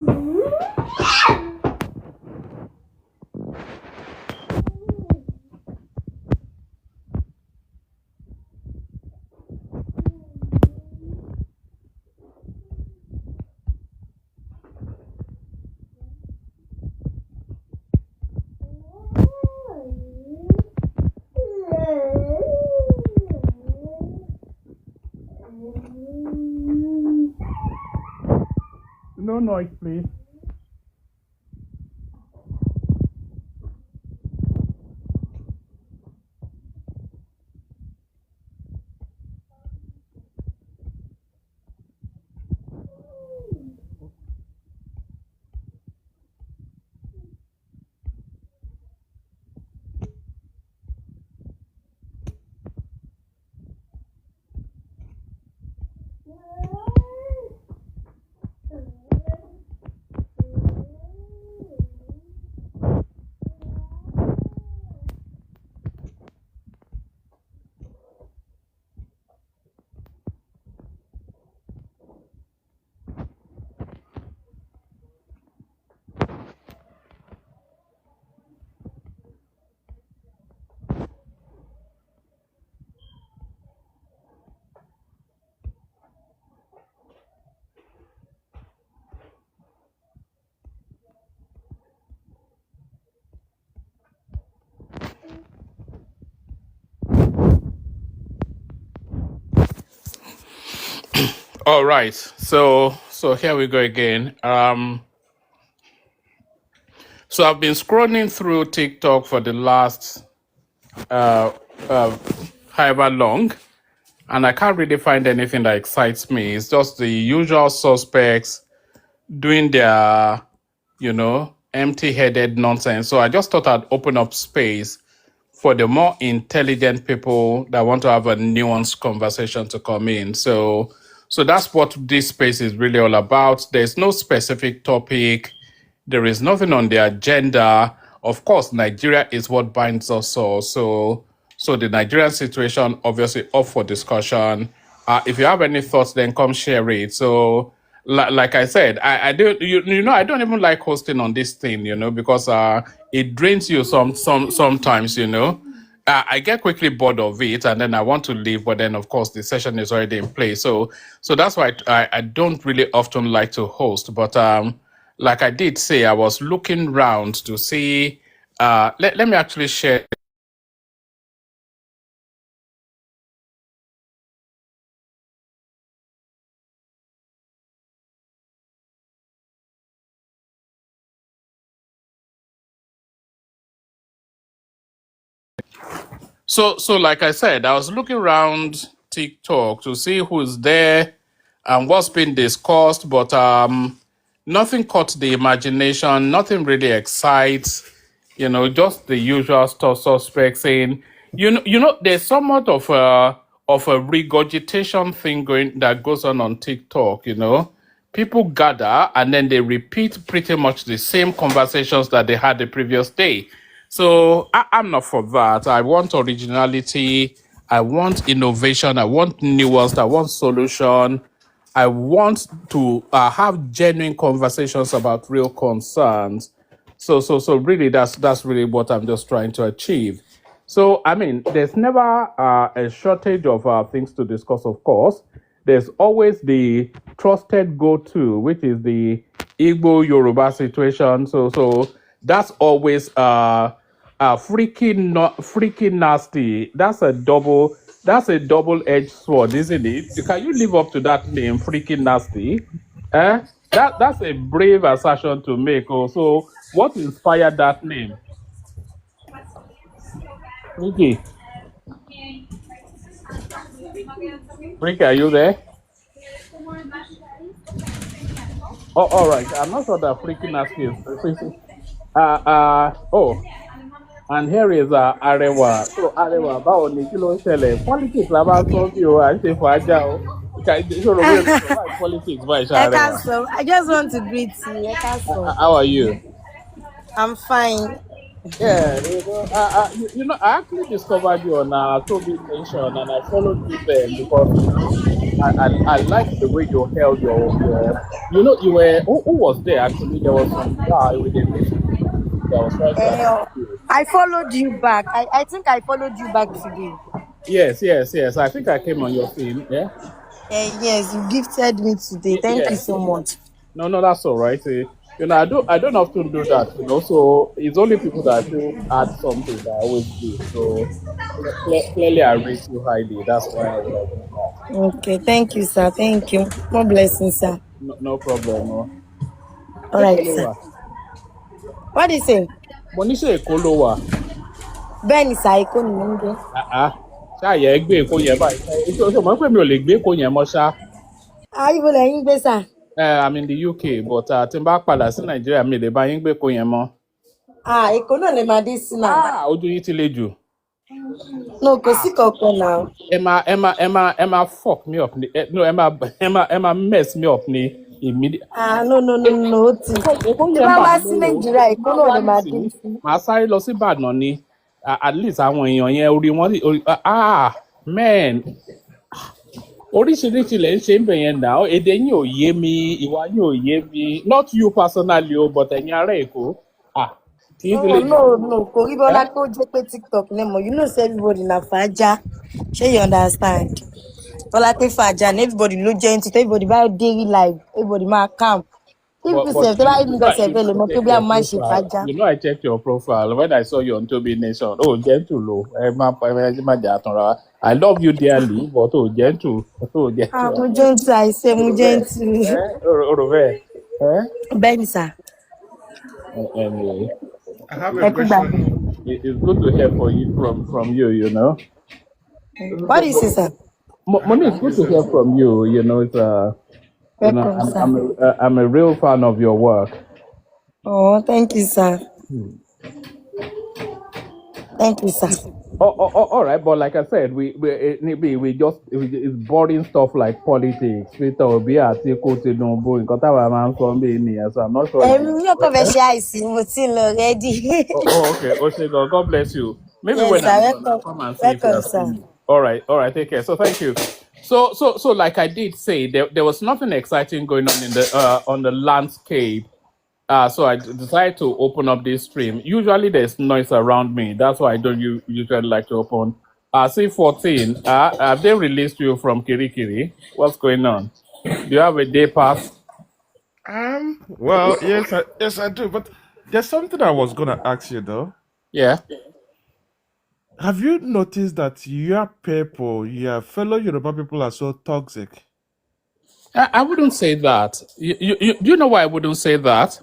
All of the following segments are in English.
No noise, please. All right. So here we go again. So I've been scrolling through TikTok for the last uh, uh however long, and I can't really find anything that excites me. It's just the usual suspects doing their, empty-headed nonsense. So I just thought I'd open up space for the more intelligent people that want to have a nuanced conversation to come in. So that's what this space is really all about. There's no specific topic. There is nothing on the agenda. Of course, Nigeria is what binds us all. So the Nigerian situation obviously up for discussion. If you have any thoughts, then come share it. So, like I said, I don't I don't even like hosting on this thing, because it drains you sometimes, I get quickly bored of it, and then I want to leave. But then, of course, the session is already in place. So that's why I don't really often like to host. But like I did say, I was looking round to see. Let me actually share. So like I said, I was looking around TikTok to see who's there and what's been discussed, but nothing caught the imagination. Nothing really excites. Just the usual stuff, suspects saying, there's somewhat of a regurgitation thing that goes on TikTok. People gather and then they repeat pretty much the same conversations that they had the previous day. So I'm not for that. I want originality. I want innovation. I want nuance. I want solution. I want to have genuine conversations about real concerns. So really, that's really what I'm just trying to achieve. So I mean, there's never a shortage of things to discuss. Of course, there's always the trusted go-to, which is the Igbo Yoruba situation. So that's always freaking nasty. That's a double-edged sword, isn't it? Can you live up to that name, freaking nasty? Eh? That's a brave assertion to make. Also, what inspired that name? Ricky, Ricky, are you there? Oh, all right. I'm not sure that freaking nasty is. Oh, and here is Arewa. So Arewa, báwo ni kí ló ń ṣẹlẹ̀? Politics la bá ń sọ bí o, à ń ṣe fàájà o. Ìṣòro bí o lè survive politics by Arewa. Ekaso, I just want to greet you. Ekaso. How are you? I'm fine. Yeah, I actually discovered you on Toby Nation and I followed you there because I like the way you held your. You were who was there actually? There was some guy with a mystery that was trying to Eh, assist you. I followed you back. I think I followed you back today. Yes, yes, yes. I think I came on your scene. Yeah. Yes, you gifted me today. Thank you Yeah. so much. No, no, that's all right. I don't often do that. So it's only people that do add something that I always do. So clearly, I rate you highly. That's why I would have done that. Okay, thank you, sir. Thank you. More blessings, sir. No, no problem. No. All Ṣé right, Èkó ló sir. wà? What do you say? Mo ní ṣé Èkó ló wà? Bẹ́ẹ̀ni, sir, Èkó ni mò ń gbé. Ah, ṣé àyè ẹ gbé Èkó yẹn báyìí? Ṣé o mọ̀ pé mi ò lè gbé Èkó yẹn mọ́ ṣá? Ibo lẹ̀yin gbé, sir? I'm in the UK, but tí n bá padà sí Nàìjíríà mi lè bá yín gbé Èkó yẹn mọ́. Èkó náà lè máa dé sí náà. Ojú yín ti le jù. No, kò sí kankan náà. Ẹ máa fuck me up ni. No, ẹ máa mess me up ni immediate. No, ó ti. Èkó Tí yẹn bá bà wá mí sí lóró. Nàìjíríà, Èkó náà Wá lè máa dé nísìnyí, sí. màá sáré lọ sí Ìbàdàn ni. At least àwọn èèyàn yẹn orí wọn man. Oríṣiríṣi lẹ ń ṣe ń bẹ̀ yẹn náà. Èdè yín ò yé mi, ìwà yín ò yé mi. Not you personally o, but ẹ̀yin ará Èkó. Kì í ti le jù. No, kò rí bọ́lá pé ó jẹ́ pé TikTok ni mo. You know say everybody na fàájà. Ṣé you understand? Bọ́lá pé fàájà ni everybody ló jẹ́ into everybody bá dé rí live, everybody máa calm. If But sef, tó bá rí mi gan sef, ẹ lè mọ̀ pé check bí a your máa ṣe profile. fàájà. I checked your profile when I saw you on Toby Nation. Oh, gentle, oh. I love you dearly, but gentle. Oh, gentle. Mo gentle, I say mo gentle. Bẹ́ẹ̀ni, sir. Anyway, I have Ẹ a kú gbà. question. it's good to hear from you. What do you say, sir? Moni, it's good to hear from you. It's Welcome, sir. I'm a real fan of your work. Oh, thank you, sir. Thank you, sir. All right, but like I said, it's boring stuff like politics. Peter Obi àti Tinubu, nǹkan táwa máa ń sọ bí nìyẹn, so I'm not sure. Yóò kọ́ fẹ́ ṣe àìsí, mo ti ń lọ ready. Okay. Oshego, God bless you. Maybe Yes, when sir. I'm done, I'll Welcome, come and see if you welcome, have sir. seen me. All right, take care. So thank you. So like I did say, there was nothing exciting going on in the on the landscape. So I decided to open up this stream. Usually there's noise around me. That's why I don't usually like to open. C14, have they released you from Kirikiri? What's going on? Do you have a day pass? Well, yes, I do. But there's something I was gonna ask you though. Yeah. Have you noticed that your people, your fellow Yoruba people, are so toxic? I wouldn't say that. Do you know why I wouldn't say that?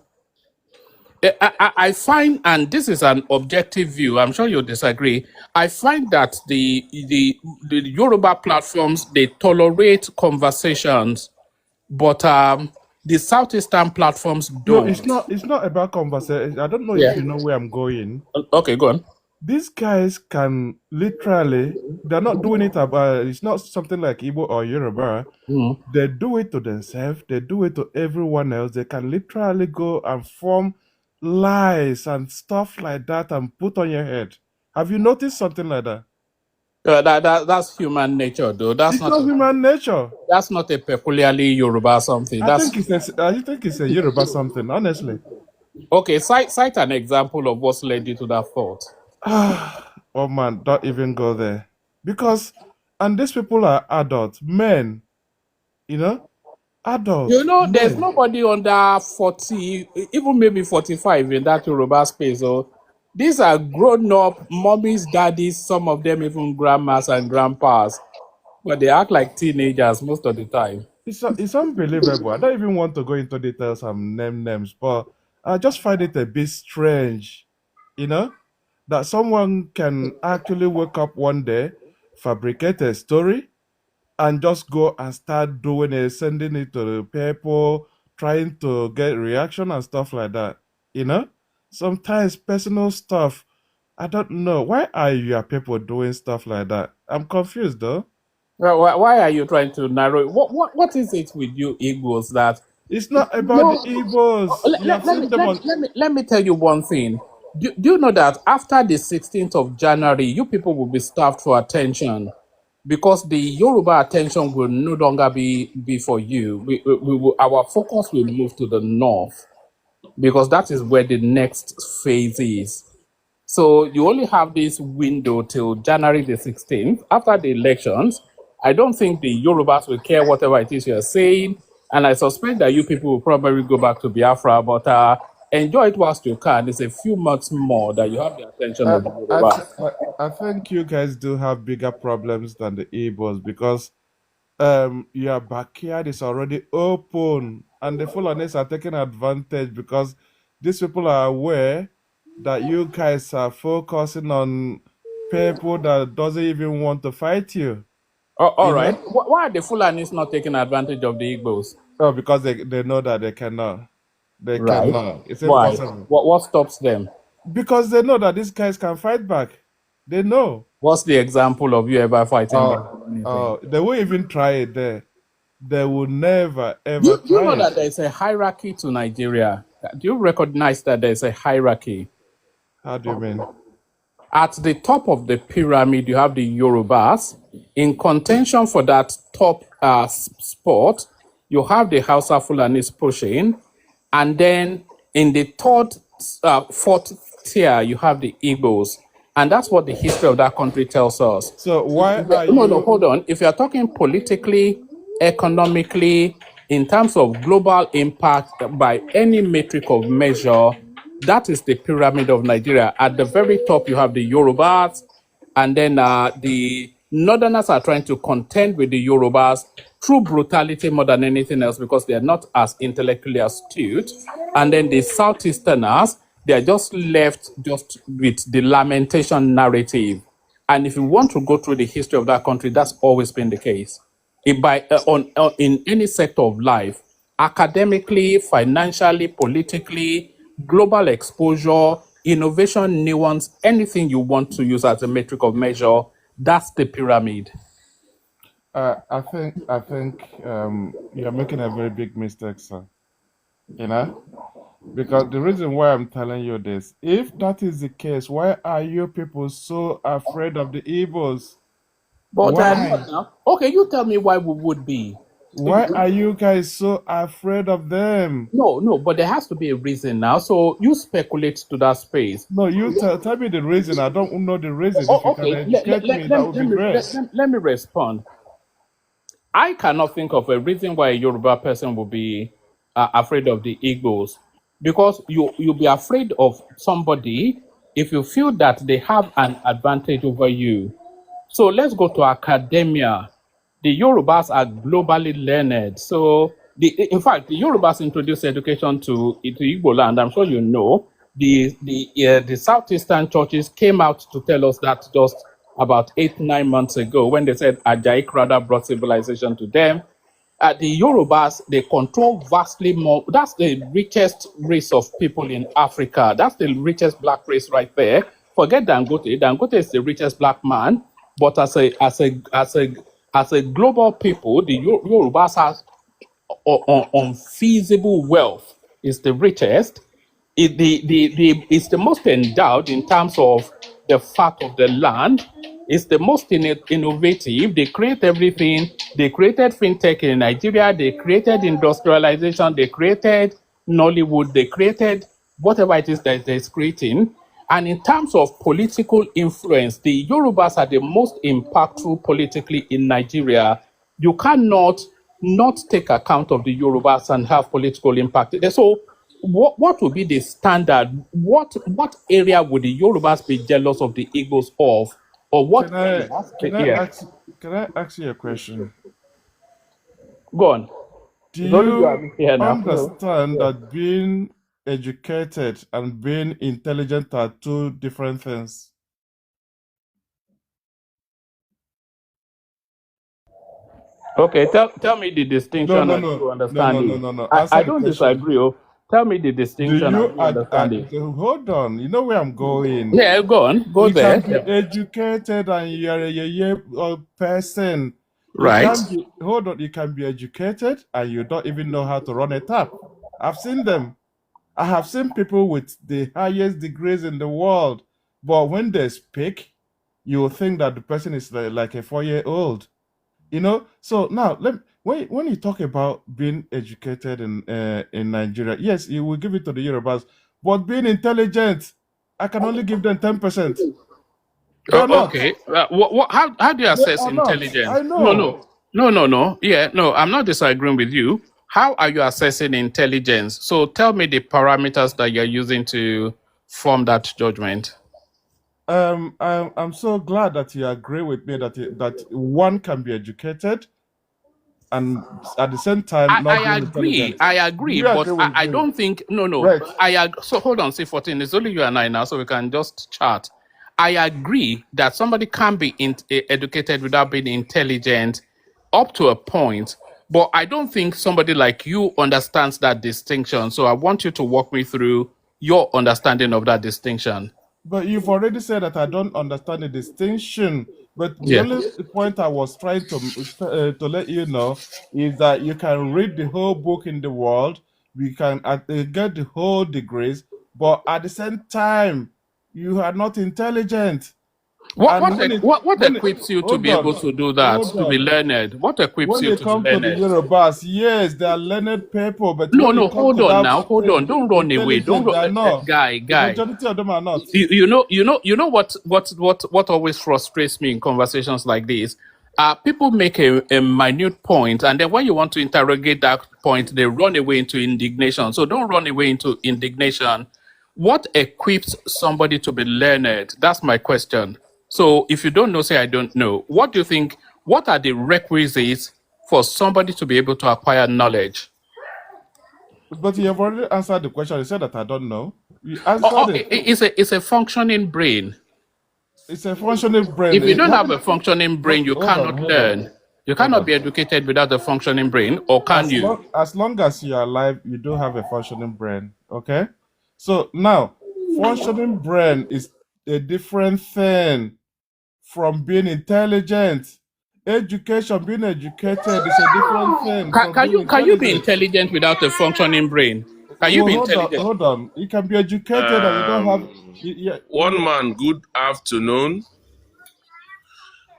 I find, and this is an objective view, I'm sure you'll disagree. I find that the Yoruba platforms, they tolerate conversations, but the Southeastern platforms No, don't. it's not about conversation. I don't know Yeah. if you know where I'm going. Okay, go on. These guys can literally, they're not doing it about, it's not something like Igbo or Yoruba. They do it to themselves, they do it to everyone else. They can literally go and form lies and stuff like that and put on your head. Have you noticed something like that? That's human nature, though. It's not human nature. That's not a peculiarly Yoruba something. I think it's a Yoruba something, honestly. Okay. Cite an example of what's led you to that thought. Oh man, don't even go there. Because, and these people are adults, men, adults. There's men. nobody under 40, even maybe 45 in that Yoruba space. So these are grown up mommies, daddies, some of them even grandmas and grandpas. But they act like teenagers most of the time. It's unbelievable. I don't even want to go into details and name names, but I just find it a bit strange, that someone can actually wake up one day, fabricate a story, and just go and start doing it, sending it to the people, trying to get reaction and stuff like that. Sometimes personal stuff. I don't know. Why are your people doing stuff like that? I'm confused though. Well, why are you trying to narrow it? What is it with you Igbos that It's not about the Igbos. let me tell you one thing. Do you know that after the 16th of January, you people will be starved for attention? because the Yoruba attention will no longer be for you. Our focus will move to the north because that is where the next phase is. So you only have this window till January the 16th. After the elections, I don't think the Yorubas will care whatever it is you're saying. And I suspect that you people will probably go back to Biafra, but enjoy it whilst you can. It's a few months more that you have the attention I, of the I, th- Yorubas. I think you guys do have bigger problems than the Igbos because your backyard is already open and the Fulanis are taking advantage because these people are aware that you guys are focusing on people that doesn't even want to fight you, All you right. know? Why are the Fulanis not taking advantage of the Igbos? Oh, because they know that they cannot. They Right. cannot. It's Why? impossible. What stops them? Because they know that these guys can fight back. They know. What's the example of you ever fighting back Oh, or anything? they won't even try it there. They will never ever Do you try know it. that there's a hierarchy to Nigeria? Do you recognize that there's a hierarchy? How do you mean? At the top of the pyramid, you have the Yorubas. In contention for that top spot, you have the Hausa Fulanis pushing. And then in the fourth tier, you have the Igbos. And that's what the history of that country tells us. So why are No, you? hold on. If you're talking politically, economically, in terms of global impact by any metric of measure, that is the pyramid of Nigeria. At the very top, you have the Yorubas, and then the Northerners are trying to contend with the Yorubas through brutality more than anything else because they are not as intellectually astute. And then the Southeasterners, they are just left just with the lamentation narrative. And if you want to go through the history of that country, that's always been the case. In any sector of life, academically, financially, politically, global exposure, innovation, nuance, anything you want to use as a metric of measure, that's the pyramid. I think you're making a very big mistake, sir. You know, because the reason why I'm telling you this, if that is the case, why are you people so afraid of the Igbos? But Why? what now? Okay, you tell me why we would be. Why are you guys so afraid of them? No, but there has to be a reason now. So you speculate to that space. No, you tell me the reason. I don't know the reason. If you can Okay, educate me, that would be great. let me respond. I cannot think of a reason why a Yoruba person would be afraid of the Igbos, because you'll be afraid of somebody if you feel that they have an advantage over you. So let's go to academia. The Yorubas are globally learned. So in fact, the Yorubas introduced education to Igbo land. I'm sure you know. The southeastern churches came out to tell us that just about 8, 9 months ago when they said Ajayi Crowther brought civilization to them. The Yorubas, they control vastly more. That's the richest race of people in Africa. That's the richest black race right there. Forget Dangote. Dangote is the richest black man, but as a global people, the Yorubas have unfeasible wealth. Is the richest. It's the most endowed in terms of the fact of the land. It's the most innovative. They create everything. They created fintech in Nigeria. They created industrialization. They created Nollywood. They created whatever it is that they're creating. And in terms of political influence, the Yorubas are the most impactful politically in Nigeria. You cannot not take account of the Yorubas and have political impact. So, what would be the standard? What area would the Yorubas be jealous of the Igbos of, or what Can I areas? can I Yeah, ask can I ask you a question? go on. Do It's only you you and me here now. understand that being educated and being intelligent are two different things? Okay, tell me the No, distinction no, and no, you no, understand no, it. no, no, no. I Answer the don't question. disagree. Oh. Tell me the Do distinction and you you understand it. hold on? You know where I'm going. Yeah, go on, go You there. can be educated and you're a person. You Right. can be hold on. You can be educated and you don't even know how to run a tap. I've seen them. I have seen people with the highest degrees in the world, but when they speak, you will think that the person is like a 4-year-old. So now when you talk about being educated in Nigeria, yes, you will give it to the Yorubas, but being intelligent, I can only give them 10%. They are not. Okay. How do you They assess are not. intelligence? I know. No. Yeah, no, I'm not disagreeing with you. How are you assessing intelligence? So tell me the parameters that you're using to form that judgment. I'm so glad that you agree with me that one can be educated and at the same time not being intelligent. I Do agree, you but agree with I me? don't think no. Right. So hold on, C14. It's only you and I now, so we can just chat. I agree that somebody can be educated without being intelligent up to a point, but I don't think somebody like you understands that distinction. So I want you to walk me through your understanding of that distinction. But you've already said that I don't understand the distinction. But the Yeah. only point I was trying to let you know is that you can read the whole book in the world, we can get the whole degrees, but at the same time, you are not intelligent. And What equips you to hold be able on, to do that, hold to be on. learned? What equips When you they to be come to the learned? Yorubas, yes, they are learned people, but No, when you no, come hold to on that now, hold on. Don't run away. Don't, intelligent, they are not. guy, The guy. majority of them are not. You know what always frustrates me in conversations like this. People make a minute point, and then when you want to interrogate that point, they run away into indignation. So don't run away into indignation. What equips somebody to be learned? That's my question. So if you don't know, say I don't know. What do you think? What are the requisites for somebody to be able to acquire knowledge? But you have already answered the question. You said that I don't know. You answered it. It's a functioning brain. It's a functioning brain. If you don't have Having, a functioning brain, you cannot hold on, learn. You hold cannot on. be educated without a functioning brain, or can you? As long as you are alive, you do have a functioning brain. Okay. So now, functioning brain is a different thing from being intelligent. Education, being educated is a different thing from being Can you be intelligent. intelligent without a functioning brain? Can you Well, be intelligent? hold on. You can be educated and you don't have. One man, good afternoon.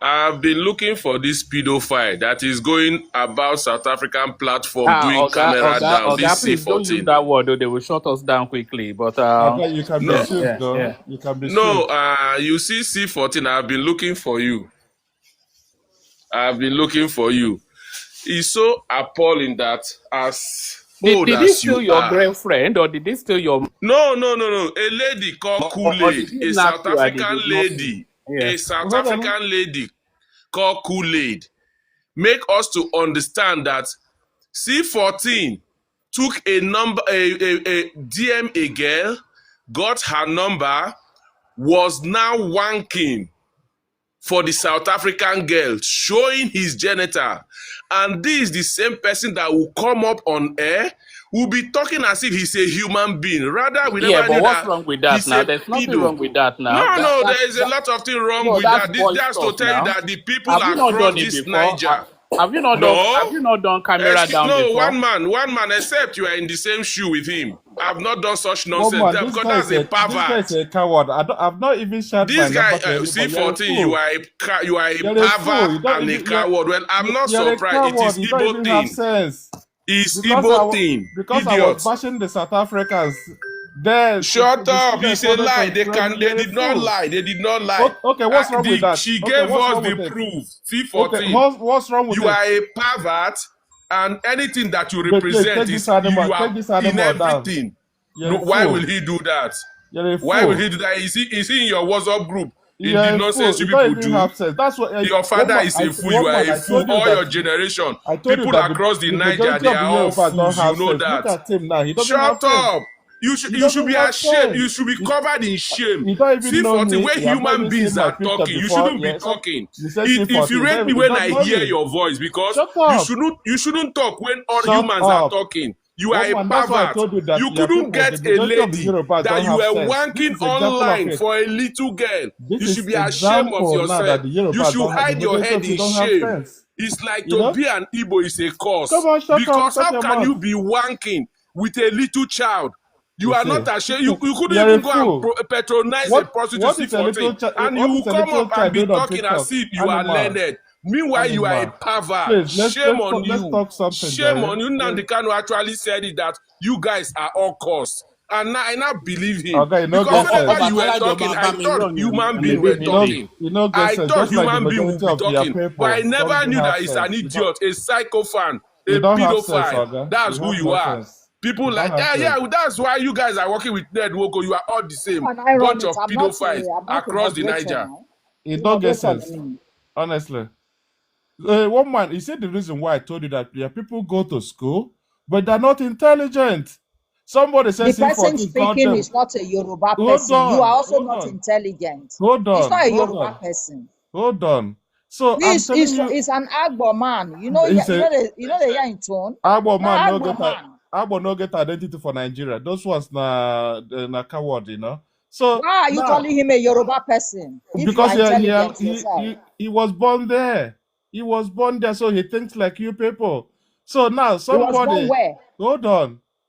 I've been looking for this pedophile that is going about South African platform doing camera down, this Please don't use C14. that word, or they will shut us down quickly. But I bet you can be No, sued, though. You can be no, sued. you see C14, I've been looking for you. I've been looking for you. It's so appalling that as old Did he as steal you your are. girlfriend, or did he steal your, No. A lady called or did Kool-Aid, he a knock South you and he African did nothing? lady, Yeah. a South Hold on. African lady called Kool-Aid, make us to understand that C14 took a number, a DM a girl, got her number, was now wanking for the South African girl, showing his genital. And this is the same person that will come up on air, will be talking as if he's a human being. Rather, we Yeah, never but knew what's that who that he's now? a There's nothing pedo. wrong with that now. No, there is a lot of things wrong No, with that's that. boy That's to stuff tell you now. that the people Have you not across done it this before? Niger, Have no, you not done camera down no, before? one man, except you are in the same shoe with him. I've not done such One nonsense man, because that's a this guy is pervert. a coward. I've not even shared my This guy, number to anybody. You're a C14, you fool. are you are a You're a fool. pervert You don't and a even coward. Well, I'm not you're a surprised. It coward. is You don't Igbo even have thing. sense. It's Igbo thing. Because I was Idiot. bashing the South Africans. Then Shut the up. students It's a wanted lie. to threaten me. They You're a did not fool. lie. They did not lie. Okay, what's wrong with that? She Okay, gave what's us wrong the with it? proof. Okay, C14. what's wrong with You it? are a pervert, and anything that you But please represent take is this animal, you are take this in animal down. everything. You're No, a why will fool. he do that? You're a Why will fool. he do that? Is he in your WhatsApp group? In You're the a nonsense fool. you You don't people even do? have sense. That's what Your father is a fool. You one are man. a fool. All your generation, I told you people that across the the Niger, majority they of the are all Yorubas don't fools. You have know sense. Look that. at him now. He doesn't have Shut sense. up. He You should doesn't be have ashamed. You sense. should be covered in shame. You don't even know C14, me. when You have not human even seen beings my are picture talking, you before. shouldn't be Yes. talking. You say It C14. infuriates me You when don't I know hear me. your voice because Shut up. you shouldn't talk when all Shut humans are up. talking. You are One a man, that's why I pervert. told you that You your couldn't people, the get a majority of the lady Yorubas that don't you have were sense. This wanking is example of online it. for a little girl. This You should is be ashamed of example now yourself. that the You Yorubas should don't have, the hide your majority head of you in don't have shame. sense. It's like You to know? be an Igbo is a Come curse. on, shut up, Because shut how your can mouth. you be wanking with a little child? You are not ashamed. You couldn't You're even a go and fool. patronize a prostitute What is a little C14, and you will come up and be child on talking as TikTok? if you are Animal. learned. Meanwhile, you are a Animal. pervert. Please, Shame on let's you. talk something, Shame Jerry. on you. Nnamdi Kanu actually said it that you guys are all cursed. And now I now believe him. Okay, no Because get sense. whenever you were talking, I thought human beings were talking. I thought human beings would be talking. But I never knew that he's an idiot, a psychophant, a pedophile. That's who you are. People like, yeah, that's why you guys are working with Ned Woko. You are all the same. Bunch of pedophiles across the Niger. It don't get sense. Honestly. One man, he said the reason why I told you that people go to school, but they're not intelligent. Somebody says the person speaking is not a Yoruba person. You are also not intelligent. Hold on. He's not a Yoruba person. Hold on. So he's an Agbo man. You know the year in tone. Agbo man Agbo no get identity for Nigeria. Those ones na coward, you know. So why are you calling him a Yoruba person? Because he was born there. He was born there, so he thinks like you people. So now somebody. He was born where?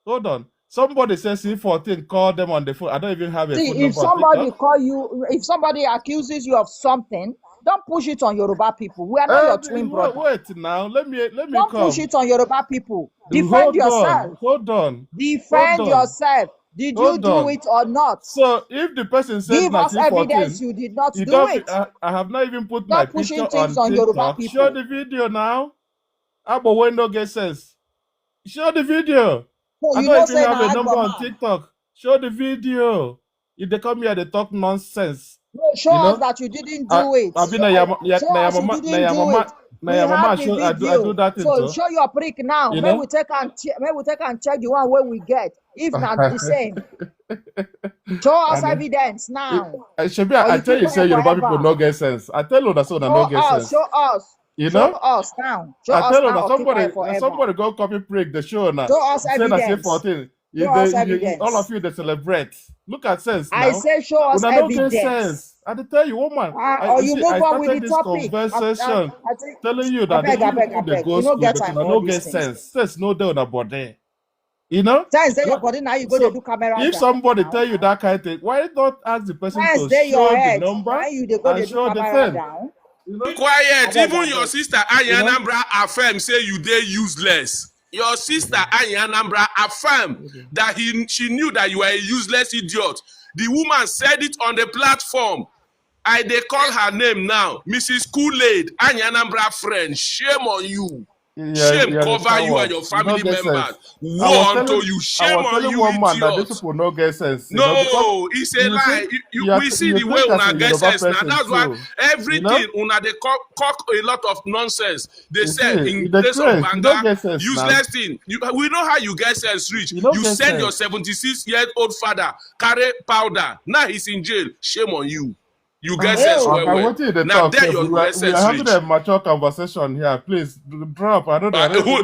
Hold on. Somebody says C14, call them on the phone. I don't even have a phone number. If somebody if somebody accuses you of something, don't push it on Yoruba people. We are not your twin brother. Wait now. Let me don't push it on Yoruba people. Defend yourself. Hold on. Defend yourself. Did you do it or not? So if the person says give us evidence you did not do it. I have not even put my picture on Yoruba people. Show the video now. Abo when no get sense. Show the video. No, I don't even have a number on TikTok. Show the video. If they come here, they talk nonsense. No, show us that you didn't do it. I do that. So show your prick now. May we take and check the one where we get. If not the same. Show us evidence now. I tell you, say Yoruba people no get sense. I tell you that so no get sense. Show us. You know? Show us now. I tell you that somebody go copy prick the show now. Show us evidence. All of you they celebrate. Look at sense now. I say show us evidence. I tell you, woman. Or you move on with the topic. Conversation telling you that the ghost no get sense. Sense no day on a body. You know? Your body now you go to do camera. If somebody tell you that kind of thing, why not ask the person to show the number and show the thing? You know? Quiet. Even your sister Anyanambra affirm say you dey useless. Your sister Anyanambra affirm that she knew that you were a useless idiot. The woman said it on the platform. They call her name now, Mrs. Kool-Aid, Anyanambra friend. Shame on you. Shame cover you and your family members. Woe unto you. Shame on you, idiot. No get sense. No, it's a lie. We see the way una get sense now. That's why everything una they cock a lot of nonsense. They say in place of anger, useless thing. We know how you get sense reach. You send your 76-year-old father carry powder. Now he's in jail. Shame on you. You get sense well. Now there your we are having a mature conversation here. Please drop. I don't know.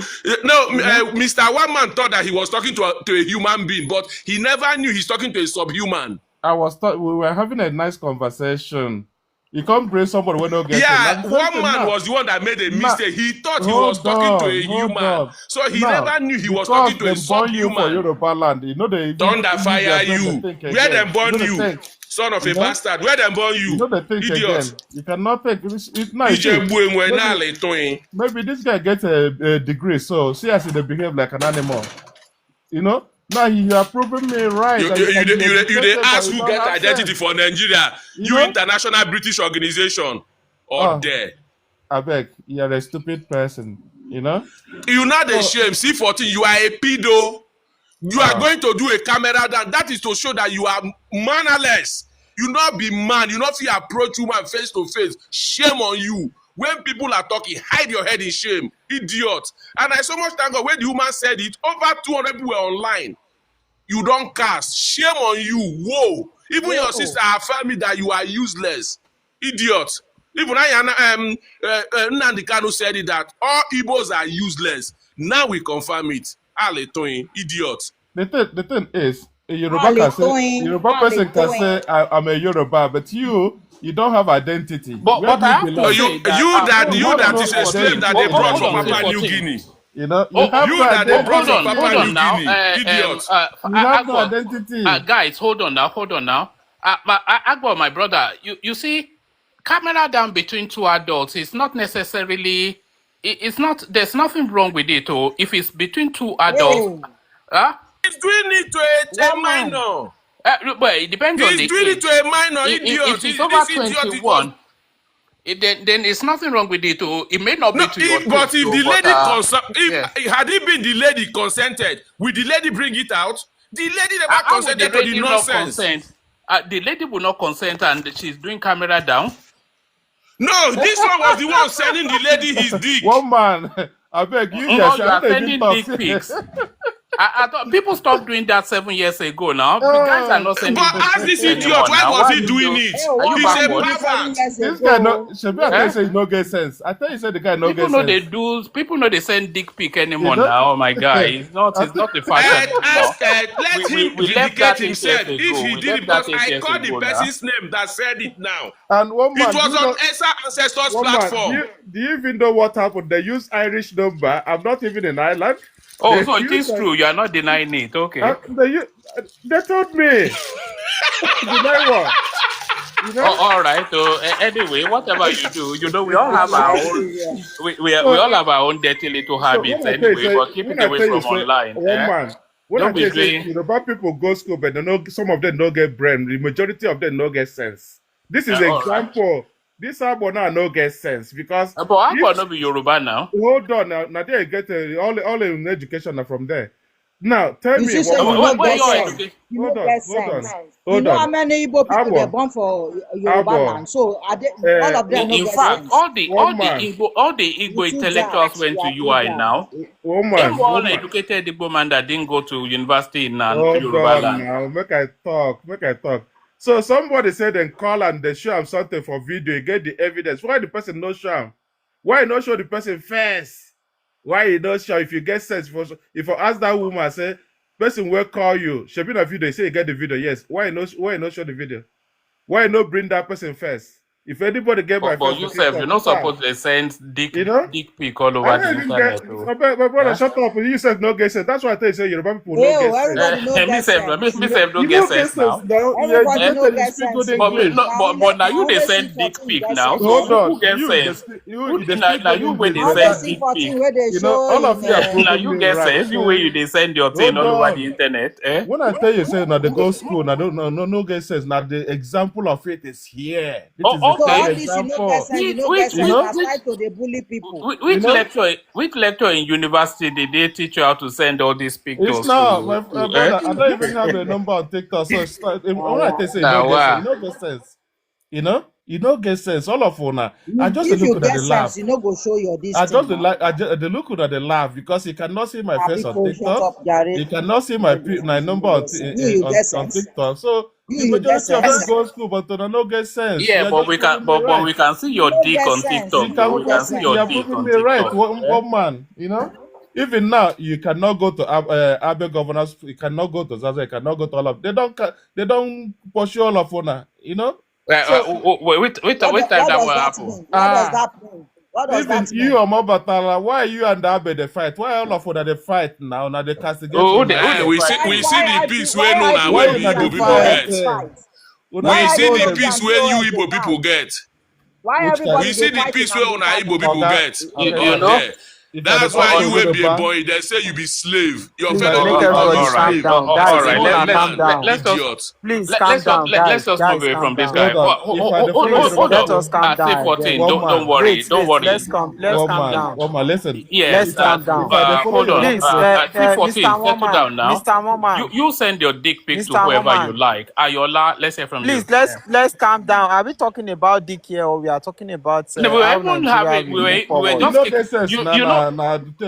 Mr. One Man thought that he was talking to a human being, but he never knew he's talking to a subhuman. We were having a nice conversation. You can't bring somebody when don't get one man was the one that made a mistake. He thought he was talking to a human. So he never knew he was talking to a subhuman. Yoruba land. You know they thunder fire you. Where them born you? Son of a bastard. Where them born you? Idiot. You cannot think. It's nice. Maybe this guy gets a degree, so see as they behave like an animal. You know? Now you are proving me right. You ask who get identity for Nigeria. You international British organization. There. I beg, you are a stupid person. You know? You're not ashamed. C14, you are a pedo. You are going to do a camera down. That is to show that you are mannerless. You not be man. You not feel approach woman face to face. Shame on you. When people are talking, hide your head in shame. Idiot. And I so much thank God when the woman said it, over 200 people were online. You don't cast. Shame on you. Whoa. Even your sister affirmed me that you are useless. Idiot. Even Nnamdi Kanu said it that all Igbos are useless. Now we confirm it. Aletoin, idiot. The thing is, a Yoruba person can say I'm a Yoruba, but you don't have identity. But I have to say that you that is a slave that they brought from Papua New Guinea. You know, you Oh, have You no that they brought hold from on, identity. hold Papua on New now. Guinea, idiot. You have no Agbo, identity. guys, hold on now. Agbo, my brother, you see, camera down between two adults is not necessarily. It's not. There's nothing wrong with it. Or if it's between two adults, Hey, huh? He's doing it to a one man. minor. Well, it depends on He's the doing it to age. a minor, If idiot. it's over This idiot, it was 21, then it's nothing wrong with it. Or it may not no. be to your But taste. if So, the but lady yeah. if had it been the lady consented, will the lady bring it out? The lady never How would the consented to the lady not nonsense. consent? The lady will not consent, and she's doing camera down. No, this one was the one sending the lady his dick. One man, I beg you, No, yes, you I are don't even sending talk. dick pics. I thought people stopped doing that 7 years ago. Now the guys are not sending But dick ask this pics idiot, anymore. why Now, was why he are doing you? it? Hey, Are you what He's a man backward? 57 pervert. years This guy no, ago? Shebi, I tell you Eh? say he no get sense. I tell you say the guy no People get know they sense. do. People know they send dick pic You anymore know? now. Oh my God, it's not. I It's think- not the fashion anymore. Let him We left vindicate that 8 years himself if ago. he We did it, left that because eight I years called the ago now. person's name that said it now. and one It man, do was you on know, ESA Ancestors one man, platform. do you even know what happened? They use Irish number. I'm not even in Ireland. Oh, They so it use is true. You are not denying it. Okay. they told me. Deny what? You Oh, know? all right. So anyway, whatever you do, we all Ah, have our let's own. see here. We all have our own dirty little So habits anyway. But keep it when I away tell you from say online. one man, when I Don't tell be you say doing. Yoruba people go school, but they know some of them don't get brain. The majority of them don't get sense. This is All right. example. This album now no get sense because But how if about not be Yoruba now? hold on now they get all in education are from there. Now tell You me see, say one you man. no Where get your sense. education? You Hold no on, get hold on, sense. You hold know how on. many Igbo people they Abo, born for Yoruba Abo, land? So all of them no In get fact, sense. one man, all the You Igbo too intellectuals daft. went You to are too UI daft. now. one Name man, one one man. educated Igbo man that didn't go to university in Hold Yoruba on land. now, make I talk, make I talk. So somebody said then call and they show him something for video, you get the evidence. Why the person no show him? Why you not show the person first? Why you not show if you get sense for if I ask that woman, say, person will call you, she been a video, you say you get the video, yes. Why you not show the video? Why you not bring that person first? If anybody get my But first you for yourself, you're TikTok, not put am. supposed to send dick You know? pic all I over the don't even get internet. Oh. my brother, Eh? shut up. You said no get sense. That's why I tell you say Yoruba people no Ew, get sense. everybody no Me get self, sense. don't You get don't get sense sense now. now. You're Everybody no educated, you get speak sense good again. English. But now you Now they only send dick C14 pic get now. sense. So Hold on. who gets sense? Speak Now good you where they English, Now send only brother. dick C14 pic. where they You know, show all of you are Now proving you me get right. sense. You where you they send your thing Hold all over the on. internet. Eh? When I tell you, say, now they go school, now don't no get sense. Now the example of it is here. This is a Oh, So prime all okay. this you no get example. sense, you Which no which get You sense. which know, Now which start to the bully people. you know. which lecture in university did they teach you how to send all these It's pictures not my to eh? brother. I don't even have a number on TikTok. So it's not, when I tell you, say, you don't Now get sense. You don't get sense. You don't get sense. All of una. I just If look you at get the laugh. sense, you no go show your this I thing just now. like I just the look at the laugh because you cannot see my face on People shut TikTok. up, Jare. You cannot see No my get sense. You number no on, get sense. You get on sense. TikTok. So the You get majority of them sense. go to school, but they don't get sense. Yeah, You are but just we can proving me right. we can see You your no dick get on sense. TikTok You though. no We get can see your sense. You are dick proving on me right. TikTok. Eh? One man, you know. Even now, you cannot go to Abe governors. You cannot go to Zaza. You cannot go to all of. They don't pursue all of una. You know. So Wait What time that does will that happen. mean? What does ah. that mean? What does Even that you mean? or Mobatala, why you and Abe they fight? Why all of una they fight now? Now they castigate Who una. they We fight we you? see the peace where no na Why where you we not the Igbo and people fight? DOS get. dey fight? Una We Why dey see go the IPOB the peace and where DOS you dey Igbo people fight? get. Why which kind We everybody see dey the fight in peace where una Igbo America? people Oga? get. Okay, You know. if I dey That's talk why to you will be a Yoruba, boy. They say you be slave. Your Please fellow make Igbo call you everybody All right. calm slave down. as All Guys, a right. make una white calm man. down. Let's just Idiot. Please calm down, let's guys. just move Guys, away from calm this down. guy. hold on. If I dey follow Please Hold Yoruba, let on. us calm down. C14. one Don't man, worry. Wait, Don't wait. worry. Let's calm down. one man. Listen, Yes. Let's calm if down. I dey follow Hold on. Yoruba Please, people, Mr. C14. Settle Woman, down now. Mr. Woman, You send your dick pic to Mr. whoever you Woman. like. Ayola, let's hear from you. Please, let's calm down. Are we talking about dick here, or we are talking about No, we were how even Nigeria having will move we were you forward? just know kick, get sense you now. you know.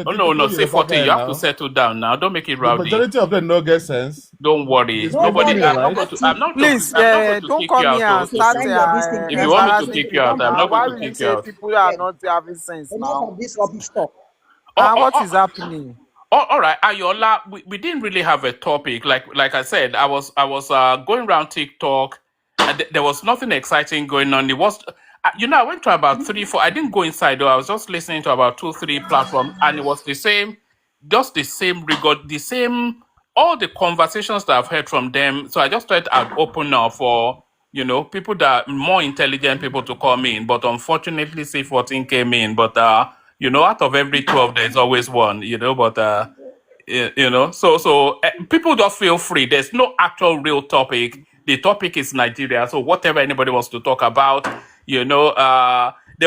Oh no, Typical say Yoruba 14. guy You have to now. settle down now. Don't make it The rowdy. majority of them no get sense. Don't worry. It's proving Nobody. me Nobody I'm not right. going to. active. Please, I'm not going to don't kick you come here out. and To start send your this thing. If you want me to embarrassing kick you people out, I'm now. not going Why to will you kick you say out. people are not having sense Enough now? of this rubbish talk. Oh, And oh, what oh, is happening? all right, Ayola. We didn't really have a topic. Like I said, I was going around TikTok. And there was nothing exciting going on. It was. I went to about 3, 4. I didn't go inside though. I was just listening to about 2, 3 platforms, and it was the same, just the same rigor, the same, all the conversations that I've heard from them. So I just thought I'd open up for people that are more intelligent people to come in. But unfortunately, C14 came in. But out of every 12, there's always one. But so people just feel free. There's no actual real topic. The topic is Nigeria. So whatever anybody wants to talk about, there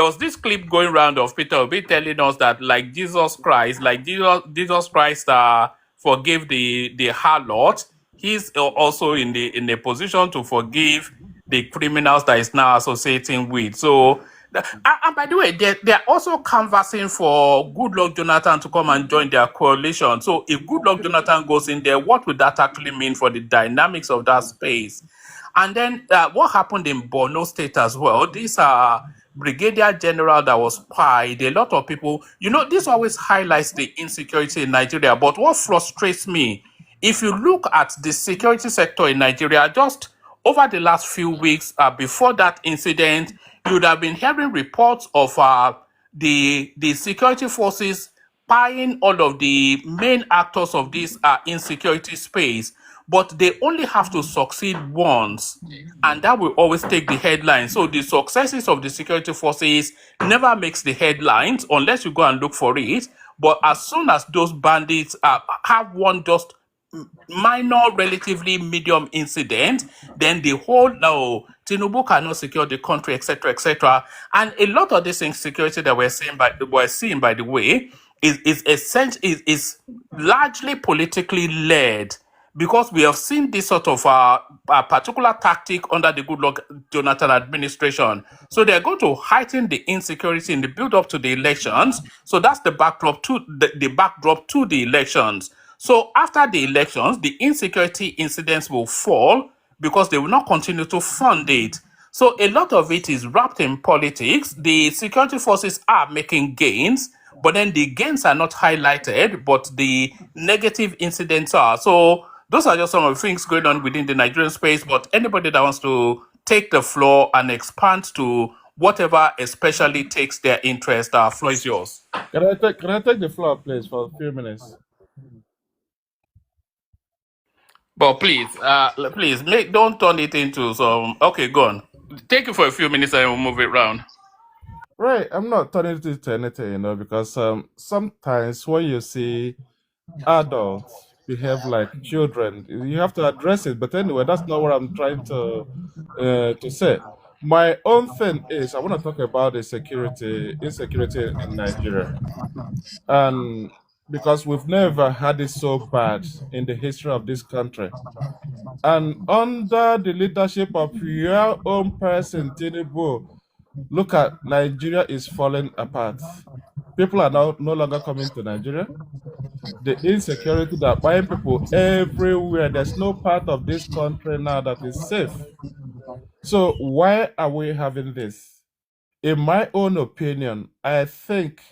was this clip going around of Peter Obi telling us that like Jesus Christ forgave the harlot. He's also in a position to forgive the criminals that is now associating with. So, and by the way, they're also canvassing for Goodluck Jonathan to come and join their coalition. So, if Goodluck Jonathan goes in there, what would that actually mean for the dynamics of that space? And then what happened in Borno State as well? This brigadier general that was pied, a lot of people, this always highlights the insecurity in Nigeria. But what frustrates me, if you look at the security sector in Nigeria, just over the last few weeks before that incident, you would have been hearing reports of the security forces spying all of the main actors of this insecurity space, but they only have to succeed once, and that will always take the headlines. So the successes of the security forces never makes the headlines unless you go and look for it. But as soon as those bandits have one just minor, relatively medium incident, then the whole Tinubu cannot secure the country, etc., etc. And a lot of this insecurity that we're seeing, by the way, is largely politically led, because we have seen this sort of particular tactic under the Goodluck Jonathan administration. So they're going to heighten the insecurity in the build-up to the elections. So that's the backdrop to the elections. So after the elections, the insecurity incidents will fall because they will not continue to fund it. So a lot of it is wrapped in politics. The security forces are making gains, but then the gains are not highlighted, but the negative incidents are. So those are just some of the things going on within the Nigerian space. But anybody that wants to take the floor and expand to whatever especially takes their interest, floor is yours. Can I take the floor, please, for a few minutes? But please, don't turn it into some. Okay, go on. Take it for a few minutes and we'll move it around. Right, I'm not turning it into anything, because sometimes when you see adults behave like children, you have to address it. But anyway, that's not what I'm trying to say. My own thing is I want to talk about the insecurity in Nigeria, and because we've never had it so bad in the history of this country. And under the leadership of your own person, Tinubu, look at Nigeria is falling apart. People are now no longer coming to Nigeria. The insecurity that are buying people everywhere. There's no part of this country now that is safe. So why are we having this? In my own opinion, I think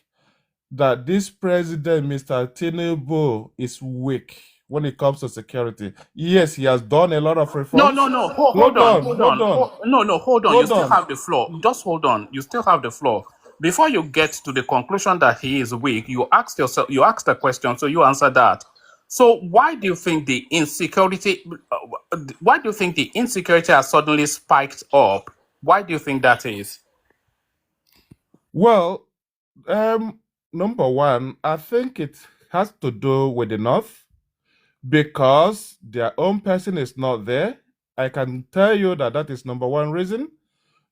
that this president, Mr. Tinubu, is weak when it comes to security. Yes, he has done a lot of reforms. No. Hold on. Hold on. You still have the floor. Just hold on. You still have the floor. Before you get to the conclusion that he is weak, you asked a question, so you answer that. So why do you think the insecurity has suddenly spiked up? Why do you think that is? Well, number one, I think it has to do with the North, because their own person is not there. I can tell you that is number one reason.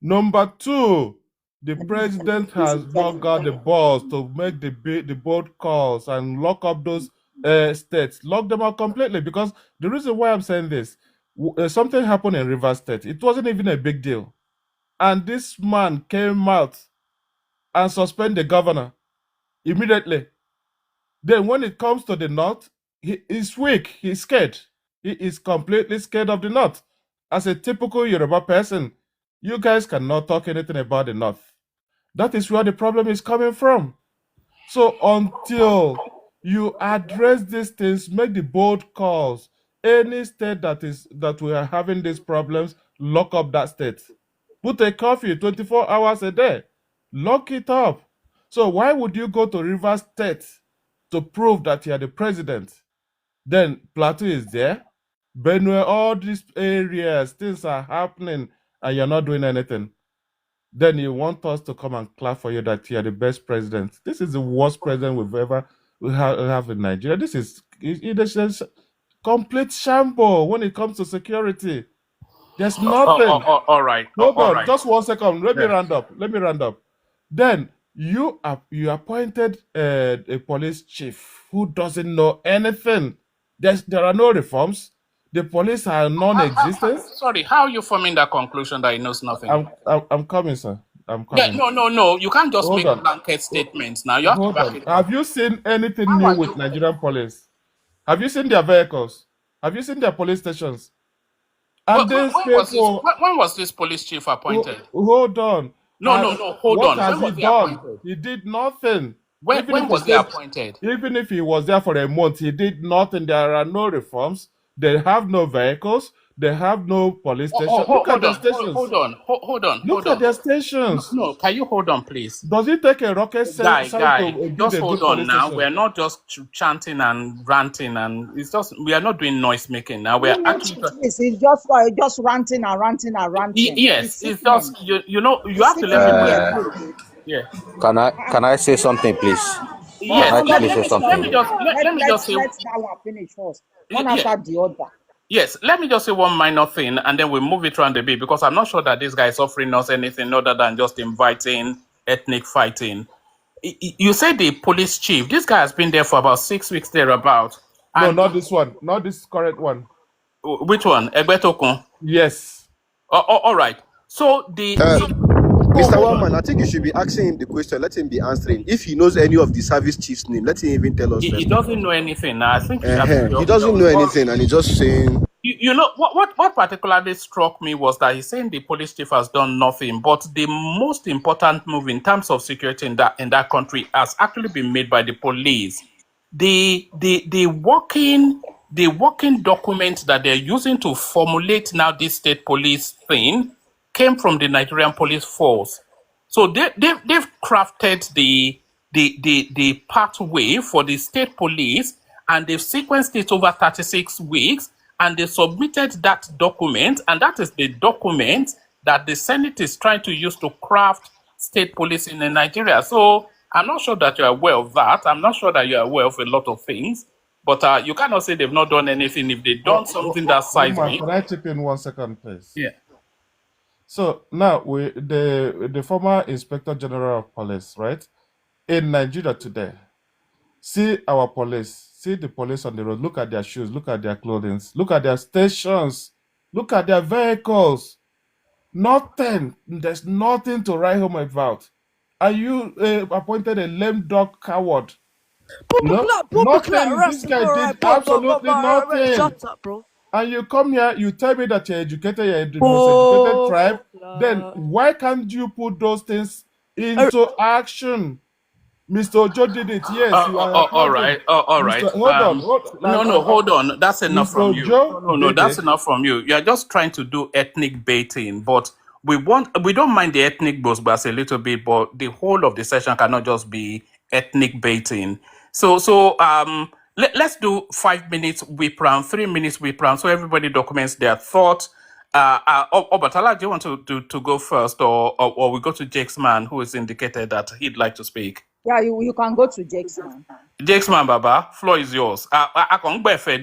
Number two, the president has not got the balls to make the bold calls and lock up those states, lock them out completely. Because the reason why I'm saying this, something happened in Rivers State. It wasn't even a big deal. And this man came out and suspended the governor immediately. Then when it comes to the North, he is weak. He's scared. He is completely scared of the North. As a typical Yoruba person, you guys cannot talk anything about the North. That is where the problem is coming from. So until you address these things, make the bold calls, any state that we are having these problems, lock up that state. Put a curfew 24 hours a day. Lock it up. So why would you go to Rivers State to prove that you are the president? Then Plateau is there. Benue, all these areas, things are happening, and you're not doing anything. Then you want us to come and clap for you that you are the best president. This is the worst president we have in Nigeria. This is complete shambles when it comes to security. There's nothing. All right. Hold All on, right. just 1 second. Let me round up. Then you appointed a police chief who doesn't know anything. There are no reforms. The police are non-existent. Sorry, how are you forming that conclusion that he knows nothing? I'm coming, sir. I'm coming. Yeah, no. You can't just make blanket statements now. You have to back it up. Have you seen anything new with Nigerian police? Have you seen their vehicles? Have you seen their police stations? And when was this police chief appointed? Hold on. No, hold on. What has he done? He did nothing. When was he appointed? Even if he was there for a month, he did nothing. There are no reforms. They have no vehicles. They have no police stations. Look at their stations. Hold on. Look at their stations. No, can you hold on, please? Does it take a rocket science guy, to just hold on now. We're not just chanting and ranting, and we are not doing noise making now. We're actually. It's just ranting and ranting and ranting. Yes, it's just you have to let me. Yeah. Can I say something, please? Yes. Let me just say. Let's that one finish first. One after the other. Yes, let me just say one minor thing, and then we'll move it around a bit, because I'm not sure that this guy is offering us anything other than just inviting ethnic fighting. You say the police chief. This guy has been there for about 6 weeks thereabout. No, not this one. Not this correct one. Which one? Egbetokun? Yes. All right. So Mr. Wellman, I think you should be asking him the question. Let him be answering. If he knows any of the service chief's name, let him even tell us. He doesn't know anything. I think he doesn't know anything, and he's just saying. You know what particularly struck me was that he's saying the police chief has done nothing, but the most important move in terms of security in that country has actually been made by the police. The working document that they're using to formulate now this state police thing came from the Nigerian police force. So they've crafted the pathway for the state police, and they've sequenced it over 36 weeks, and they submitted that document, and that is the document that the Senate is trying to use to craft state police in Nigeria. So I'm not sure that you're aware of that. I'm not sure that you're aware of a lot of things, but you cannot say they've not done anything if they've done something that seismic. Can I chip in 1 second, please? Yeah. So now the former Inspector General of Police, right, in Nigeria today, see our police, see the police on the road, look at their shoes, look at their clothing, look at their stations, look at their vehicles. Nothing. There's nothing to write home about. Are you appointed a lame dog coward? Nothing. This guy did absolutely nothing. Shut up, bro. And you come here, you tell me that you're educated, you're the most educated tribe. Then why can't you put those things into action? Mr. Ojo did it. Yes. All right. Hold on. That's enough from you. No, that's enough from you. You're just trying to do ethnic baiting, but we don't mind the ethnic boss a little bit, but the whole of the session cannot just be ethnic baiting. So let's do 5 minutes whip round, 3 minutes whip round, so everybody documents their thoughts. Obatala, do you want to go first, or we go to Jake's man, who has indicated that he'd like to speak? Yeah, you can go to Jake's man. Jake's man, Baba, floor is yours. I can't be fair,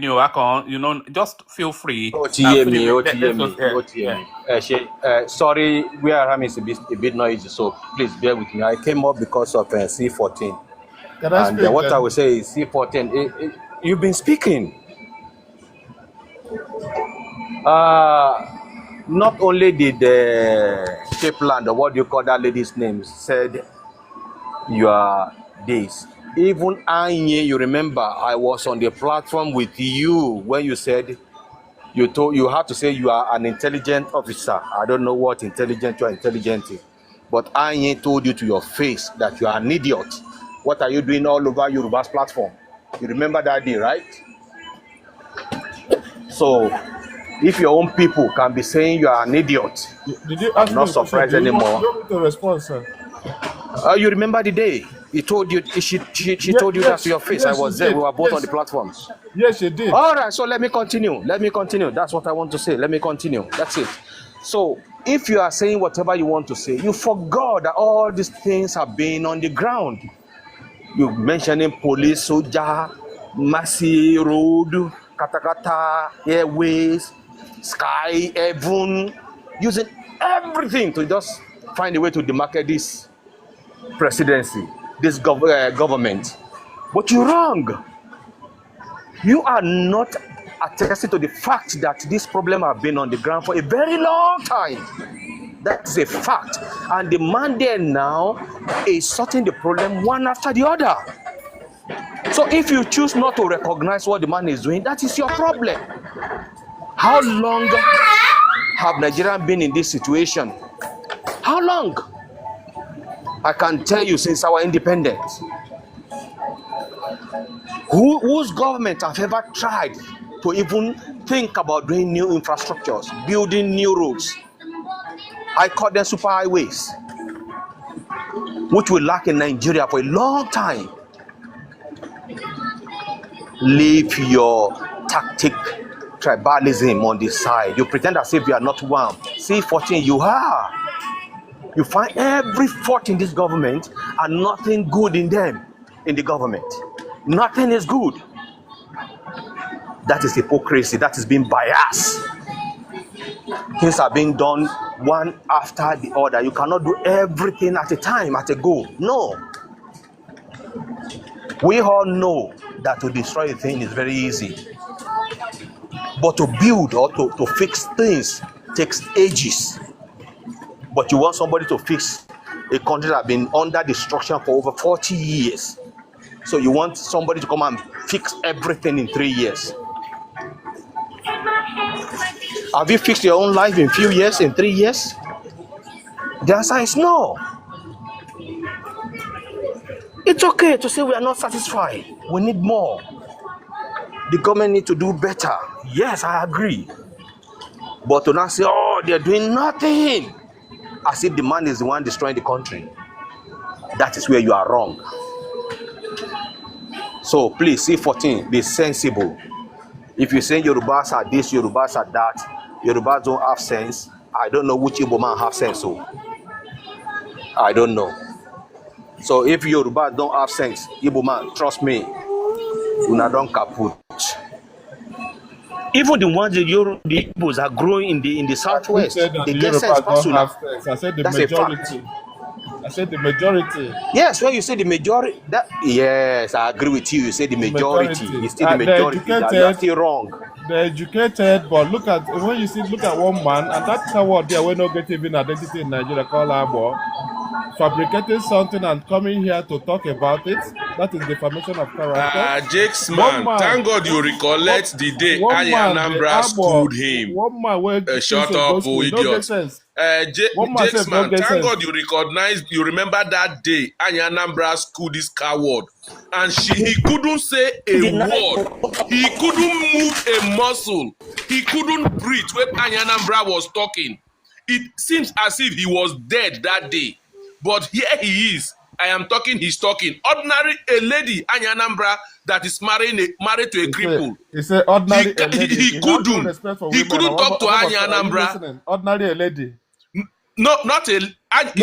just feel free. Sorry, where I am is a bit noisy, so please bear with me. I came up because of C14. And what I would say is C14. You've been speaking. Not only did Capeland, or what do you call that lady's name, said your days. Even Anye, you remember, I was on the platform with you when you said you had to say you are an intelligent officer. I don't know what intelligent or intelligent is, but Anye told you to your face that you are an idiot. What are you doing all over Yoruba's platform? You remember that day, right? So If your own people can be saying you are an idiot, Did you ask I'm me not a question? surprised Do you anymore. want me to respond, sir? You remember the day he told you, she Yeah, told you that to your face. I she was there. did. We were both on the platform. Yes, she did. All right, so let me continue. That's what I want to say. Let me continue. That's it. So if you are saying whatever you want to say, you forgot that all these things have been on the ground. You mentioning police, soldier, Massey Road, Katakata, Airways, Sky, Heaven, using everything to just find a way to demarcate this presidency, this government. But you're wrong. You are not attesting to the fact that this problem has been on the ground for a very long time. That's a fact. And the man there now is sorting the problem one after the other. So if you choose not to recognize what the man is doing, that is your problem. How long have Nigerians been in this situation? How long? I can tell you since our independence. Whose government have ever tried to even think about doing new infrastructures, building new roads? I call them super highways, which will lack in Nigeria for a long time. Leave your tactic tribalism on the side. You pretend as if you are not one. See, 14, you are. You find every fault in this government and nothing good in them, in the government. Nothing is good. That is hypocrisy. That is being biased. Things are being done one after the other. You cannot do everything at a time, at a go. No. We all know that to destroy a thing is very easy. But to build or to fix things takes ages. But you want somebody to fix a country that has been under destruction for over 40 years. So you want somebody to come and fix everything in 3 years. Have you fixed your own life in few years, in 3 years? The answer is no. It's okay to say we are not satisfied. We need more. The government needs to do better. Yes, I agree. But to not say, oh, they're doing nothing, as if the man is the one destroying the country, that is where you are wrong. So please, C14, be sensible. If you say Yorubas are this, Yorubas are that, Yorubas don't have sense, I don't know which Igbo man have sense. So I don't know. So if Yorubas don't have sense, Igbo man, trust me, una don't kaput. Even the ones the Igbos are growing in the southwest, they get sense. I said the That's majority. I said the majority. Yes, when you say the majority, yes, I agree with you. You say the majority. It's still the majority. You are still wrong. They're educated, but look at one man, and that's how what they will not get even identity in Nigeria called Abo, fabricating something and coming here to talk about it. That is defamation of character. Jake's man, thank God you recollect the day Anambra schooled him. One man shut up, idiot. Jake's man, thank God you remember that day Anambra schooled this coward. And he couldn't say a word. He couldn't move a muscle. He couldn't breathe when Anambra was talking. It seems as if he was dead that day. But here he is. I am talking, he's talking. Ordinary, a lady, Anambra, that is married to a cripple. He said ordinary a lady. He couldn't talk to Anambra. Ordinary a lady. No, not a. Is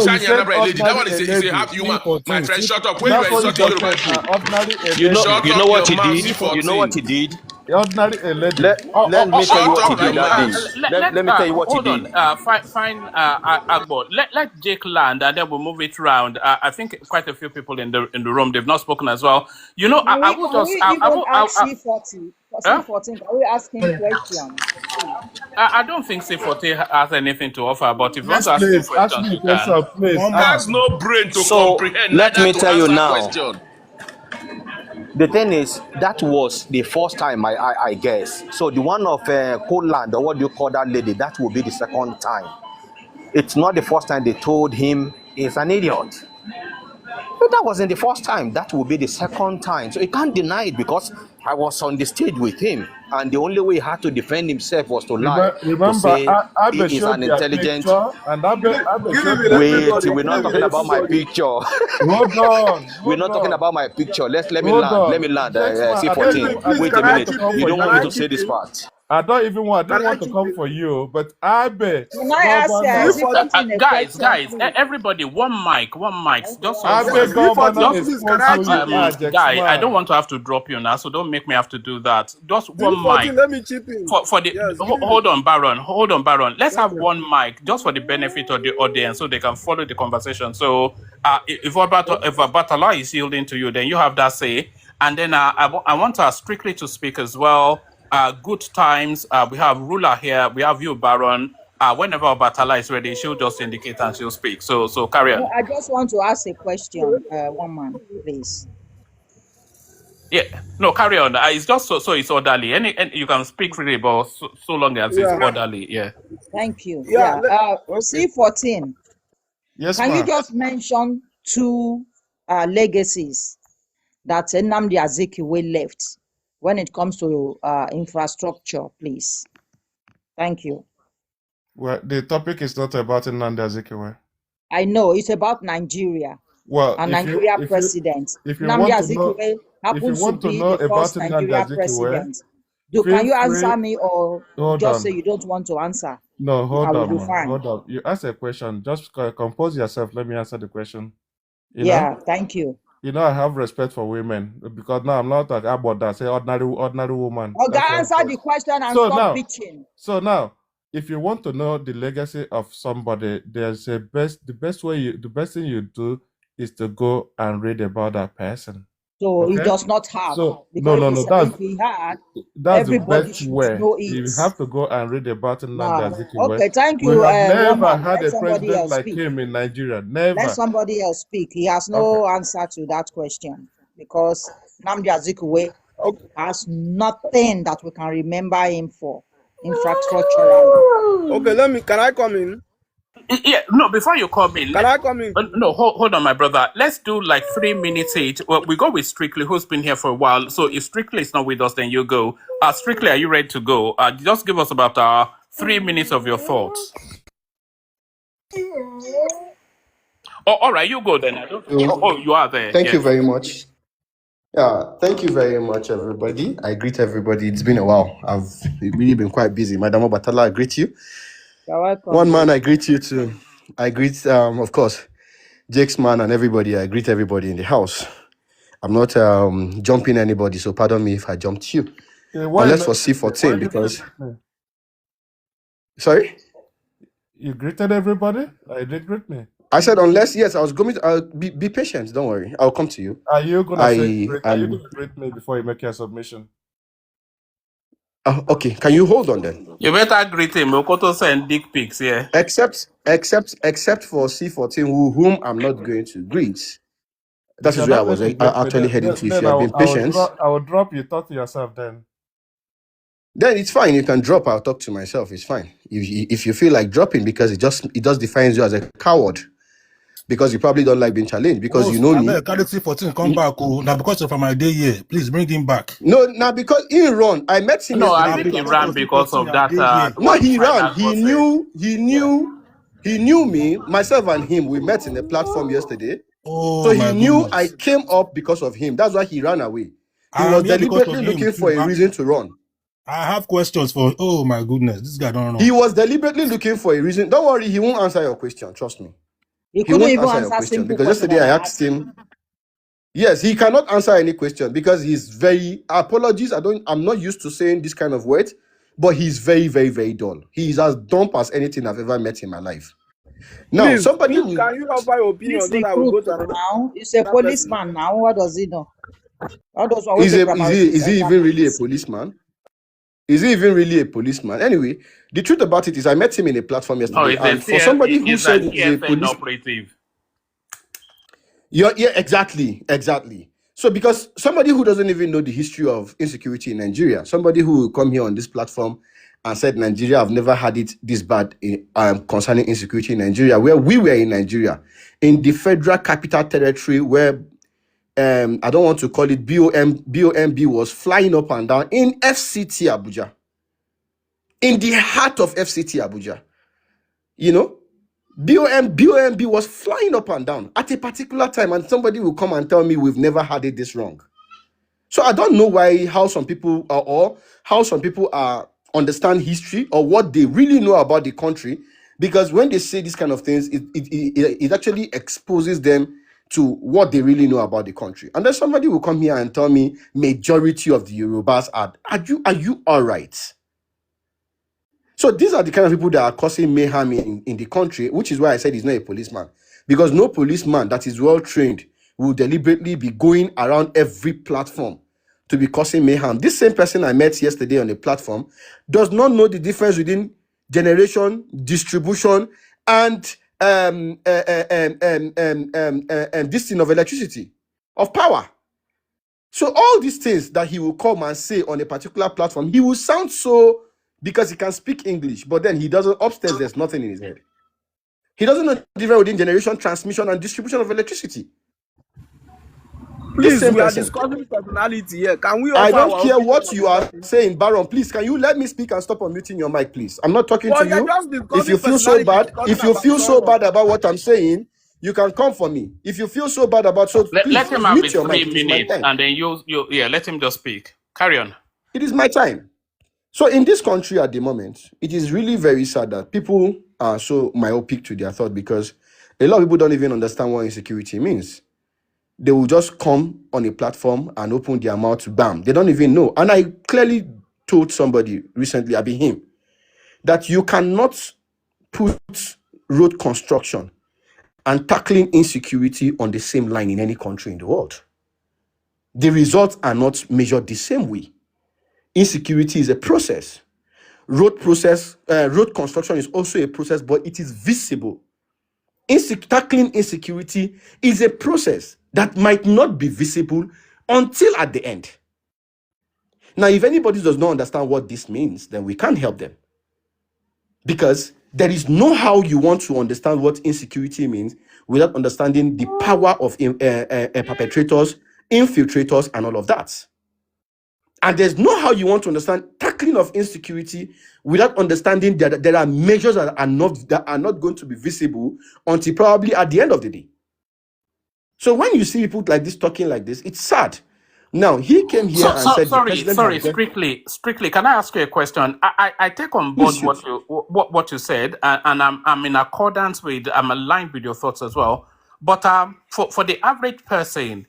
Anambra a lady? That one is a half human. My friend, shut up. When you were insulting Yoruba people. You know what he did? You know what he did? Ordinary a lady. Let me tell you what he did that day. Let me tell you what he did. Fine, Agbo. Let Jake land, and then we'll move it round. I think quite a few people in the room, they've not spoken as well. You know, I will just. C14, can we ask him questions? I don't think C14 has anything to offer, but if you want to ask him questions, you can. One has no brain to comprehend. Let me tell you now. Question. The thing is, that was the first time, I guess. So the one of Poland, or what do you call that lady, that will be the second time. It's not the first time they told him he's an idiot. But that wasn't the first time. That will be the second time. So you can't deny it, because I was on the stage with him, and the only way he had to defend himself was to lie, to Remember, say Abe he is showed an their intelligent. picture, and Abe Give showed it with their Wait, everybody. picture. we're Give not it talking with about my everybody. picture. We're Hold not talking on. about my picture. Let me Hold land. on. Jackson, I don't Excuse me, even, C14. I please. didn't Wait a Can even I want minute. to chip come in? You for don't Can want me I to you. say chip this in? part. I didn't Can I want to chip come in? for you, but Abe, Can I ask governor, C14 a Guys, question, guys, please? everybody, one mic, just Yeah, Abe, governor C14, just is please. Can close I to chip you. in? guy, I don't Jackson. want to have to drop you now, so don't make me have to do that. Just one mic C14, let me chip in. for the Yes, give it. hold on, Baron. Let's have Okay. one mic just for the benefit of the audience, so they can follow the conversation. So, if Obatala is yielding to you, then you have that say, and then I want us strictly to speak as well. Good times. We have Ruler here. We have you, Baron. Whenever Obatala is ready, she'll just indicate and she'll speak. So carry No, on. I just want to ask a question, one man, please. Yeah, no, carry on. It's just so it's orderly. And you can speak freely, but so long as it's Yeah. orderly. Yeah. Thank you. Yeah. Okay. C14, Yes, can you ma'am. just mention two legacies that Nnamdi Azikiwe left when it comes to infrastructure, please? Thank you. Well, the topic is not about Nnamdi Azikiwe. I know it's about Nigeria Well, and Nigeria president. if you Nnamdi want to know Azikiwe if you happens to want to be know the about first Nnamdi Nigeria Azikiwe, president. feel Can you free. answer me, or Hold just say on. you don't want to answer? No, I hold will on, be man. fine. Hold on. You ask a question. Just compose yourself. Let me answer the question. Yeah, thank you. I have respect for women because now I'm not talking about that. Say ordinary woman. Okay, That's what I'm answer saying. the question and So stop now, bitching. if you want to know the legacy of somebody, the best thing you do is to go and read about that person. So he Okay? does not have. So Because no, if he had, that's the everybody best should way. know You it. have to go and read about Nnamdi Azikiwe. Okay, thank We you, have never woman. had Let a somebody president else like speak. him in Nigeria. Let Never. somebody else speak. He has no answer to that question because Nnamdi Azikiwe has nothing that we can remember him for infrastructurally. Okay, can I come in? Yeah, no, before you come in, Can I come in? no, hold on, my brother. Let's do like 3 minutes each. Well, we go with Strictly, who's been here for a while. So if Strictly is not with us, then you go. Strictly, are you ready to go? Just give us about 3 minutes of your thoughts. Oh, all right, you go then. You are there. Thank Yeah. you very much. Yeah, thank you very much, everybody. I greet everybody. It's been a while. I've really been quite busy. Madam Obatala, I greet you. You're welcome. One man, I greet you too. I greet, of course, Jake's man and everybody. I greet everybody in the house. I'm not jumping anybody, so pardon me if I jumped you. Unless for C14, because... Sorry? You greeted everybody? I did greet me. I said unless, yes, I was going to... be patient, don't worry. I'll come to you. Are you gonna greet me before you make your submission? Okay, can you hold on then? You better greet him. Okoto send dick pics, yeah. Except for C14, whom I'm not going to greet. That is where I was actually heading to. If you have been patient, I will drop you. Talk to yourself then. Then it's fine. You can drop. I'll talk to myself. It's fine. If you feel like dropping because it just defines you as a coward, because you probably don't like being challenged. Because you know me. Carry C14 come back. Now because of my day here, please bring him back. No, now because he run. I met him. No, I think he ran because of that. No, he ran. He knew me, myself and him. We met in the platform yesterday. Oh, so he knew I came up because of him. That's why he ran away. He was deliberately looking for a reason to run. I have questions for... Oh, my goodness. This guy don't know. He was deliberately looking for a reason. Don't worry, he won't answer your question. Trust me. He couldn't even answer your question because yesterday I asked him. Yes, he cannot answer any question because he's very... Apologies, I'm not used to saying this kind of words, but he's very, very, very dull. He's as dumb as anything I've ever met in my life. Now, please, can you offer your opinion so that I will go to another? Now, he's a policeman now. What does he know? Is he even really a policeman? Is he even really a policeman? Anyway, the truth about it is I met him in a platform yesterday. And for somebody who said he's a police operative. Yeah, exactly. So because somebody who doesn't even know the history of insecurity in Nigeria, somebody who will come here on this platform and said Nigeria have never had it this bad concerning insecurity in Nigeria, where we were in Nigeria, in the Federal Capital Territory, where I don't want to call it BOMB was flying up and down in FCT Abuja, in the heart of FCT Abuja. You know, BOMB was flying up and down at a particular time, and somebody will come and tell me we've never had it this wrong. So I don't know how some people understand history or what they really know about the country, because when they say these kind of things, it actually exposes them to what they really know about the country. And then somebody will come here and tell me majority of the Yorubas are you all right? So these are the kind of people that are causing mayhem in the country, which is why I said he's not a policeman. Because no policeman that is well trained will deliberately be going around every platform to be causing mayhem. This same person I met yesterday on the platform does not know the difference within generation, distribution, and this thing of electricity, of power. So all these things that he will come and say on a particular platform, he will sound so, because he can speak English, but then he doesn't, upstairs there's nothing in his head. He doesn't know the difference within generation, transmission, and distribution of electricity. Please, we are discussing personality here. Can we? I don't care what you are saying, Baron. Please, can you let me speak and stop unmuting your mic, please? I'm not talking to you. If you feel so bad, about what I'm saying, you can come for me. If you feel so bad about please let him have mute his your 3 mic. minutes, and then you let him just speak. Carry on. It is my time. So in this country at the moment, it is really very sad that people are so myopic to their thought, because a lot of people don't even understand what insecurity means. They will just come on a platform and open their mouth, bam. They don't even know. And I clearly told somebody recently, him, that you cannot put road construction and tackling insecurity on the same line in any country in the world. The results are not measured the same way. Insecurity is a process. Road construction is also a process, but it is visible. Tackling insecurity is a process that might not be visible until at the end. Now, if anybody does not understand what this means, then we can't help them. Because there is no how you want to understand what insecurity means without understanding the power of perpetrators, infiltrators, and all of that. And there's no how you want to understand tackling of insecurity without understanding that there are measures that are not going to be visible until probably at the end of the day. So when you see people like this talking like this, it's sad. Now, he came here and said... Sorry, strictly, can I ask you a question? I take on board what you said, and I'm in accordance with, I'm aligned with your thoughts as well. But for the average person,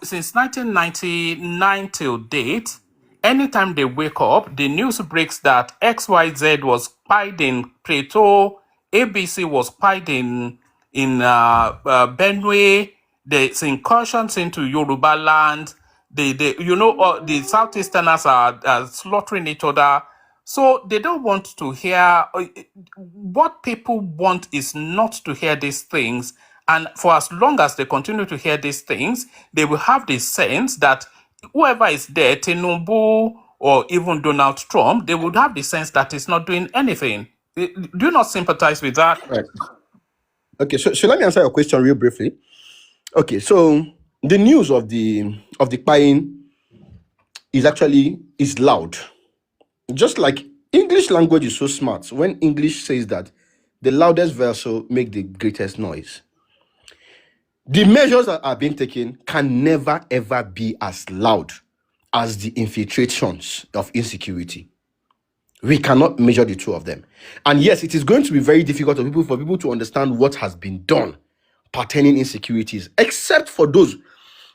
since 1999 till date, anytime they wake up, the news breaks that XYZ was spied in Plateau, ABC was spied in Benue, there's incursions into Yoruba land, the Southeasterners are slaughtering each other. So they don't want to hear, what people want is not to hear these things. And for as long as they continue to hear these things, they will have the sense that whoever is there, Tinubu or even Donald Trump, they would have the sense that it's not doing anything. Do you not sympathize with that? Right. Okay, so let me answer your question real briefly. Okay, so the news of the buying is loud. Just like English language is so smart. When English says that the loudest vessel make the greatest noise, the measures that are being taken can never ever be as loud as the infiltrations of insecurity. We cannot measure the two of them. And yes, it is going to be very difficult for people to understand what has been done pertaining insecurities, except for those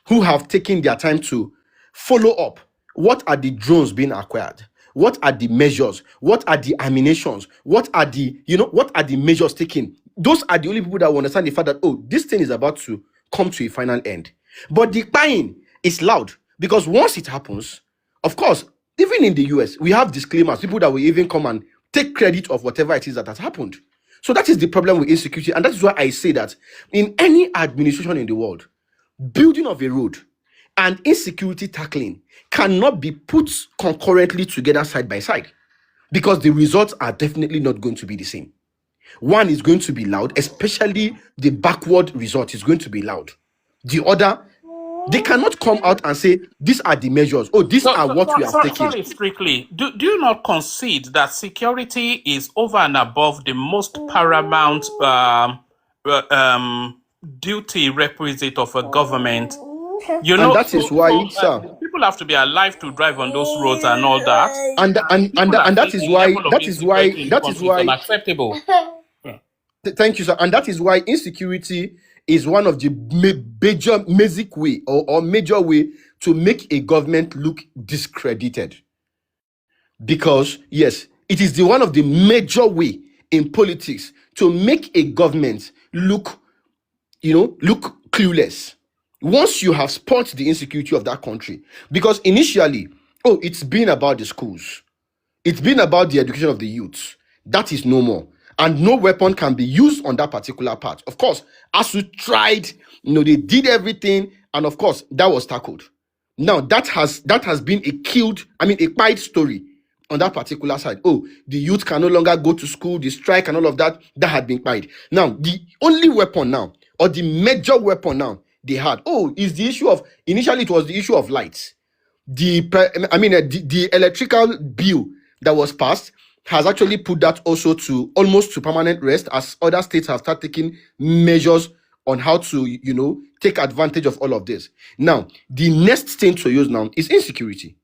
who have taken their time to follow up. What are the drones being acquired? What are the measures? What are the ammunitions? What are the measures taken? Those are the only people that will understand the fact that, oh, this thing is about to come to a final end. But the buying is loud, because once it happens, of course, even in the US, we have disclaimers, people that will even come and take credit of whatever it is that has happened. So that is the problem with insecurity. And that is why I say that in any administration in the world, building of a road and insecurity tackling cannot be put concurrently together side by side, because the results are definitely not going to be the same. One is going to be loud, especially the backward result is going to be loud. The other They cannot come out and say, these are the measures. Oh, these are what we have taken. Sorry, strictly. Do you not concede that security is over and above the most paramount duty requisite of a government? You know, and that is why, sir, people have to be alive to drive on those roads and all that. And that is why unacceptable. Thank you, sir. And that is why insecurity is one of the major way to make a government look discredited. Because yes, it is the one of the major way in politics to make a government look clueless. Once you have spot the insecurity of that country, because initially, it's been about the schools, it's been about the education of the youth. That is no more, and no weapon can be used on that particular part. Of course, as we tried, they did everything, and of course, that was tackled. Now that has been a quiet story on that particular side. Oh, the youth can no longer go to school, the strike and all of that had been quiet. Now, the only weapon now, or the major weapon now they had, is the issue of, initially it was the issue of lights. The electrical bill that was passed has actually put that also to almost to permanent rest, as other states have started taking measures on how to, take advantage of all of this. Now, the next thing to use now is insecurity.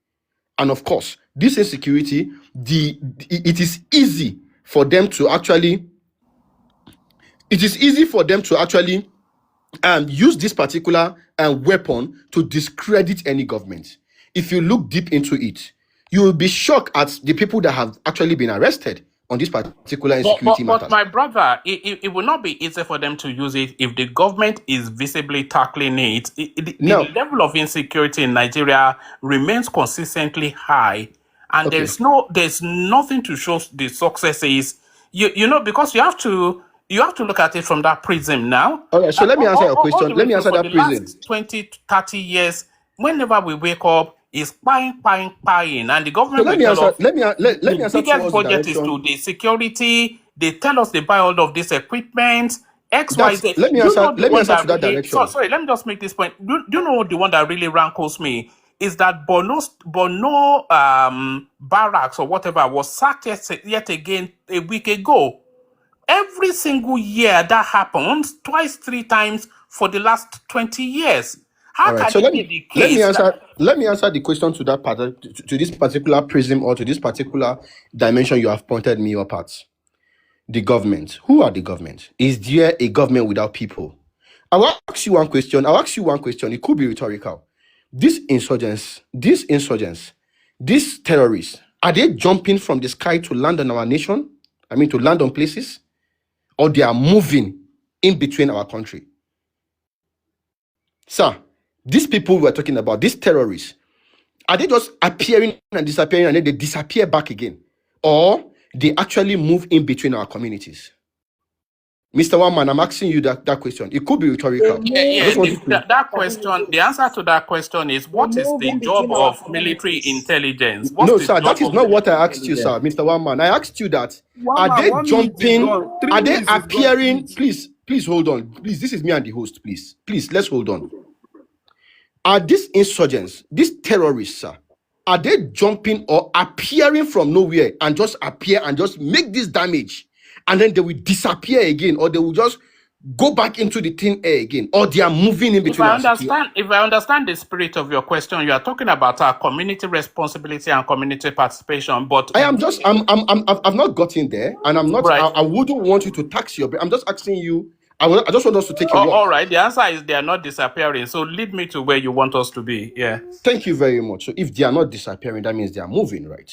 And of course, this insecurity, it is easy for them to actually use this particular weapon to discredit any government. If you look deep into it, you will be shocked at the people that have actually been arrested on this particular insecurity matter. But my brother, it will not be easy for them to use it if the government is visibly tackling it. The level of insecurity in Nigeria remains consistently high, and there's nothing to show the success is. Because you have to look at it from that prism now. All right, so let me answer your question. Let me answer that prism. Last 20, 30 years, whenever we wake up, is buying, and the government. So let me answer. The biggest budget is to the security. They tell us they buy all of this equipment. XYZ. Let me answer to that direction. Sorry, let me just make this point. Do you know the one that really rankles me is that Borno barracks or whatever was sacked yet again a week ago. Every single year that happens, twice, 3 times for the last 20 years. How can it be the case? Let me answer the question to that part, to this particular prism or to this particular dimension you have pointed me up at. The government. Who are the government? Is there a government without people? I will ask you one question. It could be rhetorical. These insurgents, these terrorists, are they jumping from the sky to land on our nation? To land on places? Or they are moving in between our country? Sir, these people we're talking about, these terrorists, are they just appearing and disappearing and then they disappear back again? Or they actually move in between our communities? Mr. One-Man, I'm asking you that question. It could be rhetorical. That question, the answer to that question is, what is the job of military intelligence? That is not what I asked you, sir, Mr. One-Man. I asked you that, are they jumping, are they appearing? Please hold on. Please, this is me and the host, please. Please, let's hold on. Are these insurgents, these terrorists, sir, are they jumping or appearing from nowhere and just appear and just make this damage, and then they will disappear again, or they will just go back into the thin air again, or they are moving in between? If I understand the spirit of your question, you are talking about our community responsibility and community participation. But I've not gotten there, and I'm not. Right. I wouldn't want you to tax your. I'm just asking you. I just want us to take your word. All right. The answer is they are not disappearing. So lead me to where you want us to be. Yeah. Thank you very much. So if they are not disappearing, that means they are moving, right?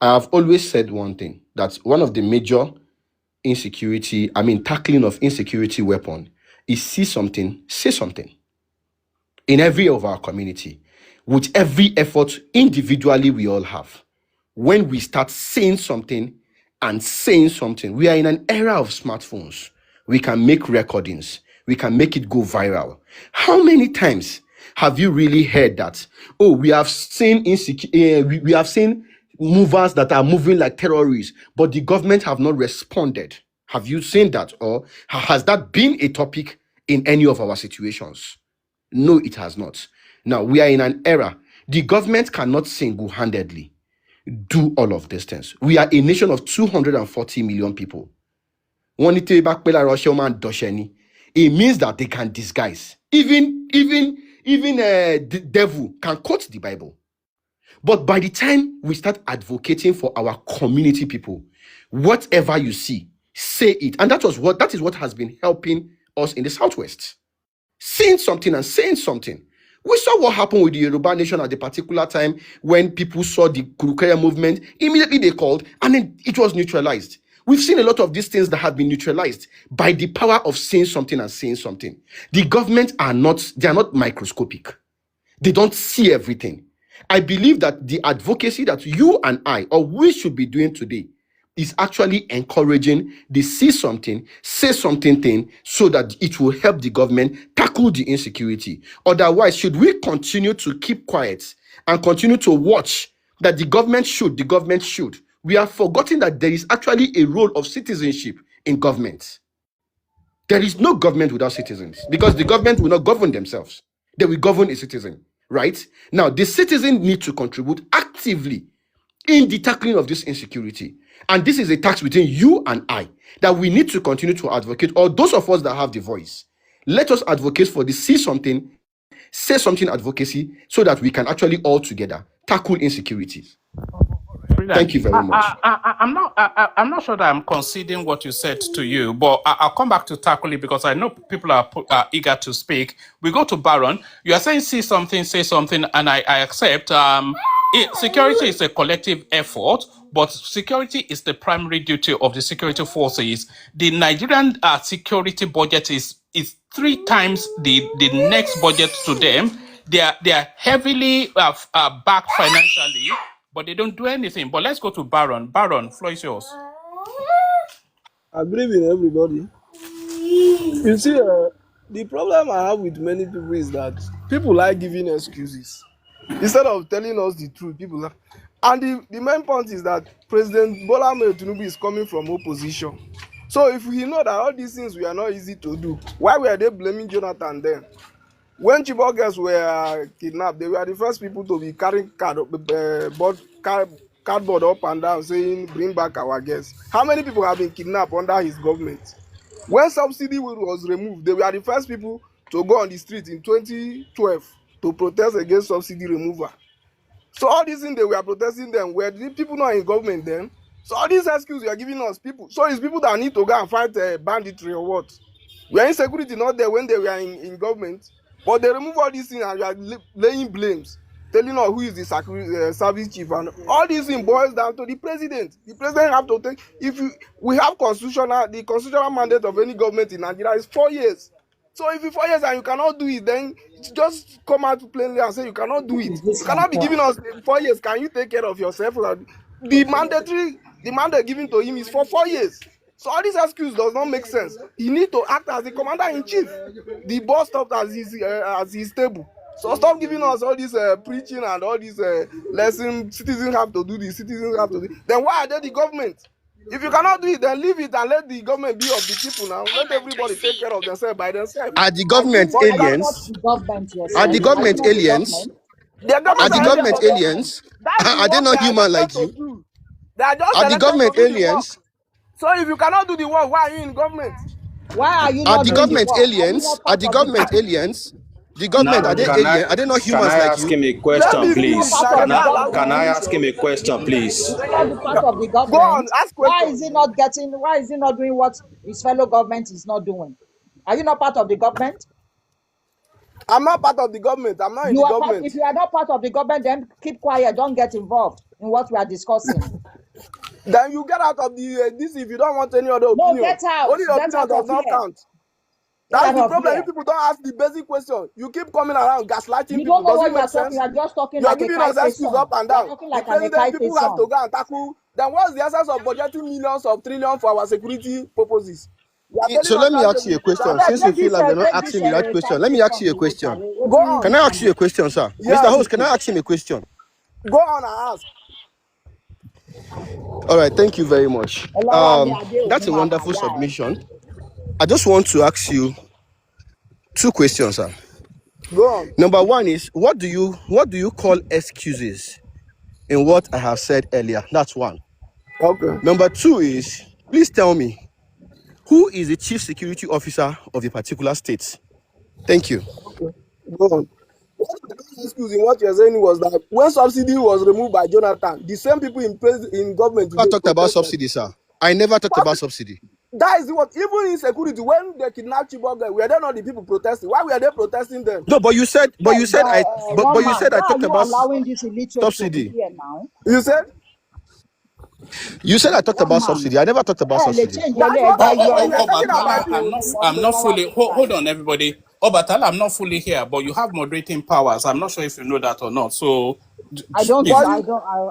I have always said one thing. That's one of the major tackling of insecurity weapon is see something, say something. In every of our community, with every effort individually we all have. When we start saying something, we are in an era of smartphones. We can make recordings. We can make it go viral. How many times have you really heard that? We have seen we have seen movers that are moving like terrorists, but the government have not responded. Have you seen that? Or has that been a topic in any of our situations? No, it has not. Now, we are in an era. The government cannot single-handedly do all of these things. We are a nation of 240 million people. It means that they can disguise. Even the devil can quote the Bible. But by the time we start advocating for our community people, whatever you see, say it. And that is what has been helping us in the Southwest. Saying something and saying something. We saw what happened with the Yoruba nation at the particular time when people saw the Kurukere movement. Immediately they called and then it was neutralized. We've seen a lot of these things that have been neutralized by the power of saying something and saying something. The government are not microscopic. They don't see everything. I believe that the advocacy that you and I, or we should be doing today, is actually encouraging the see something, say something thing, so that it will help the government tackle the insecurity. Otherwise, should we continue to keep quiet and continue to watch that the government should, we are forgetting that there is actually a role of citizenship in government. There is no government without citizens, because the government will not govern themselves. They will govern a citizen, right? Now, the citizen need to contribute actively in the tackling of this insecurity. And this is a task between you and I that we need to continue to advocate, or those of us that have the voice. Let us advocate for the see something, say something advocacy, so that we can actually all together tackle insecurities. Thank you very much. I'm not sure that I'm conceding what you said to you, but I'll come back to tackle it because I know people are eager to speak. We go to Baron. You are saying see something, say something, and I accept. Security is a collective effort, but security is the primary duty of the security forces. The Nigerian security budget is 3 times the next budget to them. They are heavily backed financially, but they don't do anything. But let's go to Baron. Baron, floor is yours. I believe in everybody. You see, the problem I have with many people is that people like giving excuses instead of telling us the truth. And the main point is that President Bola Ahmed Tinubu is coming from opposition. So if we know that all these things were not easy to do, why were they blaming Jonathan then? When Chibok girls were kidnapped, they were the first people to be carrying cardboard up and down saying, bring back our girls. How many people have been kidnapped under his government? When subsidy was removed, they were the first people to go on the street in 2012 to protest against subsidy removal. So all these things they were protesting them, were the people not in government then? So all these excuses you are giving us people. So it's people that need to go and fight banditry or what? We are insecurity not there when they were in government. But they remove all these things and you are laying blames, telling us who is the service chief, and all these things boils down to the president. The president have to take. We have the constitutional mandate of any government in Nigeria is 4 years. So if it's 4 years and you cannot do it, then just come out plainly and say you cannot do it. You cannot be giving us 4 years. Can you take care of yourself? The mandate given to him is for 4 years. So all these excuses does not make sense. He need to act as the commander-in-chief. The boss stopped as his table. So stop giving us all this preaching and all these lessons. Citizens have to do this. Citizens have to do this. Then why are they the government? If you cannot do it, then leave it and let the government be of the people now. Let everybody take care of themselves by themselves. Are the government aliens? Are the government aliens? Are the government aliens? Are they not human like you? Are the government aliens? So if you cannot do the work, why are you in government? Why are you Are not the doing government the work? aliens? Are the government aliens? The government, are they aliens? Are they not humans like you? Can I ask him a question, please? Can I ask him a question, please? Is he not the part of the government? Go on, ask why is he not doing what his fellow government is not doing? Are you not part of the government? I'm not part of the government. I'm not in the government. If you are not part of the government, then keep quiet. Don't get involved in what we are discussing. Then you get out of this if you don't want any other opinion. No, get out. Only your opinion does not count. That's the problem. You people don't ask the basic question. You keep coming around gaslighting people. You don't know what you are talking. You are just talking you like are giving us excuses up and down. Like the president, people have to go and tackle. Then what's the essence of budgeting millions of trillions for our security purposes? So let me ask you a question. Since you feel like you're not asking the right question, let me ask you a question. Go on. Can I ask you a question, sir? Yes. Mr. Host, can I ask him a question? Go on and ask. All right, thank you very much. That's a wonderful submission. I just want to ask you 2 questions, sir. Go on. Number one is what do you call excuses in what I have said earlier? That's one. Okay. Number two is please tell me who is the chief security officer of a particular state? Thank you. Okay. Go on. Excuse me, what you're saying was that when subsidy was removed by Jonathan, the same people in government I today talked about protested. subsidy, sir. I never talked about subsidy. That is what, even insecurity, when they kidnapped Chibok, were they not the people protesting? Why were they protesting them? No, but you said One you man, said I why are talked you about allowing this illiterate to be subsidy. here now? You said? You said I talked One about man. subsidy. I never talked about Let's subsidy. change your That's leg. what I'm You are saying. We are talking insulting about our Obatala, people. people I'm in not our fully. system. Hold on, everybody. Obatala, I'm not fully here, but you have moderating powers. I'm not sure if you know that or not. So, I don't, please. But you,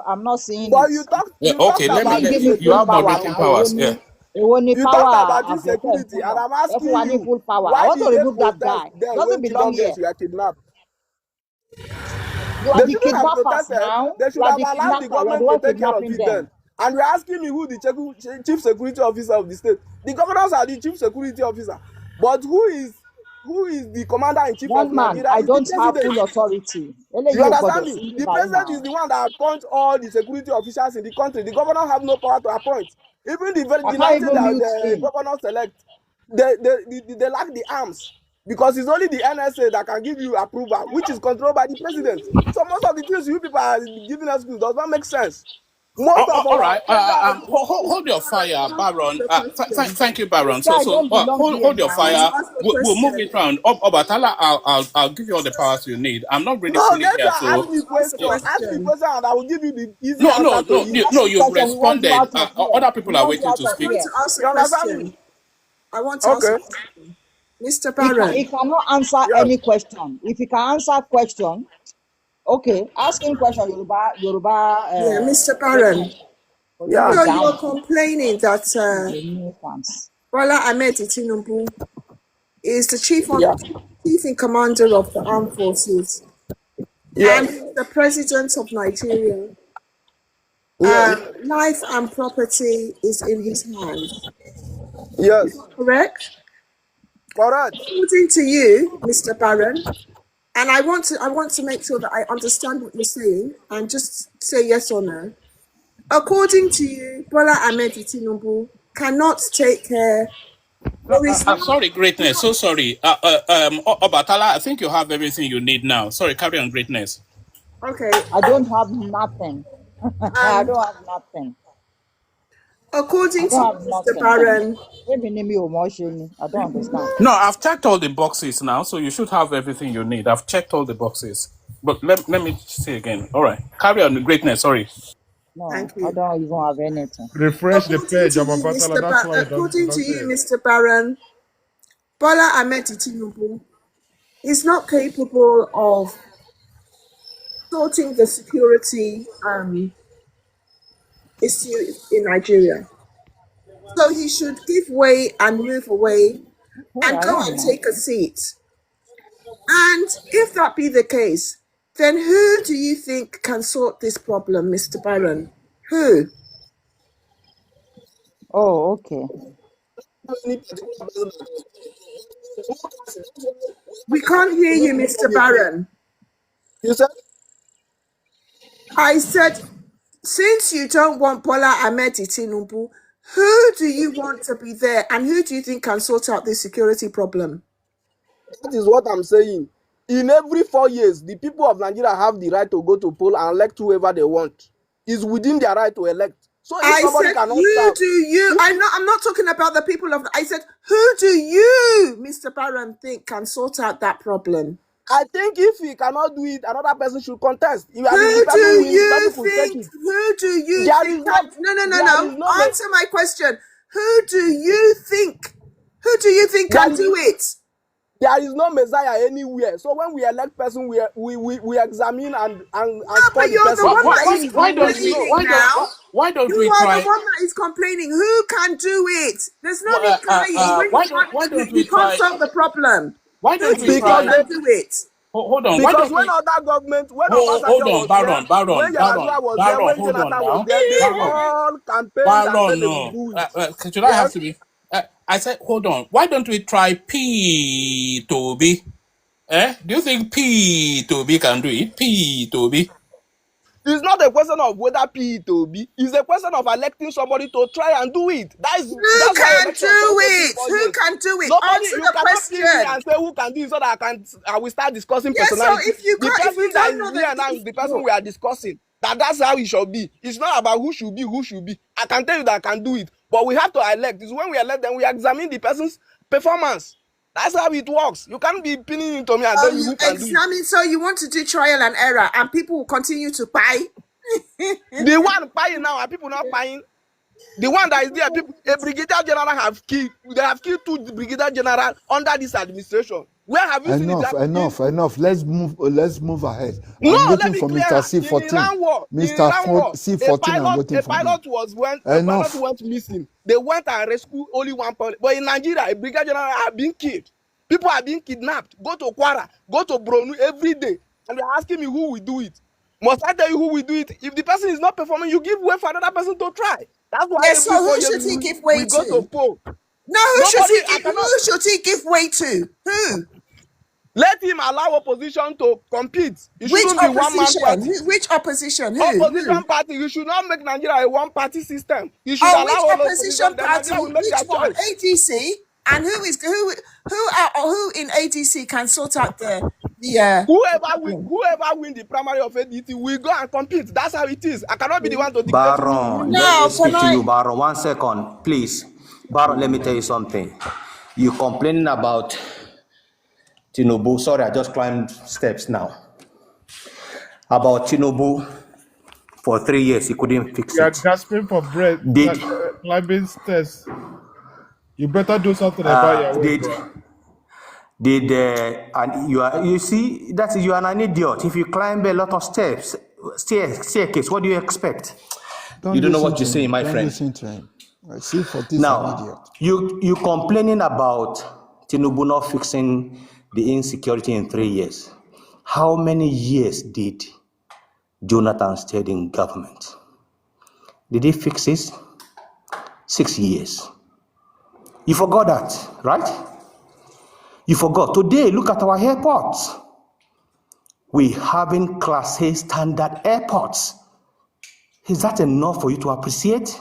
I'm not seeing but it. you talked Yeah, you okay. talked You about didn't give me You full have insecurity power moderating now. now. powers. Yeah. Èwo ni You talked power about àbọ̀tẹ́ insecurity, fún and yàn. I'm Ẹ fún asking wa ní you, full power. I why want to did they remove that protest guy. then Doesn't when belong Chibok girls here. were kidnapped? You are They the shouldn't have kidnappers protested. now. They You should are have the allowed the kidnapper. You are the government to one take care of kidnapping it then. them. And you're asking me who the chief security officer of the state. The governors are the chief security officer. But who is the commander in chief of One man, Nigeria I is the don't have president. full authority. You Eléyìí ò gbọdọ̀ understand me? sí ní The báyìí president now. is the one that appoints all the security officials in the country. The governor have no power to appoint. Even the I can't vigilante even that mute the him. governor select, they lack the arms because it's only the NSA that can give you approval, which is controlled by the president. So most of the things you people are giving us does not make sense. Most of All our right. federal, Hold your fire, Baron. Ask a question. Thank you, Baron. This So, guy don't belong here hold your I want now. to fire. ask a We'll move question. it around. Obatala, I'll give you all the powers you need. I'm not really no, fully let here, her I so. want to ask a ask me question. question, and I will give you the easy No, answer no, to no, it. Ask no. the You've question. We want you responded. out of here. Other We people are want you waiting out to of I want speak. to here. ask a You understand me? question. I want to ask a Okay. question. Mr. Barron, He cannot answer Yes. any question. If he can answer question, okay, ask him question Yoruba yeah, Mr. statement. Barron. Kò ní lè Yeah. So you're dáhùn. complaining that The nuisance. Bola Ahmed Tinubu is the Yeah. chief in commander of the armed forces and Yes. he's the president of Nigeria. Yes. Life and property is in his hands. Is Yes. that correct? Correct. According to you, Mr. Barron, and I want to make sure that I understand what you're saying and just say yes or no. According to you, Bola Ahmed Tinubu cannot take care or is not Sorry, greatness. So sorry. Obatala, I think you have everything you need now. Sorry, carry on, greatness. okay. I don't have nothing. I Um, don't have nothing. I according to don't you, have Mr. nothing. Barron, Maybe name me Omosheni. I don't understand. No, I've checked all the boxes now, so you should have everything you need. I've checked all the boxes. But let me say again. All right. Carry on, greatness. Sorry. No, thank I you. don't even have anything. Refresh the According page, to you, Amabatala. That's why you According to don't see you, it. Mr. Barron, Bola Ahmed Tinubu is not capable of sorting the security issue in Nigeria. So he should give way and move away Hey, and I go am and now. take a seat. And if that be the case, then who do you think can sort this problem, Mr. Barron? Who? Oh, okay. Any particular person We can't hear you, Mr. Barron. you said I said, since you don't want Bola Ahmed Tinubu, who do you want to be there and who do you think can sort out this security problem? that is what I'm saying. In every 4 years, the people of Nigeria have the right to go to poll and elect whoever they want. It's within their right to elect. So if I somebody said, cannot who stand, do you? if I'm not talking about the people of. I said, who do you, Mr. Barron, think can sort out that problem? I think if he cannot do it, another person should contest. If the Who do person wins, the you person could take think? it. Who do you There think is no, can? No, no, no, there is no. no, Answer my question. Who do you think? Who do you think can there is, do it? there is no messiah anywhere. So when we elect person, we examine No, and but score the you're the person. one that is Why don't we complaining now. why don't You we are the try one that is complaining. Who can do it? There's no need crying. When why don't you we can't try solve the problem. why Who don't do we you think Because try they, can do it? hold on, why because don't when we other government, when hold Obasanjo on, was there, when Baron, Yaradua was there, when hold on Jonathan was now. there, they Baron. all campaigned and said Baron, they will no. do it. Should I have Yes. to be I said hold on. Why don't we try P to B? Do you think P Toby can do it? P Toby. It's not a question of whether P to be. It's a question of electing somebody to try and do it. Who That's why can do election supposed to be it? 4 Who years. can do it? Nobody, Answer you the cannot pin me question. and say who can do it so that I will start discussing Yes, so personality. if you The can't, if person you that don't is know here now is the person we are discussing. That's how it should be. It's not about who should be, who should be. I can tell you that I can do it, but we have to elect. It's when we elect, then we examine the person's performance. That's how it works. You can't be pinning into me and Oh, tell me you who can do it. examine, so you want to do trial and error, and people will continue to buy. The one buying now, are people not buying? The one that is there, people, a brigadier general have killed. They have killed 2 brigadier general under this administration. Where have you seen it Enough, happening? enough. Let's move ahead. No, I'm let waiting me for clear Mr. her. In C14. Iran war, Mr. a C14, I'm waiting for him. pilot was when a pilot Enough. went missing. They went and rescued only 1 pilot. But in Nigeria, a brigadier general have been killed. People are being kidnapped. Go to Kwara, go to Bronu every day, and they're asking me who will do it. Must I tell you who will do it? If the person is not performing, you give way for another person to try. That's why Yes, so every 4 who years should he give way we go to to? poll. No, who Nobody, should he give way to? Who? let him allow opposition to compete. It Which shouldn't be one-man party. opposition? Which opposition? Who? Opposition party. You should not make Nigeria a one-party system. You should Oh, allow which all opposition opposition. Then party? Nigeria will make Which their one? choice. ADC? And who in ADC can sort out the Whoever win the primary of ADT will go and compete. That's how it is. I cannot be the one to dictate to you. Baron, let No, me speak to you, Baron. 1 second, please. Baron, let me tell you something. You complaining about Tinubu. Sorry, I just climbed steps now. About Tinubu for 3 years, he couldn't fix You are it. gasping for breath, Did climbing stairs. You better do something about your way, did bro. and you see that you are an idiot. If you climb a lot of steps, staircase, what do you expect? You don't know what you're saying, my friend. Listen to him. C14 is an idiot. Now, you complaining about Tinubu not fixing the insecurity in 3 years. How many years did Jonathan stay in government? Did he fix it? 6 years. You forgot that, right? You forgot. Today, look at our airports. We having Class A standard airports. Is that enough for you to appreciate?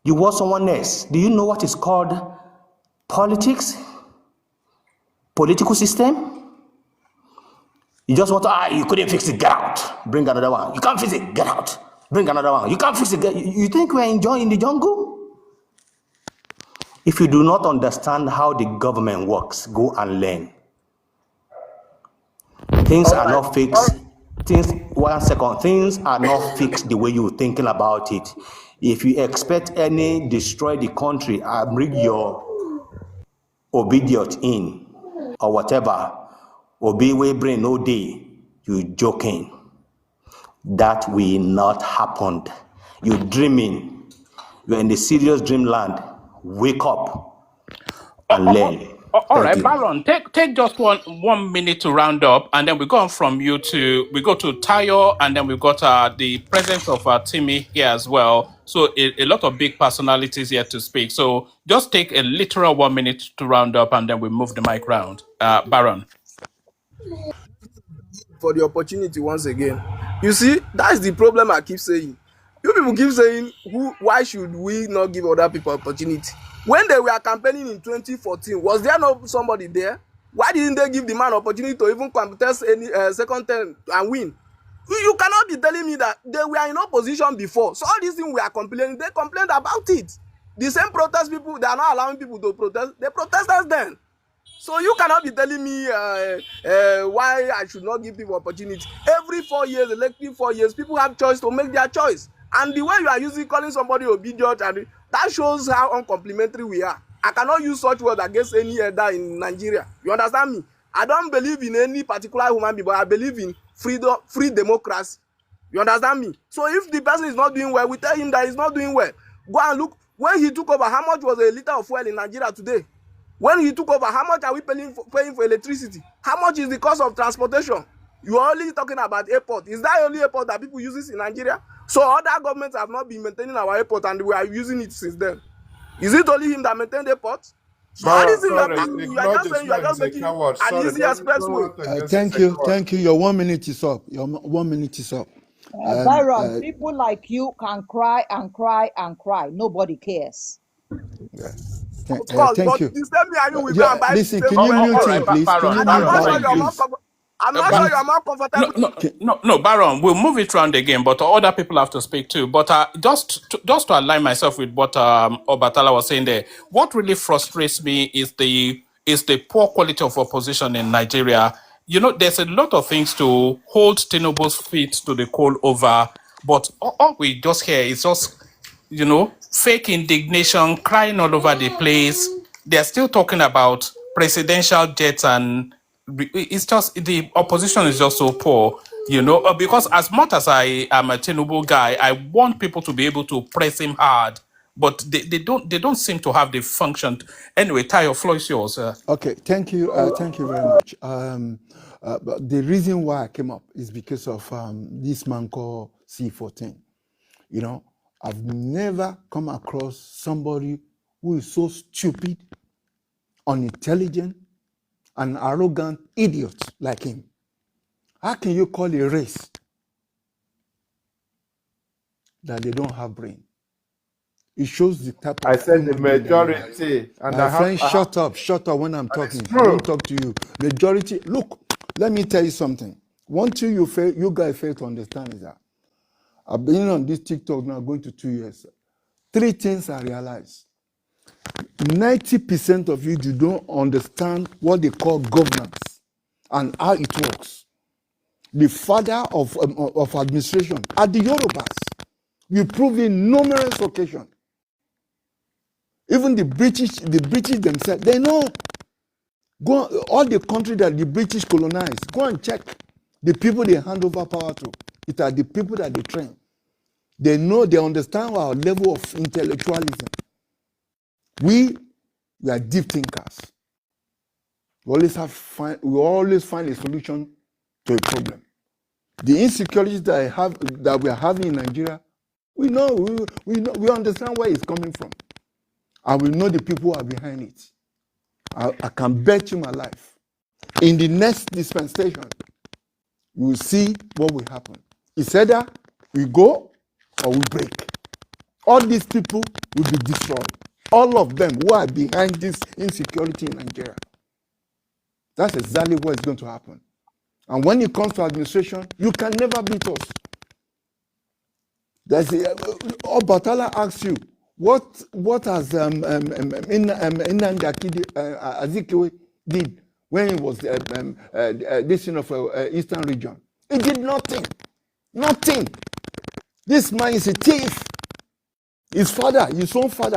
You want someone else. Do you know what is called politics? Political system? You just want to, you couldn't fix it, get out. Bring another one. You can't fix it, get out. Bring another one. You can't fix it. You think we're enjoying the jungle? If you do not understand how the government works, go and learn. Things are not fixed. Things are not fixed the way you're thinking about it. If you expect any destroy the country and bring your obedient in or whatever, obey way brain no day, you joking. That will not happen. You're dreaming. You're in the serious dreamland. Wake up and learn. All right, you. Baron, take just one minute to round up, and then we go on from you we go to Tayo, and then we've got the presence of Timmy here as well. So a lot of big personalities here to speak. So just take a literal 1 minute to round up, and then we move the mic round. Baron. For the opportunity once again. You see, that's the problem I keep saying. You people keep saying, why should we not give other people opportunity? When they were campaigning in 2014, was there not somebody there? Why didn't they give the man opportunity to even contest any second term and win? You cannot be telling me that they were in opposition before. So all these things we are complaining, they complained about it. The same protest people, they are not allowing people to protest. They protested then. So you cannot be telling me why I should not give people opportunity. Every 4 years, elective 4 years, people have choice to make their choice. And the way you are using calling somebody obedient, and that shows how uncomplimentary we are. I cannot use such words against any elder in Nigeria. You understand me? I don't believe in any particular human being, but I believe in freedom, free democracy. You understand me? So if the person is not doing well, we tell him that he's not doing well. Go and look. When he took over, how much was a liter of fuel in Nigeria today? When he took over, how much are we paying for electricity? How much is the cost of transportation? You are only talking about airport. Is that only airport that people use in Nigeria? So other governments have not been maintaining our airport, and we are using it since then. Is it only him that maintained the airport? So Baron, anything you are sorry, telling me, you are ignore just this saying you are man. just He's a making coward. an Sorry, easy don't expressway. want to against this Thank a you, coward. thank you. Your 1 minute is up. Your 1 minute is up. Byron, people like you can cry and cry and cry. Nobody cares. Yeah. Of course, Thank but you. the same me and you will go Yeah, and buy the listen, same can you fuel All mute station. right, him, please? Can Baron, you And I'm mute Baron, not sure Baron, you are thank you. more please? I'm not sure But you are more no, comfortable. no, no, Baron, we'll move it round again, but other people have to speak too. But just to align myself with what Obatala was saying there, what really frustrates me is the poor quality of opposition in Nigeria. You know, there's a lot of things to hold Tinubu's feet to the coal over, but all we just hear is just, you know, fake indignation, crying all over the place. They're still talking about presidential jets, and it's just the opposition is just so poor, you know. Because as much as I am a Tinubu guy, I want people to be able to press him hard, but they don't seem to have the function. Anyway, Tayo, floor is yours. Okay, thank you very much. But the reason why I came up is because of this man called C14. You know, I've never come across somebody who is so stupid, unintelligent, and arrogant idiot like him. How can you call a race that they don't have brain? It shows the type I of said the human being that you are. majority, and My friend, I have, shut up when I'm and it's talking. I true. won't talk to you. Majority, look, let me tell you something. One thing you guys fail to understand is that I've been on this TikTok now going to 2 years. 3 things I realized. 90% of you don't understand what they call governance and how it works. The father of administration are the Yorubas. We prove in numerous occasions. Even the British themselves, they know. Go all the country that the British colonized, go and check the people they hand over power to. It are the people that they train. They know, they understand our level of intellectualism. We are deep thinkers. We always find a solution to a problem. The insecurities that we are having in Nigeria, we know, we understand where it's coming from. And we know the people who are behind it. I can bet you my life. In the next dispensation, you will see what will happen. It's either we go or we break. All these people will be destroyed. All of them who are behind this insecurity in Nigeria. That's exactly what is going to happen. And when it comes to administration, you can never beat us. Obatala asks you, what has Nnamdi Azikiwe did when he was this of Eastern region? He did nothing. Nothing. This man is a thief. His own father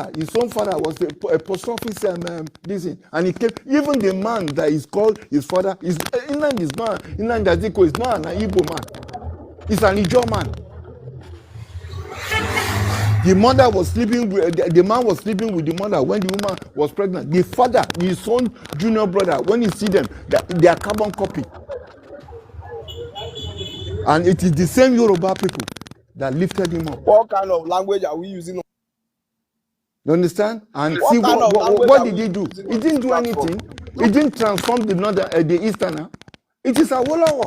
was a post office and he came. Even the man that is called his father is Nnamdi Azikiwe is not an Igbo man. He's an Ijaw man. The mother was sleeping with the man was sleeping with the mother when the woman was pregnant. The father, his own junior brother, when you see them, they are carbon copy. And it is the same Yoruba people that lifted him up. What kind of language are we using? You understand? And What see kind of language what are did we he do? using He on didn't this do platform? anything. He didn't transform the Easterner. It is Awolowo.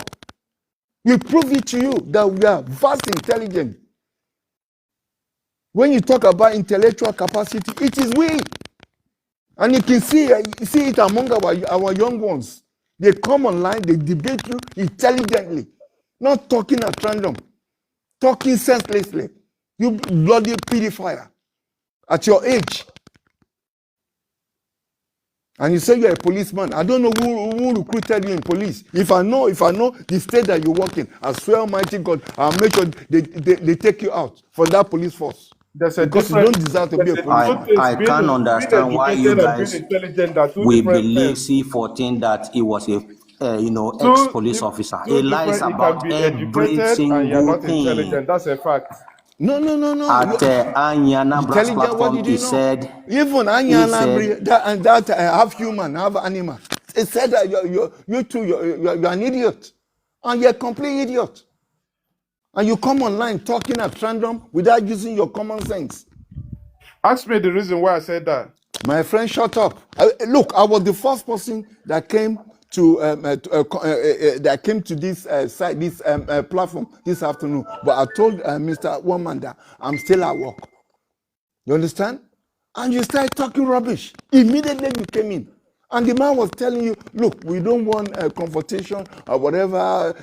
We prove it to you that we are vast intelligent. When you talk about intellectual capacity, it is we. And you can see it among our young ones. They come online, they debate you intelligently, not talking at random, talking senselessly. You bloody purifier at your age. And you say you're a policeman. I don't know who recruited you in police. If I know the state that you work in, I swear Almighty God, I'll make sure they take you out from that police force. There's a Because you different. don't deserve to be a There's a policeman. two things. I can't Being understand why you educated and being guys intelligent are two will different believe things. C14 that he was a Two, ex-police officer. He two lies different. You can about be every educated and you're single not thing. intelligent. That's a fact. No. At Anyana Brass Intelligent, what platform, did he you know? said, Even he Anyana, said, that half human, half animal. It said that you too, you're an idiot. And you're a complete idiot. And you come online talking at random without using your common sense. Ask me the reason why I said that. My friend, shut up. Look, I was the first person that came to this site, this platform this afternoon. But I told Mr. Woman that I'm still at work. You understand? And you started talking rubbish. Immediately you came in. And the man was telling you, look, we don't want confrontation or whatever,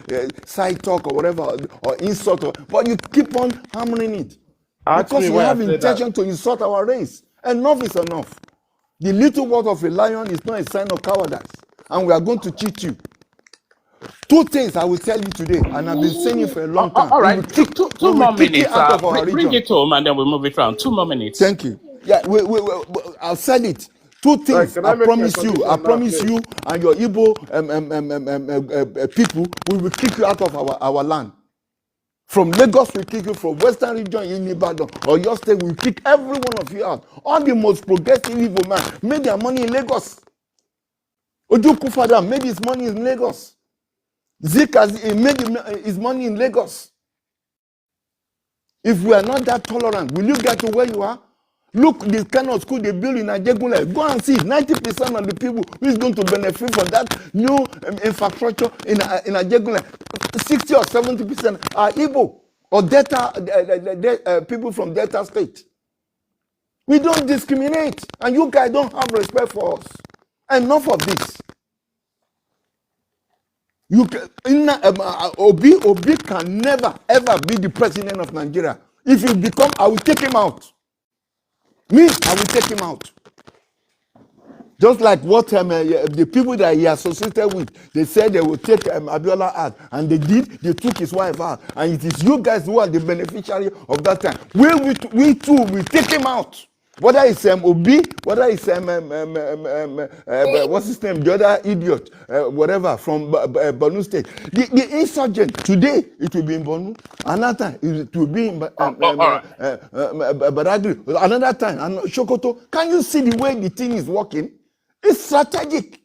side talk or whatever, or insult, but you keep on hammering it. Ask Because me you why I have said that. intention to insult our race. Enough is enough. The little word of a lion is not a sign of cowardice. And we are going to cheat you. Two things I will tell you today, and I've been saying it for a long time. All We right, will kick, two we will more kick you minutes. out of our Bring region. it home and then we'll move it around. 2 more minutes. Thank you. Yeah, I'll said it. Two Right, things can I I make my promise you. I submission now, promise please? you and your Igbo people, we will kick you out of our land. From Lagos, we kick you. From Western region in Ibadan or your state, we kick every one of you out. All the most progressive evil man made their money in Lagos. Ojukwu father made his money in Lagos. Zika made his money in Lagos. If we are not that tolerant, will you get to where you are? Look, this kind of school they build in Ajegunle. Go and see 90% of the people who is going to benefit from that new infrastructure in Ajegunle. 60 or 70% are Igbo or Delta people from Delta State. We don't discriminate, and you guys don't have respect for us. Enough of this. You can, Obi can never ever be the president of Nigeria. If he become, I will take him out. Me, I will take him out. Just like what the people that he associated with, they said they will take Abiola out, and they did. They took his wife out, and it is you guys who are the beneficiary of that time. We too will take him out. Whether it's Obi, whether it's what's his name, the other idiot, whatever from Borno State. The insurgent today it will be in Borno. Another time it will be in All right. Badagry. Another time and Sokoto. Can you see the way the thing is working? It's strategic.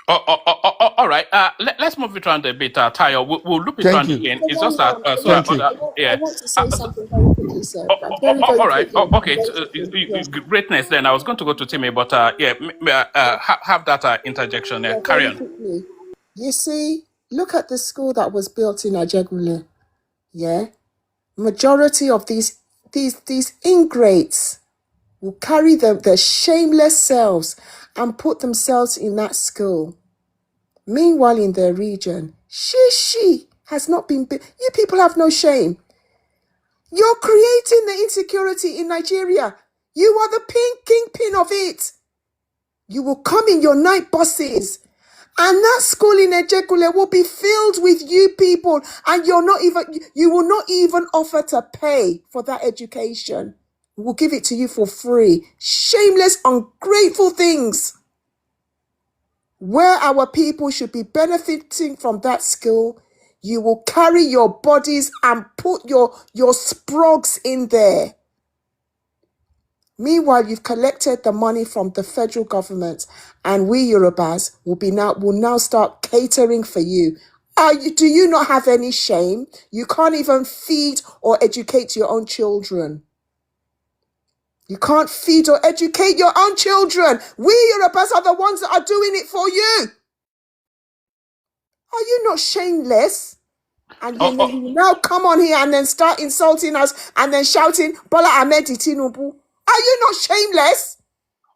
All right. Let's move it around a bit, Tayo. We'll loop it Thank around you. again. It's Hold just on, that. hold on. Thank you. Yeah. I want to say something very quickly, sir. Very All right. quickly. Okay. Very quickly. Yeah. Greatness. Then I was going to go to Timmy, but have that interjection. Yeah, Carry very on. quickly. You see, look at the school that was built in Ajegunle. Yeah. Majority of these ingrates will carry their shameless selves and put themselves in that school. Meanwhile, in their region, she has not been built. You people have no shame. You're creating the insecurity in Nigeria. You are the kingpin of it. You will come in your night buses, and that school in Ejekule will be filled with you people, and you will not even offer to pay for that education. We'll give it to you for free. Shameless, ungrateful things. Where our people should be benefiting from that school, you will carry your bodies and put your sprogs in there. Meanwhile, you've collected the money from the federal government, and we Yorubas will now start catering for you. Do you not have any shame? You can't even feed or educate your own children. You can't feed or educate your own children. We Yorubas are the ones that are doing it for you. Are you not shameless? And you now come on here and then start insulting us and then shouting, Bola Ahmed Tinubu. Are you not shameless?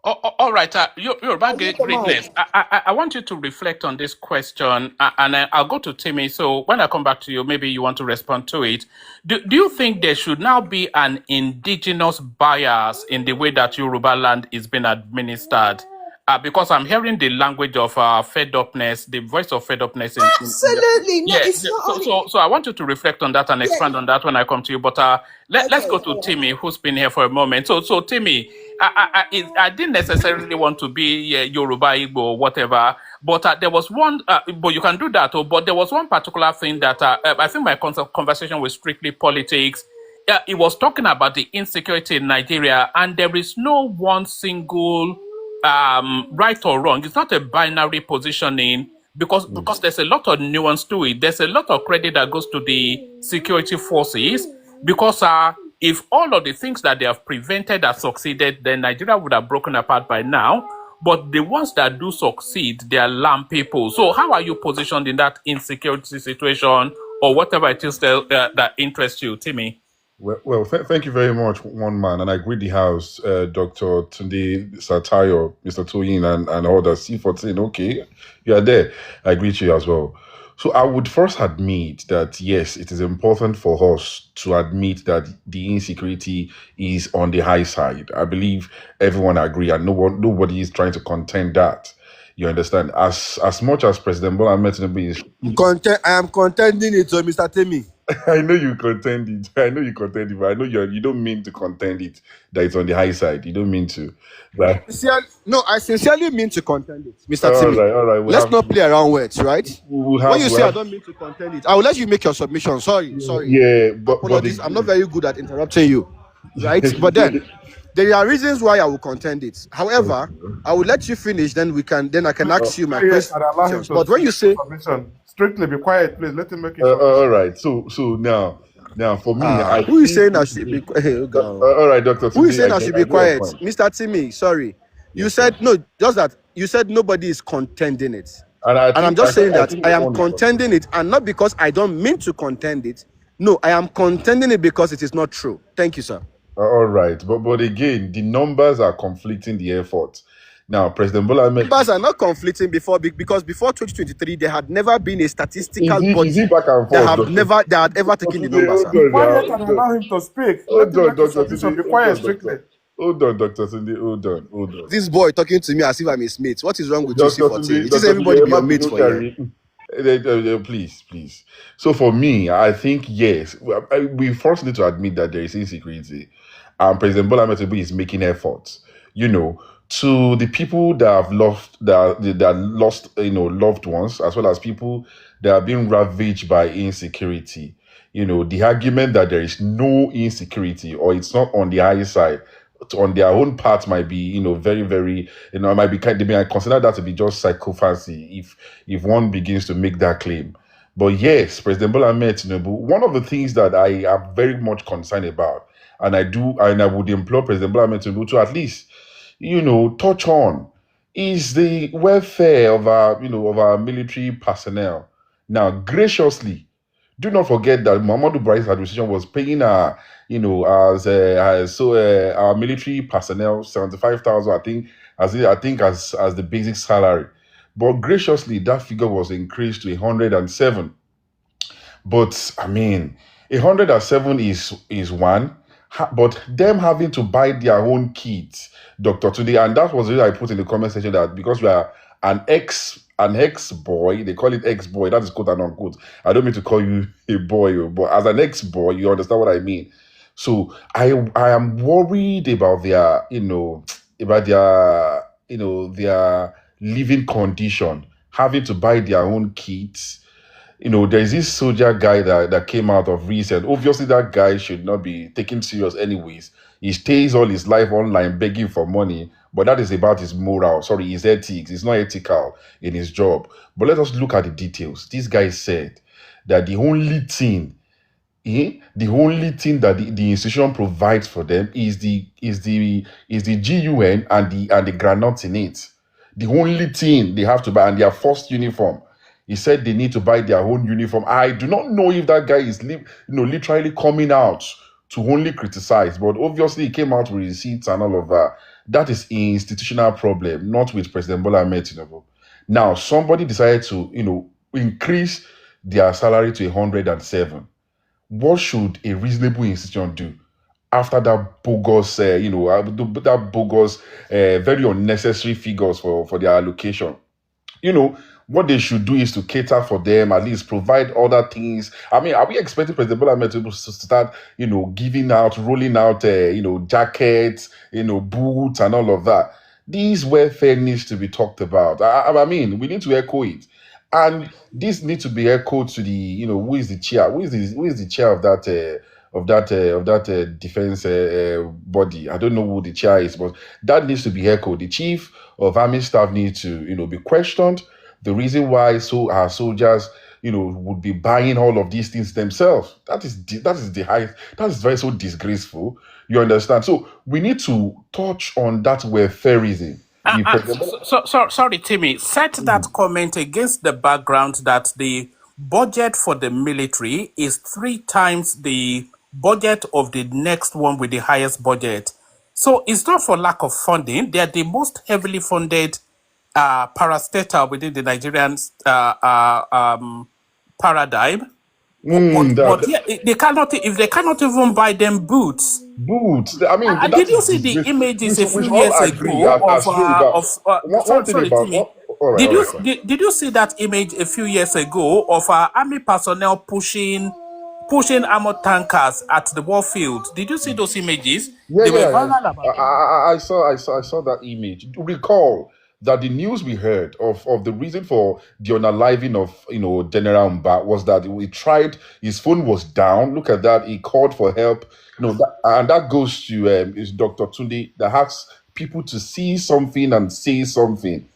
All right. You're about greatness. I want you to reflect on this question, and I'll go to Timmy. So when I come back to you, maybe you want to respond to it. Do you think there should now be an indigenous bias in the way that Yoruba land is being administered? Because I'm hearing the language of fed-upness, the voice of fed-upness. Absolutely. No, it's not only... So I want you to reflect on that and expand on that when I come to you. But let's go to Timmy, who's been here for a moment. So Timmy, I didn't necessarily want to be Yoruba, Igbo, or whatever, but there was one, but you can do that. But there was one particular thing that I think my conversation was strictly politics. It was talking about the insecurity in Nigeria, and there is no one single right or wrong. It's not a binary positioning because there's a lot of nuance to it. There's a lot of credit that goes to the security forces because if all of the things that they have prevented have succeeded, then Nigeria would have broken apart by now. But the ones that do succeed, they are lamb people. So how are you positioned in that insecurity situation or whatever it is that interests you, Timmy? Well, thank you very much, one man, and I greet the house, Dr. Tunde Satayo, Mr. Toyin, and others. C14, okay, you are there. I greet you as well. So I would first admit that, yes, it is important for us to admit that the insecurity is on the high side. I believe everyone agree, and nobody is trying to contend that. You understand? As much as President Bola Ahmed Tinubu is... I am contending it, Mr. Timmy. I know you contend it. I know you contend it, but I know you don't mean to contend it, that it's on the high side. You don't mean to. But No, I sincerely mean to contend it, Mr. all Timmy. right. Let's not play around words, right? When you say I have, don't mean to contend it, I will let you make your submission. Sorry. yeah, but Apologies. I'm not very good at interrupting you, right? But then there are reasons why I will contend it. However, I will let you finish. Then I can ask you my questions. But when you say strictly be quiet, please let him make it. all right. So now for me, who is saying I should be quiet? All right, Doctor. Who is saying I should be quiet, Mr. Timmy? Sorry, you said no. Just that you said nobody is contending it, and I'm just saying that I am contending it, and not because I don't mean to contend it. No, I am contending it because it is not true. Thank you, sir. All right, but again, the numbers are conflicting the effort. Now, President Bola Ahmed... Numbers are not conflicting because before 2023, there had never been a statistical body is he back and forth, that had ever taken the numbers. Quiet and allow him to speak. Hold on, Dr. Be quiet strictly. Hold on, Dr. Tunde. Hold on. This boy talking to me as if I'm his mate. What is wrong with you, C14? It is everybody be your mate for you. Please. So for me, I think, yes, we first need to admit that there is insecurity. And President Bola Ahmed Tinubu is making efforts, to the people that have lost loved ones, as well as people that are being ravaged by insecurity. The argument that there is no insecurity or it's not on the high side, on their own part might be, very, very, they may consider that to be just psychophancy if one begins to make that claim. But yes, President Bola Ahmed Tinubu, one of the things that I am very much concerned about, and I would implore President Bola Ahmed Tinubu to at least, touch on, is the welfare of our military personnel. Now, graciously, do not forget that Muhammadu Buhari's administration was paying our military personnel 75,000, I think as the basic salary. But graciously, that figure was increased to 107. But 107 is one. But them having to buy their own kits, Dr. Tunde, and that was what I put in the comment section, that because we are an ex-boy, they call it ex-boy, that is quote and unquote. I don't mean to call you a boy, but as an ex-boy, you understand what I mean. So I am worried about their living condition, having to buy their own kits. There's this soldier guy that came out of recent. Obviously, that guy should not be taken serious anyways. He stays all his life online begging for money, but that is about his moral, his ethics. It's not ethical in his job. But let us look at the details. This guy said that the only thing that the institution provides for them is the GUN and the granote in it. The only thing they have to buy, and their first uniform. He said they need to buy their own uniform. I do not know if that guy is literally coming out to only criticize, but obviously he came out with receipts and all of that. That is an institutional problem, not with President Bola Ahmed Tinubu. Now, somebody decided to, increase their salary to 107. What should a reasonable institution do after that bogus, very unnecessary figures for their allocation? What they should do is to cater for them, at least provide other things. Are we expecting President Bola Ahmed to start, rolling out, jackets, boots and all of that? This welfare needs to be talked about. We need to echo it. And this needs to be echoed to the, who is the chair? Who is the chair of that defense body? I don't know who the chair is, but that needs to be echoed. The chief of army staff needs to, be questioned. The reason why our soldiers, would be buying all of these things themselves. That is the highest. That is very so disgraceful. You understand? So we need to touch on that welfareism. If Sorry, Timmy. Set that comment against the background that the budget for the military is 3 times the budget of the next one with the highest budget. So it's not for lack of funding. They are the most heavily funded parastatal within the Nigerian paradigm. But yeah, they cannot, if they cannot even buy them boots. Boots. I mean, that Did you is see the disgraceful. images a We few should all years agree ago of as Yoruba. One thing sorry, about Timmy. all right, fine. Did you see that image a few years ago of army personnel pushing armored tankers at the war field? Did you see those images? They were Yeah. viral about them. I saw that image. Recall that the news we heard of the reason for the unaliving of General Mba was that he tried, his phone was down. Look at that. He called for help. And that goes to is Dr. Tunde that asks people to see something and say something.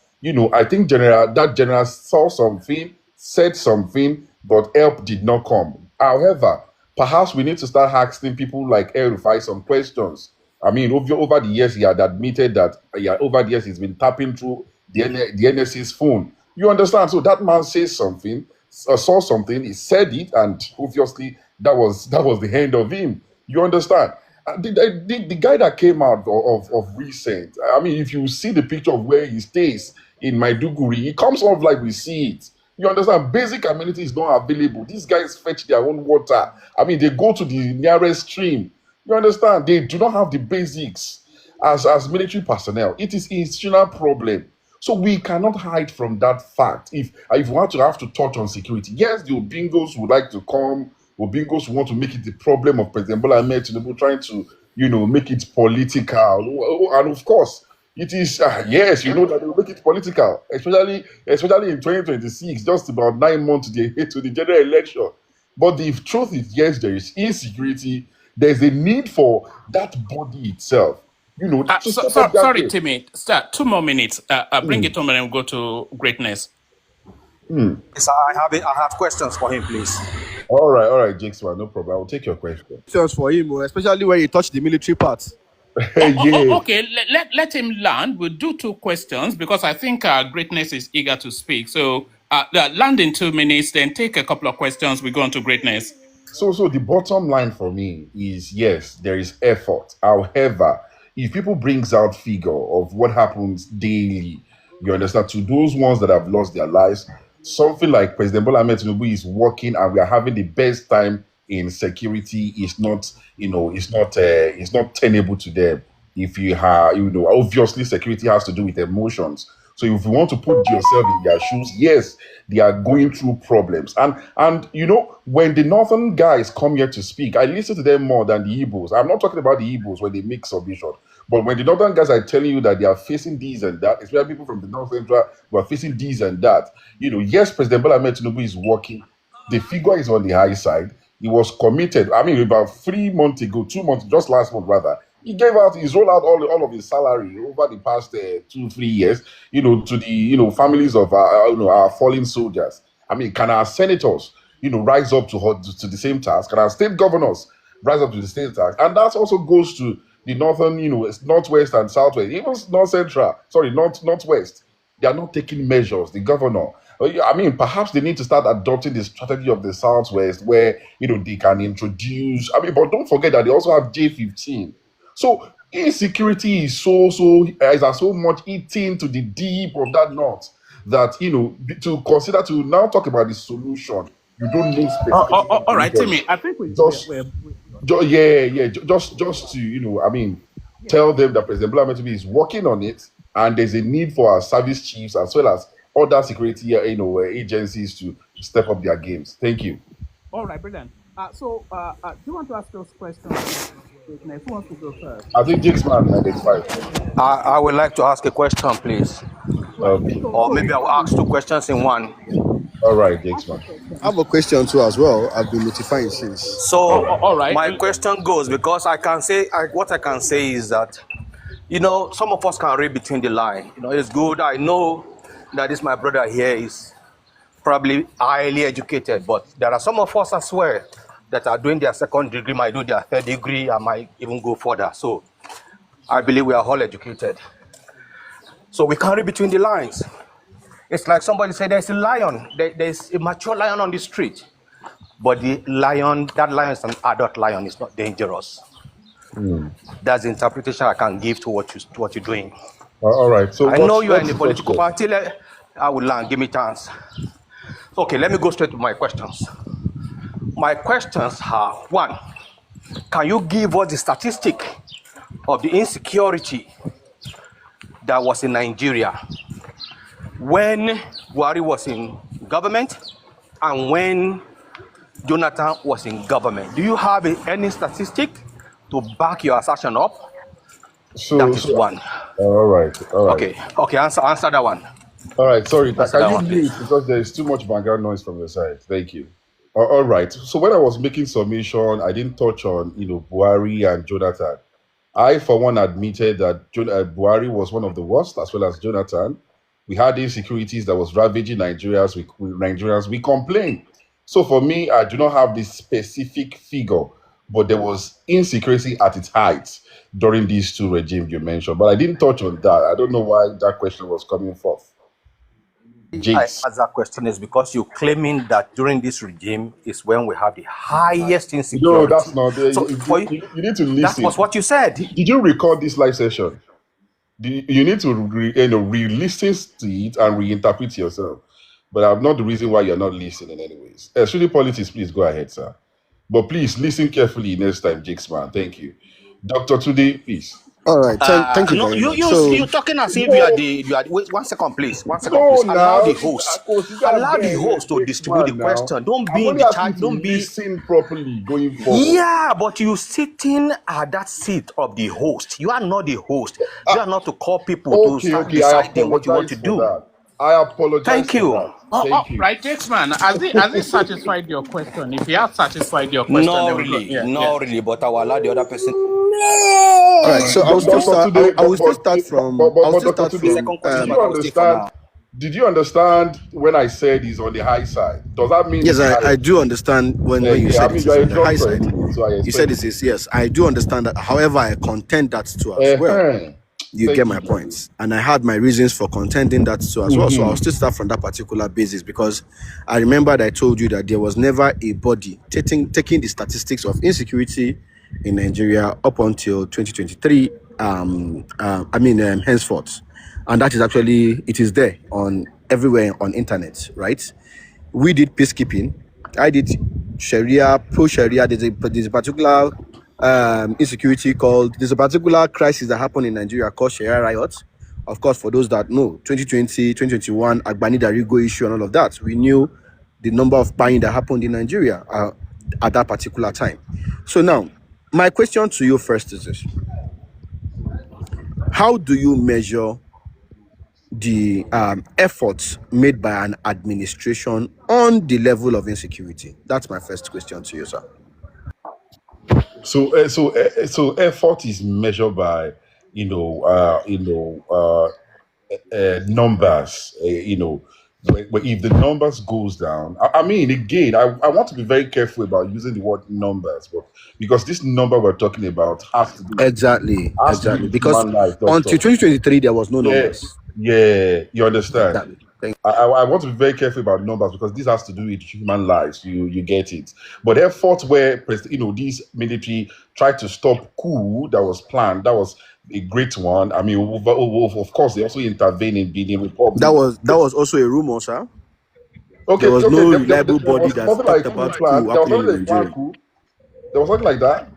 I think general saw something, said something, but help did not come. However, perhaps we need to start asking people like El-Rufai some questions. I mean, over the years, he had admitted that over the years he's been tapping through the NSC's phone. You understand? So that man says something, saw something, he said it, and obviously that was the end of him. You understand? The guy that came out of recent, I mean, if you see the picture of where he stays in Maiduguri, it comes off like we see it. You understand? Basic amenities not available. These guys fetch their own water. I mean, they go to the nearest stream. You understand? They do not have the basics as military personnel. It is an institutional problem. So we cannot hide from that fact. If you want to have to touch on security, yes, the Obingos would like to come. Obingos want to make it the problem of President Bola Ahmed Tinubu trying to, make it political. And of course, it is, yes, that they will make it political, especially in 2026, just about 9 months to the general election. But the truth is, yes, there is insecurity. There's a need for that body itself. To step up that sorry, way. Timmy. 2 more minutes. Bring it home and then we'll go to greatness. Yes, I have questions for him, please. All right, Jakes, no problem. I will take your question. Questions for him, especially when you touch the military part. Okay, let him land. We'll do 2 questions because I think greatness is eager to speak. So land in 2 minutes, then take a couple of questions. We go on to greatness. So the bottom line for me is, yes, there is effort. However, if people brings out figure of what happens daily, you understand, to those ones that have lost their lives, something like President Bola Ahmed Tinubu is working and we are having the best time in security is not, it's not tenable to them. If you have, obviously security has to do with emotions. So if you want to put yourself in their shoes, yes, they are going through problems. And when the northern guys come here to speak, I listen to them more than the Igbos. I'm not talking about the Igbos when they make submission. But when the northern guys are telling you that they are facing this and that, especially people from the North Central who are facing this and that, yes, President Bola Ahmed Tinubu is working. The figure is on the high side. He was committed. I mean, about 3 months ago, 2 months, just last month rather, he's rolled out all of his salary over the past 2-3 years, to the families of our fallen soldiers. I mean, can our senators, rise up to the same task? Can our state governors rise up to the same task? And that also goes to the northern, northwest and southwest, even northwest. They are not taking measures. The governor, I mean, perhaps they need to start adopting the strategy of the southwest, where they can introduce. I mean, but don't forget that they also have J15. So insecurity is so much eating to the deep of that north that to consider to now talk about the solution. You don't know specifically. All right, Timmy. I think just to I mean, tell them that President Bola Ahmed Tinubu is working on it, and there's a need for our service chiefs as well as other security agencies to step up their games. Thank you. All right, brilliant. So do you want to ask those questions? Who wants to go first? I think Jake's man identified. I would like to ask a question, please. Okay. Or maybe I'll ask 2 questions in one. All right, Jake's man. I have a question too as well. I've been notifying since. So all right. My question goes, because what I can say is that, some of us can read between the line. It's good. I know that this my brother here is probably highly educated, but there are some of us as well that are doing their second degree, might do their third degree, and might even go further. So I believe we are all educated. So we can read between the lines. It's like somebody said there's a lion, there's a mature lion on the street, but that lion is an adult lion, it's not dangerous. That's the interpretation I can give to what you're doing. All right. So I know you are in what's the the political question? party. I will learn. Give me chance. Okay, let me go straight to my questions. My questions are: one, can you give us the statistic of the insecurity that was in Nigeria when Buhari was in government and when Jonathan was in government? Do you have any statistic to back your assertion up? That is one. All right. Okay. Answer that one. All right, sorry. Answer Can that you one, mute please. because there is too much background noise from your side? Thank you. All right. So when I was making submission, I didn't touch on Buhari and Jonathan. I, for one, admitted that Buhari was one of the worst, as well as Jonathan. We had insecurities that was ravaging Nigerians. We complained. So for me, I do not have this specific figure, but there was insecurity at its height during these two regimes you mentioned. But I didn't touch on that. I don't know why that question was coming forth. I ask that question is because you're claiming that during this regime is when we have the highest insecurity. No, that's not. So for you need to listen. that was what you said. Did you record this live session? You need to re-listen to it and reinterpret yourself. But I'm not the reason why you're not listening anyways. Studio politics, please go ahead, sir. But please listen carefully next time, Jakes man. Thank you. Dr. Today, please. All right, thank you No, very much. you're talking as if you are. Wait, 1 second, please. 1 second, please. Allow the host. Allow the host to distribute the question. Don't be in the charge. Don't be. Listen properly going forward. Yeah, but you sitting at that seat of the host. You are not the host. You are not to call people to start deciding what you want to do. That. I apologize. Thank you. Thank you. Right, Jakesman, has he satisfied your question? If he has satisfied your question, no, then really, but I will allow the other person. All right, so I will still start. I will still start from. Did you understand when I said he's on the high side? Does that mean? Yes, I do understand when you said it's on the high side. You said it is, yes. I do understand that. However, I contend that too as well. You get my points. And I had my reasons for contending that too as well. So I'll still start from that particular basis because I remember that I told you that there was never a body taking the statistics of insecurity in Nigeria up until 2023, henceforth. And that is actually, it is there on everywhere on internet, right? We did peacekeeping. I did Sharia, pro-Sharia. There's a particular insecurity there's a particular crisis that happened in Nigeria called Sharia riots. Of course, for those that know, 2020, 2021, Agbani Darigo issue and all of that, we knew the number of buying that happened in Nigeria at that particular time. So now, my question to you first is this. How do you measure the efforts made by an administration on the level of insecurity? That's my first question to you, sir. So effort is measured by numbers. If the numbers goes down, I mean, again, I want to be very careful about using the word numbers, but because this number we're talking about has to do exactly because until 2023 there was no numbers. Yeah, you understand. Exactly. I want to be very careful about numbers because this has to do with human lives. You get it. But efforts where these military tried to stop coup that was planned, that was a great one. I mean, of course, they also intervened in Benin Republic. That was also a rumor, sir. Okay, there was no reliable body that talked about coup happening in Nigeria. There was something like that.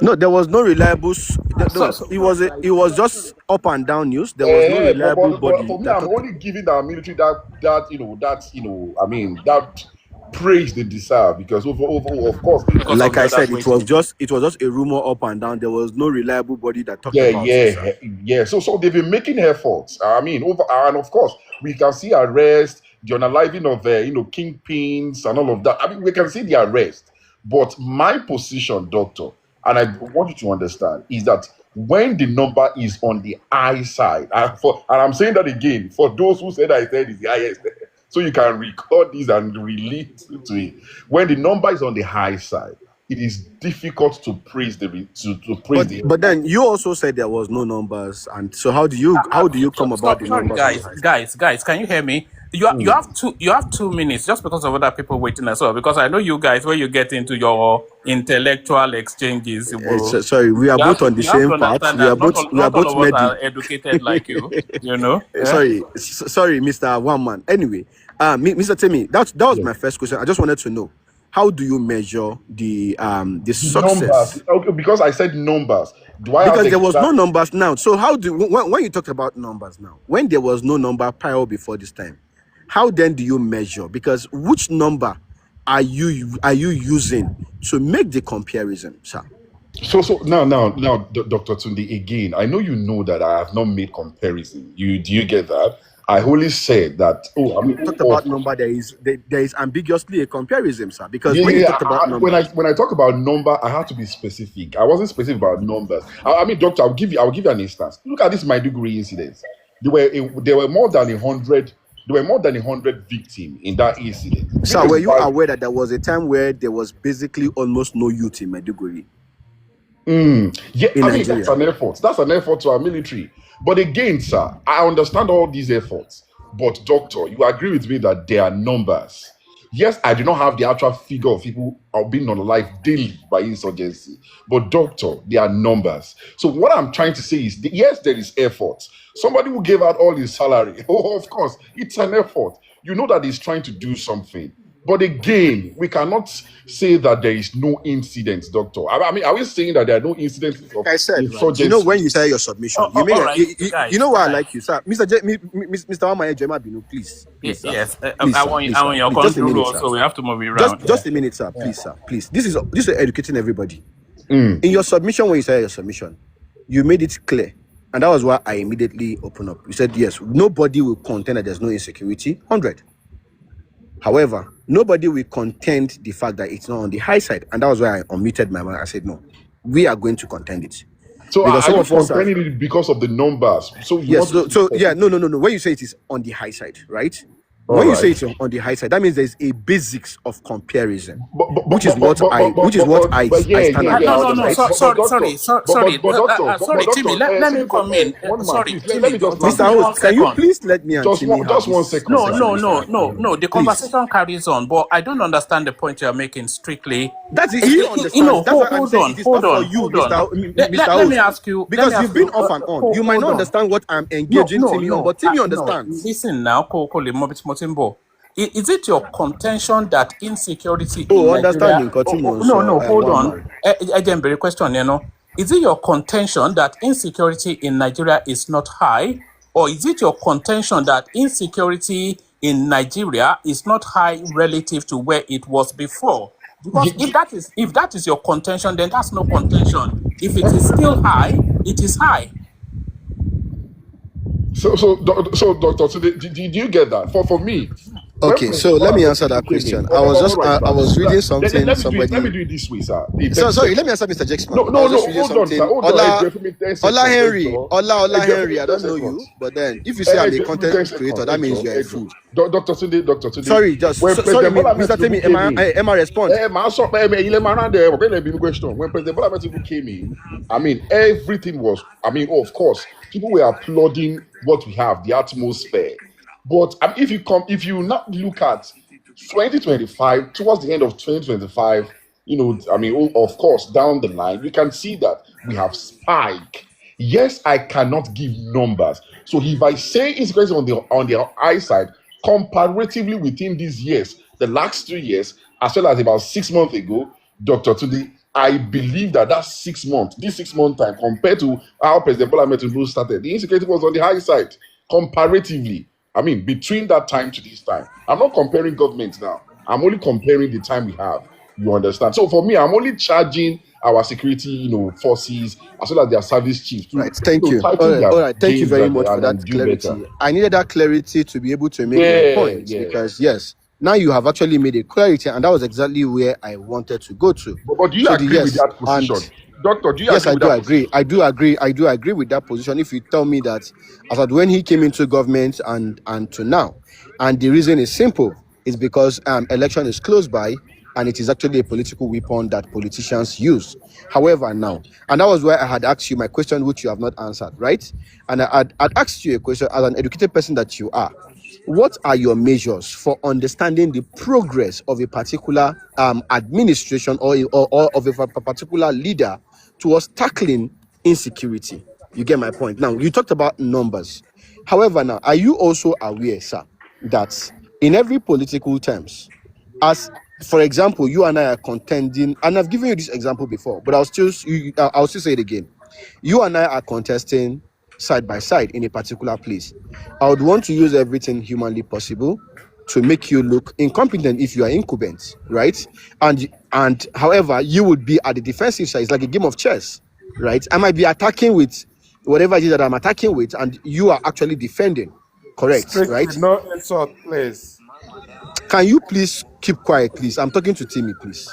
No, there was no reliable. It was just up and down news. There was no reliable body. For me, I'm only giving our military that praise they deserve because of course. Like I said, it was just a rumor up and down. There was no reliable body that talked about it. Yeah. So they've been making efforts. I mean, and of course we can see arrest, the unaliving of kingpins and all of that. I mean, we can see the arrest. But my position, doctor, and I want you to understand, is that when the number is on the high side, and I'm saying that again for those who said I said is the highest. so you can record this and relate to it. When the number is on the high side, it is difficult to praise to praise the But headline. then you also said there was no numbers, and so how do you come about the Sorry, numbers on the high side? guys, can you hear me? You have 2 minutes just because of other people waiting as well. Because I know you guys when you get into your intellectual exchanges, Sorry, we are both on the you have to same path. understand that We are not both all of us medi. are educated like you. You know. Eh? Sorry, Mr. One Man. Anyway, Mr. Timmy, that was Yes. my first question. I just wanted to know, how do you measure the The success? numbers, okay, because I said numbers. Do I have Because the there was no exact? numbers now. So how do when you talked about numbers now, when there was no number prior before this time, how then do you measure? Because which number are you using to make the comparison, sir? So now, Dr. Tunde, again, I know you know that I have not made comparison. Do you get that? I only said that. Talked about number, there is ambiguously a comparison, sir. Because when you Yeah. talked about When numbers, I talk about number, I have to be specific. I wasn't specific about numbers. I mean, doctor, I'll give you an instance. Look at this Maiduguri incident. There were more than 100. There were more than 100 victims in that incident. sir, were you aware that there was a time where there was basically almost no youth in Maiduguri? Yeah, In I mean, Nigeria? that's an effort. That's an effort to our military. But again, sir, I understand all these efforts. But doctor, you agree with me that there are numbers. Yes, I do not have the actual figure of people being on life daily by insurgency. But doctor, there are numbers. So what I'm trying to say is, yes, there is effort. Somebody who gave out all his salary, oh, of course, it's an effort. You know that he's trying to do something. But again, we cannot say that there is no incidents, doctor. I mean, are we saying that there are no incidents of Like I said, right? insurgency? You know, when you say your submission, you made all a, right, you know why I like you, sir. Mr. Wamaye Jema Binu, please, sir. Yes, Please, I sir. want Please, I want sir. your Please, just a control minute, rule, sir. so we have to move it around. Just a minute, sir. Please, sir. Please. This is educating everybody. In your submission, when you say your submission, you made it clear. And that was why I immediately opened up. You said, yes, nobody will contend that there's no insecurity. 100. However, nobody will contend the fact that it's not on the high side. And that was why I unmuted my mind. I said, no, we are going to contend it. So Because are some you of us are, contending it because of the numbers? So you yes, want so yeah, no. When you say it is on the high side, right? All When you right. say it's on the high side, that means there's a basics of comparison, But which is what I stand No, against, no. right? Sorry, Timmy. Let me come in. Sorry, Timmy. Just Mr. give me Host, 1 can you second. please let me and Timmy have just 1 this second. conversation? No. The conversation carries on, but I don't understand the point you're making strictly. That's it. He understands. That's why I'm saying it is not for you, Mr. Let me Host. ask you. Because you've been off and on. You might not understand what I'm engaging Timmy on, but Timmy understands. Listen now, Motimbo. Is it your contention that insecurity in Nigeria? Understanding, continue. No, hold one on. man. Again, very question, Is it your contention that insecurity in Nigeria is not high? Or is it your contention that insecurity in Nigeria is not high relative to where it was before? Because if that is your contention, then that's no contention. If it is still high, it is high. So, Doctor, so did you get that? For me, okay. So let me answer that question. I was reading something. Let me do it this way, sir. Sorry. Let me answer Mr. Jackson. No. Hold on, sir. Ola Henry. I don't know you, but then if you say I'm a content creator, that means you're a fool. Dr. Tunde. Sorry, sorry, Mr. Timmy. Am I respond? When President Bola Tinubu came in, I mean, everything was. I mean, of course, people were applauding what we have, the atmosphere. But if you not look at 2025, towards the end of 2025, of course, down the line, you can see that we have spike. Yes, I cannot give numbers. So if I say insecurity on the high side, comparatively within these years, the last 2 years, as well as about 6 months ago, Dr. Tunde, I believe that 6 months, this 6 month time, compared to how President Bola Tinubu started, the insecurity was on the high side, comparatively. I mean, between that time to this time. I'm not comparing governments now. I'm only comparing the time we have. You understand? So for me, I'm only charging our security, forces, as well as their service chiefs. Right. Thank you. All right. Thank you very much for that clarity. Better. I needed that clarity to be able to make my point because yes, now you have actually made a clarity, and that was exactly where I wanted to go to. But do you agree with that position? Doctor, do you Yes, agree I with do that agree. position? I do agree. I do agree with that position. If you tell me that as at when he came into government and to now, and the reason is simple, is because election is close by, and it is actually a political weapon that politicians use. However, now, and that was why I had asked you my question, which you have not answered, right? And I'd asked you a question as an educated person that you are. What are your measures for understanding the progress of a particular administration or of a particular leader towards tackling insecurity? You get my point. Now, you talked about numbers. However, now, are you also aware, sir, that in every political terms, as for example, you and I are contending, and I've given you this example before, but I'll still say it again. You and I are contesting side by side in a particular place. I would want to use everything humanly possible to make you look incompetent if you are incumbent, right? And however, you would be at the defensive side. It's like a game of chess, right? I might be attacking with whatever it is that I'm attacking with, and you are actually defending. Correct, Strictly, right? no insult, please. Can you please keep quiet, please? I'm talking to Timmy, please.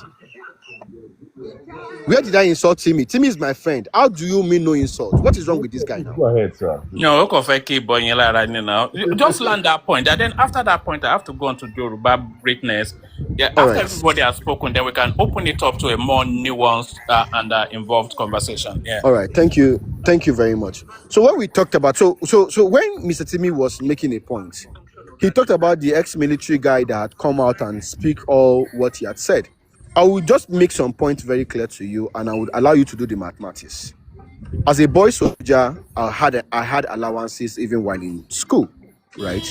Where did I insult Timmy? Timmy is my friend. How do you mean no insult? What is wrong with this guy now? Go ahead, sir. No, just land that point. And then after that point, I have to go on to Yoruba greatness. Yeah, All after right. everybody has spoken, then we can open it up to a more nuanced and involved conversation. Yeah. All right. Thank you. Thank you very much. So when we talked about so when Mr. Timmy was making a point, he talked about the ex-military guy that had come out and speak all what he had said. I will just make some points very clear to you, and I would allow you to do the mathematics. As a boy soldier, I had allowances even while in school, right?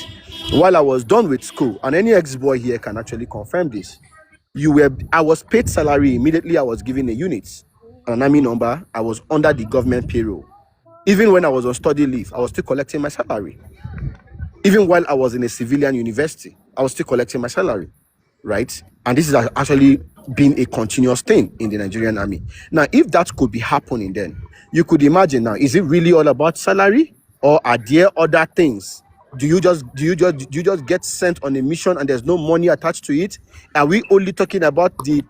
While I was done with school, and any ex-boy here can actually confirm this. I was paid salary immediately. I was given a unit, an army number. I was under the government payroll. Even when I was on study leave, I was still collecting my salary. Even while I was in a civilian university, I was still collecting my salary, right? And this is actually been a continuous thing in the Nigerian army. Now, if that could be happening, then you could imagine now, is it really all about salary, or are there other things? Do you just get sent on a mission and there's no money attached to it? Are we only talking about the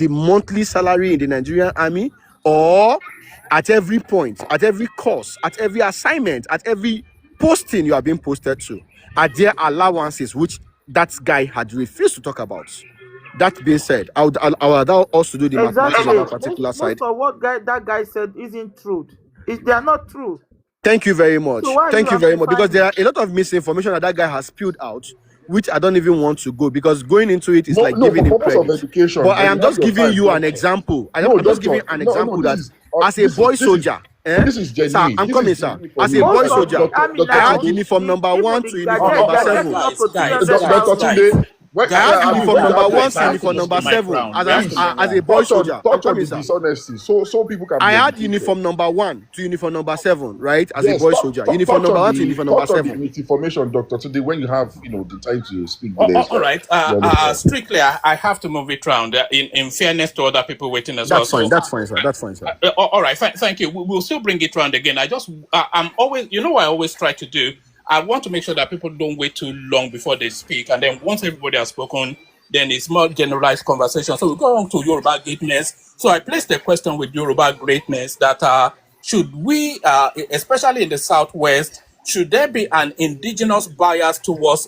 monthly salary in the Nigerian army, or at every point, at every course, at every assignment, at every posting you are being posted to, are there allowances which that guy had refused to talk about? That being said, I would allow us to do the mathematics on Exactly. that particular Most side. of what that guy said isn't true. They are not true. Thank you very So much. why are Thank you you very much. Because amplifying there it? are a lot of misinformation that guy has spewed out, which I don't even want to go, because going into it is No, like no, giving for him purpose of credit. education, But I when am you have just your giving time, you an doctor. example. No, I'm just giving doctor. an No, example that this is as a boy soldier, this is sir, genuine. I'm This coming, is sir. genuine for As me. a boy Most of soldier, the army I had now, uniform number one to uniform they number are seven. getting up to Guys, doctor 300,000. Tunde, when, I had I'm uniform when you number have your one guys, to I time, have to uniform move number my seven crown. as We have to move a on. boy touch soldier. I'm on coming, the sir. dishonesty, so people can I be had educated. uniform number one to uniform number seven, right? As a Yes, boy soldier. Uniform touch number on one to uniform number touch on the seven. misinformation, doctor. Today, when you have the time to speak, All right. you understand. Strictly, I have to move it round in fairness to other people waiting as well. That's fine. So, That's fine, sir. That's fine, sir. all right. Thank you. We'll still bring it round again. I'm always, what I always try to do. I want to make sure that people don't wait too long before they speak. And then once everybody has spoken, then it's more generalized conversation. So we go on to Yoruba greatness. So I placed a question with Yoruba greatness that should we, especially in the Southwest, should there be an indigenous bias towards,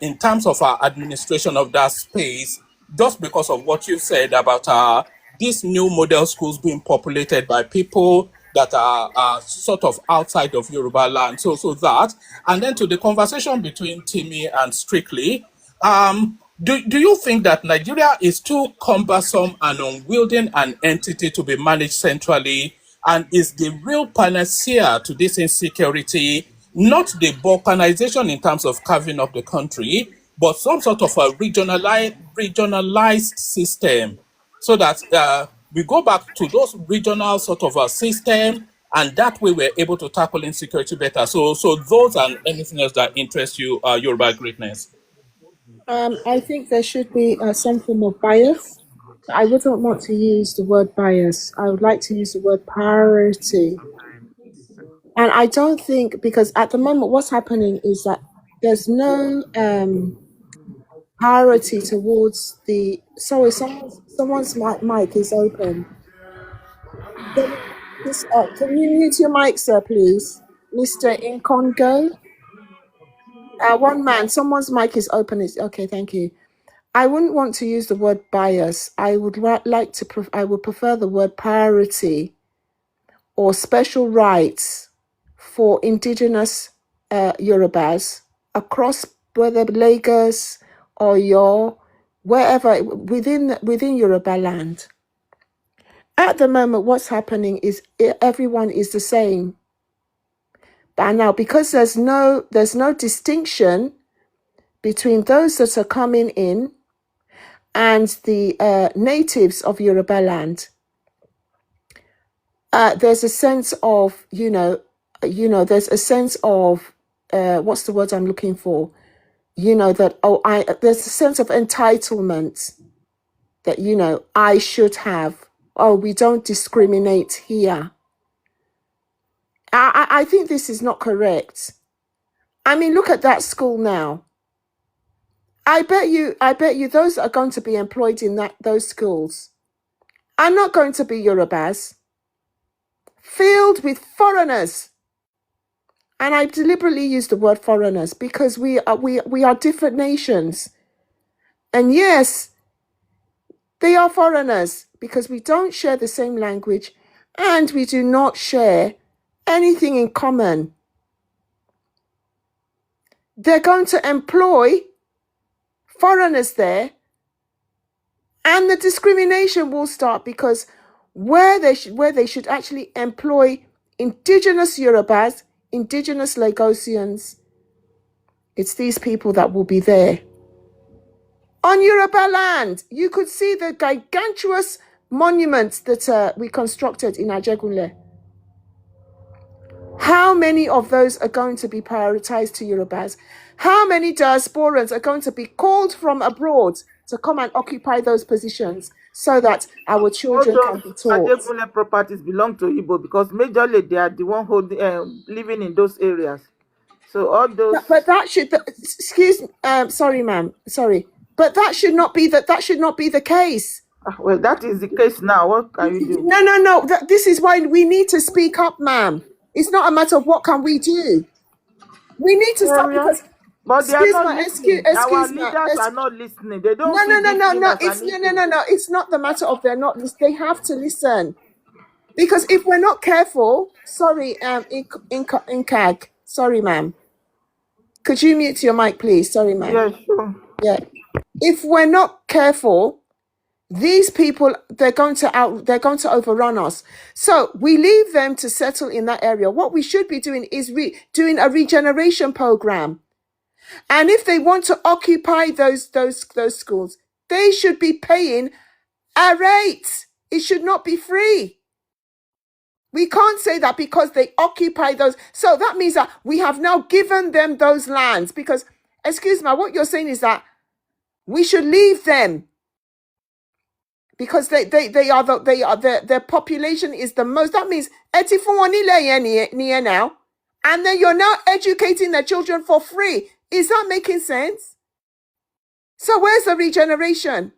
in terms of administration of that space, just because of what you said about these new model schools being populated by people that are sort of outside of Yoruba land. So that, and then to the conversation between Timmy and Strictly, do you think that Nigeria is too cumbersome and unwielding an entity to be managed centrally? And is the real panacea to this insecurity not the balkanization in terms of carving up the country, but some sort of a regionalized system, so that we go back to those regional sort of a system, and that way we're able to tackle insecurity better. So those and anything else that interests you, Yoruba greatness. I think there should be some form of bias. I wouldn't want to use the word bias. I would like to use the word priority. And I don't think, because at the moment what's happening is that there's no priority towards the... Sorry, someone's mic is open. Can you mute your mic, sir, please? Mr. Incongo? One man, someone's mic is open. Okay, thank you. I wouldn't want to use the word bias. I would I would prefer the word priority or special rights for indigenous Yorubas across whether Lagos or wherever within Yoruba land. At the moment, what's happening is everyone is the same. But now, because there's no distinction between those that are coming in and the natives of Yoruba land, there's a sense of, there's a sense of, what's the word I'm looking for? There's a sense of entitlement that, I should have. Oh, we don't discriminate here. I think this is not correct. I mean, look at that school now. I bet you those that are going to be employed in those schools are not going to be Yorubas, filled with foreigners. And I deliberately use the word foreigners because we are different nations. And yes, they are foreigners because we don't share the same language and we do not share anything in common. They're going to employ foreigners there, and the discrimination will start because where they should actually employ indigenous Yorubas, indigenous Lagosians, it's these people that will be there. On Yoruba land, you could see the gigantuous monuments that we constructed in Ajegunle. How many of those are going to be prioritized to Yorubas? How many diasporans are going to be called from abroad to come and occupy those positions so that our children can be taught? Ajegunle properties belong to Igbo because majorly they are the one holding, living in those areas. So all those. But that should, sorry, ma'am, sorry, but that should not be the case. Well, that is the case now. What can you do? No. This is why we need to speak up, ma'am. It's not a matter of what can we do. We need to stop because. But they are not listening. Our leaders are not listening. They don't. No. It's not the matter of they're not listening. They have to listen, because if we're not careful, sorry, Inkag, sorry, ma'am. Could you mute your mic, please? Sorry, ma'am. Yeah, sure. Yeah. If we're not careful, these people, they're going to overrun us. So we leave them to settle in that area. What we should be doing is doing a regeneration program. And if they want to occupy those schools, they should be paying a rate. It should not be free. We can't say that because they occupy those. So that means that we have now given them those lands because, excuse me, what you're saying is that we should leave them because their population is the most. That means now, and then you're now educating their children for free. Is that making sense? So where's the regeneration?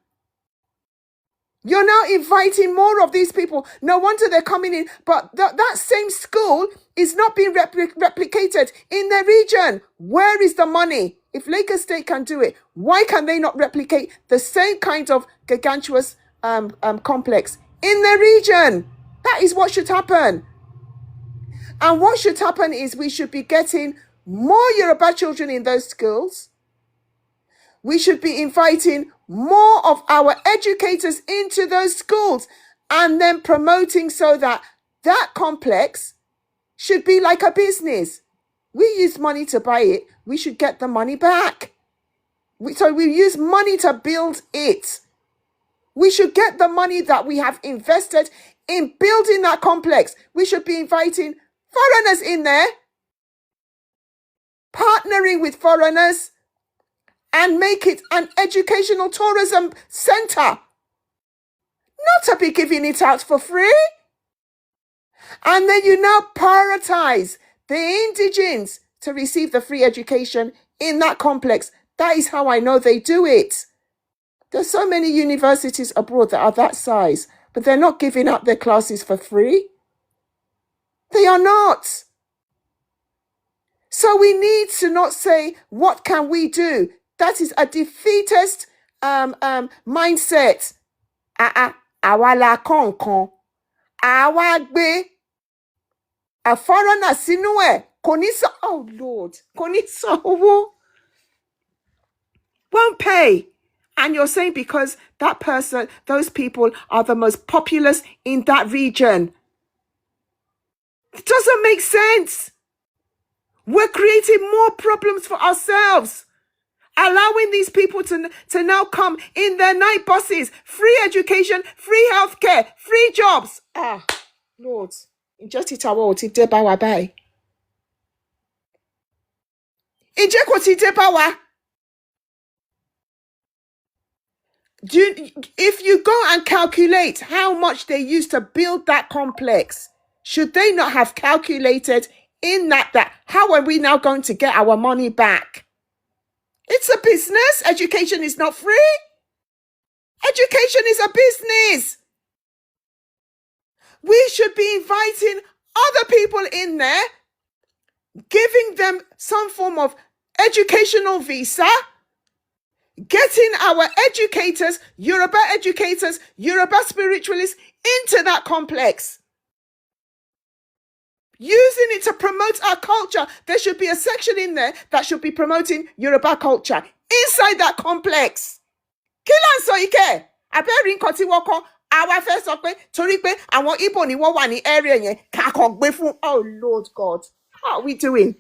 You're now inviting more of these people. No wonder they're coming in. But that same school is not being replicated in the region. Where is the money? If Lagos State can do it, why can they not replicate the same kind of gargantuous complex in the region? That is what should happen. And what should happen is we should be getting more Yoruba children in those schools. We should be inviting more of our educators into those schools and then promoting so that complex should be like a business. We use money to buy it. We should get the money back. So we use money to build it. We should get the money that we have invested in building that complex. We should be inviting foreigners in there, partnering with foreigners, and make it an educational tourism center. Not to be giving it out for free. And then you now prioritize the indigenes to receive the free education in that complex. That is how I know they do it. There's so many universities abroad that are that size, but they're not giving up their classes for free. They are not. So we need to not say, what can we do? That is a defeatist mindset. Àwa la kọ́ nǹkan. Àwa gbé a foreigner sínú ẹ̀. Kò ní san, oh Lord, kò ní san owó. Won't pay. And you're saying because that person, those people are the most populous in that region. It doesn't make sense. We're creating more problems for ourselves. Allowing these people to now come in their night buses, free education, free healthcare, free jobs. Ah, Lord, ǹjẹ́ títa wa ò ti dé bá wa báyìí? Ǹjẹ́ kò ti dé bá wa? If you go and calculate how much they used to build that complex, should they not have calculated in that how are we now going to get our money back? It's a business. Education is not free. Education is a business. We should be inviting other people in there, giving them some form of educational visa, getting our educators, Yoruba spiritualists into that complex. Using it to promote our culture. There should be a section in there that should be promoting Yoruba culture inside that complex. Kí là ń sọ yìí kẹ́? Abẹ́rẹ́ nǹkan tí wọ́n kọ́, àwa fẹ́ sọ pé torí pé àwọn Igbo ni wọ́n wà ní area yẹn, ká kàn gbé fún, oh Lord God, how are we doing?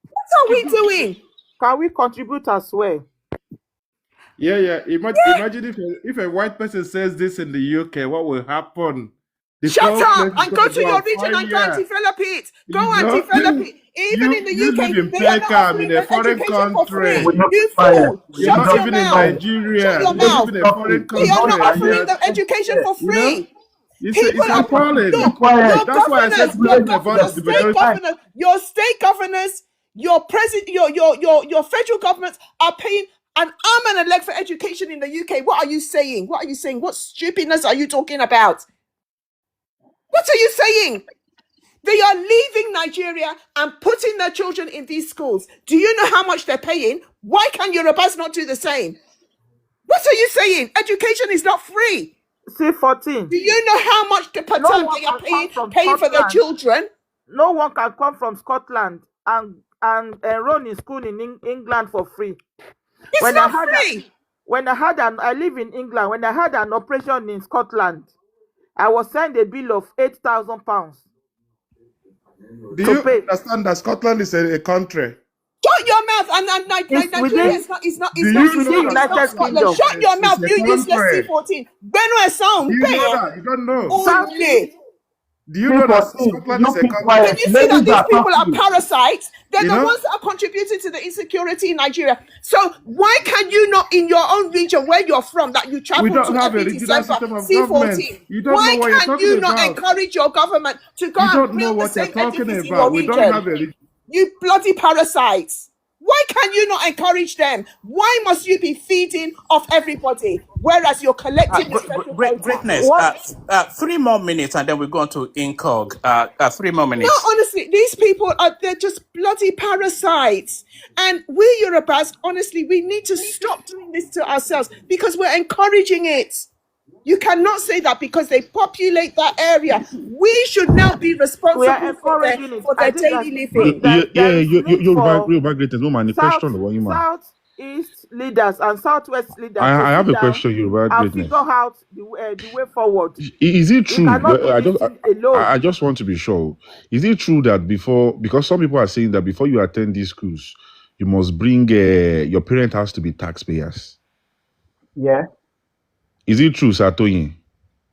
What are we doing? Can we contribute as well? Yeah. Imagine if a white person says this in the UK, what will happen? Shut up and go to your region and go and develop it. Go and develop it. Even in the UK, they are not offering in a foreign education for free. country. You fool. You're not even in Nigeria. Shut your You're mouth. even in a foreign country. They are not offering them education for free. It's appalling. Look, That's why I said your state governors, your president, your federal governments are paying an arm and a leg for education in the UK. What are you saying? What are you saying? What stupidness are you talking about? What are you saying? They are leaving Nigeria and putting their children in these schools. Do you know how much they're paying? Why can Yorubas not do the same? What are you saying? Education is not free. C14. Do you know how much per term they are paying for their children? No one can come from Scotland and enroll in school in England for free. It's not free. I live in England. When I had an operation in Scotland, I was sent a bill of £8,000. Do you understand that Scotland is a country? Shut your mouth! And Nigeria is not Scotland. Shut your mouth, you useless C14. Benue sound. Do you know that? You don't know. Do you know that Scotland is a country? Can you see that these people are parasites? They're the ones that are contributing to the insecurity in Nigeria. So why can you not, in your own region where you're from, that you travel to every December, C14? Why can you not encourage your government to go and build the same edifice in your region? You bloody parasites. Why can you not encourage them? Why must you be feeding off everybody? Whereas you're collecting greatness. 3 more minutes and then we're going to incog. 3 more minutes. No, honestly, these people they're just bloody parasites. And we Yorubas, honestly, we need to stop doing this to ourselves because we're encouraging it. You cannot say that because they populate that area. We should now be responsible for their daily living. Yoruba greatness. No manifestation. Southeast leaders and Southwest leaders. I have a question, Yoruba greatness. Figure out the way forward. Is it true? I just want to be sure. Is it true that because some people are saying that before you attend these schools, you must bring your parent has to be taxpayers? Yeah. Is it true, Satoyin?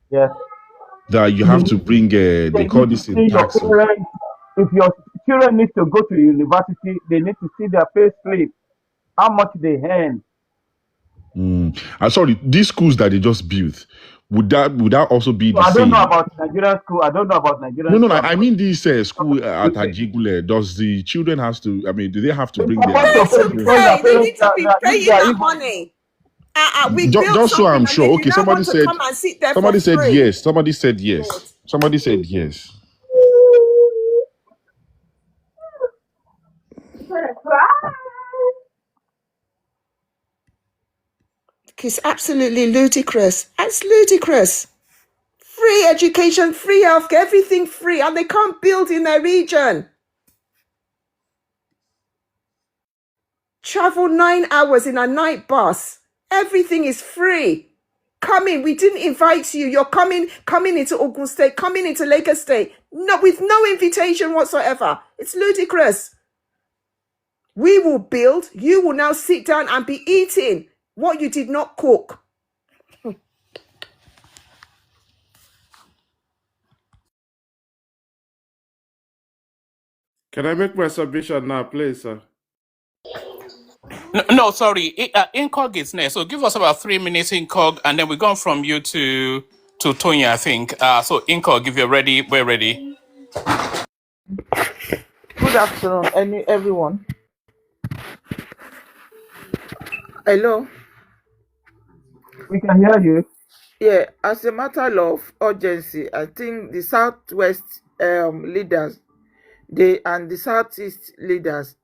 Yes. That you have to bring they call this in tax. If your children need to go to university, they need to see their pay slip, how much they earn. Sorry, these schools that they just built, would that also be the same? I don't know about Nigerian school. I don't know about Nigerian. No. I mean this school at Ajigule. Does the children have to? I mean, do they have to bring their? They need to be paying that money. We built Just so something, I'm and sure. then you Okay, now want to come and sit there for somebody said free. yes. Somebody said yes. Lord. Somebody said yes. It's absolutely ludicrous. It's ludicrous. Free education, free healthcare, everything free, and they can't build in their region. Travel 9 hours in a night bus. Everything is free. Come in. We didn't invite you. You're coming into Ogun State, coming into Lagos State. No, with no invitation whatsoever. It's ludicrous. We will build. You will now sit down and be eating what you did not cook. Can I make my submission now, please, sir? No, sorry. Incog is next. So give us about 3 minutes, Incog, and then we're going from you to Tonya, I think. So Incog, if you're ready, we're ready. Good afternoon, everyone. Hello. We can hear you. Yeah, as a matter of urgency, I think the Southwest leaders, and the Southeast leaders,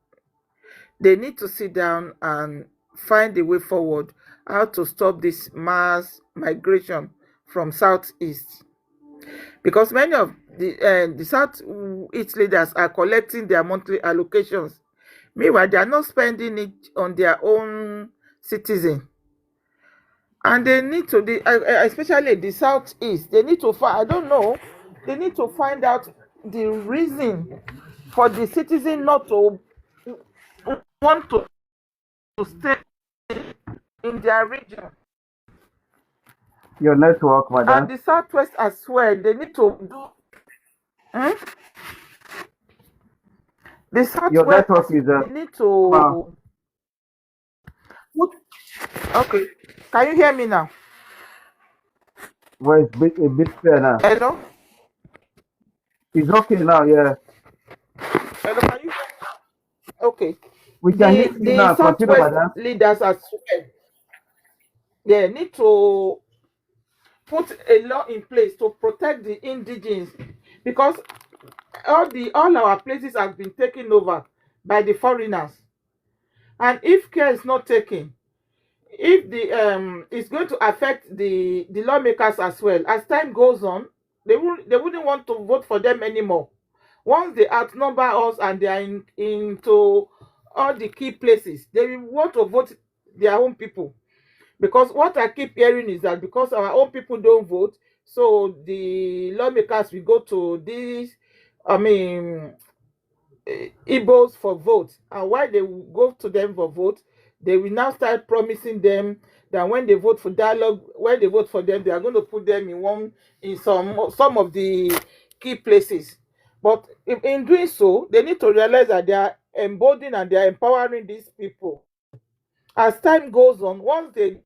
they need to sit down and find a way forward how to stop this mass migration from Southeast, because many of the Southeast leaders are collecting their monthly allocations. Meanwhile, they are not spending it on their own citizens. And they need to, especially the Southeast, they need to find, I don't know, they need to find out the reason for the citizen not to want to stay in their region. Your network, And madam. the Southwest as well, they need to do. The Your Southwest, network is they need to. Okay, can you hear me now? well, it's a bit fair now. Hello? It's okay now, yeah. Hello, can you hear me? Okay. We can hear you The now. Continue, Southwest madam. leaders as well, they need to put a law in place to protect the indigenes, because all our places have been taken over by the foreigners. And if care is not taken, if it's going to affect the lawmakers as well. As time goes on, they wouldn't want to vote for them anymore. Once they outnumber us and they are into all the key places, they will want to vote their own people. Because what I keep hearing is that because our own people don't vote, so the lawmakers will go to these, Igbos for vote. And while they will go to them for vote, they will now start promising them that when they vote for dialogue, when they vote for them, they are going to put them in some of the key places. But in doing so, they need to realize that they are emboldening and they are empowering these people. As time goes on, once they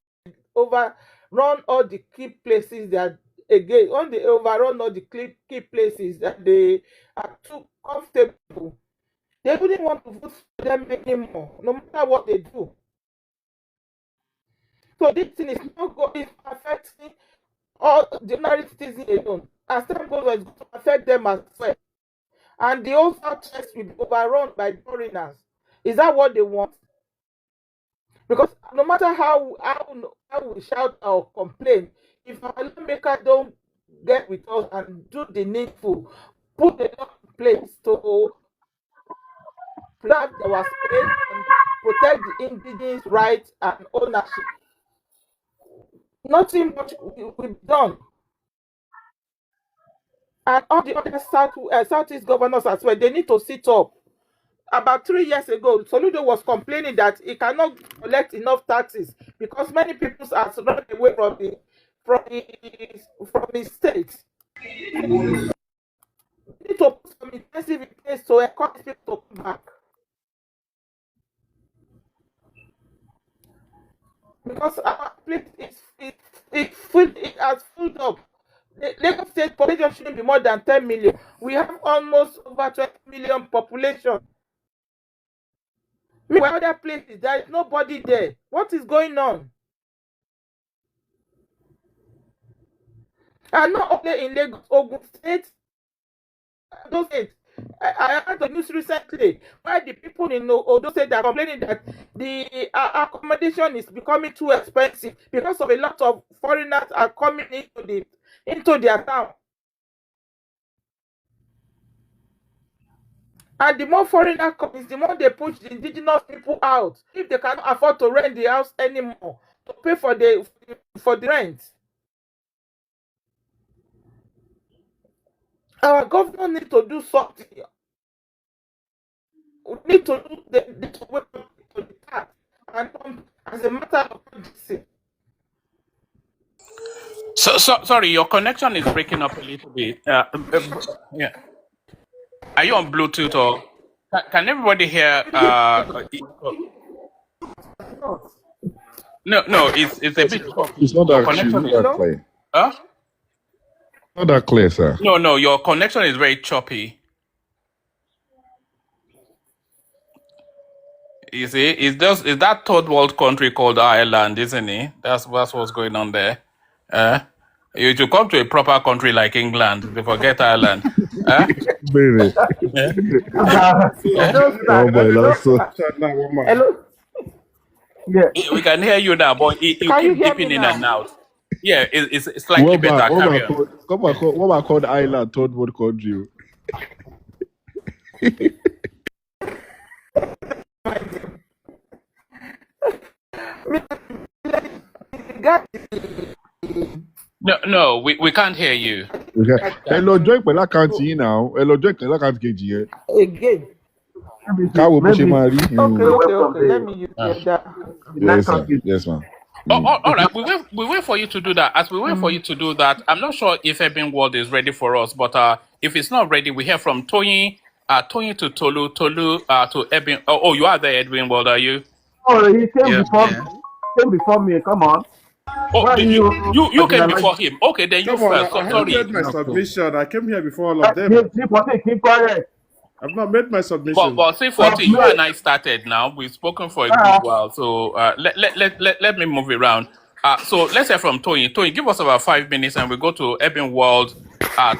overrun all the key places that again, when they overrun all the key places that they are too comfortable, they wouldn't want to vote for them anymore, no matter what they do. So this thing is not going to affect all the ordinary citizens alone. As time goes on, it's going to affect them as well. And the whole Southwest will be overrun by foreigners. Is that what they want? Because no matter how we shout or complain, if our lawmakers don't get with us and do the needful, put the law in place to preserve our space and protect the indigenous rights and ownership, nothing much will be done. And all the other Southeast governors as well, they need to sit up. About 3 years ago, Soludo was complaining that he cannot collect enough taxes because many people are run away from the state. We need to put some intensive in place to encourage people to come back. Because our place it has filled up. The Lagos State population shouldn't be more than 10 million. We have almost over 20 million population. Meanwhile, other places, there is nobody there. What is going on? And not only in Lagos, Ogun State, those states. I heard the news recently why the people in Odo State are complaining that the accommodation is becoming too expensive because of a lot of foreigners are coming into their town. And the more foreigner comes, the more they push the indigenous people out. If they cannot afford to rent the house anymore, to pay for the rent. Our government need to do something. We need to do the wake up to the task and come as a matter of urgency. So sorry, your connection is breaking up a little bit. Yeah. Are you on Bluetooth or can everybody hear? No, it's a bit It's choppy. not Your actually connection not is. that clear. Huh? Not that clear, sir. No, your connection is very choppy. You see, it's that third world country called Ireland, isn't it? That's what's going on there. You to come to a proper country like England, they forget Ireland. Baby. Yeah. Oh boy, that's so. Hello? Yeah. We can hear you now, but you Can you keep hear me dipping in now? and out. Yeah, it's slightly better. Carry on. What about called Ireland, third world country? No, we can't hear you. Okay. Hello, join pẹ̀lú àkáǹtì yín now. Hello, join pẹ̀lú àkáǹtì kejì yẹn. Again. Káwo bó ṣe máa rí. Okay. Let me use that. Yes, sir. Yes, ma'am. All right. We wait for you to do that. As we wait for you to do that, I'm not sure if Ebin World is ready for us, but if it's not ready, we hear from Tony to Tolu to Ebin. Oh, you are there, Edwin World, are you? Oh, he came Yeah, before yeah. came before me. Come on. Oh, Why you came before him. Okay, then you Come on, first. I haven't Sorry. made my submission. I came here before all of them. Keep quiet. I've not made my submission. But see, 40, you and I started now. We've spoken for a good while. So let me move it around. So let's hear from Tony. Tony, give us about 5 minutes and we go to Ebin World,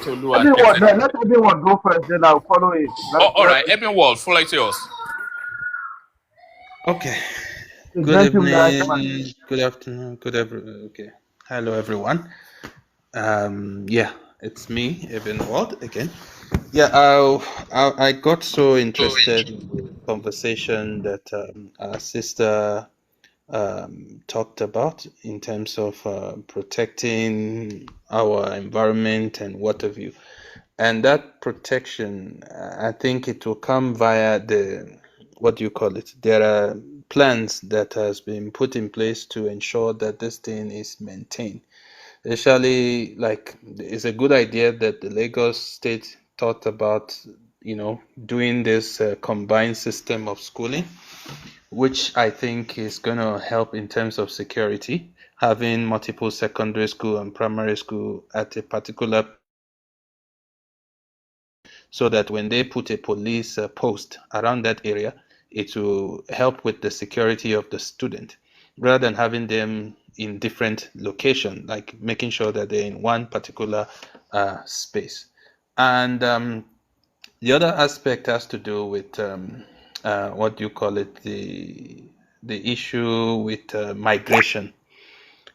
Tolu and Let everyone go first, then I'll follow it. all right, Ebin World, full is yours. Okay. Good evening, good afternoon, okay. Hello, everyone. Yeah, it's me, Evan Ward, again. Yeah, I got so interested in the conversation that our sister talked about in terms of protecting our environment and what have you. And that protection, I think it will come via what do you call it? There are plans that has been put in place to ensure that this thing is maintained. Especially, like, it's a good idea that the Lagos state thought about, doing this combined system of schooling, which I think is going to help in terms of security, having multiple secondary school and primary school at a particular, so that when they put a police post around that area, it will help with the security of the student, rather than having them in different location, like making sure that they're in one particular space. And the other aspect has to do with what do you call it, the issue with migration.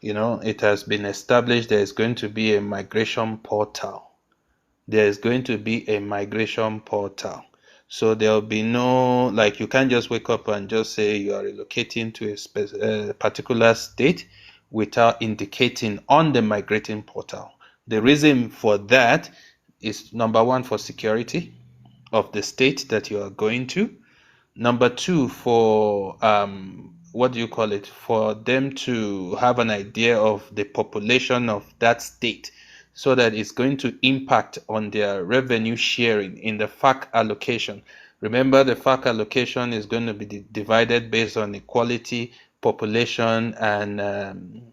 It has been established there is going to be a migration portal. There is going to be a migration portal. So there'll be no, like, you can't just wake up and just say you are relocating to a particular state without indicating on the migrating portal. The reason for that is, number one, for security of the state that you are going to. Number two, for what do you call it? For them to have an idea of the population of that state, so that it's going to impact on their revenue sharing in the FAC allocation. Remember, the FAC allocation is going to be divided based on equality, population, and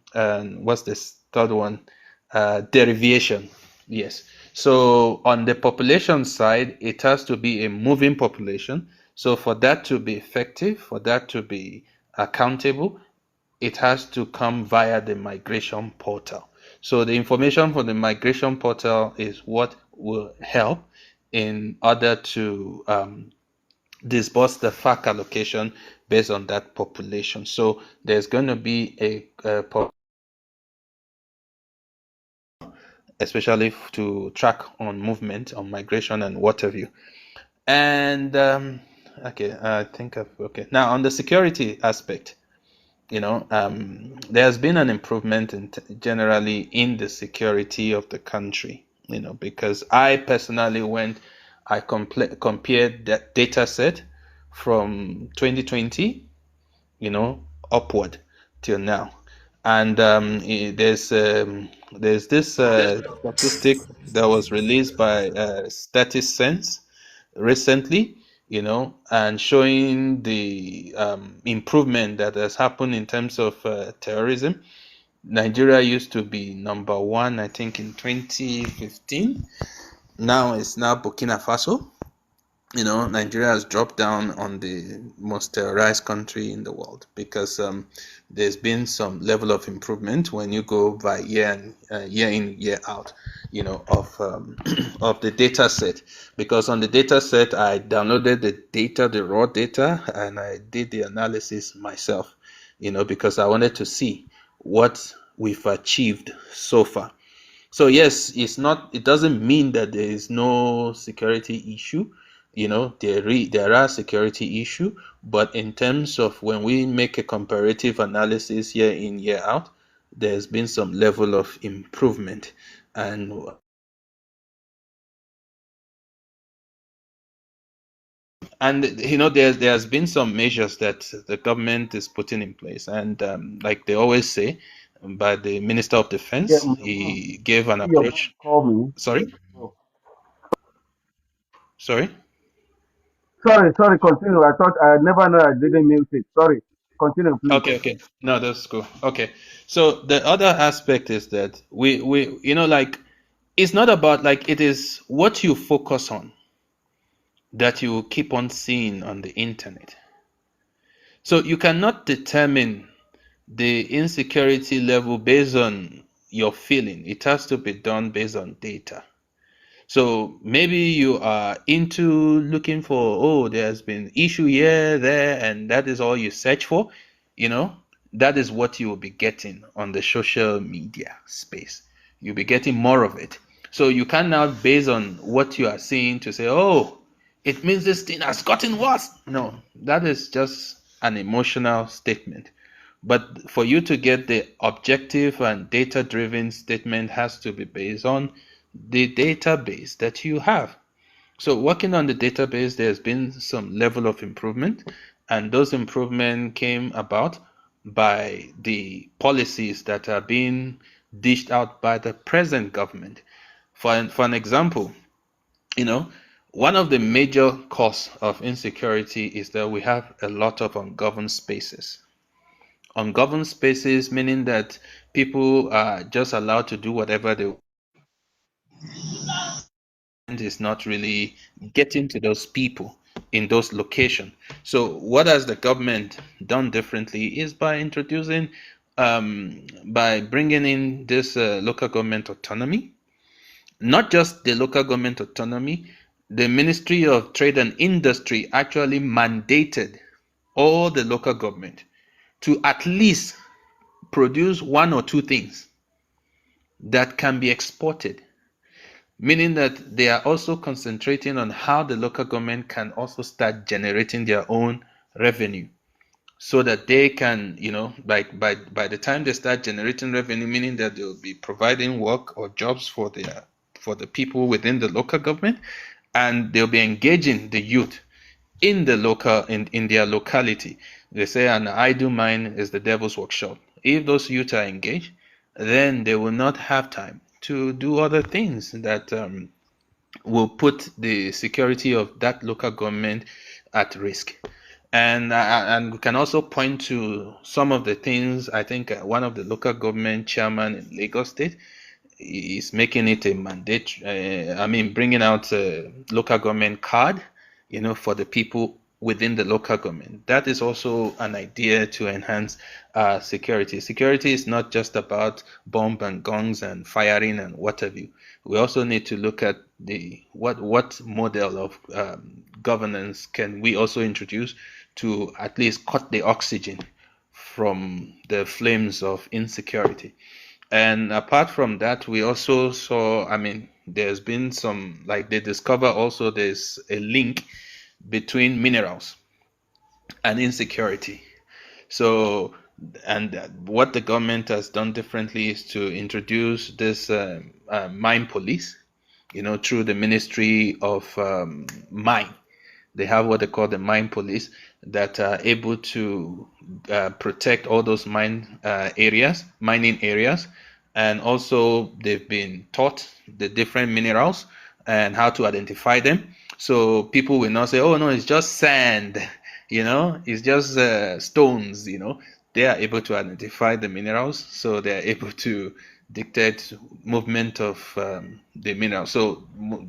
what's this third one? Derivation. Yes. So on the population side, it has to be a moving population. So for that to be effective, for that to be accountable, it has to come via the migration portal. So the information from the migration portal is what will help in order to disburse the FAC allocation based on that population. So there's going to be a especially to track on movement, on migration, and what have you. And okay, I think okay. Now on the security aspect, there's been an improvement generally in the security of the country. Because I personally I compared that data set from 2020, upward till now. And there's this statistic that was released by StatisSense recently, and showing the improvement that has happened in terms of terrorism. Nigeria used to be number one, I think, in 2015. Now it's Burkina Faso. Nigeria has dropped down on the most terrorized country in the world because there's been some level of improvement when you go by year in, year out, of of the data set. Because on the data set, I downloaded the raw data, and I did the analysis myself, because I wanted to see what we've achieved so far. So yes, it doesn't mean that there is no security issue. There are security issue, but in terms of when we make a comparative analysis year in, year out, there's been some level of improvement. And there's been some measures that the government is putting in place, and like they always say, by the Minister of Yeah, Defense, Mumu, he gave an your man approach. called me. Sorry. Oh. Sorry. Sorry, continue. I thought I never know I didn't mute it. Sorry. Continue, please. Okay. No, that's cool. Okay. So the other aspect is that we like, it's not about, like, it is what you focus on that you will keep on seeing on the internet. So you cannot determine the insecurity level based on your feeling. It has to be done based on data. So maybe you are into looking for, there's been issue here, there, and that is all you search for. That is what you will be getting on the social media space. You'll be getting more of it. So you can now, based on what you are seeing, to say, it means this thing has gotten worse. No, that is just an emotional statement. But for you to get the objective and data-driven statement, has to be based on the database that you have. So working on the database, there's been some level of improvement, and those improvements came about by the policies that are being dished out by the present government. For an example, one of the major causes of insecurity is that we have a lot of ungoverned spaces. Ungoverned spaces meaning that people are just allowed to do whatever they is not really getting to those people in those locations. So what has the government done differently is by introducing, by bringing in this local government autonomy. Not just the local government autonomy, the Ministry of Trade and Industry actually mandated all the local government to at least produce one or two things that can be exported, meaning that they are also concentrating on how the local government can also start generating their own revenue, so that they can, by the time they start generating revenue, meaning that they'll be providing work or jobs for the people within the local government, and they'll be engaging the youth in their locality. They say an idle mind is the devil's workshop. If those youth are engaged, then they will not have time to do other things that will put the security of that local government at risk. And we can also point to some of the things. I think one of the local government chairman in Lagos State is making it a mandate. Bringing out a local government card, for the people within the local government. That is also an idea to enhance security. Security is not just about bomb and guns and firing and what have you. We also need to look at what model of governance can we also introduce to at least cut the oxygen from the flames of insecurity. And apart from that, we also saw, there's been some, like they discover also there's a link between minerals and insecurity. So, and what the government has done differently is to introduce this mine police, through the Ministry of Mine. They have what they call the mine police that are able to protect all those mining areas, and also they've been taught the different minerals and how to identify them. So people will not say, "Oh no, it's just sand," it's just stones. They are able to identify the minerals, so they are able to dictate movement of the mineral. So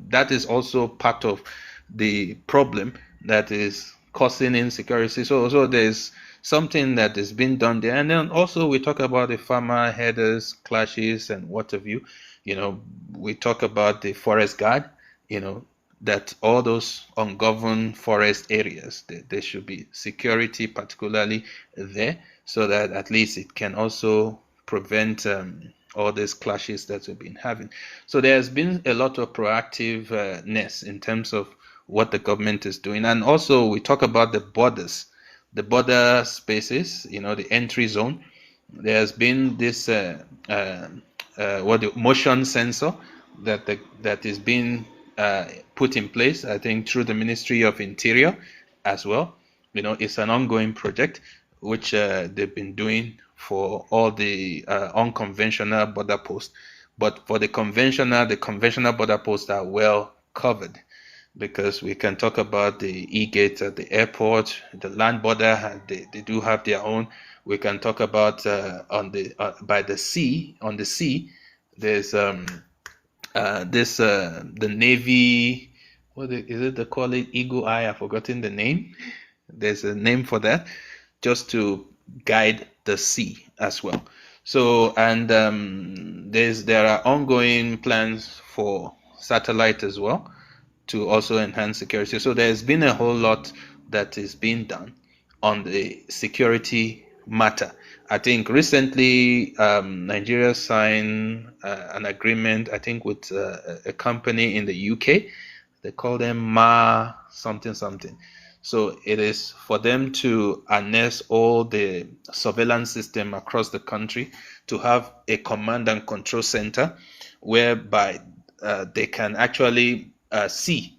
that is also part of the problem that is causing insecurity. So there's something that is being done there. And then also we talk about the farmer headers clashes and what have you. We talk about the forest guard, that all those ungoverned forest areas, there should be security particularly there, so that at least it can also prevent all these clashes that we've been having. So there's been a lot of proactiveness in terms of what the government is doing. And also we talk about the borders, the border spaces, the entry zone. There's been this motion sensor that is being put in place, I think, through the Ministry of Interior as well. It's an ongoing project which they've been doing for all the unconventional border posts. But for the conventional border posts are well covered, because we can talk about the e-gates at the airport, the land border, they do have their own. We can talk about on the sea, there's the Navy, is it they call it Eagle Eye? I've forgotten the name. There's a name for that, just to guide the sea as well. So, and there are ongoing plans for satellite as well to also enhance security. So there's been a whole lot that is being done on the security matter. I think recently Nigeria signed an agreement, I think, with a company in the UK. They call them Ma something something. So it is for them to harness all the surveillance system across the country, to have a command and control center whereby they can actually see,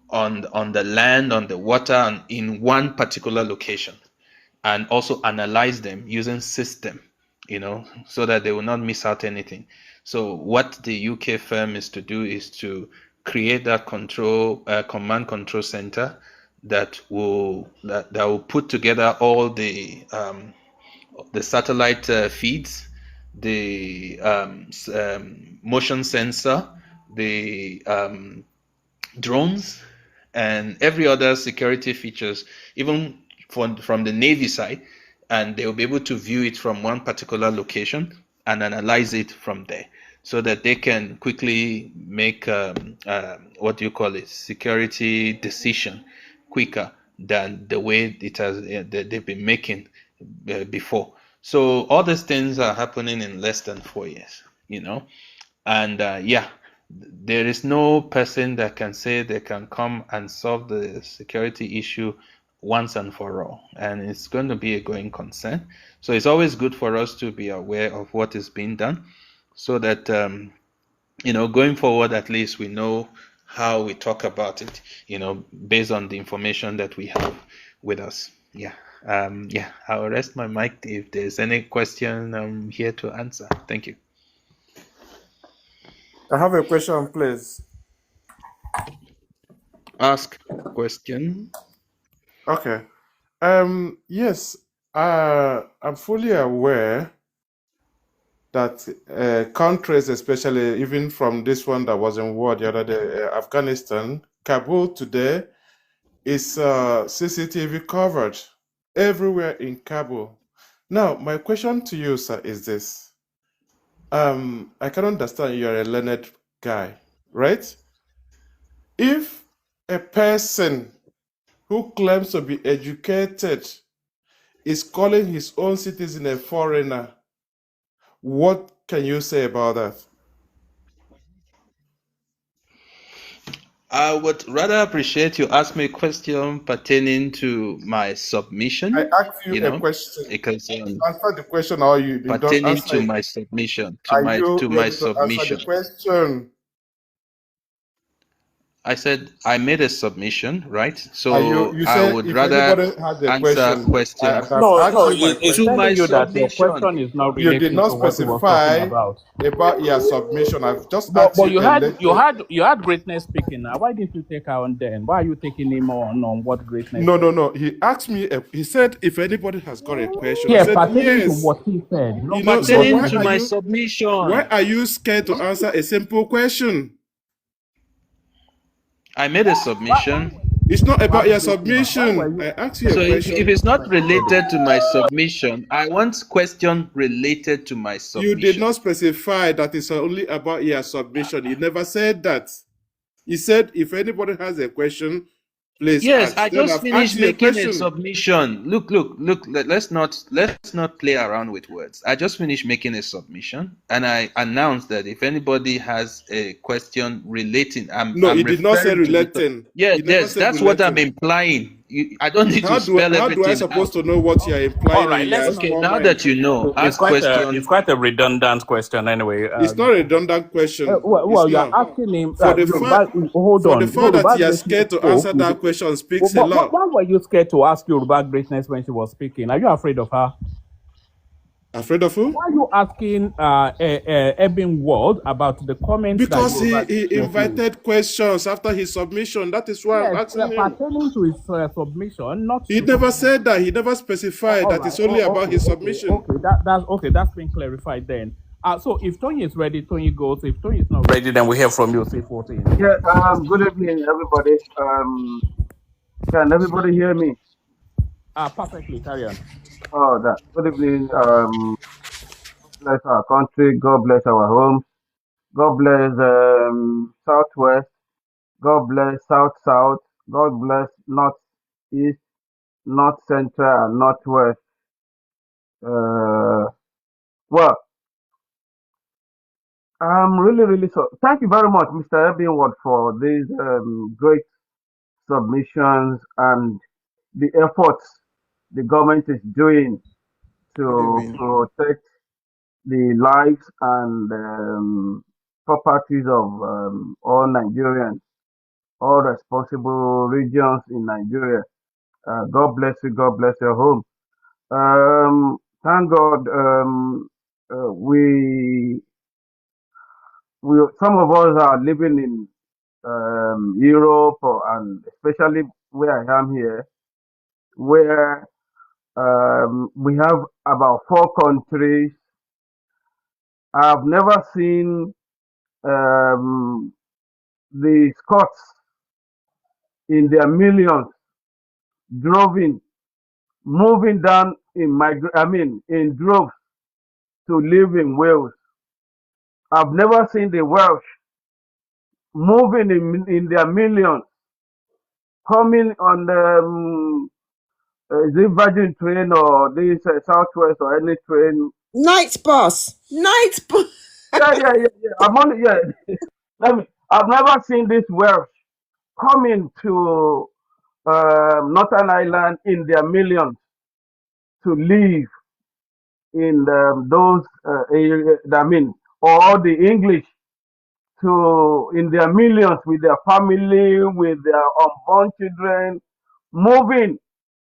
on the land, on the water, and in one particular location, and also analyze them using system, so that they will not miss out anything. So what the UK firm is to do is to create that command control center that will put together all the satellite feeds, the motion sensor, the drones, and every other security features, even from the Navy side, and they will be able to view it from one particular location and analyze it from there, so that they can quickly make security decision quicker than the way they've been making before. So all these things are happening in less than 4 years, and there is no person that can say they can come and solve the security issue once and for all, and it's going to be a going concern. So it's always good for us to be aware of what is being done, so that going forward, at least we know how we talk about it, based on the information that we have with us. I'll rest my mic. If there's any question, I'm here to answer. Thank you. I have a question, please. Ask question. Okay. Yes, I'm fully aware that countries, especially even from this one that was in war the other day, Afghanistan, Kabul today, It's CCTV covered everywhere in Kabul. Now, my question to you, sir, is this. I can understand you're a learned guy, right? If a person who claims to be educated is calling his own citizen a foreigner, what can you say about that? I would rather appreciate you ask me a question pertaining to my submission, I asked you you a know, question. because Answer the question, or you don't pertaining answer to it. my submission, Are to you my able to answer the submission. question? I said I made a submission, right? Are you? So You I say would if rather anybody has a answer question, I questions have No, asked no, you my it's to question. my telling you that your submission. question is not You did relating not to what he was talking specify about. about your submission. I've just But asked but you a little. you had greatness speaking now. Why didn't you take her on then? Why are you taking him on what greatness No, said? no, no. He asked me. He said if anybody has got a question. I Yeah, said pertaining to yes. what he said. You Not know. to So what Pertaining he why to are my said. you? Why submission, are you scared to answer a simple question? I made a submission. It's not about your Why were submission. you I asked you a So if question. it's not related to my submission, I want question related to my You did submission. not specify that it's only about your submission. You never said that. You said if anybody has a question, please Yes, ask. I Then just I've asked finished you a making a question. submission. Look. Let's not play around with words. I just finished making a submission, and I announced that if anybody has a question relating, No, I'm he did not say referring to the. relating. Yes, He never yes, said that's what I'm relating. implying. I don't need to spell How do I everything supposed out. to know what you are all implying in right, let's your not. Okay, small now mind? that you know, ask It's question. quite a redundant question anyway. It's not a redundant question. Well, It's you're not. asking him. For the fact Yoruba, hold for the on. fact that Yoruba you are greatness scared to spoke. answer that question speaks a But lot. why were you scared to ask Yoruba greatness when she was speaking? Are you afraid of her? Afraid of who? Why are you asking Eben Ward about the comments that Because Yoruba he greatness made? invited questions after his submission. That is why I'm Yes, asking him. pertaining to his submission, not He to never something. said that. He never specified All that right. it's only about his submission. Okay. That's okay. That's been clarified then. So if Tony is ready, Tony goes. If Tony is not ready, then we hear from you. Say 14. Yeah, good evening, everybody. Can everybody hear me? Perfectly. Carry on. Oh, that. Good evening. Bless our country. God bless our homes. God bless Southwest. God bless South. God bless Northeast, North Central, and Northwest. Well, I'm really so. Thank you very much, Mr. Ebinwood, for these great submissions and the efforts the government is doing Good to evening. protect the lives and properties of all Nigerians, all responsible regions in Nigeria. God bless you. God bless your home. Thank God. We some of us are living in Europe and especially where I am here, where we have about 4 countries. I've never seen um, the Scots in their millions driving, moving down in droves to live in Wales. I've never seen the Welsh moving in their millions, coming on the is it Virgin train or this Southwest or any train. Night bus. Night bus. Yeah. I'm only I've never seen this Welsh coming to Northern Ireland in their millions to live in those areas. Or the English to in their millions with their family, with their unborn children, moving,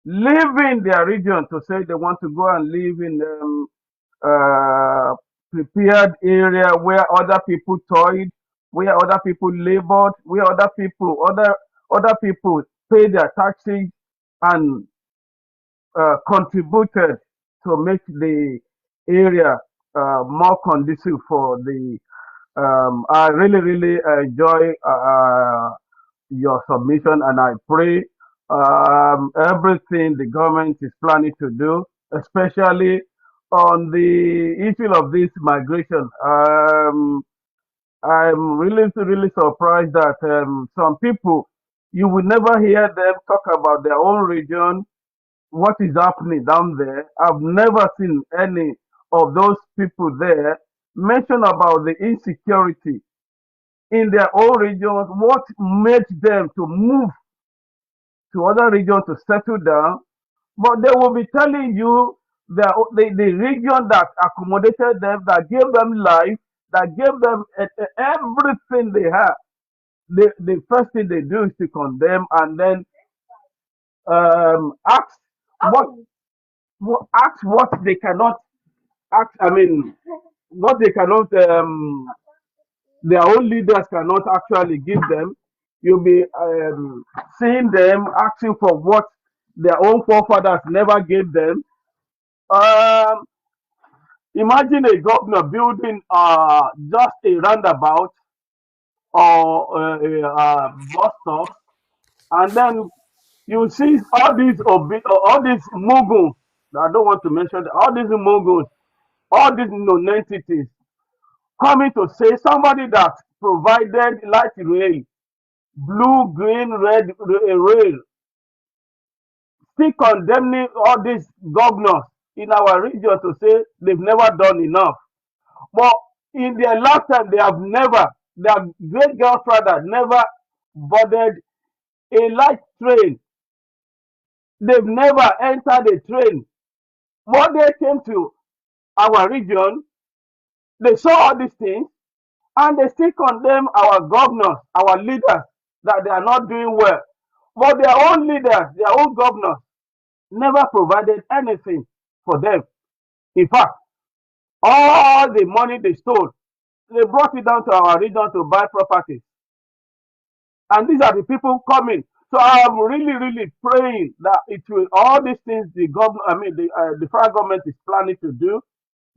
leaving their region to say they want to go and live in prepared area where other people toiled, where other people labored, where other people pay their taxes and contributed to make the area more conducive for the. I really enjoy your submission, and I pray everything the government is planning to do, especially on the issue of this migration. I'm really surprised that some people, you will never hear them talk about their own region, what is happening down there. I've never seen any of those people there mention about the insecurity in their own regions, what made them to move to other regions to settle down. But they will be telling you the region that accommodated them, that gave them life, that gave them everything they have. The first thing they do is to condemn and then ask what, ask what they cannot ask. I mean, what they cannot, their own leaders cannot actually give them. You'll be seeing them asking for what their own forefathers never gave them. Um, Imagine a governor building just a roundabout or a bus stop, and then you see all these moguls. I don't want to mention all these moguls, all these non-entities coming to say somebody that provided light rail, blue, green, red rail, still condemning all these governors in our region to say they've never done enough. But in their lifetime, their great grandfather never boarded a light train. They've never entered a train. When they came to our region, they saw all these things and they still condemn our governors, our leaders, that they are not doing well. But their own leaders, their own governors, never provided anything for them. In fact, all the money they stole, they brought it down to our region to buy properties. And these are the people coming. So I am really praying that it will all these things the government, the federal government is planning to do,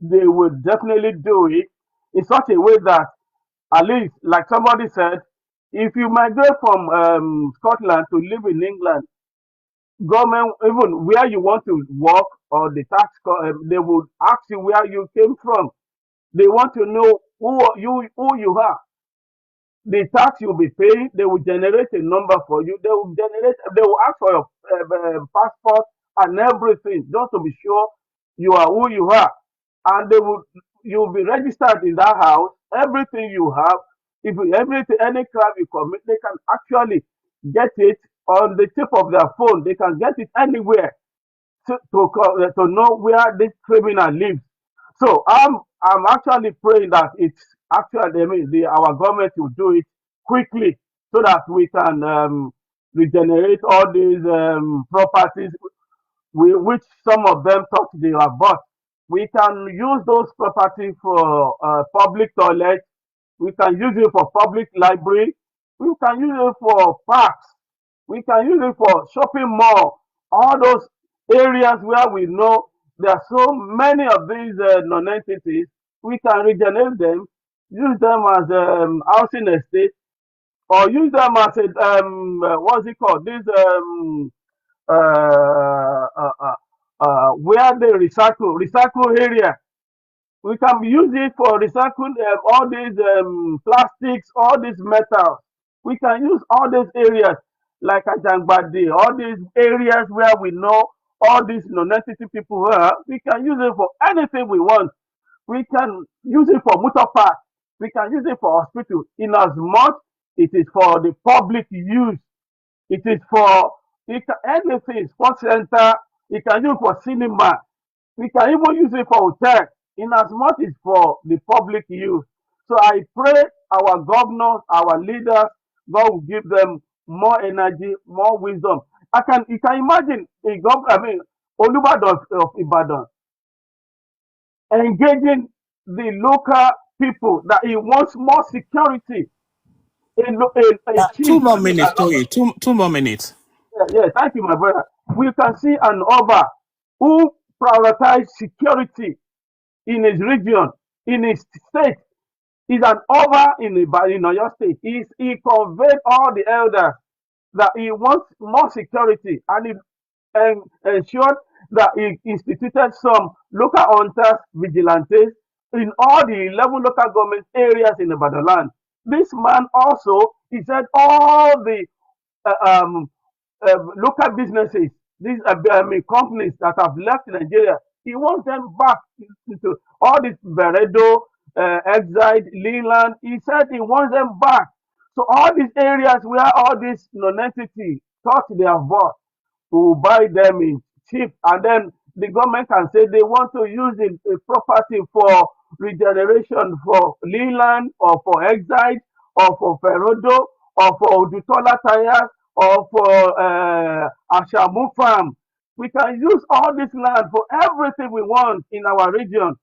they will definitely do it in such a way that at least, like somebody said, if you migrate from Scotland to live in England, government even where you want to work or the they would ask you where you came from. They want to know who you are. The tax you'll be paying, they will generate a number for you. They will ask for your passport and everything just to be sure you are who you are. And you'll be registered in that house. Everything you have, if everything, any crime you commit, they can actually get it on the tip of their phone. They can get it anywhere to know where this criminal lives. So I'm actually praying that it's actually our government will do it quickly so that we can regenerate all these properties which some of them thought they are bought. We can use those properties for public toilets. We can use it for public library. We can use it for parks. We can use it for shopping mall. All those areas where we know there are so many of these non-entities. We can regenerate them, use them as housing estate, or use them as a what's it called? This uh, uh, uh, where they recycle area. We can use it for recycling all these plastics, all these metals. We can use all these areas like Ajangbadi, all these areas where we know all these non-entity people are. We can use it for anything we want. We can use it for motor park. We can use it for hospital. In as much it is for the public use. It is for anything, sports center. You can use it for cinema. We can even use it for hotel. In as much as for the public use. So I pray our governors, our leaders, God will give them more energy, more wisdom. You can imagine a governor, Olubadan of Ibadan engaging the local people that he wants more security. A Two chief, more minutes, Toye. Two more minutes. yeah, thank you, my brother. We can see an Oba who prioritize security in his region, in his state. He's an Oba in Oyo State. He conveyed all the elders that he wants more security, and ensured that he instituted some local hunters, vigilantes in all the 11 local government areas in the Badaland. This man also, he said all the local businesses, these companies that have left Nigeria, he wants them back into all this Veredo, Exide, Leland. He said he wants them back. So all these areas where all these non-entity thought they have bought, to buy them in cheap, and then the government can say they want to use the property for regeneration for Leland or for Exide or for Ferodo or for Odutola Tires or for Ashamu Farm. We can use all this land for everything we want in our region.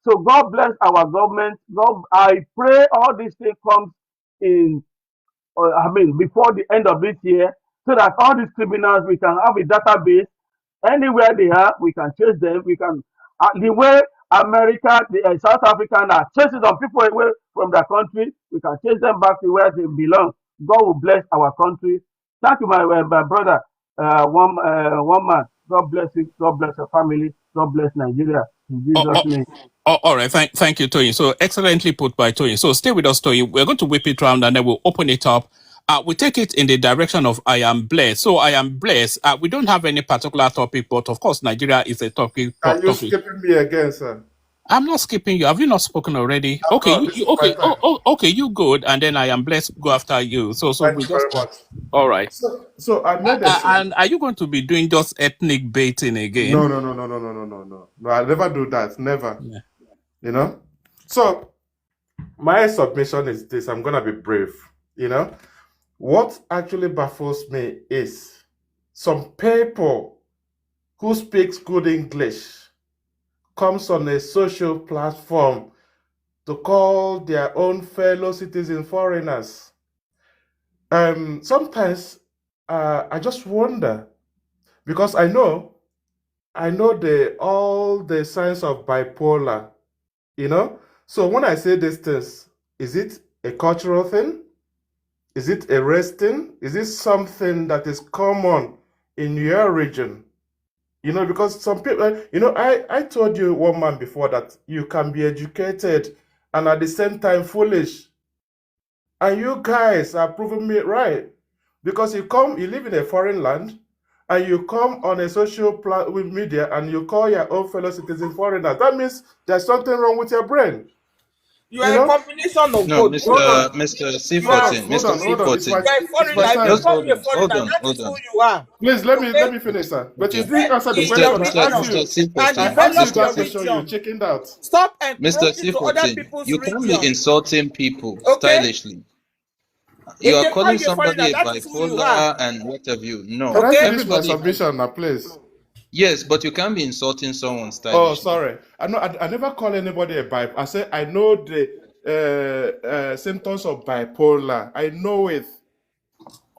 So God bless our government. God, I pray all these things comes in before the end of this year, so that all these criminals, we can have a database anywhere they are, we can chase them. We can, the way America, South Africa are chasing some people away from their country, we can chase them back to where they belong. God will bless our country. Thank you, my brother, one man. God bless you. God bless your family. God bless Nigeria. In Jesus' name. All right. Thank you, Toyin. So excellently put by Toyin. So stay with us, Toyin. We're going to whip it round and then we'll open it up. We take it in the direction of I am blessed. So I am blessed. We don't have any particular topic, but of course, Nigeria is a topic. Are you skipping me again, sir? I'm not skipping you. Have you not spoken already? Okay, okay. Okay, you good, and then I am blessed. Go after you. So Thank we you just very much. all right. So I made and are you going to be doing just ethnic baiting again? No. I never do that. Never. Yeah. You know. So my submission is this. I'm gonna be brave. You know, what actually baffles me is some people who speaks good English comes on a social platform to call their own fellow citizen foreigners. Sometimes I just wonder, because I know all the signs of bipolar, you know. So when I say these things, is it a cultural thing? Is it a race thing? Is it something that is common in your region? You know, because some people, you know, I told you one man before that you can be educated and at the same time foolish. And you guys are proving me right. Because you live in a foreign land, and you come on a social with media and you call your own fellow citizen foreigners. That means there's something wrong with your brain. You are a combination of both. Mr. C14. Mr. C14. You are a foreigner. You call me a foreigner. That is who you are. Please let me finish, sir. But you didn't answer the question I asked you. I asked you that question. You chickened out. Stop Mr. C14. You can't be insulting people stylishly. You are calling somebody a bipolar and what have you. No. Can I finish my submission now, please? Yes, but you can't be insulting someone stylishly. Oh, sorry. I never call anybody a bipolar. I say I know the symptoms of bipolar. I know it.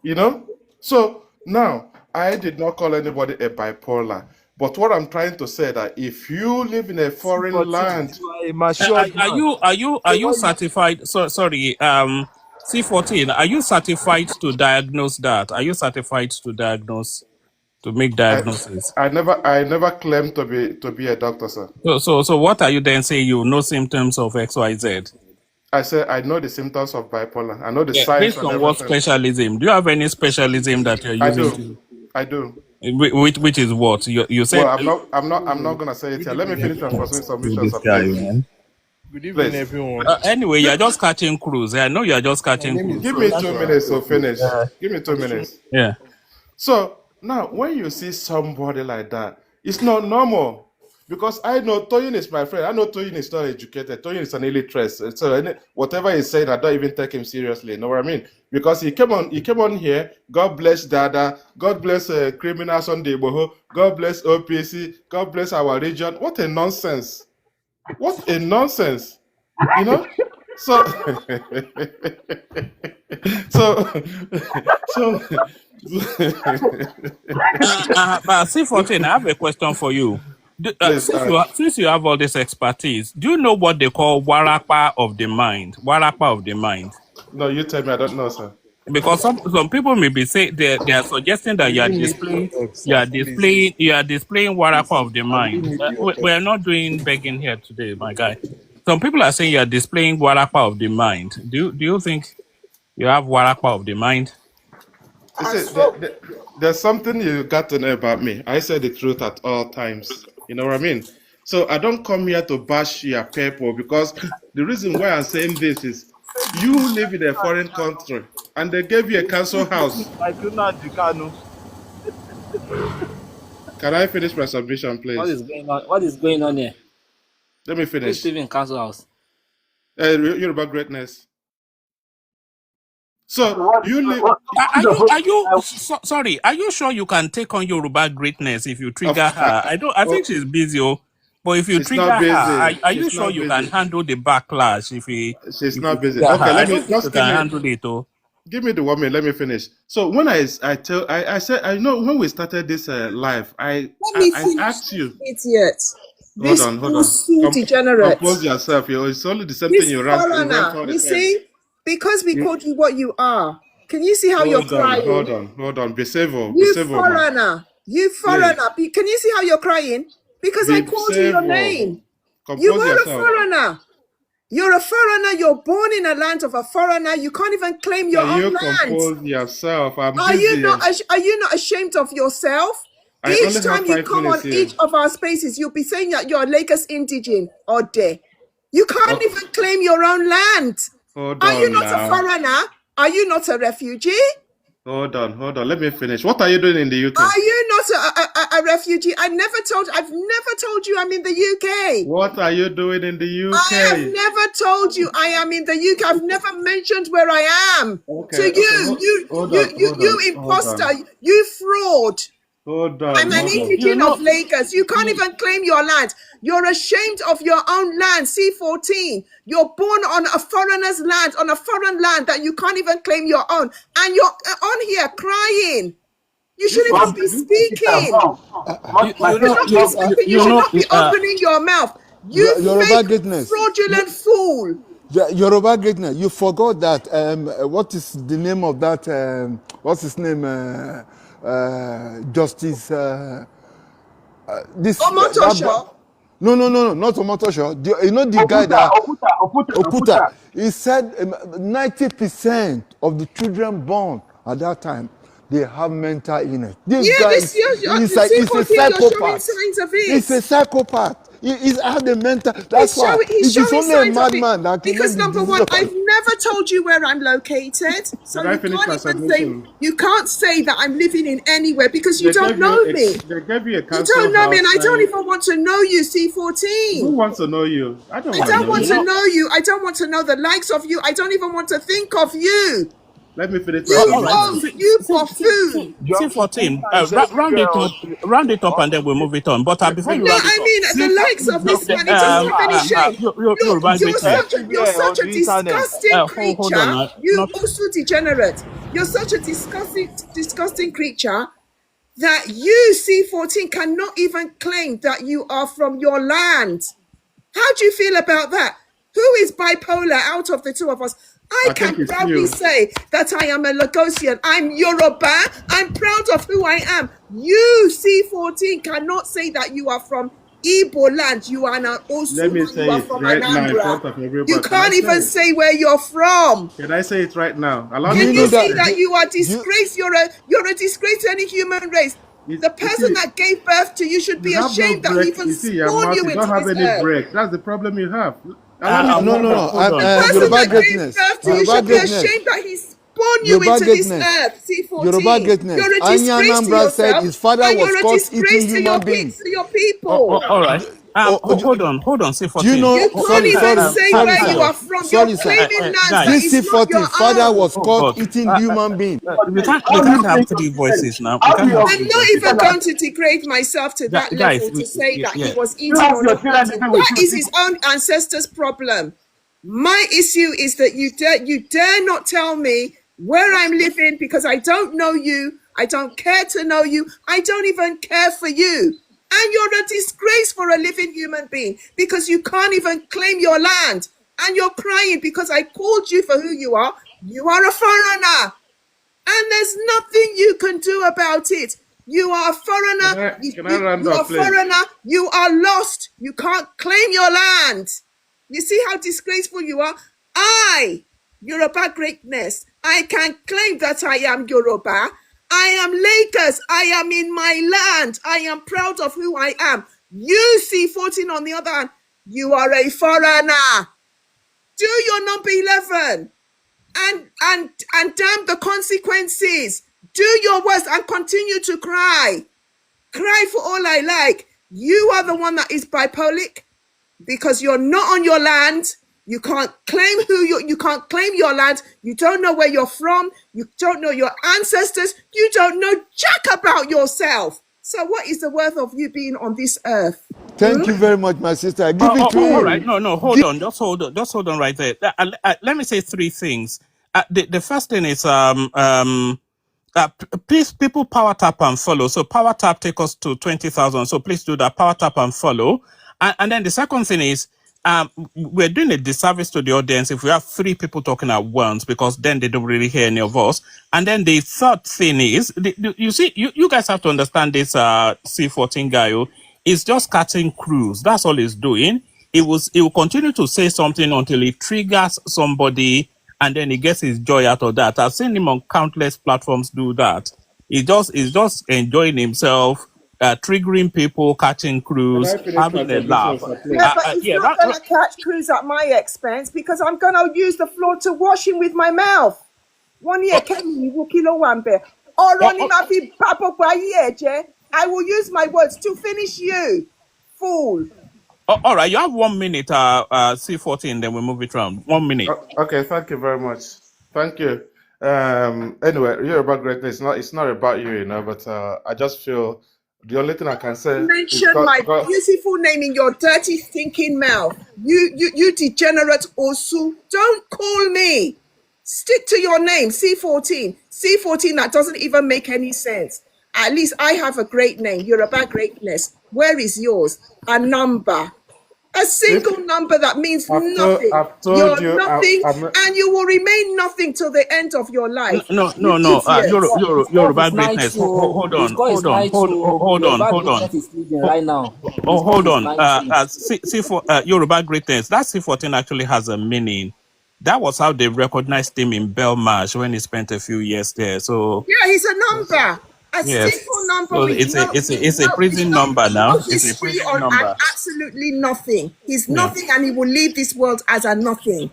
You know? So now I did not call anybody a bipolar. But what I'm trying to say that if you live in a foreign land, are you certified? Sorry, C14, are you certified to diagnose that? Are you certified to diagnose, to make diagnosis? I never claimed to be a doctor, sir. So what are you then saying? You know symptoms of XYZ? I said I know the symptoms of bipolar. I know the signs. Based on what specialism? Do you have any specialism that you're using? I do. Which is what you said? Well, I'm not gonna say it here. Let me finish my submission. Good evening, everyone. Anyway, you're just catching cruise. I know you're just catching cruise. Give me 2 minutes to finish. Give me 2 minutes. Yeah. So now, when you see somebody like that, it's not normal. Because I know Toyin is my friend. I know Toyin is not educated. Toyin is an illiterate. So whatever he's saying, I don't even take him seriously. You know what I mean? Because he came on here. God bless Dada. God bless criminals on the Boho. God bless OPC. God bless our region. What a nonsense. What a nonsense. You know? So C14, I have a question for you. Since you have all this expertise, do you know what they call warapa of the mind? Warapa of the mind. No, you tell me. I don't know, sir. Because some people may be saying they are suggesting that I really need your help, sir. Please. you are displaying warapa of the I really mind. need your We help. are not doing begging here today, my guy. Some people are saying you are displaying warapa of the mind. Do you think you have warapa of the mind? You And see, so, there's something you got to know about me. I say the truth at all times. You know what I mean? So I don't come here to bash your people because the reason why I'm saying this is you live in a foreign country and they gave you a council house. Like Nnamdi Kanu. Can I finish my submission, What please? is going on? What is going on here? Let me Who is finish. living in council house? You're about greatness. So So what? you live. What? Are you sorry? Are you sure you can take on Yoruba greatness if you Of, trigger her? I think oh, she's busy. Oh, but if you she's trigger not her, busy. are you She's sure not you can busy. handle the backlash She's if you not busy. trigger her? Okay, I let me don't think you just can handle it. Oh. give me the 1 minute. Let me finish. So when I said I know when we started this live, Let me I finish asked this you. idiot. This Hold on. also degenerate. Compose yourself. It's only the same thing This you rant foreigner. all the You time. see, because we You, called you what you are. Can you see how you're hold crying? on. Be You civil, man. foreigner. You Please, foreigner. Can you see how you're crying? Because I be called you your civil. name. You Compose are a yourself. foreigner. You're a foreigner. You're born in a land of a foreigner. You can't even claim your Can own you land. compose yourself? I'm Are you busy. not? Are you not ashamed of yourself? I Each only have time you 5 come minutes on here. each of our spaces, you'll be saying that you're a Lagos indigene or there. You can't Okay. even claim your own land. Hold Are you on not a now. foreigner? Are you not a refugee? Hold on. Let me finish. What are you doing in the UK? Are you not a refugee? I've never told you I'm in the UK. What are you doing in the I have UK? never told you I am in the UK. I've never mentioned where I am to Okay. you. You Hold imposter. on. You fraud. I'm an You indigene of know, Lagos. You can't even claim your land. You're ashamed of your own land, C14. You're born on a foreigner's land, on a foreign land that you can't even claim your own. And you're on here crying. You This shouldn't is even be speaking. My You should sister, not be speaking. You should not be opening your mouth. You Yoruba fake, greatness. fraudulent fool. Yoruba greatness. You forgot that. What is the name of that? What's his name? Justice. This that. Omotosho. No, not Omotosho. You know the guy that Okuta. Okuta. He said 90% of the children born at that time they have mental illness. This Yeah, guy this year, is the like he's a C14, you're showing psychopath. signs of He's a it. psychopath. He's had a mental. That's why He's it is showing only a signs of it madman that can because make the number disease one, of. I've never told you where I'm located, so Can I you finish can't my even say submission? that I'm living in anywhere because you They don't gave you know me. they gave you a You council don't know me, and house. I don't even want to know you, Who C14. wants to know you? I don't I want to don't know want you you. to know. know you. I don't want to know the likes of you. I don't even want to think of you. Let me finish my You All right, submission. both, you buffoon. John C14. Okuta is everywhere. Round it up, and then we'll move it on. But before you No, round it I up, mean the likes of John this man. It doesn't have any shame. Look, Yoruba greatness. you're everywhere on such a the internet. disgusting Hold on, creature. You not. also degenerate. You're such a disgusting creature that you C14 cannot even claim that you are from your land. How do you feel about that? Who is bipolar out of the two of us? I I think can it's proudly you. say that I am a Lagosian. I'm Yoruba. I'm proud of who I am. You, C14, cannot say that you are from Igbo land. You are not Let Osu. me You say are it from right now in Anambra. front of You everybody. Can I can't say even it? say where you're from. Can I say it right now? Allow Do me Can you you know to. see that? that you are Do you, disgraced? You're a disgrace to any human race. The You person see, that gave birth to you should you be have no ashamed that he break. even You see, your spawned mouth, you you don't into have this any earth. break. That's the problem you have. Allow me to no, talk. Hold on. The person Yoruba that gave greatness. birth to you Yoruba should be greatness. ashamed that he spawned you Yoruba into this greatness. earth, Yoruba C14. greatness. You're a Anya disgrace to Nambra said yourself his father and was you're a caught eating disgrace to human being. your people. All right. Hold on, Do you C14. know? You can't even say where you Sir. are from. You're Sorry, sir. claiming lands that Guys. This is not your C40 father own. was Oh caught God. eating human being. We How do can't you have think three your children? voices now. We How do can't your have I'm three not voices. even going to degrade myself to that Guys, level to say that he yeah. was you eating have or your not children eating. living with That you? is his own ancestors' problem. My issue is that you dare not tell me where I'm living because I don't know you. I don't care to know you. I don't even care for you. And you're a disgrace for a living human being because you can't even claim your land. And you're crying because I called you for who you are. You are a foreigner. and there's nothing you can do about it. You are a foreigner. Can I round You are up, a please? foreigner. You are lost. You can't claim your land. You see how disgraceful you are? Yoruba greatness, I can claim that I am Yoruba. I am Lagos. I am in my land. I am proud of who I am. You C14 on the other hand, you are a foreigner. Do your number 11 and damn the consequences. Do your worst and continue to cry. Cry for all I like. You are the one that is bipolic because you're not on your land. You can't claim you can't claim your land. You don't know where you're from. You don't know your ancestors. You don't know jack about yourself. So what is the worth of you being on this earth? Thank you very much, my sister. I give it to All you. right. No, hold on. Just hold on right there. Let me say three things. The first thing is please, people power tap and follow. So power tap take us to 20,000. So please do that. Power tap and follow. And then the second thing is, we're doing a disservice to the audience if we have three people talking at once, because then they don't really hear any of us. And then the third thing is, you see, you guys have to understand this C14 guy who is just cutting crews. That's all he's doing. He will continue to say something until he triggers somebody, and then he gets his joy out of that. I've seen him on countless platforms do that. He's just enjoying himself, triggering people, catching Can crews, I finish my having a laugh. submission, please? Yeah, but he's not going to catch crews at my expense because I'm going to use the floor to wash him with my mouth. 1 year, I will use my words to finish you, fool. All right, you have 1 minute, C14, then we move it around. 1 minute. Okay, thank you very much. Thank you. Anyway, you're about greatness. It's not about you, you know, but I just feel the only thing I can say is Mention my beautiful name in your dirty, stinking mouth. You degenerate Osu. Don't call me. Stick to your name, C14. C14, that doesn't even make any sense. At least I have a great name. You're about greatness. Where is yours? A number. A single number that means nothing. You're nothing, and you will remain nothing till the end of your life. No. Score Yoruba is greatness. 90. Hold The on. score is 90. Yoruba greatness is leading right now. Hold on. C4 Yoruba greatness. That C14 actually has a meaning. That was how they recognized him in Belmarsh when he spent a few years there. So yeah, he's a number. A yes, simple number so with it's a prison number now. no It's a history prison on number. absolutely nothing. He's Yeah. nothing, and he will leave this world as a nothing.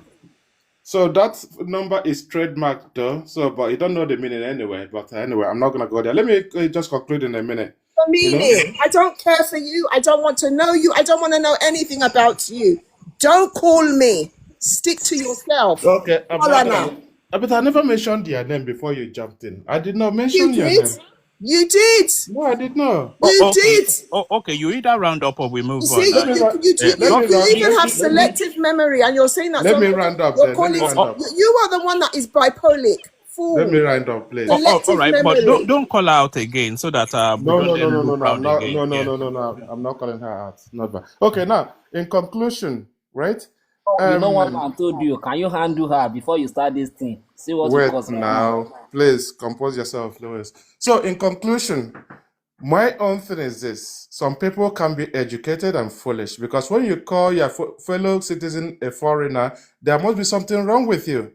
So that number is trademarked though. So, but you don't know the meaning anyway. But anyway, I'm not gonna go there. Let me just conclude in a minute. The meaning. I don't care for you. I don't want to know you. I don't want to know anything about you. Don't call me. Stick to yourself. Okay, Foreigner. but I never mentioned your name before you jumped in. I did not mention You your did. name. You did. No, I did not. You did. Okay, you either round up or we move You see, on. you even have selective memory, and you're saying that. Let me round up. You're calling. You are the one that is bipolic. Fool. Let me round up, please. All right, but don't call her out again so that No. I'm not calling her out. Never. Okay, now in conclusion, right? You know what man told you. Can you handle her before you start this thing? See what Wait it costs now. Please compose yourself, Lewis. So in conclusion, my own thing is this: some people can be educated and foolish because when you call your fellow citizen a foreigner, there must be something wrong with you.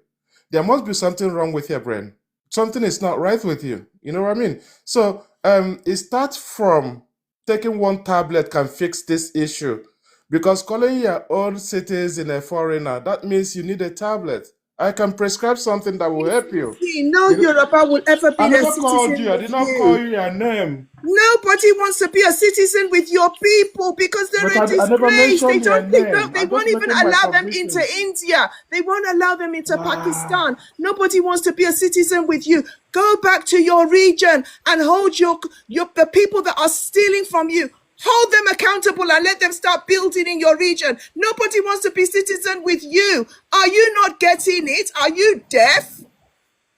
There must be something wrong with your brain. Something is not right with you. You know what I mean? So it starts from taking one tablet can fix this issue. Because calling your own citizen a foreigner, that means you need a tablet. I can prescribe something that will help you. No Yoruba will ever be I a never citizen. called you. I did not call you your name. Nobody wants to be a citizen with your people because they're a disgrace. They won't even allow them into India. They won't allow them into Pakistan. Nobody wants to be a citizen with you. Go back to your region and hold the people that are stealing from you. Hold them accountable and let them start building in your region. Nobody wants to be citizen with you. Are you not getting it? Are you deaf?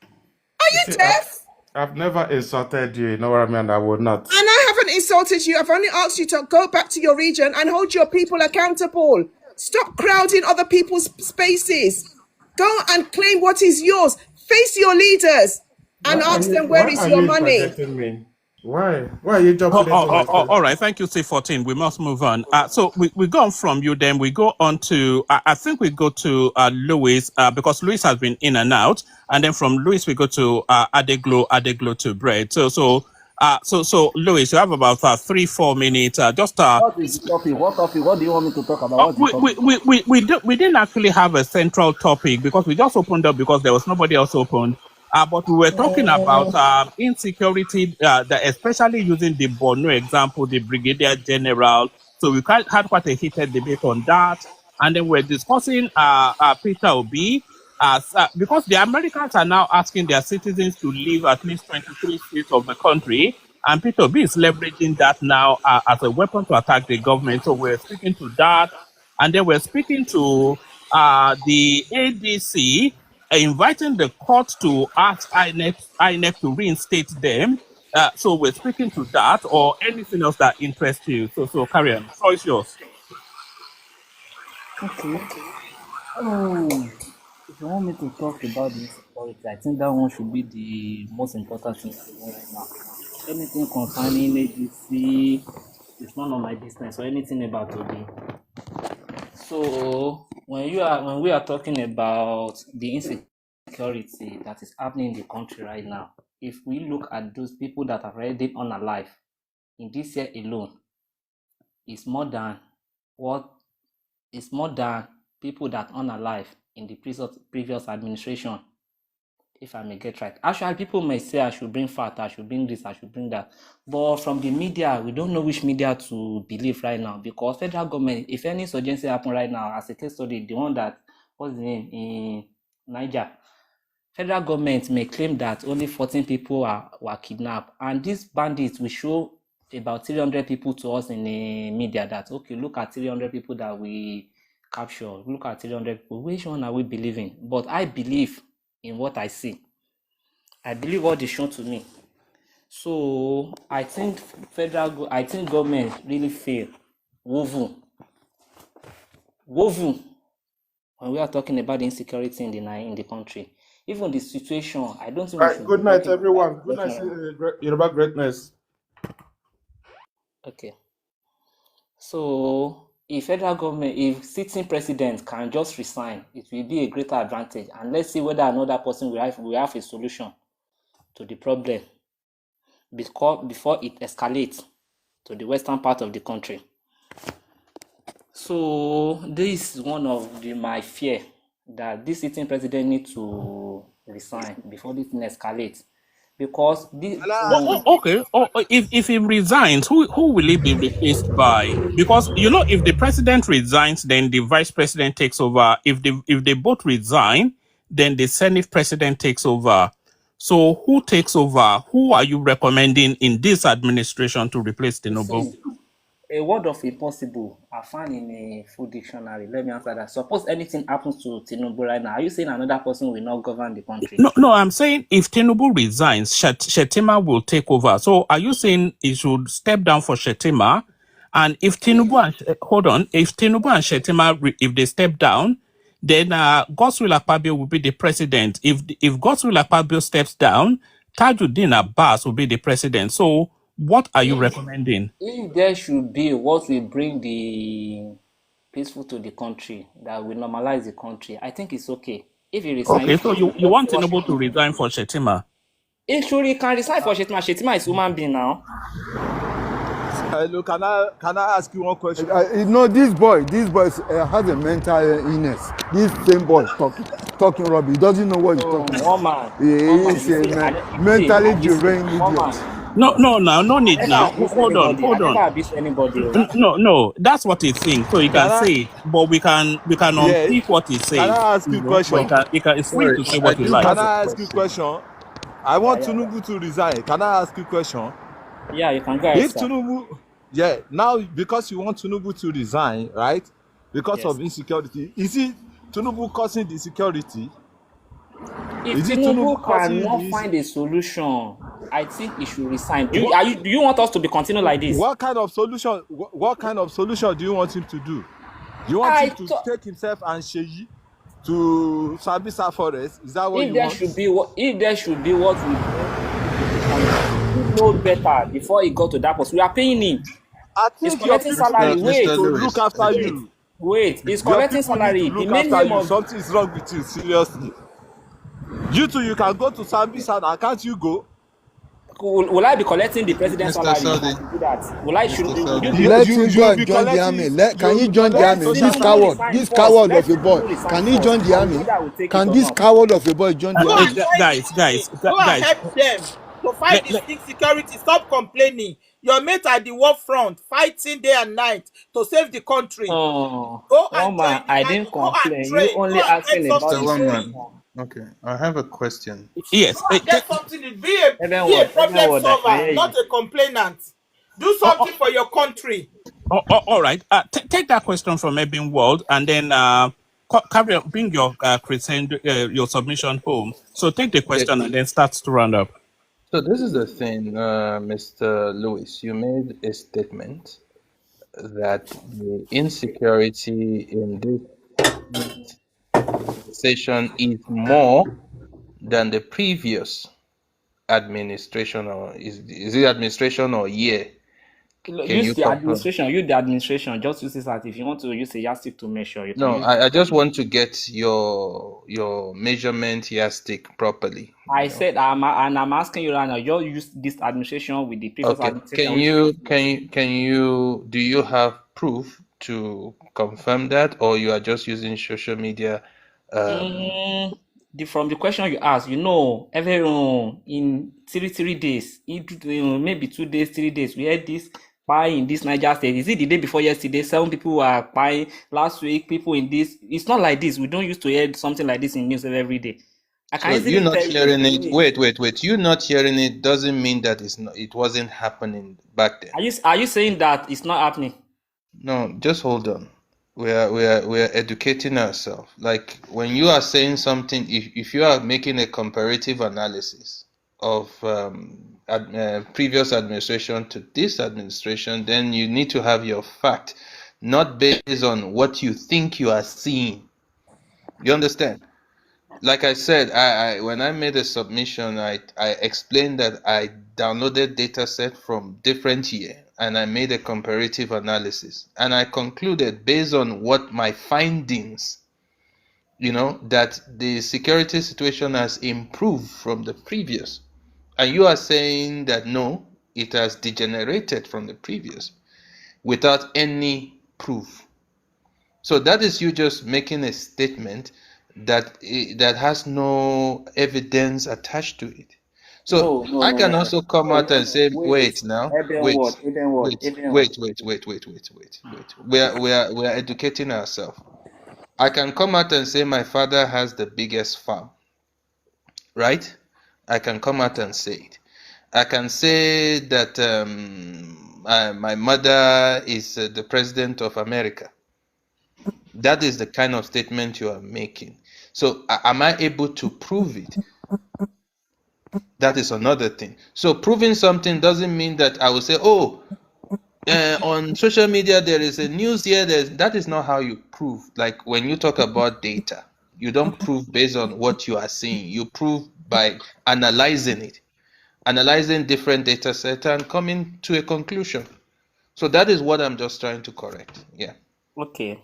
Are you deaf? I've never insulted you. You know what I mean? I would not. And I haven't insulted you. I've only asked you to go back to your region and hold your people accountable. Stop crowding other people's spaces. Go and claim what is yours. Face your leaders. and ask them, Why where is are your you money? interjecting me? Why are you jumping into my space? All right. Thank you, C14. We must move on. So we go on from you, then we go on to, I think we go to Louis, because Louis has been in and out. And then from Louis, we go to Adeglo to Bread. So Louis, you have about 3-4 minutes. What is the topic? What topic? What do you want me to talk about? What's the topic? We didn't actually have a central topic because we just opened up because there was nobody else opened. But we were talking about insecurity, especially using the Borno example, the Brigadier General. So we had quite a heated debate on that. And then we're discussing Peter Obi, because the Americans are now asking their citizens to leave at least 23 states of the country. And Peter Obi is leveraging that now as a weapon to attack the government. So we're speaking to that. And then we're speaking to the ADC, inviting the court to ask INEC to reinstate them. So we're speaking to that or anything else that interests you. So carry on. Floor is yours. Okay. If you want me to talk about the insecurity, I think that one should be the most important thing to do right now. Anything concerning ADC is none of my business or anything about Obi. So when we are talking about the insecurity that is happening in the country right now, if we look at those people that have already been unalive in this year alone, it's more than people that unalive in the previous administration, if I may get right. Actually, people may say I should bring fact, I should bring this, I should bring that. But from the media, we don't know which media to believe right now because federal government, if any insurgency happen right now, as a case study, the one that, what's the name, in Niger, federal government may claim that only 14 people were kidnapped. And these bandits will show about 300 people to us in the media that, okay, look at 300 people that we capture, look at 300 people. Which one are we believing? But I believe in what I see. I believe what they show to me. So I think government really failed. Woven. When we are talking about the insecurity in the country, even the situation, I don't think we should. Good night, everyone. Good night, Yoruba greatness. Okay. So if sitting president can just resign, it will be a greater advantage. And let's see whether another person will have a solution to the problem before it escalates to the western part of the country. So this is one of my fear, that this sitting president needs to resign before this thing escalates. Because this if he resigns, who will he be replaced by? Because if the president resigns, then the vice president takes over. If they both resign, then the Senate president takes over. So who takes over? Who are you recommending in this administration to replace Tinubu? A word of impossible I found in a full dictionary. Let me answer that. Suppose anything happens to Tinubu right now, are you saying another person will not govern the country? No, I'm saying if Tinubu resigns, Shettima will take over. So are you saying he should step down for Shettima? And if Tinubu if Tinubu and Shettima, if they step down, then Godswill Akpabio will be the president. If Godswill Akpabio steps down, Tajuddin Abbas will be the president. So what are you recommending? If there should be what will bring the peaceful to the country, that will normalize the country, I think it's okay. If he resigns, okay, so you want Tinubu to resign for Shettima? He can resign for Shettima. Shettima is human being now. Hello, can I ask you one question? This boy has a mental illness. This same boy talking rubbish. He doesn't know what he's talking. One man. He's a mentally deranged idiot. No need now. Hold on. I never abuse anybody. No, that's what he thinks. So he can say it, but we can unpick what he says. Can I ask you a question? It's free to say what he likes. Can I ask you a question? I want Tinubu to resign. Can I ask you a question? Yeah, you can go ahead. If Tinubu, now because you want Tinubu to resign, right? Because of insecurity, is it Tinubu causing the insecurity? If Tinubu cannot find a solution, I think he should resign. Do you want us to be continue like this? What kind of solution? What kind of solution do you want him to do? You want him to take himself and Sheyi? to Sambisa Forest? Is that what If you there want? should be what we pay the congressman, he know better before he got to that post. We are paying him. I He's think your collecting people need salary. Mr. to look Lewis, after okay. you. He's Your collecting people need to salary. The look main after name you. of Something is wrong with you, seriously. You too, you can go to Sambisa now. Can't you go? will I be collecting the president's Mr. salary if I Saudi, should do that? Mr. Would you Saudi. be Let okay? him go You'll and be join the collecting army. Can you'll he be join the Let collecting army? social Tinubu service. resign This first. coward of Let a boy. Tinubu resign Can he first join the before we see army? that we take it Can or this not. coward of a boy join the Go and army? join the Guys, army. Go and guys, help them to fight let, this let, insecurity. Stop complaining. Your mates at the war front, fighting day and night to save the country. Oh, Go and one join man, the I army. didn't Go and complain. You train. Go only and get asking about something Mr. the Longman, doing. situation. okay. I have a question. Go yes. and get something to be a Even problem word, I can solver, hear not you. a complainant. Do Oh, oh, something for your country. all right. Take that question from Ebin World, and then carry on, bring your your submission home. So take the Okay. question and then start to round up. So this is the thing, Mr. Lewis. You made a statement that the insecurity in this session is more than the previous administration, or is it administration or year? Can you Use the confirm? administration. Just use this as if you want to use a yardstick to measure. You can No, use. I just want to get your measurement yardstick properly, I you know. said, I'm asking you right now. You use this administration with the previous Okay. administration, which makes sense. Do you have proof to confirm that, or you are just using social media? From the question you asked, every in 3 days, maybe 2 days, 3 days, we had this pie in this Niger state. Is it the day before yesterday? 7 people were pie last week. People in this. It's not like this. We don't used to hear something like this in news every day. I can So you easily not tell you. hearing it. Wait. You not hearing it doesn't mean that it wasn't happening back then. Are you saying that it's not happening? No, just hold on. We are educating ourselves. Like when you are saying something, if you are making a comparative analysis of previous administration to this administration, then you need to have your fact, not based on what you think you are seeing. You understand? Like I said, I when I made a submission, I explained that I downloaded data set from different year and I made a comparative analysis. And I concluded based on what my findings, that the security situation has improved from the previous. And you are saying that no, it has degenerated from the previous without any proof. So that is you just making a statement that has no evidence attached to it. So I can also come out and say, wait now, wait, wait, wait, wait, wait, wait, wait, wait, wait. We are educating ourselves. I can come out and say my father has the biggest farm, right? I can come out and say it. I can say that my mother is the president of America. That is the kind of statement you are making. So am I able to prove it? That is another thing. So proving something doesn't mean that I will say, oh, on social media there is a news here. That is not how you prove. Like when you talk about data, you don't prove based on what you are seeing. You prove by analyzing it, analyzing different data sets and coming to a conclusion. So that is what I'm just trying to correct. Yeah. Okay.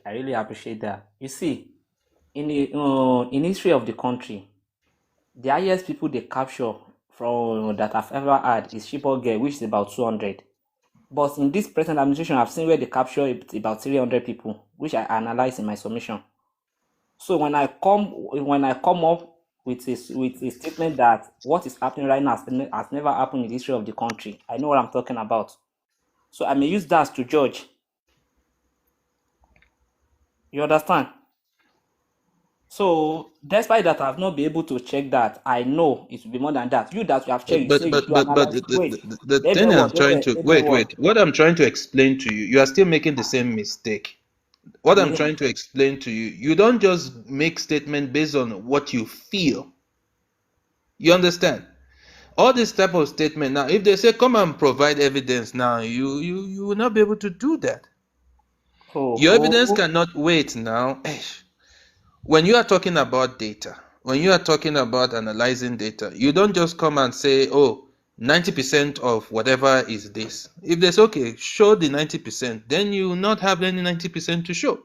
I really appreciate that. You see, in history of the country, the highest people they capture from that I've ever had is Chibok girl, which is about 200. But in this present administration, I've seen where they capture about 300 people, which I analyze in my submission. So when I come up with a statement that what is happening right now has never happened in the history of the country, I know what I'm talking about. So I may use that to judge. You understand? So despite that, I've not been able to check that. I know it will be more than that. You that you have checked, you But say you but do but but analyze. the, Wait, the thing I'm trying to wait. What I'm trying to explain to you, you are still making the same mistake. What I'm trying to explain to you, you don't just make statement based on what you feel. You understand? All this type of statement now, if they say come and provide evidence now, you will not be able to do that. Your evidence cannot wait now. when you are talking about data, when you are talking about analyzing data, you don't just come and say, oh, 90% of whatever is this. If there's okay, show the 90%, then you will not have any 90% to show. You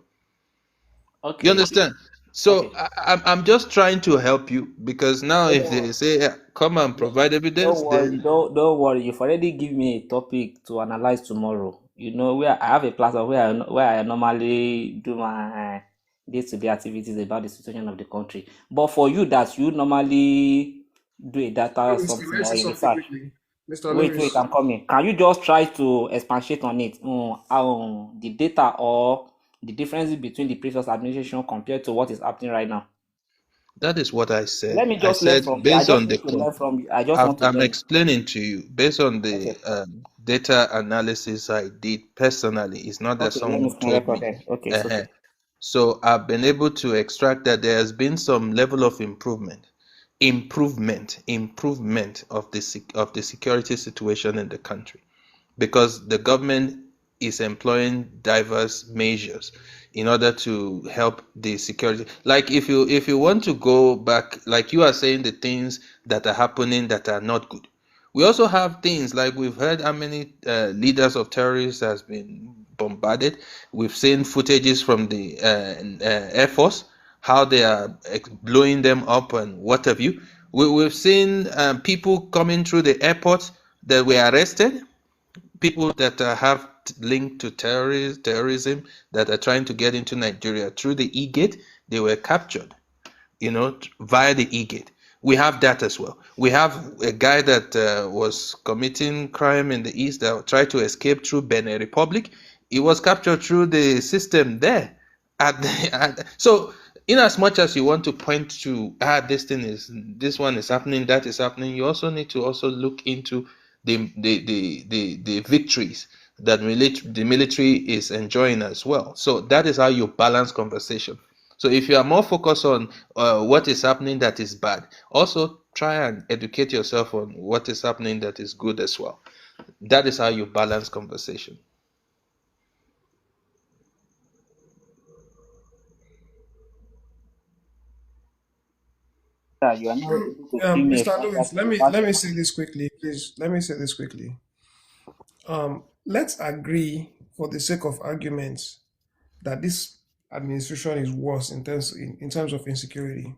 Okay. understand? So Okay. I'm just trying to help you, because now if they say, "Yeah, come and provide evidence," Don't worry, then don't worry. You've already give me a topic to analyze tomorrow. You know, where I have a platform where I normally do my day-to-day activities about the situation of the country. But for you that you normally do a data Let me see. something Let's or see a something research. quickly. Mr. Wait, Lewis. I'm coming. Can you just try to expatiate on it? The data or the differences between the previous administration compared to what is happening right now. that is what I said. Let me I just learn said from you. I based just on the need to learn from you. I just want to I'm learn. explaining to you based on the Okay. data analysis I did personally. It's not that Okay, let me someone screen told record me. then. Okay, it's Uh-huh. okay. So I've been able to extract that there has been some level of improvement of the security situation in the country, because the government is employing diverse measures in order to help the security. Like if you want to go back, like you are saying, the things that are happening that are not good, we also have things like we've heard how many leaders of terrorists has been bombarded. We've seen footages from the Air Force, how they are blowing them up and what have you. We've seen people coming through the airport that were arrested, people that have linked to terrorism that are trying to get into Nigeria through the e-gate. They were captured, via the e-gate. We have that as well. We have a guy that was committing crime in the east that tried to escape through Benin Republic. He was captured through the system there. So, in as much as you want to point to this one is happening, that is happening, you also need to also look into the victories that the military is enjoying as well. So that is how you balance conversation. So if you are more focused on what is happening that is bad, also try and educate yourself on what is happening that is good as well. That is how you balance conversation. Yeah, you are not able to give me a Mr. further Lewis, let me version. say this quickly, please. Let me say this quickly. Let's agree, for the sake of arguments, that this administration is worse in terms of insecurity.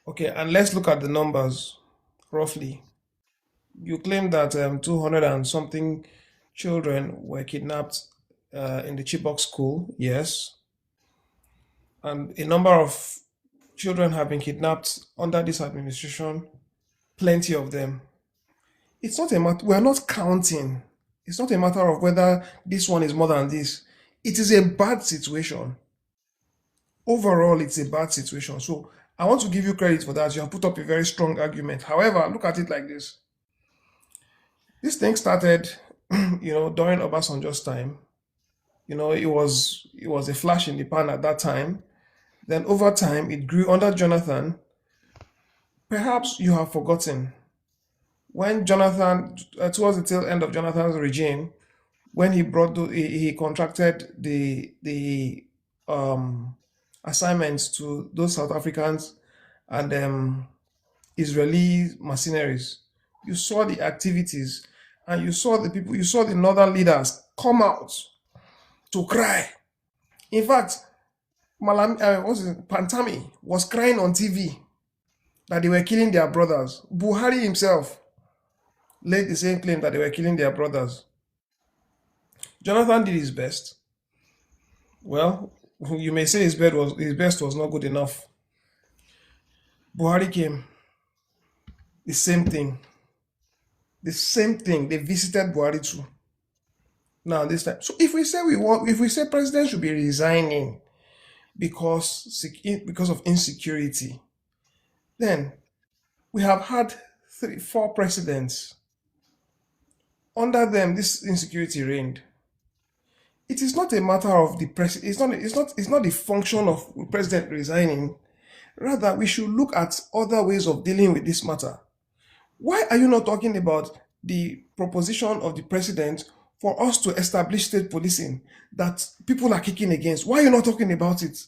Okay, and let's look at the numbers roughly. You claim that 200 and something children were kidnapped in the Chibok school, yes, and a number of children have been kidnapped under this administration, plenty of them. It's not a matter, we are not counting. It's not a matter of whether this one is more than this. It is a bad situation. Overall, it's a bad situation. So I want to give you credit for that. You have put up a very strong argument. However, look at it like this. This thing started, during Obasanjo's time. It was a flash in the pan at that time. Then over time, it grew under Jonathan. Perhaps you have forgotten when Jonathan, towards the tail end of Jonathan's regime, when he contracted the um, assignments to those South Africans and Israeli mercenaries. You saw the activities, and you saw the people. You saw the northern leaders come out to cry. In fact, Pantami was crying on TV that they were killing their brothers. Buhari himself laid the same claim that they were killing their brothers. Jonathan did his best. Well, you may say his best was not good enough. Buhari came, the same thing. The same thing. They visited Buhari too. Now this time. So if we say president should be resigning because of insecurity, then we have had 4 presidents. Under them, this insecurity reigned. It is not a matter of the president. It's not the function of the president resigning. Rather, we should look at other ways of dealing with this matter. Why are you not talking about the proposition of the president for us to establish state policing that people are kicking against? Why are you not talking about it?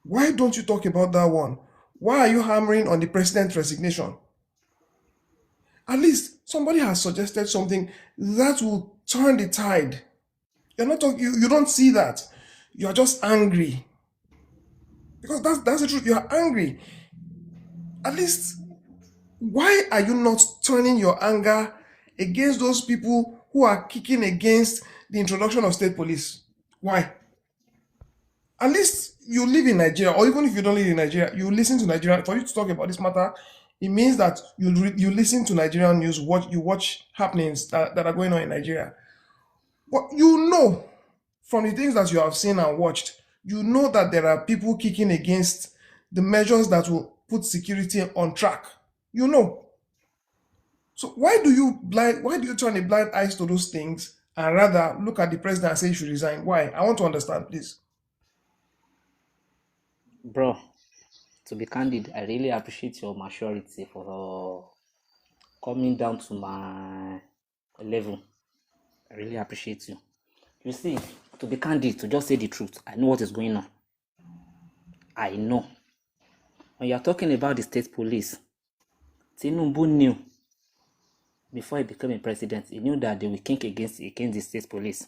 Why don't you talk about that one? Why are you hammering on the president's resignation? At least somebody has suggested something that will turn the tide. You're not talking, you don't see that. You're just angry. Because that's the truth. You're angry. At least, why are you not turning your anger against those people who are kicking against the introduction of state police? Why? At least you live in Nigeria, or even if you don't live in Nigeria, you listen to Nigeria. For you to talk about this matter, it means that you listen to Nigerian news, you watch happenings that are going on in Nigeria. But you know from the things that you have seen and watched, you know that there are people kicking against the measures that will put security on track. You know. So why do you turn a blind eyes to those things and rather look at the president and say he should resign? Why? I want to understand, please. Bro, to be candid, I really appreciate your maturity for coming down to my level. I really appreciate you. You see, to be candid, to just say the truth, I know what is going on. I know. When you're talking about the state police, Tinubu knew before he became a president, he knew that they will kick against the state police.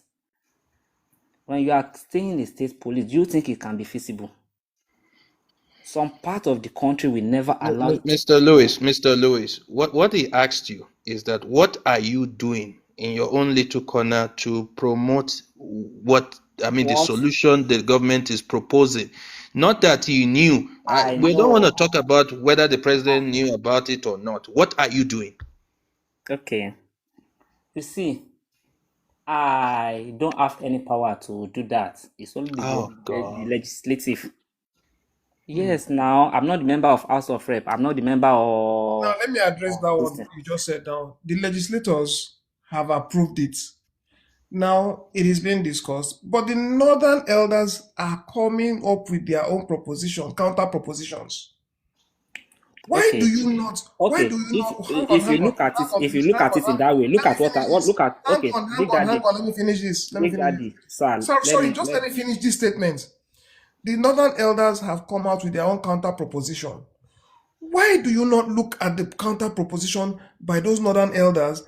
When you are saying the state police, do you think it can be feasible? Some part of the country will never allow it. Mr. Lewis, what he asked you is that what are you doing in your own little corner to promote the solution the government is proposing? Not that he knew. We don't want to talk about whether the president knew about it or not. What are you doing? Okay. You see, I don't have any power to do that. It's only the legislative. Yes, now I'm not the member of House of Rep. I'm not the member of. Now let me address that one you just said. Now the legislators have approved it. Now it is being discussed, but the northern elders are coming up with their own counter propositions. Why do you not? Okay, if you look at it in that way, look at Hang on. Let me finish this. Sorry, just let me finish this statement. The northern elders have come out with their own counter proposition. Why do you not look at the counter proposition by those northern elders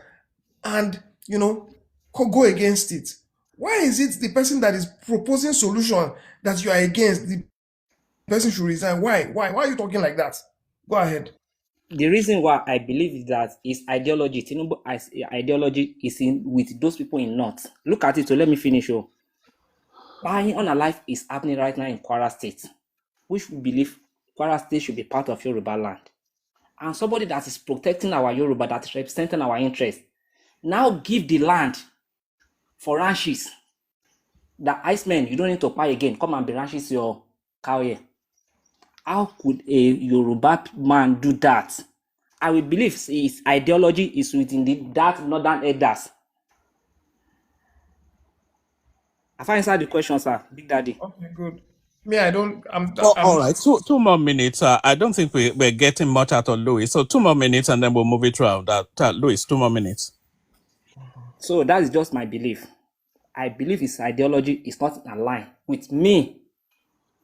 and go against it? Why is it the person that is proposing solution that you are against, the person should resign? Why are you talking like that? Go ahead. The reason why I believe that is ideology. Tinubu ideology is in with those people in North. Look at it. So let me finish. Buying on a life is happening right now in Kwara State, which we believe Kwara State should be part of Yoruba land. And somebody that is protecting our Yoruba, that is representing our interest, now give the land for ranches. The Iceman, you don't need to buy again. Come and be ranches your cow here. How could a Yoruba man do that? I will believe his ideology is within that northern elders. Have I answered the question, sir? Big Daddy. Okay, good. Me, I don't. All right. 2 more minutes. I don't think we're getting much out of Louis. So 2 more minutes and then we'll move it through. Louis, 2 more minutes. So that is just my belief. I believe his ideology is not in line with me,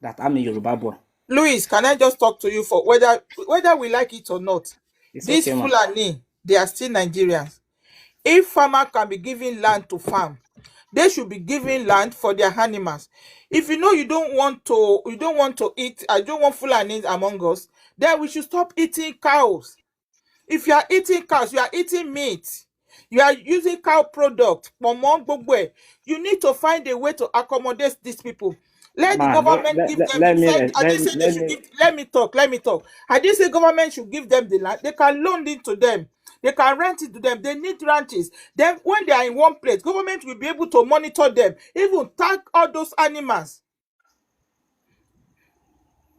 that I'm a Yoruba boy. Louis, can I just talk to you for whether we like it or not? These Fulani, they are still Nigerians. If farmer can be given land to farm, they should be given land for their animals. If you know you don't want to eat, I don't want Fulani among us, then we should stop eating cows. If you are eating cows, you are eating meat. You are using cow product. You need to find a way to accommodate these people. Let the government give them. Let me talk. I didn't say government should give them the land. They can loan it to them. They can rent it to them. They need ranches. Then when they are in one place, government will be able to monitor them, even tag all those animals.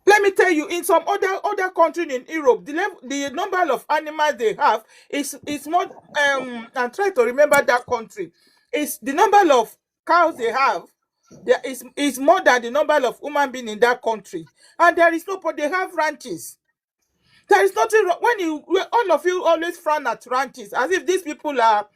Let me tell you, in some other countries in Europe, the number of animals they have is more. I'm trying to remember that country. It's the number of cows they have. There is more than the number of human beings in that country, and there is no. But they have ranches. There is nothing wrong when all of you always frown at ranches as if these people are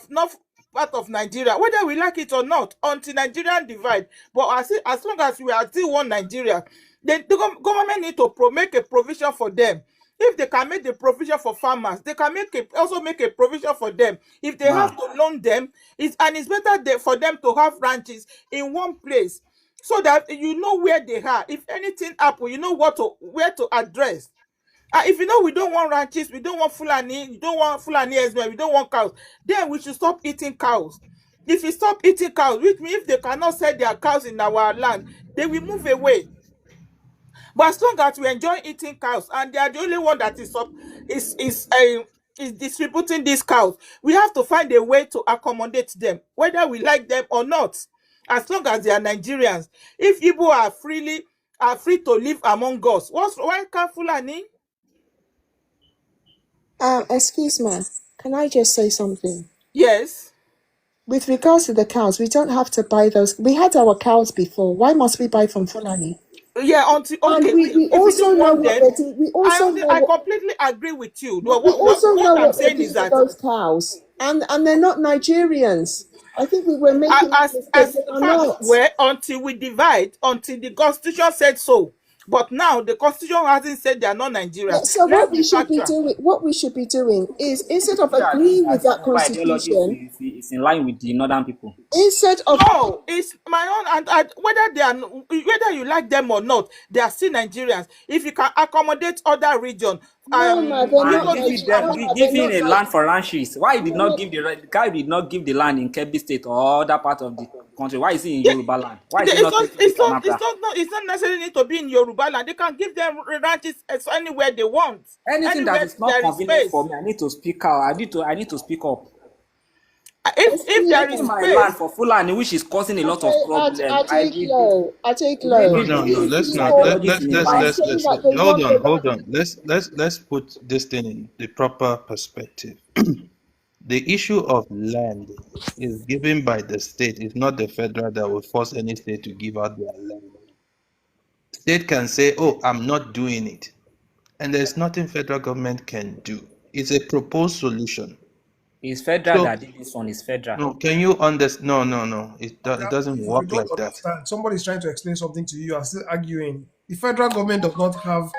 not part of Nigeria, whether we like it or not, until Nigerian divide. But as long as we are still one Nigeria, then the government need to make a provision for them. If they can make the provision for farmers, they can also make a provision for them. If they have to loan them, it's better for them to have ranches in one place, so that you know where they are. If anything happen, you know where to address. If you know we don't want ranches, we don't want Fulani, we don't want Fulani as well, we don't want cows, then we should stop eating cows. If we stop eating cows, which means if they cannot sell their cows in our land, they will move away. But as long as we enjoy eating cows, and they are the only one that is distributing these cows, we have to find a way to accommodate them, whether we like them or not. As long as they are Nigerians, if Igbo are free to live among us, why can't Fulani? Excuse me, can I just say something? Yes. With regards to the cows, we don't have to buy those. We had our cows before. Why must we buy from Fulani? Yeah, okay. And we also know what they do. We also know I completely agree with you. we also know What I'm what they saying do is to that those cows, and they're not Nigerians. I think we were making a mistake. They are not. until we divide, until the constitution said so. But now the constitution hasn't said they are not Yeah, Nigerians. so Let's be factual. what we should be doing is, instead of agreeing with that constitution, is in line with the northern people. instead of No, it's my own, and whether you like them or not, they are still Nigerians. If you can accommodate other region, no, ma, they're not Giving a Nigerians. land for ranches. Why did not give the guy did not give the land in Kebbi State or other part of the country? Why is he in Yoruba land? Why is he not taking it to Anambra? It's not necessarily need to be in Yoruba land. They can give them ranches anywhere they want. Anything that is not there convenient space. for me, I need to speak out. I need to speak up. If there is my space, land for Fulani, which is causing a lot of problems, I take low. No, let's not. Hold on. Let's put this thing in the proper perspective. The issue of land is given by the state. It's not the federal that will force any state to give out their land. State can say, "Oh, I'm not doing it," and there's nothing federal government can do. It's a proposed solution. It's federal that did this one. Is federal. No, can you understand? No. It doesn't work like that. Somebody's trying to explain something to you. You are still arguing. The federal government does not have.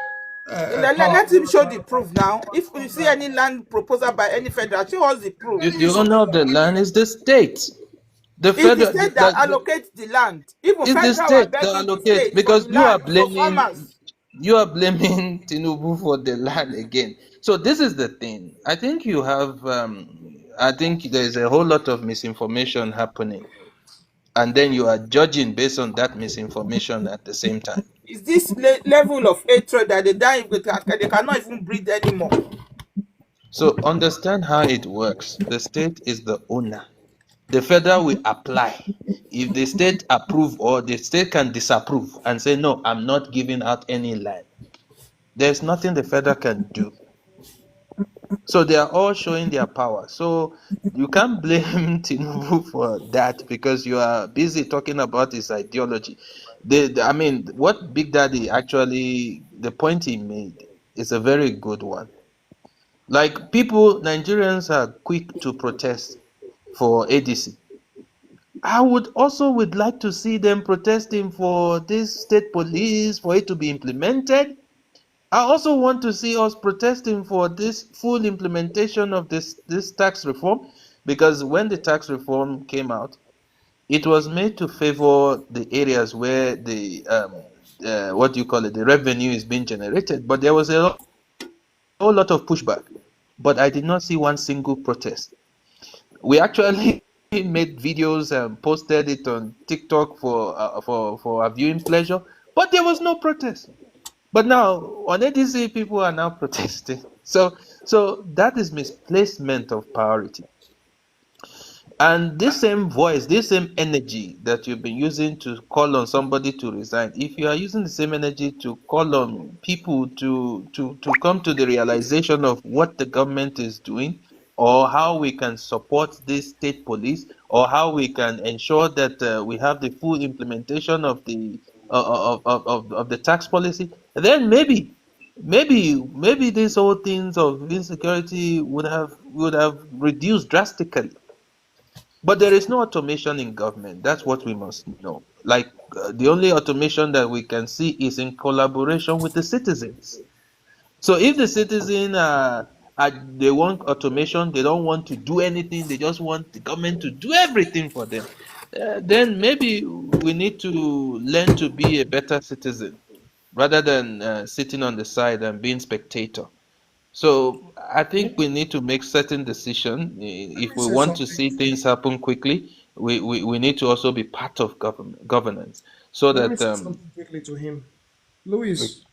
Let him show the proof now. If you see any land proposal by any federal, show us the proof. The owner of the land is the state. The federal, it's the state that allocates the land. Even it's the state that allocates, because you are blaming Tinubu for the land again. So this is the thing. I think you have. I think there's a whole lot of misinformation happening, and then you are judging based on that misinformation at the same time. Is this level of hatred that they cannot even breathe anymore? So understand how it works. The state is the owner. The federal will apply. If the state approve, or the state can disapprove and say, no, I'm not giving out any land, there's nothing the federal can do. So they are all showing their power. So you can't blame Tinubu for that, because you are busy talking about his ideology. I mean, what Big Daddy actually, the point he made is a very good one. Like, Nigerians are quick to protest for ADC. I would like to see them protesting for this state police, for it to be implemented. I also want to see us protesting for this full implementation of this tax reform, because when the tax reform came out, it was made to favor the areas where the the revenue is being generated, but there was a whole lot of pushback. But I did not see one single protest. We actually made videos and posted it on TikTok for our viewing pleasure, but there was no protest. But now on ADC, people are now protesting. So that is misplacement of priority. And this same voice, this same energy that you've been using to call on somebody to resign, if you are using the same energy to call on people to come to the realization of what the government is doing, or how we can support this state police, or how we can ensure that we have the full implementation of the tax policy, then maybe these whole things of insecurity would have reduced drastically. But there is no automation in government. That's what we must know. Like the only automation that we can see is in collaboration with the citizens. So if the citizen they want automation, they don't want to do anything, they just want the government to do everything for them, then maybe we need to learn to be a better citizen rather than sitting on the side and being spectator. So I think we need to make certain decisions. Let If me we say want to something. see things happen quickly, we need to also be part of governance so Let me that say something quickly to him. Louis,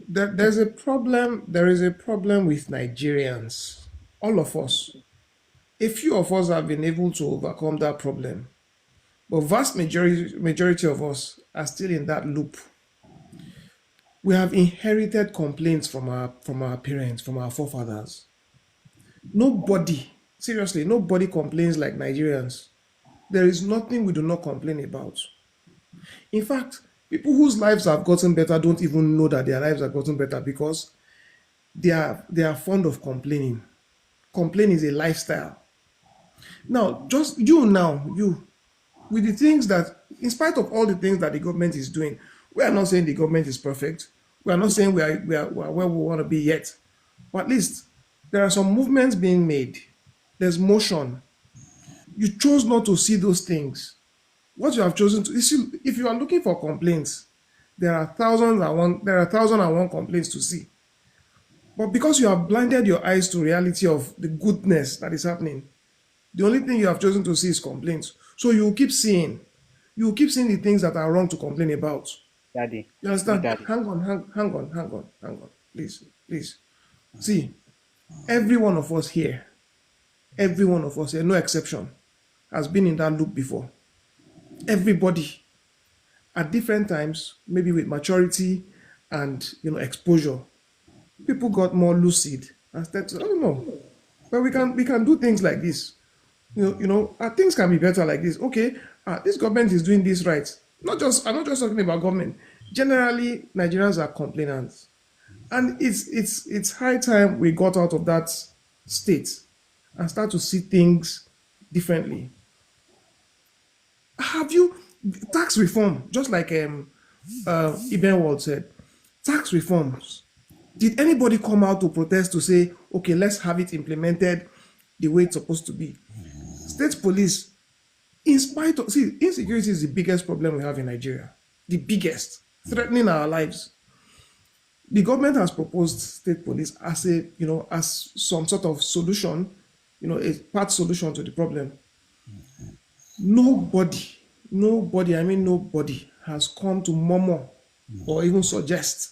there's a problem. There is a problem with Nigerians. All of us. A few of us have been able to overcome that problem, but vast majority of us are still in that loop. We have inherited complaints from our parents, from our forefathers. Nobody, seriously, nobody complains like Nigerians. There is nothing we do not complain about. In fact, people whose lives have gotten better don't even know that their lives have gotten better because they are fond of complaining. Complaining is a lifestyle. Now, just you with the things that, in spite of all the things that the government is doing, we are not saying the government is perfect. We are not saying we are where we want to be yet. But at least there are some movements being made. There's motion. You chose not to see those things. What you have chosen to, if you are looking for complaints, there are thousand and one complaints to see. But because you have blinded your eyes to reality of the goodness that is happening, the only thing you have chosen to see is complaints. So you will keep seeing. You will keep seeing the things that are wrong to complain about. Daddy, You big understand? daddy. Hang on. Please. See, every one of us here, no exception, has been in that loop before. Everybody, at different times, maybe with maturity and exposure, people got more lucid and started to, I don't know, but we can do things like this. Things can be better like this. Okay, this government is doing this right. I'm not just talking about government. Generally, Nigerians are complainants, and it's high time we got out of that state and start to see things differently. Have you tax reform? Just like Ibenwald said, tax reforms. Did anybody come out to protest to say, okay, let's have it implemented the way it's supposed to be? State police, in spite of, see, insecurity is the biggest problem we have in Nigeria, the biggest, threatening our lives. The government has proposed state police as as some sort of solution, a part solution to the problem. Nobody, I mean nobody, has come to murmur or even suggest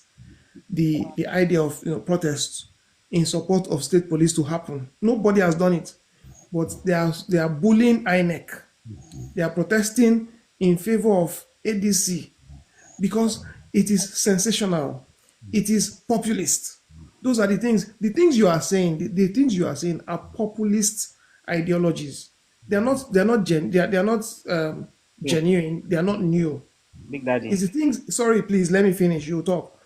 the idea of protests in support of state police to happen. Nobody has done it, but they are bullying INEC. They are protesting in favor of ADC because it is sensational. It is populist. Those are the things. The things you are saying. The things you are saying are populist ideologies. They are not genuine. They are not new. Big daddy. It's the things. Sorry, please let me finish. You talk.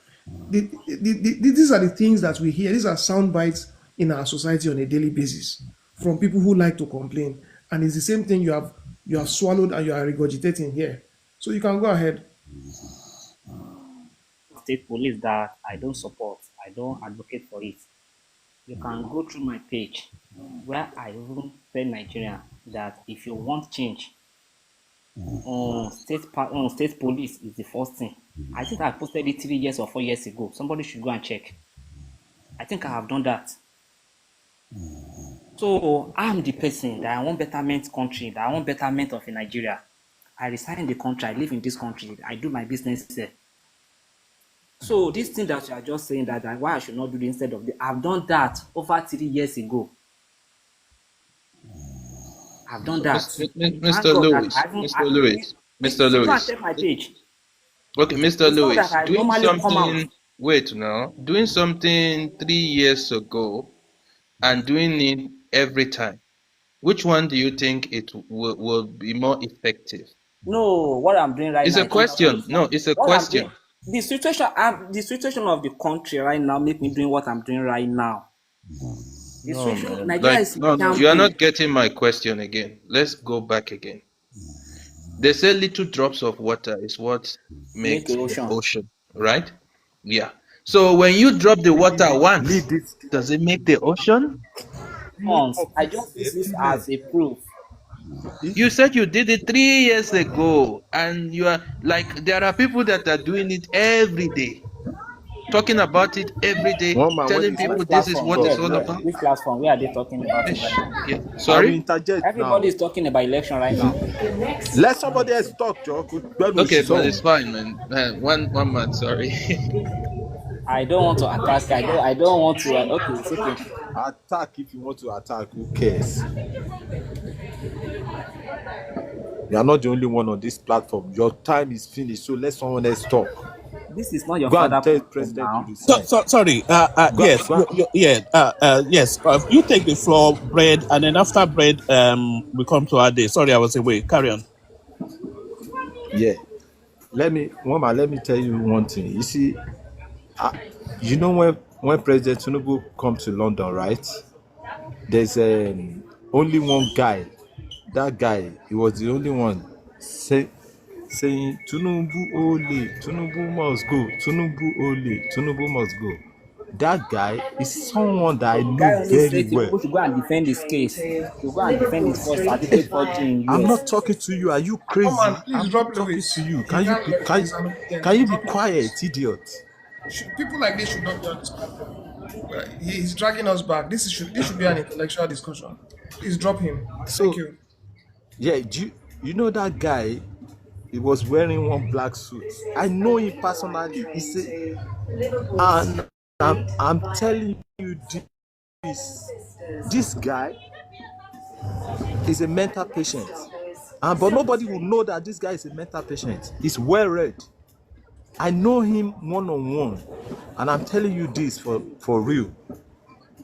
These are the things that we hear. These are sound bites in our society on a daily basis from people who like to complain, and it's the same thing you have swallowed and you are regurgitating here. So you can go ahead. State police that I don't support. I don't advocate for it. You can go through my page where I even tell Nigeria that if you want change, state police is the first thing. I think I posted it 3 years or 4 years ago. Somebody should go and check. I think I have done that. So I'm the person that I want betterment country, that I want betterment of Nigeria. I reside in the country, I live in this country, I do my business there. So this thing that you are just saying that why I should not do it instead of I've done that over 3 years ago. I've done that. Mr. Lewis, Mr. Lewis. Check my page. Okay, Mr. Lewis, doing something. Wait now, doing something 3 years ago and doing it every time. Which one do you think it will be more effective? No, what I'm doing right now. It's a question. No, it's a question. The situation of the country right now make me doing what I'm doing right now. The No, situation, man. Nigeria Like, is in no, you are shambles. not getting my question again. Let's go back again. They say little drops of water is what Make the makes the ocean. ocean, right? Yeah. So when you drop the water Leave once, this. does it make the ocean? Once, I just use this as a proof. You said you did it 3 years ago, and you are like, there are people that are doing it every day, talking about it every day, One man, when telling this On people which this is platform? what it's talk, all Where? about. Which platform? Where are they talking about it right Ish. now? Yeah. I will Sorry? interject Everybody now. is talking about election right now. Let somebody else talk, Joe. Okay, but it's fine, man. One man, sorry. I don't want to attack. I don't want to. Okay, it's okay. Attack if you want to attack. Who cares? You are not the only one on this platform. Your time is finished, so let someone else talk. This is not your Go and father tell the platform president to now. resign. Sorry. Go, Yes. go. Yeah. Yes. You take the floor, bread, and then after bread, we come to our day. Sorry, I was away. Carry on. Yeah. Let me tell you one thing. You see, you know when President Tinubu come to London, right? There's only one guy. That guy, he was the only one saying Tinubu Ole, Tinubu must go, Tinubu Ole, Tinubu must go. That guy is someone that I The guy know only very said well. Tinubu should go and defend his case. To go and defend his first certificate forgery in I'm US. not talking to you. Are you One man, crazy? please I'm drop not talking to Lewis. you. He can't let he's an opinion. Can you be Drop quiet, Lewis. idiot? People like this should not be on this platform. He's dragging us back. This should be an intellectual discussion. Please drop him. Thank So you. yeah, you know that guy? He was wearing one black suit. I know him personally. And I'm telling you this guy is a mental patient. But nobody will know that this guy is a mental patient. He's well read. I know him one on one, and I'm telling you this for real.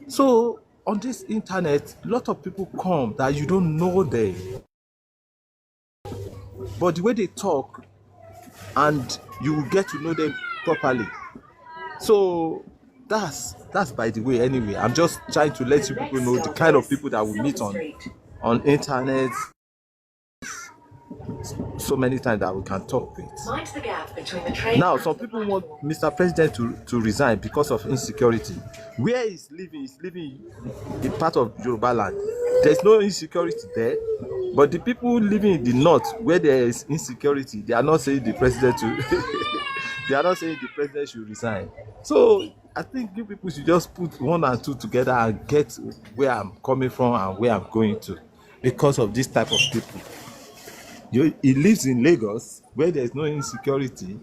So on this internet, a lot of people come that you don't know them, but the way they talk, and you will get to know them properly. So that's by the way. Anyway, I'm just trying to let you people know the kind of people that we meet on internet so many times that we can talk with. Now, some people want Mr. President to resign because of insecurity. Where he's living in part of Yoruba land. There's no insecurity there. But the people living in the north, where there is insecurity, they are not saying the president they are not saying the president should resign. So I think you people should just put one and two together and get where I'm coming from and where I'm going to, because of this type of people. He lives in Lagos, where there is no insecurity.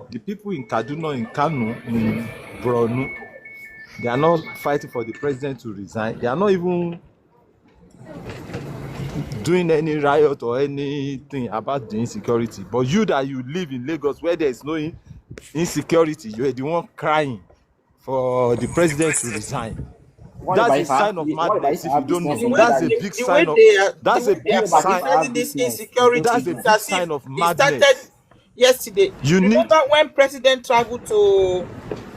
The people in Kaduna, in Kano, in Borno, they are not fighting for the president to resign. They are not even doing any riot or anything about the insecurity. But you live in Lagos, where there is no insecurity, you are the one crying for the president to resign. That's a sign of What if madness. I If you have don't business know, in that's Nigeria? a big The way sign of they are, the that's way a they What are big about if sign. I have manifesting this business in insecurity That's a is KTV? big as if sign of it started madness. yesterday. You need Remember when President traveled to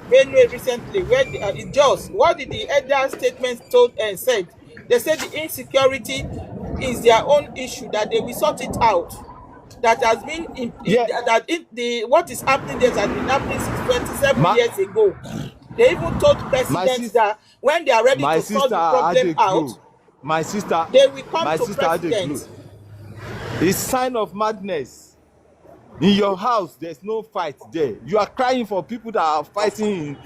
Benue recently, where it just what did the elder statement told and said? They said the insecurity is their own issue, that they will sort it out. That has been yeah. that the what is happening there has been happening since 27 My years ago. They even told my presidents sis that when they are ready my to solve sister the had problem a out, glow. My sister they will come my to sister had a president. glow. It's sign of madness. In your house, there's no fight there. You are crying for people that are fighting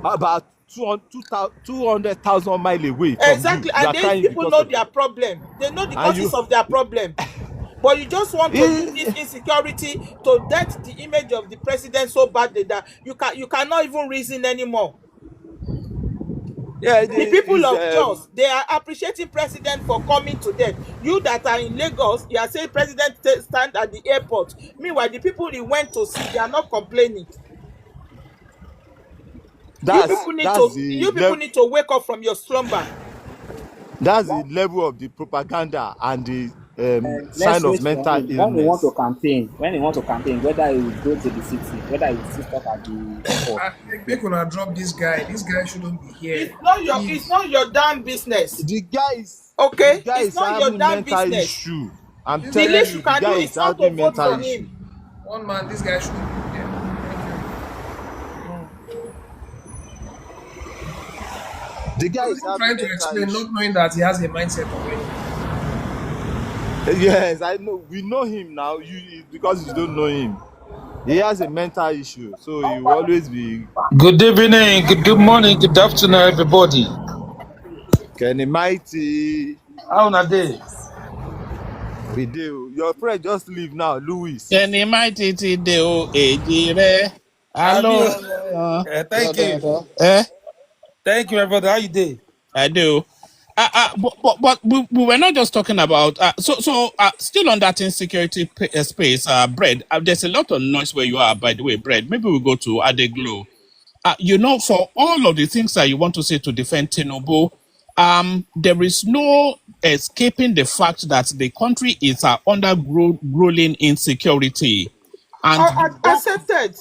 about 200,000 miles away from you. Exactly, You and are these crying people because know of their problem. They know the and causes you of their problem. But you just want to use this insecurity to dent the image of the president so badly that you cannot even reason anymore. yeah, The people it's of Jos, they are appreciating president for coming to them. You that are in Lagos, you are saying president stand at the airport. Meanwhile, the people he went to see, they are not complaining. that's the You people level. need to wake up from your slumber. That's the level of the propaganda and the sign Let's of wait for mental him when he want to illness. campaign. When he want to campaign, whether he will go to the city, whether he will still talk at the airport. Make una drop this guy. This guy shouldn't be here. It's Please. not your damn business. The Okay? guy It's is not your having damn mental business. issue. I'm This The guy telling least you you, the can guy do is is not to having vote mental for issue. him. one man, this guy shouldn't be here. Thank you. The guy I was is even having trying to mental explain, issue. not knowing that he has a mindset already. Yes, I know. We know him now. Because you don't know him. He has a mental issue, so he will always be. Good evening, good morning, good afternoon, everybody. Kenny Mighty. How na day? We do. Your friend just leave now, Louis. Kenny mighty de o ejire. Abi, Hello. thank you. Eh? Thank you, my brother. How you day? I do. But we were not just talking about still on that insecurity space, bread. There's a lot of noise where you are, by the way, bread. Maybe we go to Adeglo. For all of the things that you want to say to defend Tinubu, there is no escaping the fact that the country is under grueling insecurity, and the buck, Accepted.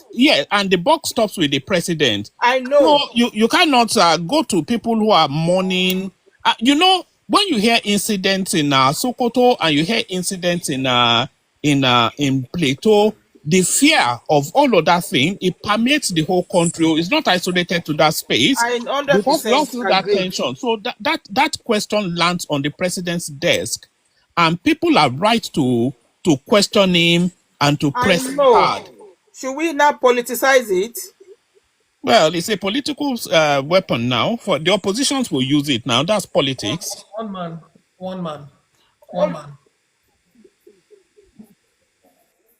and the buck stops with the president. I So know. you cannot go to people who are mourning. When you hear incidents in Sokoto and you hear incidents in Plateau, the fear of all of that thing, it permeates the whole country. It's not isolated to that space. I We all 100% feel that agree. tension. So that question lands on the president's desk, and people are right to question him and to I press him know. hard. Should we not politicize it? Well, it's a political weapon now. For the oppositions will use it now. That's politics. One man, one man, one man.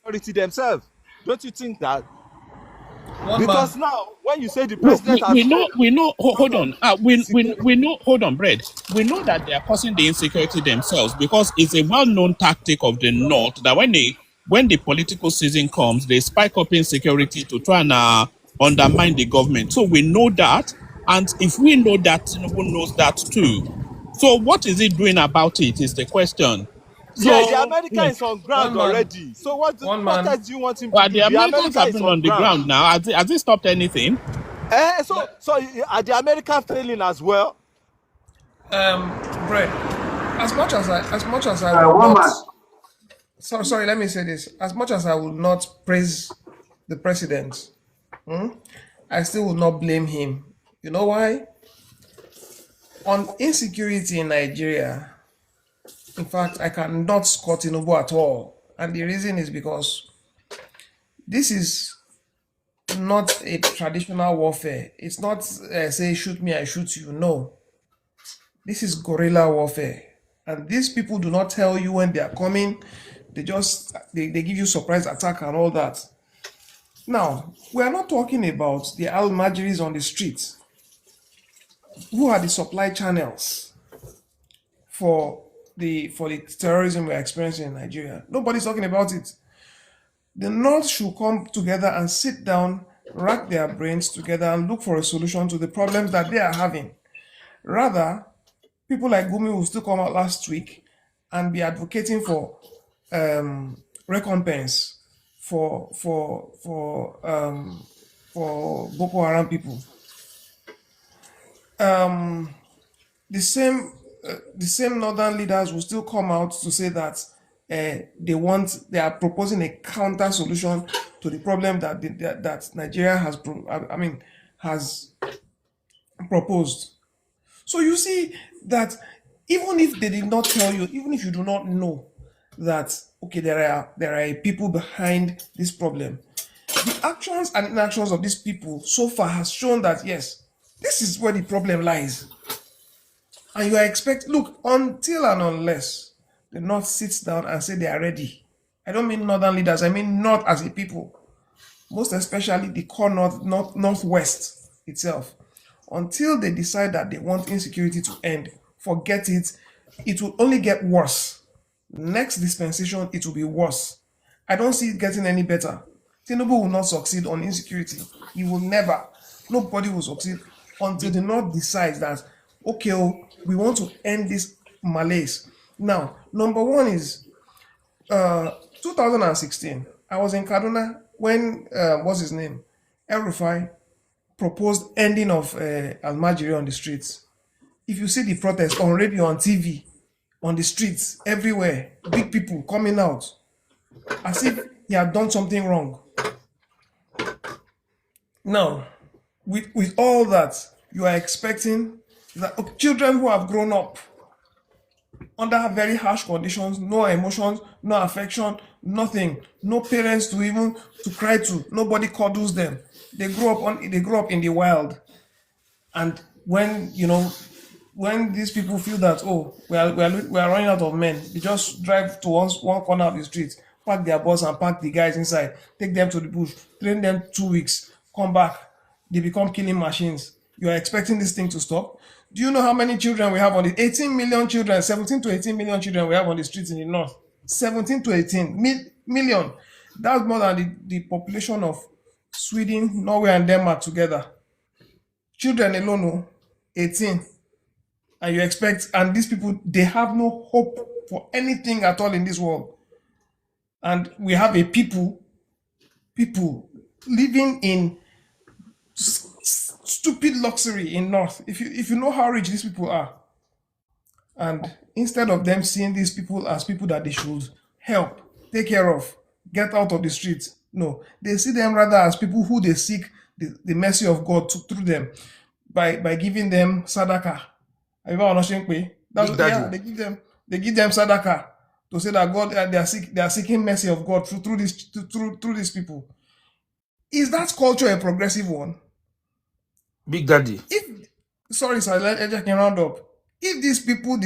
Authority themselves. Don't you think that? One Because man. now, when you say the No, president we has know, hold on. security, We know, hold on, Brett. We know that they are causing the insecurity themselves because it's a well-known tactic of the North that when the political season comes, they spike up insecurity to try and undermine the government. So we know that. And if we know that, Tinubu knows that too. So what is he doing about it is the question. yeah, the So, American yeah. is on One ground man. already. So what One what man. else do you want him to Well, do? the The Americans American have is been on on the ground. ground now. Has it stopped anything? So are the American failing as well? Bread. As much as I would One not, man. sorry, let me say this. As much as I would not praise the president, I still would not blame him. You know why? On insecurity in Nigeria, in fact, I cannot score Tinubu at all. And the reason is because this is not a traditional warfare. It's not say shoot me, I shoot you. No, this is guerrilla warfare, and these people do not tell you when they are coming. They give you surprise attack and all that. Now we are not talking about the almajiris on the street, who are the supply channels for the terrorism we're experiencing in Nigeria. Nobody's talking about it. The North should come together and sit down, rack their brains together, and look for a solution to the problems that they are having. Rather, people like Gumi will still come out last week and be advocating for recompense for Boko Haram people. The same northern leaders will still come out to say that they are proposing a counter solution to the problem that Nigeria has proposed. So you see that even if they did not tell you, even if you do not know that okay, there are people behind this problem, the actions and inactions of these people so far has shown that yes, this is where the problem lies. And you are look, until and unless the North sits down and say they are ready. I don't mean northern leaders, I mean North as a people, most especially the core northwest itself. Until they decide that they want insecurity to end, forget it. It will only get worse. Next dispensation, it will be worse. I don't see it getting any better. Tinubu will not succeed on insecurity. He will never. Nobody will succeed until the North decides that, okay, we want to end this malaise. Now, number one is 2016, I was in Kaduna when what's his name, El Rufai, proposed ending of Almajiri on the streets. If you see the protest on radio, on TV, on the streets, everywhere, big people coming out as if he had done something wrong. Now, with all that, you are expecting that children who have grown up under very harsh conditions, no emotions, no affection, nothing, no parents to even to cry to, nobody cuddles them. They grow up in the wild. And when when these people feel that, oh, we are running out of men, they just drive to one corner of the street, park their bus and park the guys inside, take them to the bush, train them 2 weeks, come back, they become killing machines. You are expecting this thing to stop? Do you know how many children we have on the 18 million children, 17 to 18 million children we have on the streets in the north? 17 to 18 million. That's more than the population of Sweden, Norway, and Denmark together. Children alone, oh, 18. And you expect, and these people, they have no hope for anything at all in this world. And we have a people living in stupid luxury in North. If you know how rich these people are, and instead of them seeing these people as people that they should help, take care of, get out of the streets, no, they see them rather as people who they seek the mercy of God through them by giving them sadaka. That's, yeah, they give them sadaka to say that God, they are seeking mercy of God through these people. Is that culture a progressive one? Big Daddy. Sorry, sir, I can round up. If these people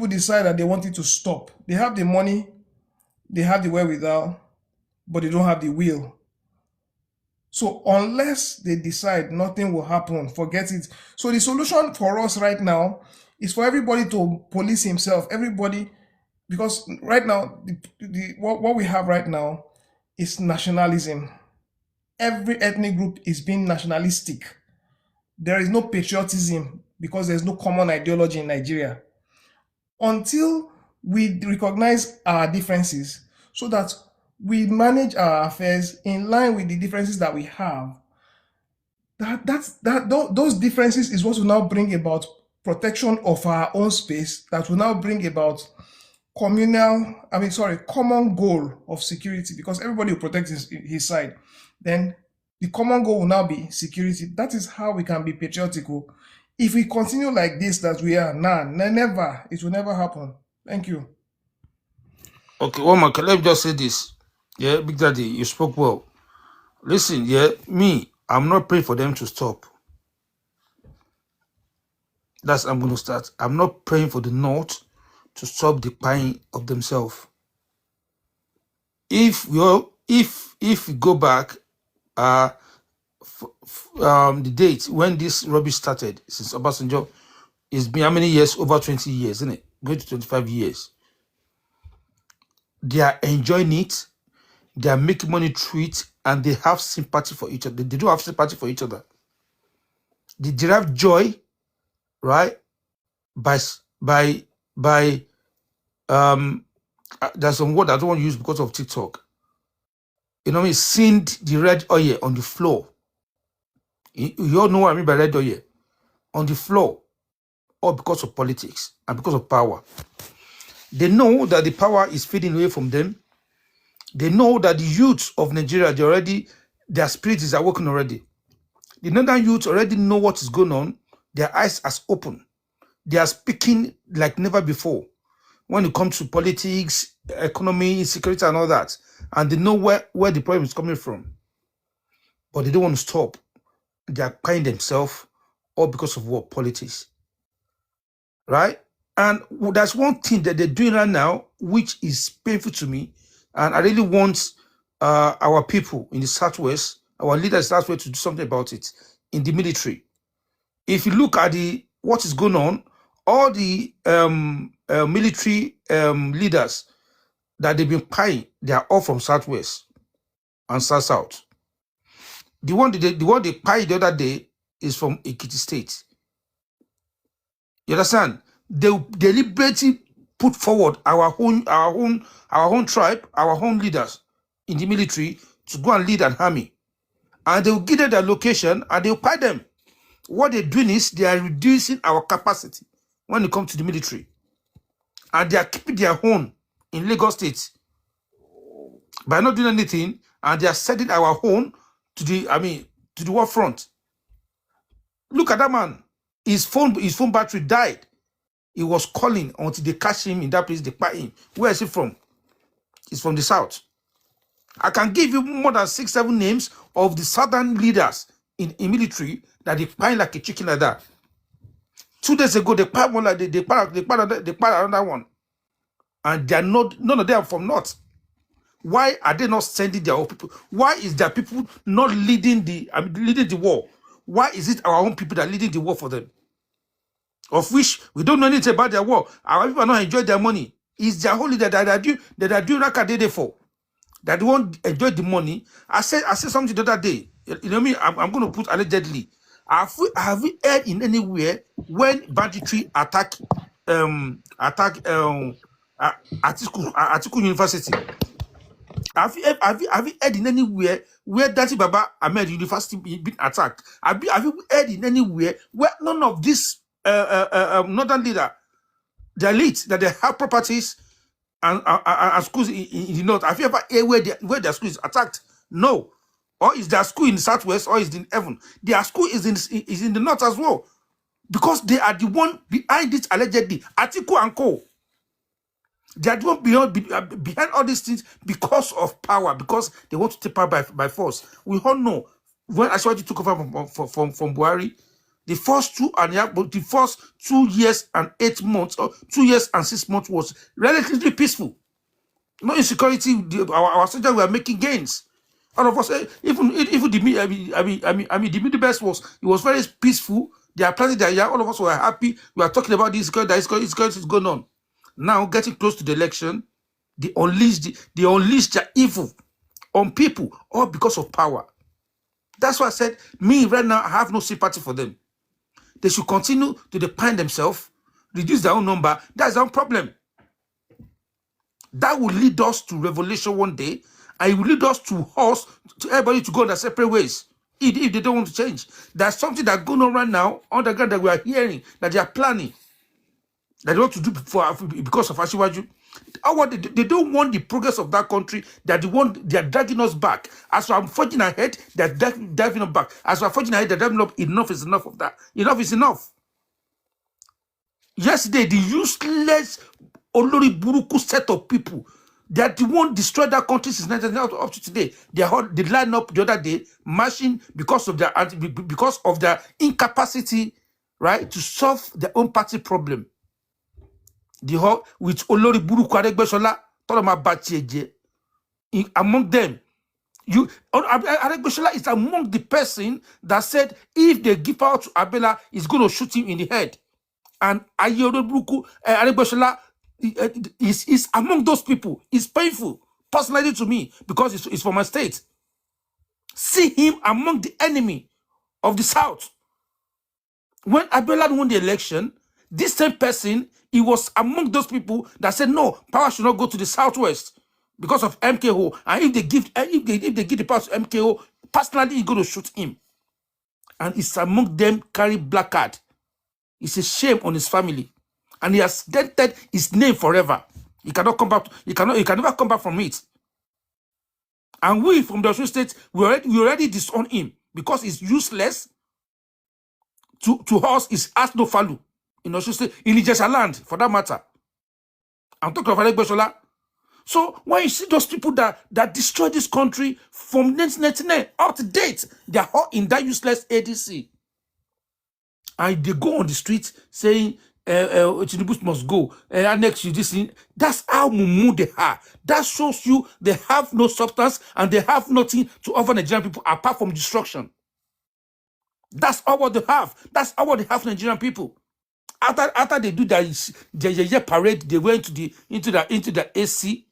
decide that they want it to stop, they have the money, they have the wherewithal, but they don't have the will. So unless they decide, nothing will happen. Forget it. So the solution for us right now is for everybody to police himself. Everybody, because right now, what we have right now is nationalism. Every ethnic group is being nationalistic. There is no patriotism because there's no common ideology in Nigeria. Until we recognize our differences so that we manage our affairs in line with the differences that we have, those differences is what will now bring about protection of our own space, that will now bring about common goal of security, because everybody will protect his side. Then the common goal will now be security. That is how we can be patriotic. If we continue like this, that we are now, never, it will never happen. Thank you. Okay, one more. Let me just say this. Yeah, Big Daddy, you spoke well. Listen, yeah, I'm not praying for them to stop. I'm going to start. I'm not praying for the North to stop the buying of themselves. If we go back, the date when this rubbish started, since Obasanjo, it's been how many years? Over 20 years, isn't it? Going to 25 years. They are enjoying it. They are making money through it, and they have sympathy for each other. They do have sympathy for each other. They derive joy, right? By there's some word I don't want to use because of TikTok. You know what I mean? Seeing the red oil on the floor. You all know what I mean by red oil. On the floor. All because of politics and because of power. They know that the power is fading away from them. They know that the youth of Nigeria, their spirit is awoken already. The northern youth already know what is going on. Their eyes are open. They are speaking like never before when it comes to politics, economy, security, and all that. And they know where the problem is coming from. But they don't want to stop. They are buying themselves all because of what? Politics. Right? And that's one thing that they're doing right now, which is painful to me. And I really want our people in the Southwest, our leaders in the Southwest, to do something about it in the military. If you look at what is going on, all the military leaders that they've been paying, they are all from Southwest and South. The one they paid the other day is from Ekiti State. You understand? They deliberately put forward our own tribe, our own leaders in the military to go and lead an army. And they will give them their location and they will pay them. What they're doing is they are reducing our capacity when it comes to the military. And they are keeping their own in Lagos State by not doing anything, and they are sending our own to the war front. Look at that man. His phone battery died. He was calling until they catch him in that place, they pay him. Where is he from? He's from the south. I can give you more than 6-7 names of the southern leaders in military that they pay like a chicken like that. 2 days ago, they pay one like they pay another one. And they are not, none of them are from north. Why are they not sending their own people? Why is their people not leading the war? Why is it our own people that are leading the war for them? Of which we don't know anything about their war. Our people are not enjoying their money. It's their whole leader that are doing Rakadede for. That they won't enjoy the money. I said something the other day. You know me, I'm going to put allegedly. Have we heard in anywhere when banditry attack Atiku University? Have you heard in anywhere where Dati Baba Ahmed University been attacked? Have you heard in anywhere where none of this northern leader, the elite, that they have properties and schools in the north? Have you ever heard where their school is attacked? No. Or is their school in the southwest, or is it in heaven? Their school is in the north as well, because they are the one behind it allegedly. Atiku and Co. They are the one behind all these things because of power, because they want to take power by force. We all know when Ashwaji took over from Buhari, the first 2 years and 8 months, or 2 years and 6 months was relatively peaceful. No insecurity. Our soldiers were making gains. All of us, even the Middle Belt was very peaceful. They are planting their yard. All of us were happy. We are talking about this insecurity is going on. Now, getting close to the election, they unleash their evil on people, all because of power. That's why I said, me right now, I have no sympathy for them. They should continue to depend themselves, reduce their own number. That's their own problem. That will lead us to revelation one day, and it will lead us to everybody to go their separate ways. If they don't want to change. There's something that's going on right now on the ground that we are hearing, that they are planning, that they want to do because of Asiwaju. They don't want the progress of that country. They are dragging us back. As I'm forging ahead, they're driving us back. As we're forging ahead, they're driving up. Enough is enough of that. Enough is enough. Yesterday, the useless Olori Buruku set of people that the one destroyed that country since 1999 up to today. They line up the other day, marching because of their incapacity, right, to solve their own party problem. With Olori Buruku Aregbesola, Toloma Bachieje, among them. Aregbesola is among the person that said if they give power to Abela, he's going to shoot him in the head. And Aregbesola is among those people. It's painful, personally to me, because it's from my state. See him among the enemy of the South. When Abela won the election, this same person, he was among those people that said no, power should not go to the Southwest because of MKO. And if they give the power to MKO, personally, he's going to shoot him. And it's among them carry black card. It's a shame on his family. And he has dented his name forever. He cannot come back. He can never come back from it. And we from the Osun State, we already disown him because he's useless. To us, is as no value in Osun State, in Ijesha land, for that matter. I'm talking of Aregbesola. So when you see those people that destroy this country from 1999 up to date, they are all in that useless ADC. And they go on the street saying, Tinubu must go, annex you this thing. That's how mumu they are. That shows you they have no substance and they have nothing to offer Nigerian people apart from destruction. That's all what they have. That's all what they have Nigerian people. After they do their parade, they went into the AC,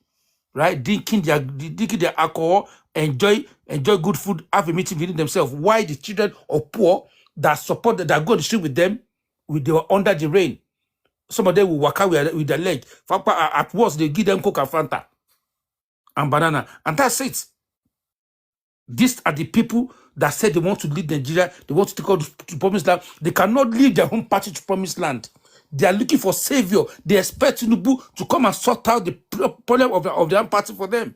right? Drinking their alcohol, enjoy good food, have a meeting within themselves. Why the children of poor that support that go on the street with them, they were under the rain, Some of them will walk out with their leg. At worst, they give them Coke and Fanta and banana. And that's it. These are the people that said they want to lead Nigeria. They want to take out to promised land. They cannot lead their home party to promised land. They are looking for savior. They expect Tinubu to come and sort out the problem of their own party for them.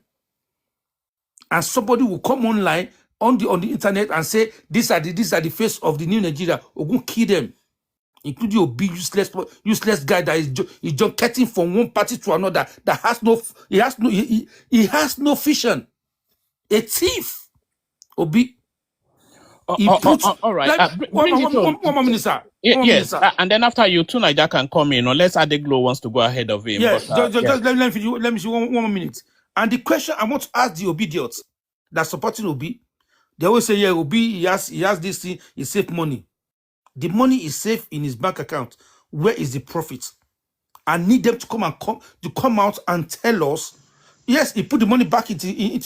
And somebody will come online on the internet and say, these are the face of the new Nigeria. We're going to kill them. Including a big useless guy that is just getting from one party to another, that has no vision. A thief. Obi. He puts all right. like one more minute, sir. Yes, and then after you, two Niger can come in, unless Adeglo wants to go ahead of him. Yes, just let me see one more minute. And the question I want to ask the Obidiots that supporting Obi, they always say, yeah, Obi, he has this thing, he saved money. The money is safe in his bank account. Where is the profit? I need them to come out and tell us. Yes, he put the money back into the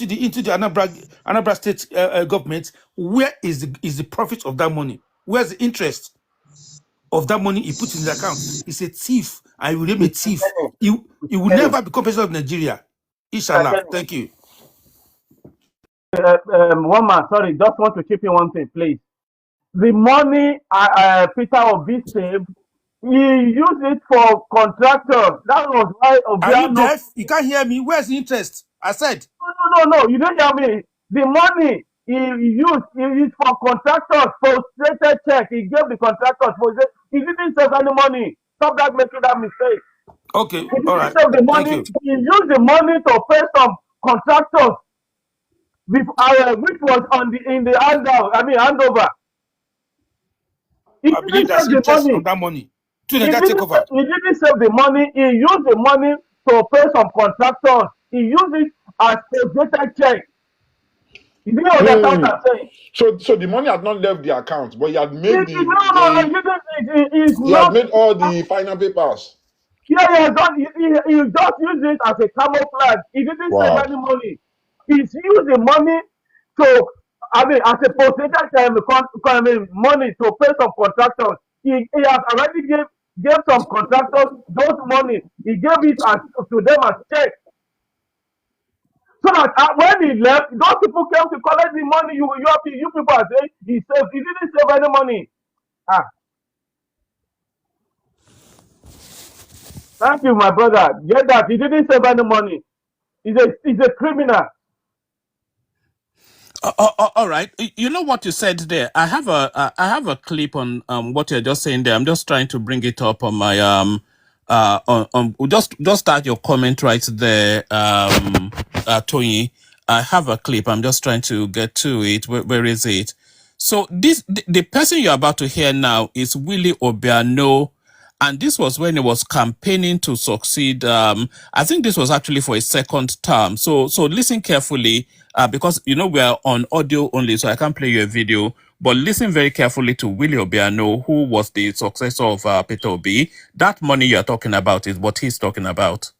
Anambra state government. Where is the profit of that money? Where's the interest of that money he put in the account? He's a thief. I will remain a thief. He will never become president of Nigeria. Inshallah. Thank you. One man, sorry, just want to keep in one thing, please. The money Peter Obi saved, he used it for contractors. That was why Are you deaf? You can't hear me. Where's the interest? I said. No. You didn't hear me. The money he used for contractors, frustrated check. He gave the contractors. He didn't save any money. Stop making that mistake. Okay, He all right. the money. He used the money to pay some contractors, which was in the handover. I believe that's interest on that money. He didn't save the money. He used the money to pay some contractors. He used it as a data check. You know understand what I'm saying? So the money had not left the account, but he had made He had made all the final papers. Yeah, he just used it as a camouflage. He didn't save any money. He's used the money as a percentage money to pay some contractors. He has already gave some contractors those money. He gave it to them as check. So that when he left, those people came to collect the money. You people are saying he saved. He didn't save any money. Thank you, my brother. Get that. He didn't save any money. He's a criminal. All right. You know what you said there. I have a clip on what you're just saying there. I'm just trying to bring it up on my just start your comment right there, Tony. I have a clip. I'm just trying to get to it. Where is it? So the person you're about to hear now is Willie Obiano. And this was when he was campaigning to succeed. I think this was actually for a second term. So listen carefully, because we are on audio only, so I can't play you a video. But listen very carefully to Willie Obiano, who was the successor of Peter Obi. That money you're talking about is what he's talking about.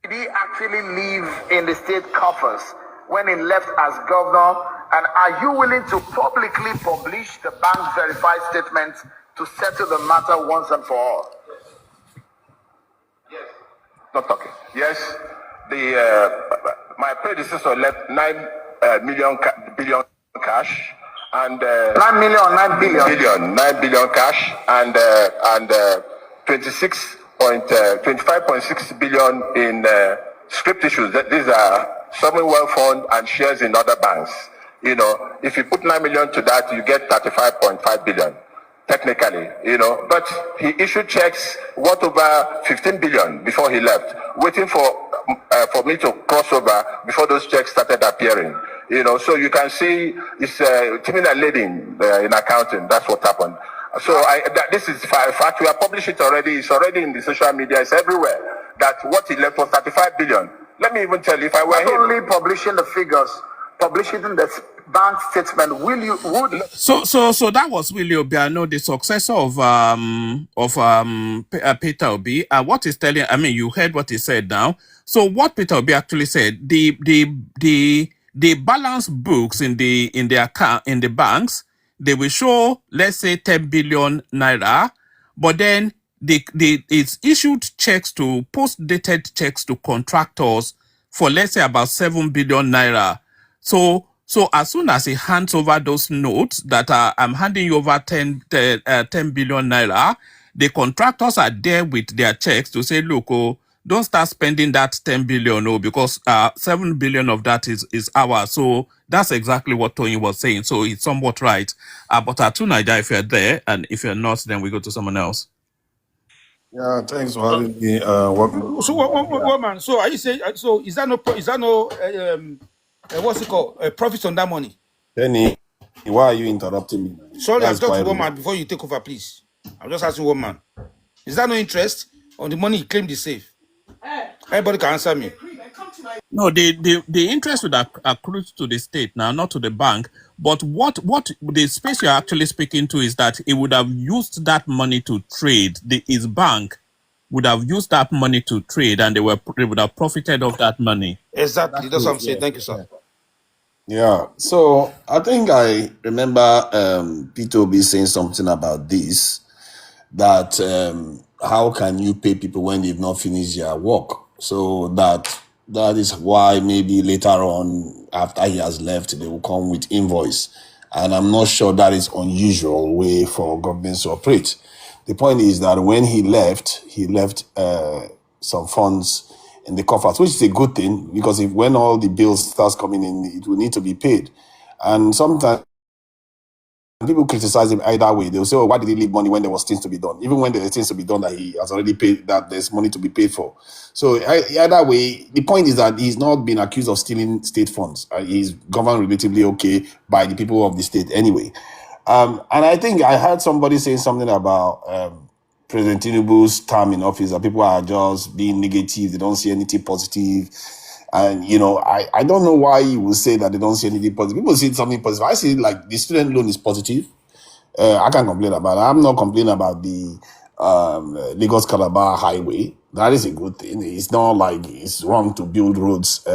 Did he actually live in the state coffers when he left as governor? And are you willing to publicly publish the bank's verified statements to settle the matter once and for all? Yes. Not talking. Yes. My predecessor left 9 billion cash and 9 million or 9 billion. 9 billion cash and 25.6 billion in script issues. These are sovereign wealth fund and shares in other banks. If you put 9 million to that, you get 35.5 billion. Technically, but he issued checks worth over 15 billion before he left, waiting for me to cross over before those checks started appearing. So you can see it's timing and leading in accounting. That's what happened. So this is fact. We have published it already. It's already in the social media. It's everywhere. That what he left was 35 billion. Let me even tell you, if I were him, only publishing the figures, publishing the bank statement, So that was Willie Obiano, the successor of Peter Obi. And what he's telling, you heard what he said now. So what Peter Obi actually said, the balance books in the account banks, they will show, let's say, 10 billion naira, but then it's issued checks to post-dated checks to contractors for, let's say, about 7 billion naira. So as soon as he hands over those notes that I'm handing you over 10 billion naira, the contractors are there with their checks to say, look, oh, don't start spending that 10 billion, oh, because 7 billion of that is ours. So that's exactly what Tony was saying. So it's somewhat right. But Atunaja, if you're there, and if you're not, then we go to someone else. Yeah, thanks for having me. So one man. So are you saying? So is that no? What's it called? Profits on that money? Penny, why are you interrupting me? Sorry, That's I've talked to quite one rude. man before you take over, please. I'm just asking one man. Is that no interest on the money he claimed is safe? Everybody can answer me. No, the interest would accrue to the state now, not to the bank. But what the space you're actually speaking to is that it would have used that money to trade. His bank would have used that money to trade, and they would have profited off that money. Exactly. That's what I'm saying. Thank you, sir. Yeah, so I think I remember P2B saying something about this, that how can you pay people when they've not finished their work? So that is why maybe later on, after he has left, they will come with invoice. And I'm not sure that is unusual way for governments to operate. The point is that when he left some funds in the coffers, which is a good thing, because when all the bills starts coming in, it will need to be paid. And sometimes people criticize him either way. They'll say, oh, why did he leave money when there was things to be done? Even when there are things to be done that he has already paid, that there's money to be paid for. So either way, the point is that he's not been accused of stealing state funds. He's governed relatively okay by the people of the state anyway. And I think I heard somebody say something about President Tinubu's term in office, that people are just being negative. They don't see anything positive. And, I don't know why you would say that they don't see anything positive. People see something positive. I see like the student loan is positive. I can't complain about it. I'm not complaining about the Lagos Calabar highway. That is a good thing. It's not like it's wrong to build roads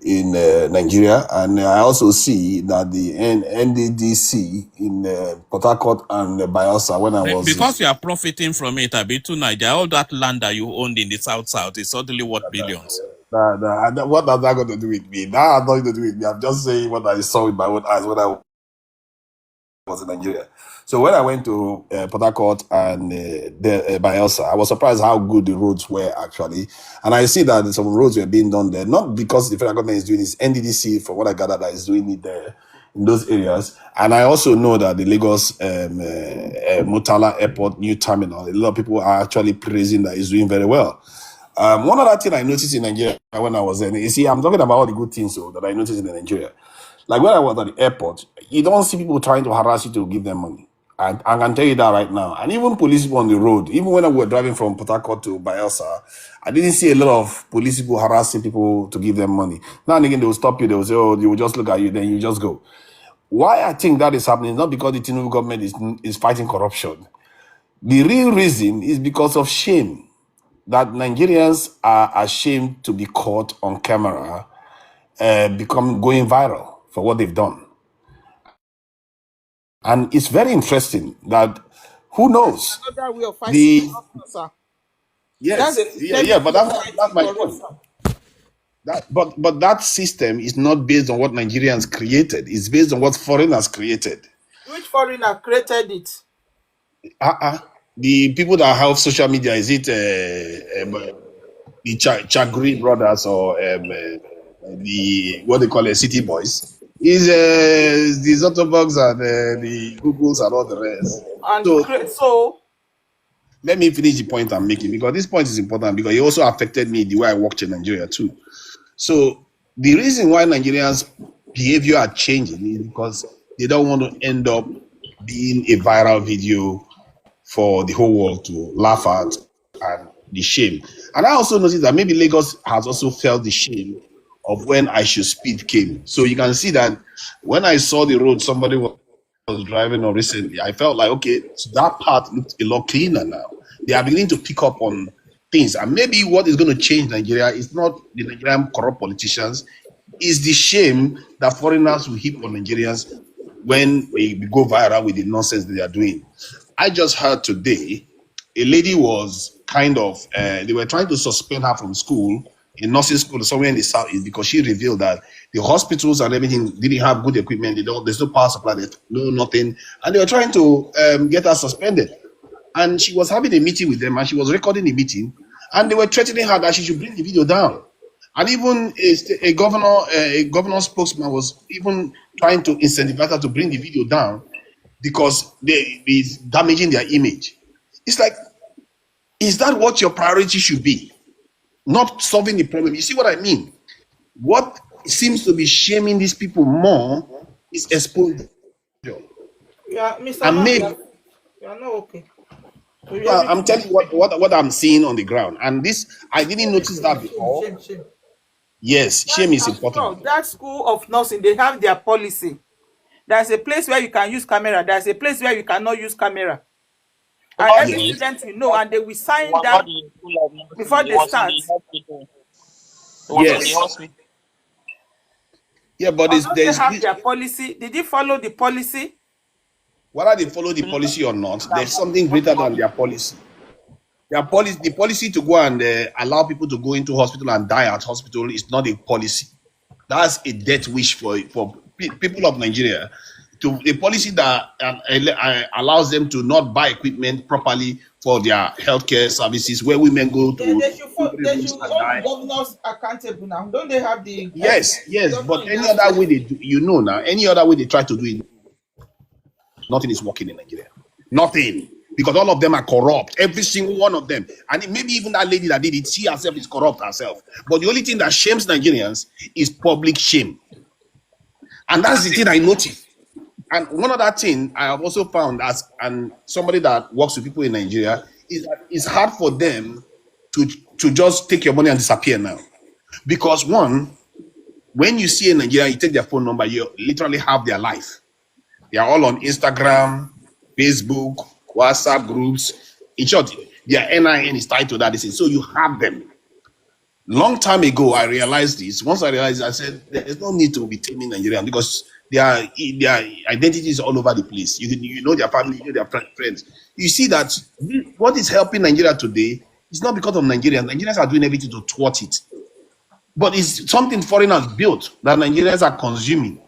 in Nigeria. And I also see that the NDDC in Port Harcourt and Bayelsa, when I was... Because you are profiting from it, Abitu Nigeria, all that land that you owned in the South is suddenly worth billions. What has that got to do with me? That has nothing to do with me. I'm just saying what I saw with my own eyes when I was in Nigeria. So when I went to Port Harcourt and Bayelsa, I was surprised how good the roads were actually. And I see that some roads were being done there, not because the federal government is doing this, NDDC, from what I gather, that is doing it there in those areas. And I also know that the Lagos Murtala Airport new terminal, a lot of people are actually praising that it's doing very well. One other thing I noticed in Nigeria when I was there, you see, I'm talking about all the good things that I noticed in Nigeria. Like when I was at the airport, you don't see people trying to harass you to give them money. I can tell you that right now. And even police people on the road, even when I was driving from Port Harcourt to Bayelsa, I didn't see a lot of police people harassing people to give them money. Now and again, they will stop you. They will say, oh, they will just look at you, then you just go. Why I think that is happening is not because the Tinubu government is fighting corruption. The real reason is because of shame. That Nigerians are ashamed to be caught on camera, going viral for what they've done. And it's very interesting that who knows? Another way of fighting corruption, sir. Yes, but that's my point. But that system is not based on what Nigerians created. It's based on what foreigners created. Which foreigner created it? The people that have social media, is it the Chagri brothers or the what they call it, city boys? Is the Zotterbugs and the Googles and all the rest. And so let me finish the point I'm making, because this point is important, because it also affected me the way I worked in Nigeria too. So the reason why Nigerians' behavior are changing is because they don't want to end up being a viral video for the whole world to laugh at and the shame. And I also noticed that maybe Lagos has also felt the shame of when I Should Speed came. So you can see that when I saw the road somebody was driving on recently, I felt like, okay, so that part looks a lot cleaner now. They are beginning to pick up on things. And maybe what is going to change Nigeria is not the Nigerian corrupt politicians, is the shame that foreigners will heap on Nigerians when we go viral with the nonsense they are doing. I just heard today a lady was kind of, they were trying to suspend her from school, in nursing school somewhere in the southeast, because she revealed that the hospitals and everything didn't have good equipment. There's no power supply, there's no nothing, and they were trying to get her suspended. And she was having a meeting with them, and she was recording the meeting, and they were threatening her that she should bring the video down. And even a governor spokesman was even trying to incentivize her to bring the video down because it's damaging their image. It's like, is that what your priority should be? Not solving the problem. You see what I mean? What seems to be shaming these people more is exposure. Yeah, Mr. And Man, maybe you are not okay. So I'm telling you what I'm seeing on the ground. And this, I didn't notice that before. Shame. Yes, shame is important. That school of nursing, they have their policy. There's a place where you can use camera. There's a place where you cannot use camera. And every student will know, and they will sign that before they start. Yes. Yeah, but they have their policy. Did you follow the policy? Whether they follow the policy or not, there's something greater than their policy. The policy to go and allow people to go into hospital and die at hospital is not a policy. That's a death wish for people of Nigeria. To a policy that allows them to not buy equipment properly for their healthcare services, where women go to. They should hold the governors accountable now. Don't they have the? Yes, but any other way they do, now, any other way they try to do it, nothing is working in Nigeria. Nothing. Because all of them are corrupt. Every single one of them. And maybe even that lady that did it, she herself is corrupt herself. But the only thing that shames Nigerians is public shame. And that's the thing I noticed. And one other thing I have also found, and somebody that works with people in Nigeria, is that it's hard for them to just take your money and disappear now. Because one, when you see in Nigeria, you take their phone number, you literally have their life. They are all on Instagram, Facebook, WhatsApp groups. In short, their NIN is tied to that. So you have them. Long time ago, I realized this. Once I realized, I said, there's no need to be taming Nigerian because their identity is all over the place. You know their family, you know their friends. You see that what is helping Nigeria today is not because of Nigerians. Nigerians are doing everything to thwart it. But it's something foreigners built that Nigerians are consuming.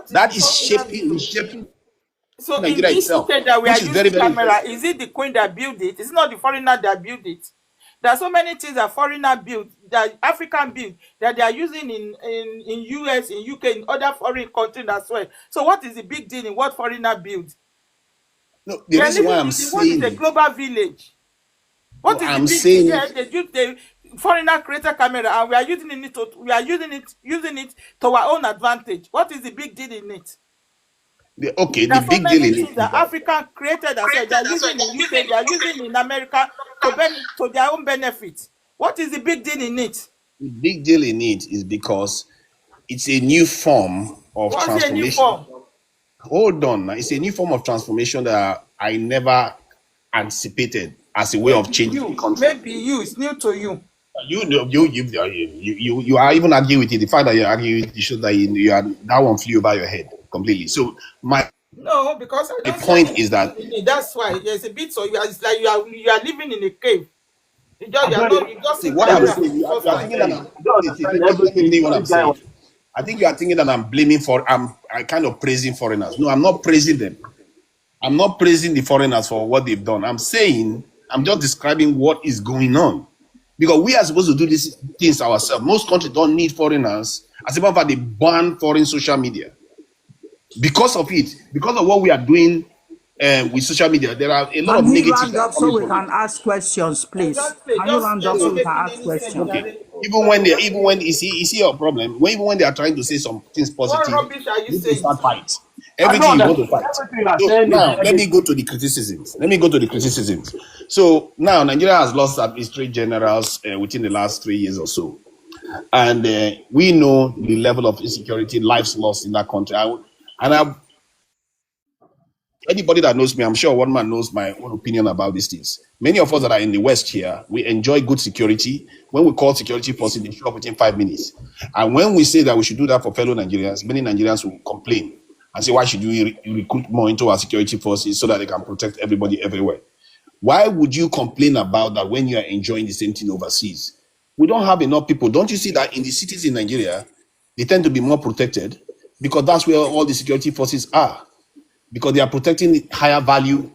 That is shaping so Nigeria in this itself, that we are using very, very camera, is it the queen that built it? It's not the foreigner that built it. There are so many things that foreigner built, that African built, that they are using in US, in UK, in other foreign countries as well. So what is the big deal in what foreigner built? No, the reason why I'm saying what is a global village? What is I'm the big saying deal? They use the foreigner created camera and we are using it to our own advantage. What is the big deal in it? The big deal in it. The African created as well. They are using in UK, they are using in America to their own benefit. What is the big deal in it? The big deal in it is because it's a new form of transformation. A new form? Hold on, it's a new form of transformation that I never anticipated as a way of changing the country. Maybe it's new to you. You are even arguing with it. The fact that you're arguing with it shows that you are, that one flew over your head completely. So because the point is that that's why there's a bit. So it's like you are living in a cave. I think you are thinking that I'm blaming I'm kind of praising foreigners. No, I'm not praising them. I'm not praising the foreigners for what they've done. I'm just describing what is going on. Because we are supposed to do these things ourselves. Most countries don't need foreigners. As a matter of fact, they ban foreign social media. Because of it, because of what we are doing with social media, there are a lot of negatives. Round up so we can ask questions, please. Can you round up so we can ask questions? Okay. Even when you see your problem, even when they are trying to say some things positive, you start fight. Everything you go to fight. So now, let me go to the criticisms. So now Nigeria has lost administrative generals within the last 3 years or so. And we know the level of insecurity, lives lost in that country. Anybody that knows me, I'm sure one man knows my own opinion about these things. Many of us that are in the West here, we enjoy good security. When we call security forces, they show up within 5 minutes. And when we say that we should do that for fellow Nigerians, many Nigerians will complain and say, why should we recruit more into our security forces so that they can protect everybody everywhere? Why would you complain about that when you are enjoying the same thing overseas? We don't have enough people. Don't you see that in the cities in Nigeria, they tend to be more protected because that's where all the security forces are, because they are protecting the higher value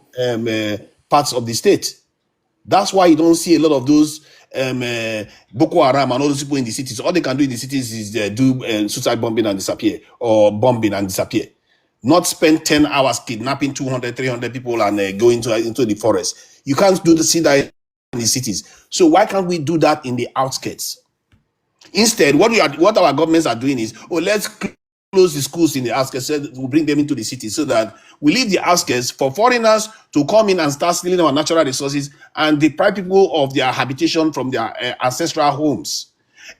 parts of the state. That's why you don't see a lot of those Boko Haram and all those people in the cities. All they can do in the cities is do suicide bombing and disappear, or bombing and disappear. Not spend 10 hours kidnapping 200, 300 people and go into the forest. You can't see that in the cities. So why can't we do that in the outskirts? Instead, what our governments are doing is, let's close the schools in the outskirts, so we'll bring them into the city, so that we leave the outskirts for foreigners to come in and start stealing our natural resources and deprive people of their habitation from their ancestral homes.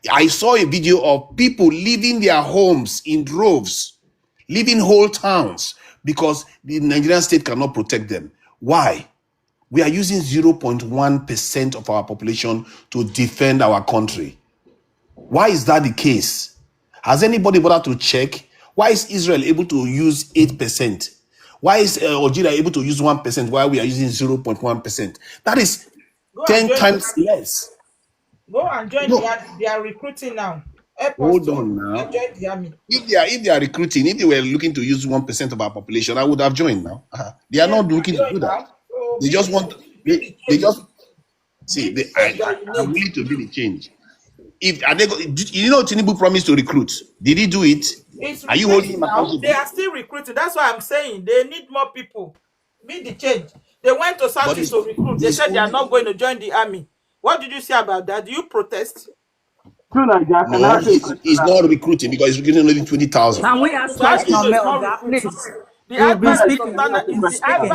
I saw a video of people leaving their homes in droves, leaving whole towns, because the Nigerian state cannot protect them. Why? We are using 0.1% of our population to defend our country. Why is that the case? Has anybody bothered to check? Why is Israel able to use 8%? Why is Algeria able to use 1% while we are using 0.1%? That is 10 times less. Go and join they are recruiting now. Hold on now. Join the army. If they are recruiting, if they were looking to use 1% of our population, I would have joined now. They are not looking to do that. So they just want. They just see. I'm willing to be the change. If are they, Tinubu promised to recruit. Did he do it? Are you holding him accountable? They are still recruiting. That's why I'm saying they need more people. Be the change. They went to Southeast to recruit. They said they are not going to join the army. What did you say about that? Do you protest? No, he's not recruiting because he's recruiting only 20,000. Can we ask questions, Melga, please? You'll be speaking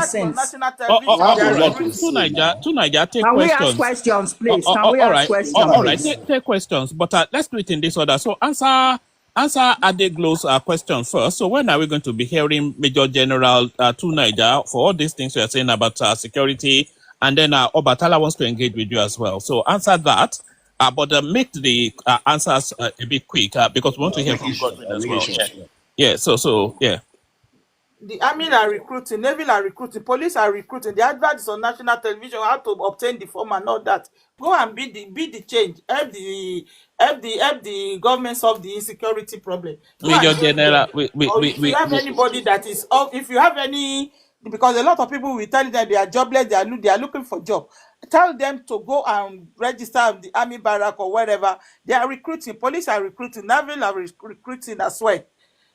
sense. To Niger, take Can questions. we ask questions, please? Can we ask questions? All right, take questions. But let's do it in this order. So answer Adeglo's question first. So when are we going to be hearing Major General to Niger for all these things you are saying about security? And then Obatala wants to engage with you as well. So answer that. But make the answers a bit quick because we want to hear from Godwin as well. Yeah. So yeah. The army are recruiting, Navy are recruiting, police are recruiting. The adverts on national television how to obtain the form and all that. Go and be the change. Help the government solve the insecurity problem. Major General, if you have anybody that is if you have any, because a lot of people will tell them they are jobless, they are looking for job. Tell them to go and register at the army barrack or wherever. They are recruiting, police are recruiting, Navy are recruiting as well.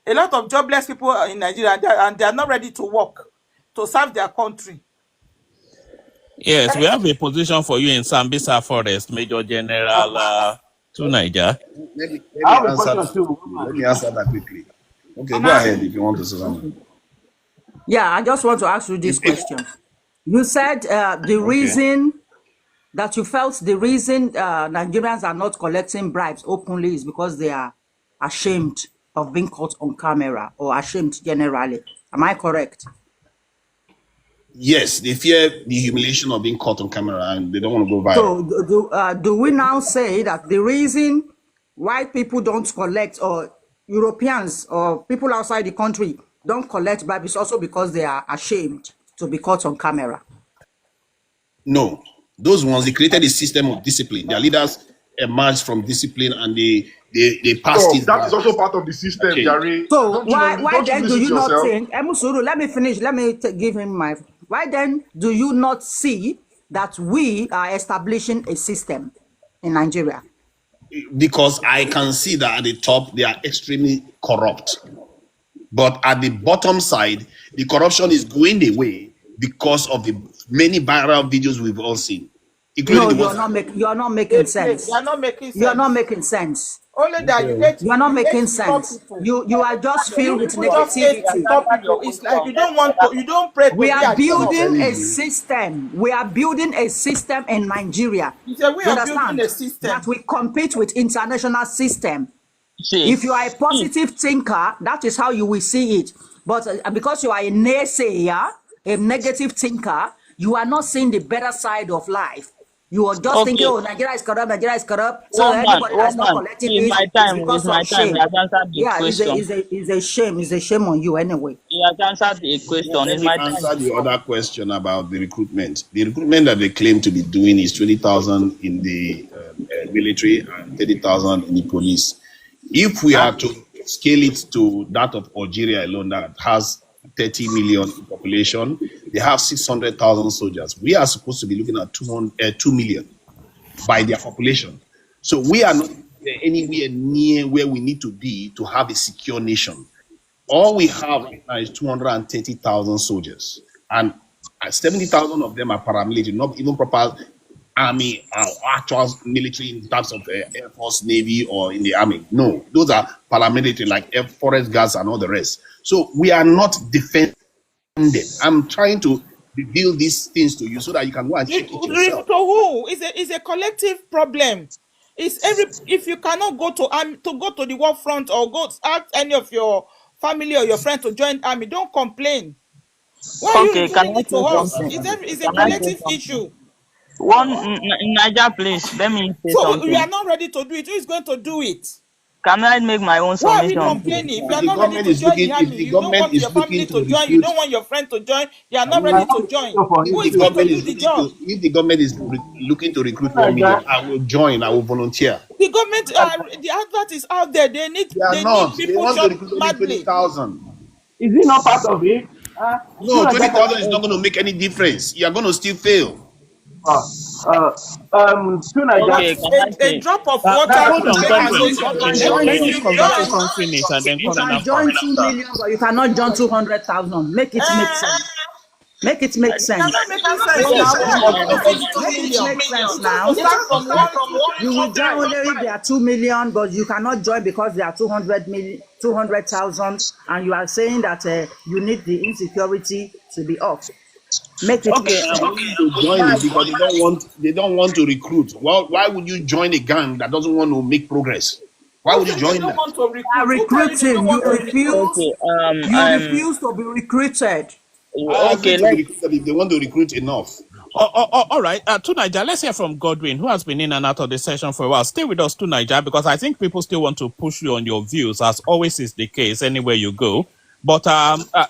A lot of jobless people in Nigeria, and they are not ready to work to serve their country. Yes, we have a position for you in Sambisa Forest, Major General to Niger. Let me answer that quickly. Okay, go ahead if you want to say something. Yeah, I just want to ask you this question. You said the reason that you felt the reason Nigerians are not collecting bribes openly is because they are ashamed of being caught on camera, or ashamed generally. Am I correct? Yes, they fear the humiliation of being caught on camera and they don't want to go viral. So do we now say that the reason white people don't collect, or Europeans or people outside the country don't collect bribes, is also because they are ashamed to be caught on camera? No, those ones, they created a system of discipline. Their leaders emerged from discipline and they passed it. That is also part of the system, Gary. So why then do you not think, Emusuru, let me finish, let me give him my, why then do you not see that we are establishing a system in Nigeria? Because I can see that at the top, they are extremely corrupt. But at the bottom side, the corruption is going away because of the many viral videos we've all seen. No, you're not making sense. You're not making sense. You're not making sense. Only that you're not making sense. You are just filled with negativity. It's like you don't want to. You don't pray. We are building a system. We are building a system in Nigeria. We are building a system that we compete with international system. If you are a positive thinker, that is how you will see it. But because you are a naysayer, a negative thinker, you are not seeing the better side of life. You were just thinking, Okay, oh, Nigeria is corrupt. So anybody that's not woman, collecting in this my is time, because with my of time, he shame. has answered the Yeah, question. it's a shame on you anyway. He has answered the question. Let In me my time answer the before. other question about the recruitment. The recruitment that they claim to be doing is 20,000 in the military and 30,000 in the police. If we are to scale it to that of Algeria alone, that has 30 million in population, they have 600,000 soldiers. We are supposed to be looking at 2 million by their population. So we are not anywhere near where we need to be to have a secure nation. All we have right now is 230,000 soldiers, and 70,000 of them are paramilitary, not even proper army or actual military in terms of Air Force, Navy, or in the army. No, those are paramilitary like forest guards and all the rest. So we are not defended. I'm trying to reveal these things to you so that you can go and check it yourself. To who? It's a collective problem. It's if you cannot go to the war front or go ask any of your family or your friend to join army, don't complain. Why are you Okay, can revealing I it to say us? something? It's a Can I say collective something? issue. One in Niger, please. Let me say So we are something. not ready to do it. Who is going to do it? Can I make my own Why are we submission, please? complaining? If you If are the not ready government to is join looking, the if army, the you don't government want your is family looking to to join, you recruit, don't want your friend to join, you are not I ready to have join. question for Who him if the is too. going to government do is the looking job? to, if the government is looking to recruit 1 million, Naija, I will join. I will volunteer. The government, the advert is out there. They are They need not. They people want to job recruit only madly. 20,000. is he not part of it? No, Naija can 20,000 is not going to make any difference. You are going to still fail. uh, to But Okay, Naija, can I a say? drop of But water hold could on, make an Godwin. ocean. Godwin, Join let You this two should join. conversation million. finish and then You come in can after. join 2 million, but you cannot join 200,000. Make it make sense. Make it make It sense. cannot making sense One, now. Yes, Who one, are you going to say um, is 2 make it million? make sense It's just to now. start from one. You will join only if there are 2 million, but you cannot join because there are 200,000, and you are saying that you need the insecurity to be off. Make it make okay, They sense. want to join it because they don't want to recruit. Well, why would you join a gang that doesn't want to make progress? Why Who would you said they join don't that? want to They are recruit? Who tell you they don't recruiting. want to recruit? okay, You refuse to be recruited. I agree okay, to be recruited if they want to recruit enough. All right. To Niger, let's hear from Godwin, who has been in and out of the session for a while. Stay with us to Niger, because I think people still want to push you on your views, as always is the case anywhere you go. But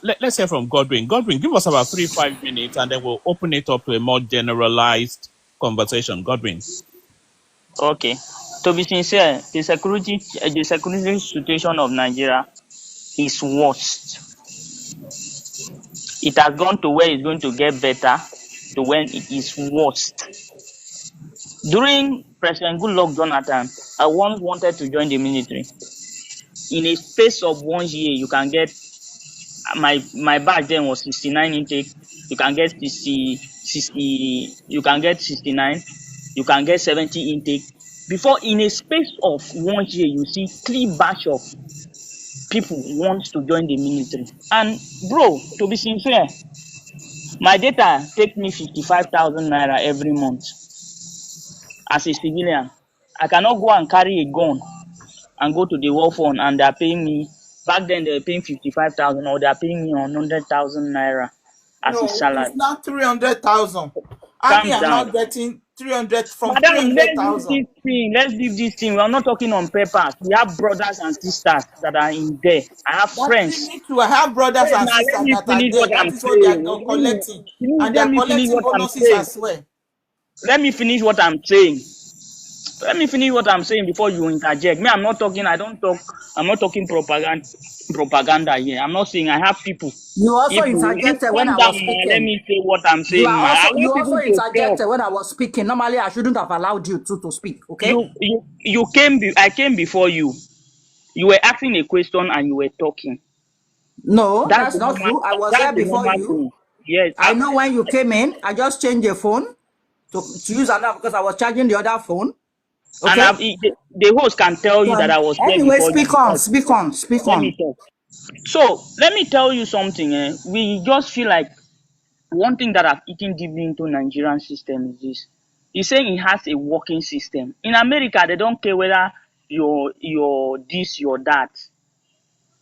let's hear from Godwin. Godwin, give us about 3-5 minutes, and then we'll open it up to a more generalized conversation. Godwin. okay. To be sincere, the security situation of Nigeria is worst. It has gone to where it's going to get better, to when it is worst. During President Goodluck Jonathan, I once wanted to join the military. In a space of 1 year, you can get my batch then was 69 intake. You can get 60, you can get 69, you can get 70 intake. Before, in a space of 1 year, you see 3 batch of people want to join the military. And bro, to be sincere, my data take me 55,000 naira every month as a civilian. I cannot go and carry a gun and go to the war fund and they're paying me. Back then, they were paying 55,000 or they're paying me 100,000 naira as a No, it's salary. not 300,000. Army Calm are down. not getting 300 from Madam, let's leave 300,000. this thing. Let's leave this thing. We are not talking on papers. We have brothers and sisters that are in there. I have That we friends. need to have brothers Wait, and now let sisters me that are finish there. what That I'm is what they are saying. collecting. Please And they let are me finish collecting what I'm bonuses saying. as well. Let me finish what I'm saying. Let me finish what I'm saying before you interject. Me, I'm not talking. I don't talk. I'm not talking propaganda here. I'm not saying I have people. You also If interjected when calm I down was now, let speaking. me say what I'm saying now. I You want also people to talk. interjected when I was speaking. Normally, I shouldn't have allowed you to speak. Okay? I came before you. You were asking a question and you were talking. No, That's that's the not normal. true. I was That's there the before normal you. thing. Yes. I know when you came in. I just changed your phone to use another because I was charging the other phone. And Okay? the host can tell you that So I was there anyway, before you. speak on, speak on, speak Let me on. talk. So let me tell you something. We just feel like one thing that I've eaten deeply into Nigerian system is this. He's saying it has a working system. In America, they don't care whether you're this, you're that.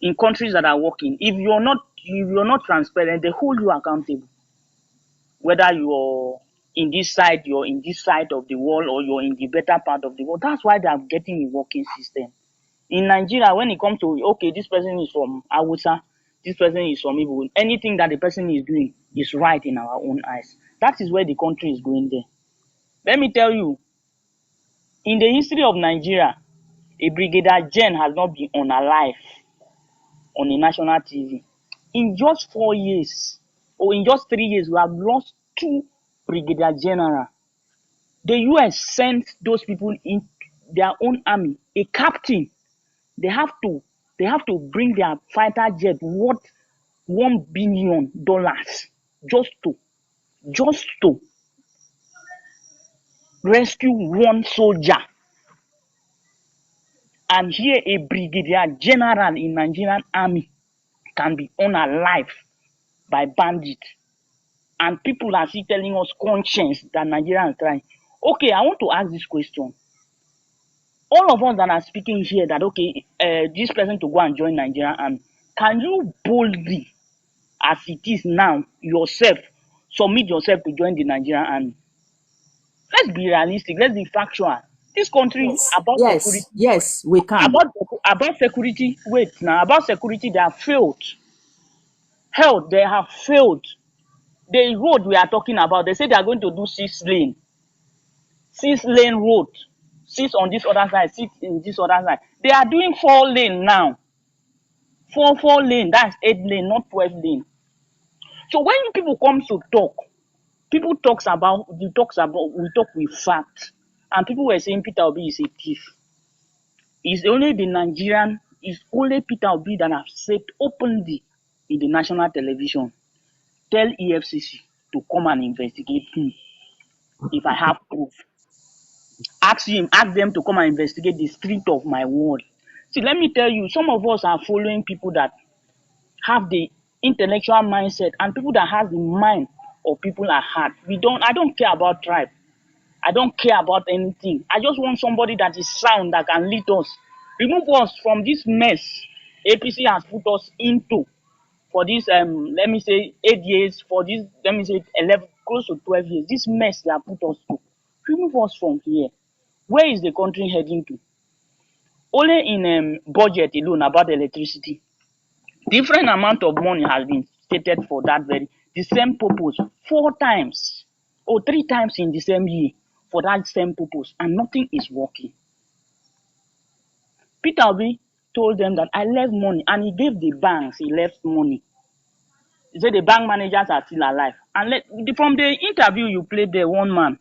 In countries that are working, if you're not transparent, they hold you accountable. Whether you're in this side, you're in this side of the world, or you're in the better part of the world. That's why they are getting a working system. In Nigeria, when it comes to, okay, this person is from Hausa, this person is from Igbo, anything that the person is doing is right in our own eyes. That is where the country is going there. Let me tell you, in the history of Nigeria, a Brigadier Gen has not been unalive on a national TV. In just 4 years, or in just 3 years, we have lost 2 Brigadier General. The US sent those people in their own army, a captain. They have to bring their fighter jet worth $1 billion just to rescue one soldier. And here a brigadier general in Nigerian army can be unalive by bandits. And people are still telling us conscience that Nigeria is trying. Okay, I want to ask this question. All of us that are speaking here that, okay, this person to go and join Nigerian army, can you boldly, as it is now, yourself, submit yourself to join the Nigerian army? Let's be realistic. Let's be factual. This country Yes, about security, yes, we can. about security. Wait now, about security, they have failed. Hell, they have failed. The road we are talking about, they say they are going to do 6-lane road, 6 on this other side, 6 in this other side. They are doing 4-lane now. 4 lane. That's 8 lane, not 12 lane. So when people come to talk, we talk with facts, and people were saying Peter Obi is a thief. It's only Peter Obi that have said openly in the national television, tell EFCC to come and investigate me if I have proof. Ask them to come and investigate the street of my ward. See, let me tell you, some of us are following people that have the intellectual mindset and people that have the mind of people at heart. I don't care about tribe. I don't care about anything. I just want somebody that is sound, that can lead us, remove us from this mess APC has put us into for this let me say 8 years, for this let me say 11, close to 12 years. This mess they have put us to, remove us from here. Where is the country heading to? Only in budget alone about electricity, different amount of money has been stated for that the same purpose 4 times or 3 times in the same year for that same purpose, and nothing is working. Peter Obi told them that I left money, and he gave the banks, he left money. He said the bank managers are still alive. And from the interview you played there, one man,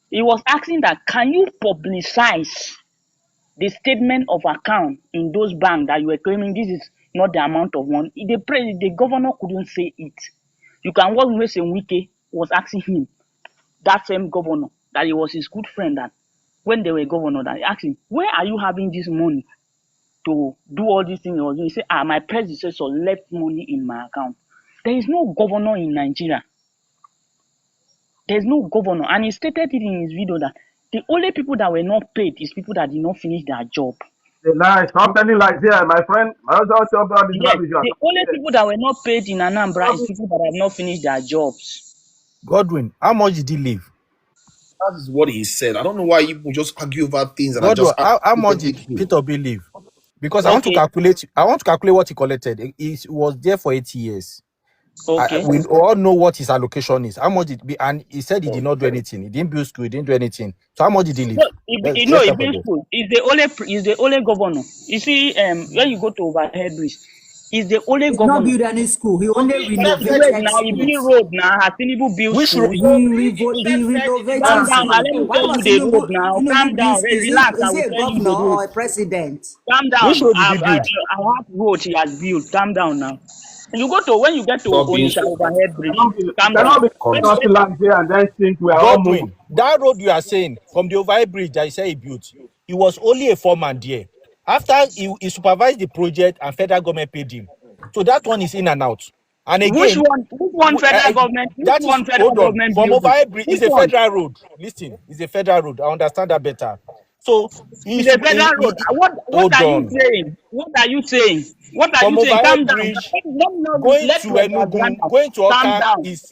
he was asking that, can you publicize the statement of account in those banks that you were claiming this is not the amount of money? The governor couldn't say it. You can watch when Wike was asking him, that same governor, that he was his good friend, that when they were governor, that he asked him, where are you having this money to do all these things? He said, my predecessor left money in my account. There is no governor in Nigeria. There is no governor. And he stated it in his video that the only people that were not paid is people that did not finish their job. The lie. Stop telling lies here, my friend. I also talk about this Yes, rubbish. the only people that were not paid in Anambra is people that have not finished their jobs. Godwin, how much did he leave? That is what he said. I don't know why you just argue over things and I Godwin, just how much did Peter Obi leave? Because I want to calculate what he collected. He was there for 8 years. Okay. We all know what his allocation is. How much did be? And he said he did not do anything. He didn't build school. He didn't do anything. So how much did he leave? He built school. He's the only governor. You see, when you go to overhead bridge, he's the only governor. He did not build any school. He only renovated now. He built road now. Has tinubu built school? He renovated calm down. school. Let me tell you the road now. Calm down. Relax. I will Is he a tell you the governor road. or a president? Calm down. Which road did he build? I have road he has built. Calm down now. When you get to Onitsha overhead bridge, calm down. Not land here and then think we are all moving. That road you are saying from the overhead bridge that he said he built, he was only a foreman there. After he supervised the project and federal government paid him. So that one is in and out. And again, which one federal government? From overhead bridge is a federal road. Listen, it's a federal road. I understand that better. So it's a federal road. What are you saying? What are you saying? Calm down. Bridge, going to Enugu, going to Oka is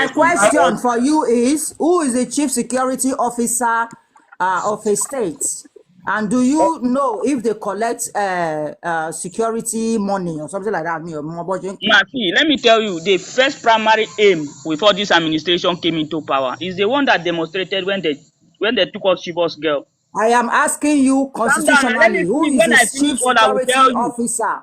My question for you is, who is the chief security officer of a state? And do you know if they collect security money or something like that? Now, see, let me tell you, the first primary aim before this administration came into power is the one that demonstrated when they took out Chibo's girl. I am asking you Calm down and let me constitutionally, who finish. is When the I finish chief all, I will security tell you. officer?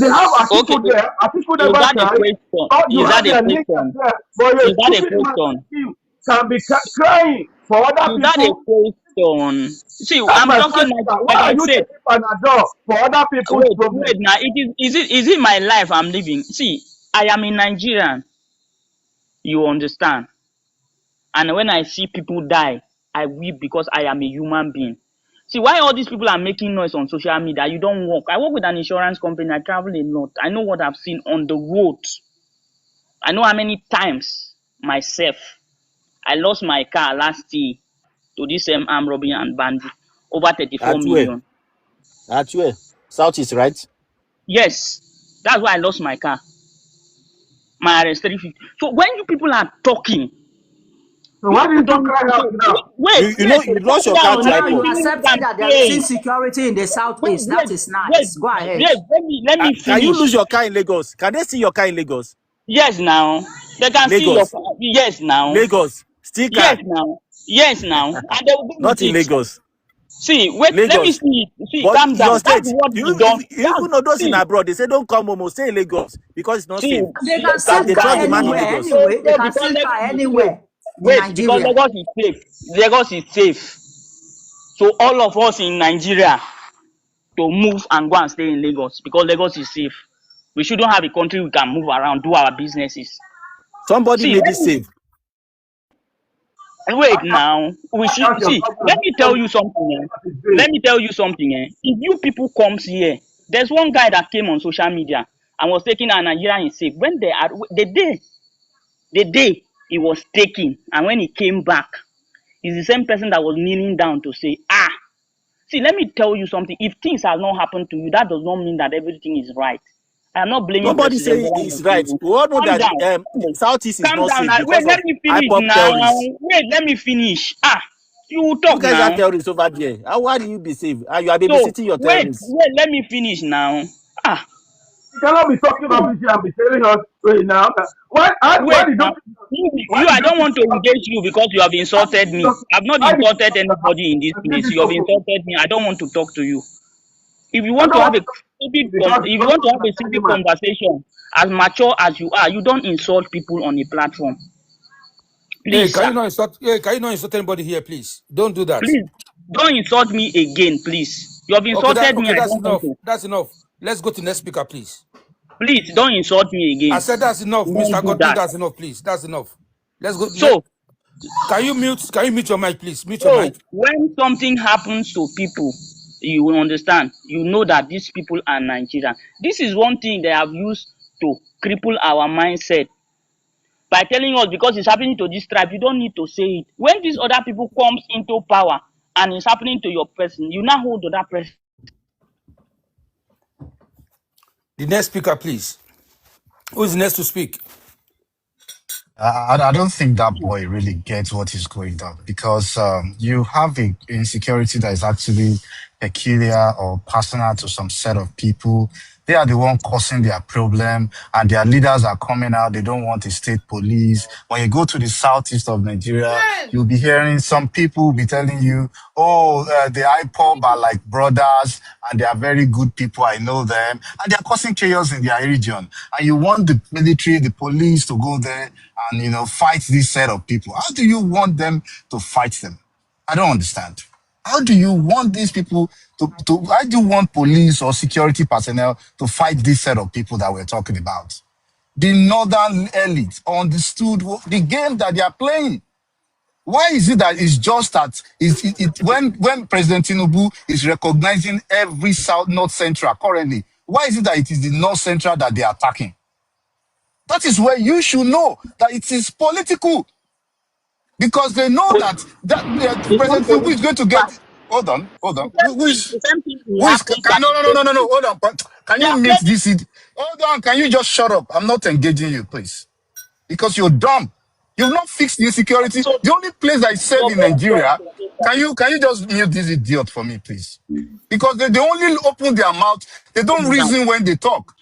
They have Okay, Atiku there. Atiku is never that a cried. question? Oh, you Is have that a their leaders question? there. But a Is that a stupid man question? like you can be crying for other Is that a people. question? See, That's I'm my talking question. Why like are I you said. taking Panadol for other people's Wait problems? now. Is it my life I'm living? See, I am in Nigerian. You understand? And when I see people die, I weep because I am a human being. See, why all these people are making noise on social media? You don't work. I work with an insurance company. I travel a lot. I know what I've seen on the road. I know how many times myself I lost my car last year to this same armed robbery and bandit, over 34 At where? million. At where? Southeast, right? Yes, that's why I lost my car. My arrest 350. So when you people are talking, So you why people didn't you don't need cry to out say, now? You know, you lost calm your car down. So Let now twice. me you finish what accepted I'm that there is saying. insecurity in the southeast. That is Wait, nice. Go ahead. wait, let me Can you finish. lose your car in Lagos? Can they see your car in Lagos? Yes, now. They can see your Lagos. car. Yes, now. Lagos. Still Yes, car. now. Yes, now. And they will go with Not in it. Lagos. See, wait, let me Lagos. see it. See, But calm your down. That's state, what we you don't. even know those in See, abroad, they say don't come home, stay in Lagos because it's not see, safe. They can And still they car trust the man in anywhere now. Lagos. anyway. They can Because still car Lagos is safe. anywhere in Wait, because Nigeria. Lagos is safe. Lagos is safe. So all of us in Nigeria to move and go and stay in Lagos because Lagos is safe. We shouldn't have a country we can move around, do our businesses. Somebody See, made it safe. wait now. We should That's your see. government. Let me tell you something. Let me tell you something. If you people comes here, there's one guy that came on social media and was taking a Nigerian is safe. When they are the day he was taken, and when he came back, he's the same person that was kneeling down to say, ah. See, let me tell you something. If things have not happened to you, that does not mean that everything is right. I am not blaming Nobody President say Bola it's Ahmed right. Tinubu. We all know Calm that down. Southeast is Calm not down. safe Wait, because let of me finish IPOP now. terrorists. Wait, let me finish. Ah, you will You talk guys are now. terrorists over there. Why do you be safe? And you are So, babysitting your wait, terrorists. let me finish now. Ah, You cannot be talking so, rubbish and be telling us wait now. Why wait did now. I don't want to engage you because you have insulted me. I've not why did insulted anybody in this you give place. this You have opportunity? insulted me. I don't want to talk to you. If you I want to don't have want a to talk civic because if you God want to knows have my a civic animal. conversation, as mature as you are, you don't insult people on a platform. Hey, Please, can sir. you not insult? Hey, can you not insult anybody here, please? Don't do that. Please don't insult me again, please. You have Okay, insulted me. I that's don't want enough. to. That's enough. Let's go to next speaker, please. Please don't insult me I again. said that's enough, Don't Mr. do Godwin. that. That's enough, please. That's enough. Let's go. So, Can you mute? Can you mute your mic, please? Mute your so mic. when something happens to people, you will understand. You know that these people are Nigerian. This is one thing they have used to cripple our mindset by telling us because it's happening to this tribe, you don't need to say it. When these other people comes into power and it's happening to your person, you now hold to that person. The next speaker, please. Who is next to speak? I don't think that boy really gets what is going on because you have a insecurity that is actually peculiar or personal to some set of people. They are the one causing their problem, and their leaders are coming out. They don't want a state police. When you go to the southeast of Nigeria, you'll be hearing some people will be telling you, "Oh, the IPOB are like brothers, and they are very good people. I know them, and they are causing chaos in their region." And you want the military, the police to go there and fight this set of people. How do you want them to fight them? I don't understand. How do you want these people to how do you want police or security personnel to fight this set of people that we're talking about? The northern elite understood the game that they are playing. Why is it that it's just that when President Tinubu is recognizing every South North Central currently, why is it that it is the North Central that they are attacking? That is where you should know that it is political, because they know that It's not President Tinubu is political. going to get. Hold on. The same thing will Who is? happen to an No. Hold on. Can They you are mute blaming. this? Hold on. Can you just shut up? I'm not engaging you, please, because you're dumb. You've not fixed the insecurity. So, The only place that is safe in hold Nigeria. on. Can you just mute this idiot for me, please? Because they only open their mouth. They don't Calm down. reason when they talk.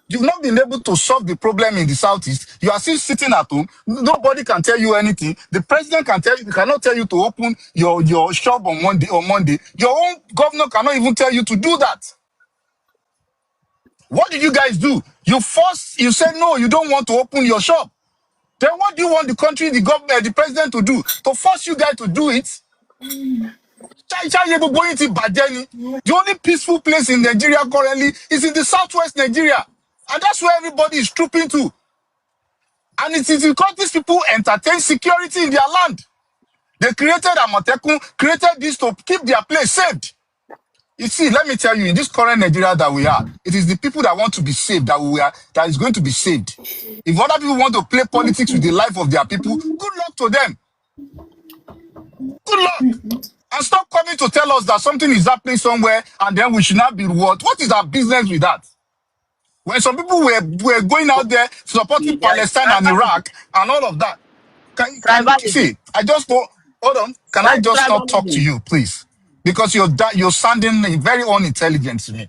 You've not been able to solve the problem in the southeast. You are still sitting at home. Nobody can tell you anything. The president cannot tell you to open your shop on Monday. Your own governor cannot even tell you to do that. What did you guys do? You said no, you don't want to open your shop. Then what do you want the country, the government, the president to do? To force you guys to do it? The only peaceful place in Nigeria currently is in the southwest Nigeria. And that's where everybody is trooping to. And it is because these people entertain security in their land. They created Amotekun, created this to keep their place saved. You see, let me tell you, in this current Nigeria that we are, it is the people that want to be saved that is going to be saved. If other people want to play politics with the life of their people, good luck to them. Good luck. And stop coming to tell us that something is happening somewhere and then we should not be what? What is our business with that? When some people were going out there supporting There is Palestine and Iraq and all of that. Can tribalism. see? I just don't. Hold on. Can I That's just not talk to tribalism. you, please? Because you're sounding very unintelligent to me.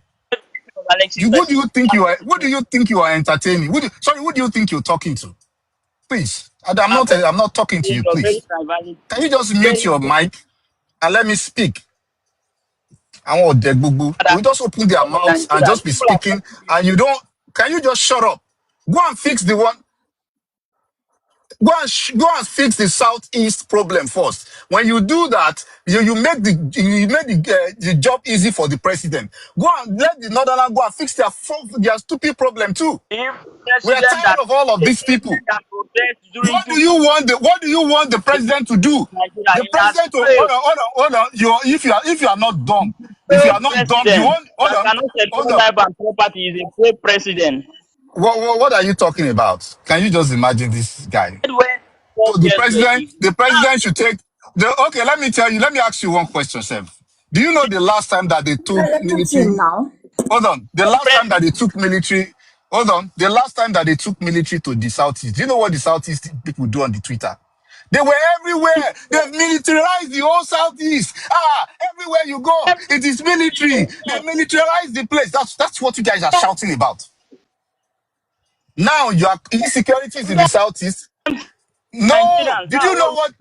Who do you think you are? Who do you think you are entertaining? Who do you think you're talking to? Please, I'm not talking to you. You're very Please, tribalistic. can you just mute Very your mic and let me speak? I want dead boo boo. They will just open their mouths and Nigeria. just be People are speaking, and you don't. Can you just shut up? Go and fix the one. Go and fix the southeast problem first. When you do that, you make the job easy for the president. Go and let the northern go and fix their stupid problem too. if We are president tired that of all of these people. can protest during What do you want the president to do? Nigeria, The he has president to failed. hold on. If you are not dumb, Failed president hold that on, cannot hold secure on. life and property is a failed president. What are you talking about? Can you just imagine this guy? When 4 So the years were president, given. the Now, president should take okay, let me tell you, let me ask you one question, Sir. Do you know the last time that they took Let him military? now. Hold on. The the last time that president they took military, hold on. The last time that they took military to the southeast, do you know what the southeast people do on the Twitter? They were everywhere. They've militarized the whole southeast. Everywhere you go, it is military. They militarized the place. That's what you guys are shouting about. Now you are insecurities in the southeast. No. Nigerians now want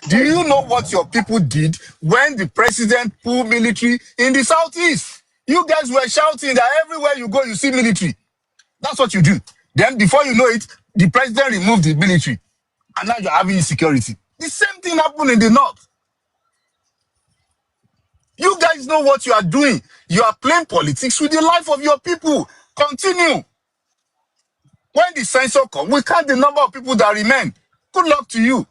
Do you know what your people did when the president pulled military in the southeast? You guys were shouting that everywhere you go, you see military. That's what you do. Then before you know it, the president removed the military. And now you're having insecurity. The same thing happened in the north. You guys know what you are doing. You are playing politics with the life of your people. Continue. When the censor comes, we count the number of people that remain. Good luck to you.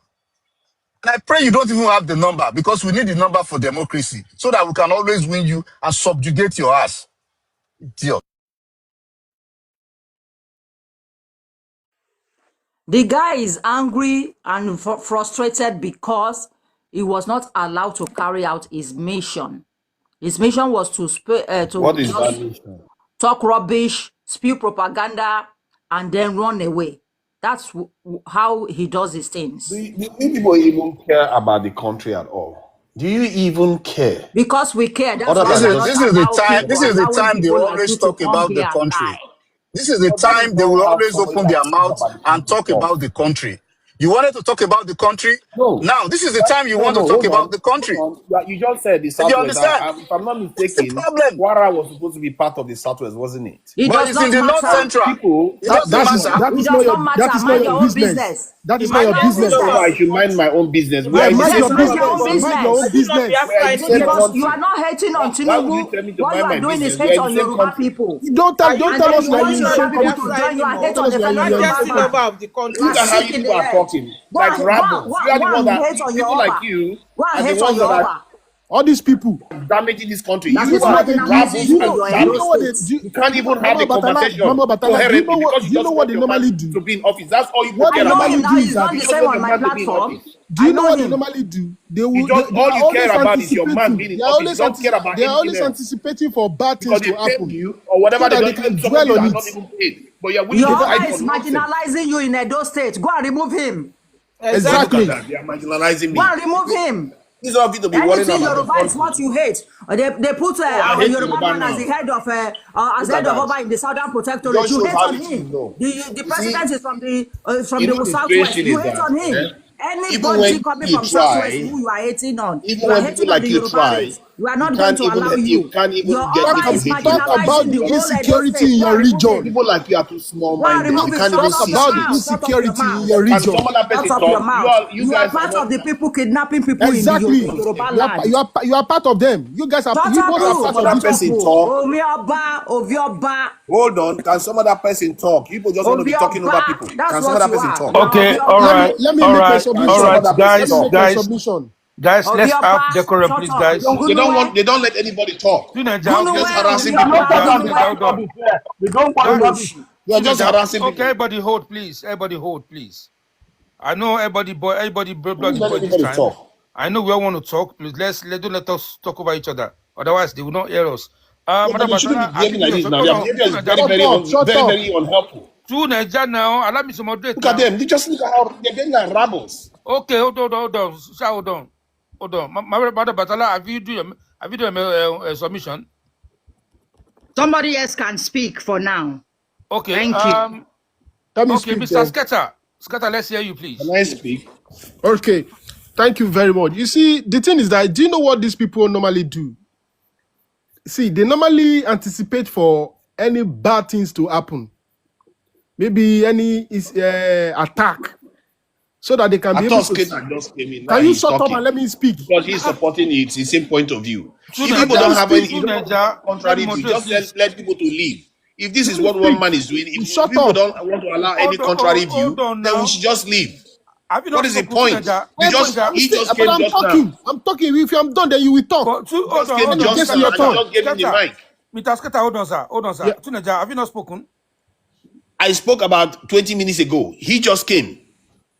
And I pray you don't even have the number because we need the number for democracy so that we can always win you and subjugate your ass. Idiot. The guy is angry and frustrated because he was not allowed to carry out his mission. His mission was to What is that just mission? talk rubbish, spew propaganda, and then run away. That's how he does his things. Do you people even care about the country at all? Do you even care? Because we care. That's Other why than we are not this is the allowing time they people like always you to talk come about the here and country. lie. This is the But that is time they not will how always somebody open that their cares mouth about the and country talk talk. about the country. You wanted to talk about the country? No, Now, this is the time you want to talk hold about on, the country. hold on. You just said the You Southwest. understand? If I'm not That's the mistaken, problem. Kwara was supposed to be part of the Southwest, wasn't it? It But does it's in not the North matter. Central. People, It doesn't matter. That It is not does your not matter. not Mind your your own business. business. That is not Mind your your own business. so I business. should mind my own business. Yeah, Where you mind say your Yes, mind part your of the business. own Mind your country? own business. Is it not business. Where Biafra you in the say north? Because you country? are not hating on Why would you Tinubu. tell me to What you mind are my doing is business? We are hate in the on same Yoruba country. people. Are Don't you And tell then us you we are are in want you the not Yoruba same people country. to Biafra join you and anymore? hate Tell on us the we are in Not fellow the just Yoruba the same man. lover country. of the You are country. Look at how sick you in people the are head. talking. Like rebels. We are the Go ones and that hate on people like Yoruba. you Go and are the hate on ones that are Yoruba. All these people. damaging this country. You That Do you is people know are what they do? marginalizing rabbles Do you you in and your do you Edo know damaging. what they state. do? You can't even have Mama a Batala, conversation Mama Batala, coherently because do you you know just what want they your man normally do? to be in office. That's all you people What they I care know about. him normally now. do is He's that on You the just same want on your my man to be in platform. office. do I you know know what they him. normally do? You just They all are you care always about is your man anticipating. being in office. You don't care about They are anything always else anticipating for bad things because to they paid happen you or so whatever they that they don't. can Even some of dwell you on are it. not even paid, but you're willing to Yoruba fight for is nonsense. marginalizing you in Edo state. Go and remove him. But look Exactly. at Exactly. that, they are marginalizing Go me. and remove him. These are people to be worrying Anything about the Yoruba is what country. you hate. They put Oh, I our hate Yoruba Yoruba man as the now. head of Look at that. Oba in the Southern It Protectorate. just You shows hate how on little you him. know. The You see, president is from you know the the strange Southwest. thing You is hate that on him. even Anybody when coming you from Southwest, try, who you are hating on, even you are when people hating on like the you Yoruba try, race. We are not going to allow you. You can't Your even get me Oba to is hate you. Talk about marginalizing the the whole Edo insecurity state. in Go your and remove him. region. People like you are too Go and small-minded. remove You him. can't Shut even Talk up see your about the mouth. serious. Shut up your insecurity in mouth. your Can some region. other Shut person up your talk? mouth. You You are guys are part not. of the people kidnapping people in the Exactly. Yoruba You are land. you are part of them. You guys are Shut up, Igbos Can are you. some part of other these Shut up, person people. you. talk? Omioba, Ovioba, Hold on. Can some other person talk? People just want to be talking over Ovioba. people. That's Can some what other you person are. talk? You are Okay, all Ovioba. right, Let me all make a right, Can all some submission. right, other person Let me guys, make talk? a guys, submission. guys. Let's have Ovioba. decorum, Shut please, up. guys. Gunuwe. They don't let anybody talk. Tuneja, You're okay, just Gunuwe, harassing We are people. not Ovioba, talking Tuneja, about Tuneja, Gunuwe. hold on. rubbish here. We don't want Guys, Rubbish. rubbish. You're just Tuneja, harassing okay, people. everybody hold, please. Everybody hold, please. I know everybody Don't bloody let boy this anybody time. talk. I know we all want to talk. Please don't let us talk over each other. Otherwise, they will not hear us. Yeah, but Madam they shouldn't be Batala, I behaving give you like your this now. hold Their on. behavior is Tuneja, very, Shut very, up. Shut very, up. very unhelpful. Tuneja now. Allow me to moderate Look at now. them. They just look at how they're getting like rebels. Okay, hold on. Sir, hold on. Madam Batala, have you done a submission? Somebody else can speak for now. Okay. Thank you. Let me Okay, speak Mr. then. Scatter, let's hear you, Can please. I speak? Okay. Thank you very much. You see, the thing is that do you know what these people normally do? See, they normally anticipate for any bad things to happen. Maybe any attack, so that they can I be able thought to. Skater just came in. Now Can you he's shut up and talking let me speak? because he's supporting it, his same point of view. If people Let don't me have speak. any, you don't have any Tuneja, let me contrary view. moderate, Just please. let people to leave. If this Let is me what one speak. man is doing, You if shut people up. don't want to allow any contrary Hold view, on then we now. should just leave. Have you What not is the spoken, point? Tuneja? You But just Tuneja, I'm he still. just But came I'm just now. talking. I'm talking. If I'm done, then you will talk. He just came in Hold Let me on, just get to now, your and you turn. just gave him the Scatter. mic. Mr. Scatter, hold on, Yeah. sir. Tuneja, have you not spoken? I spoke about 20 minutes ago. He just came.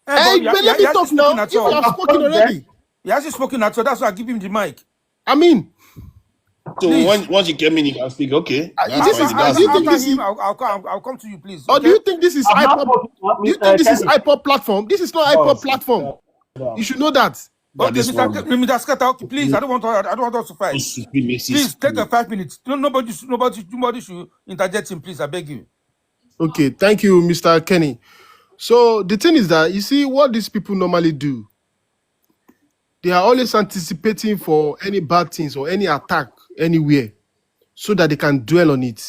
Hey, But but he let me hasn't talk spoken now. at If you all. have Of spoken course, then. already, He hasn't spoken at all. That's why I give him the mic. I mean, So Please. once you came in, you can speak. Okay, that's this After fine. is. If Do that's after the you think after case. this him, is? I'll come to you, please. Or do Okay? you think this is I've not iPod? spoken, Do you think this is Kenny. iPod platform? This is not Oh, iPod platform. You should know that. look at Okay, this one. Mr. Scatter, okay, please. I don't want us to fight. Supremacy. Please take a 5 minutes. Nobody should interject him, please. I beg you. Okay, thank you, Mr. Kenny. So the thing is that you see what these people normally do. They are always anticipating for any bad things or any attack anywhere, so that they can dwell on it,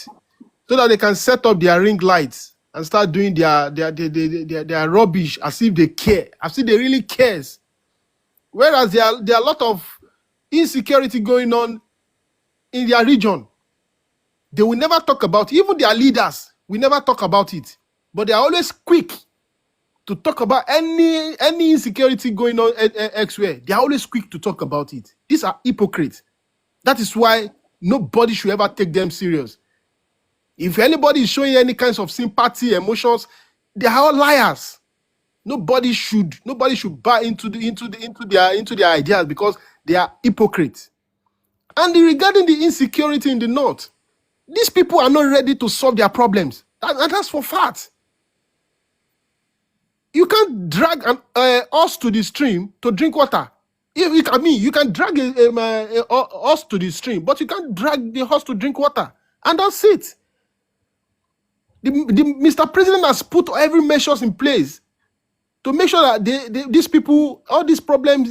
so that they can set up their ring lights and start doing their rubbish as if they care, as if they really cares. Whereas there are a lot of insecurity going on in their region. They will never talk about it. Even their leaders will never talk about it. But they are always quick to talk about any insecurity going on elsewhere. They are always quick to talk about it. These are hypocrites. That is why nobody should ever take them serious. If anybody is showing any kinds of sympathy, emotions, they are all liars. Nobody should buy into their ideas because they are hypocrites. And regarding the insecurity in the north, these people are not ready to solve their problems. And that's for fact. You can't drag an horse to the stream to drink water. You can drag a horse to the stream, but you can't drag the horse to drink water. And that's it. The Mr. President has put every measures in place to make sure that these people, all these problems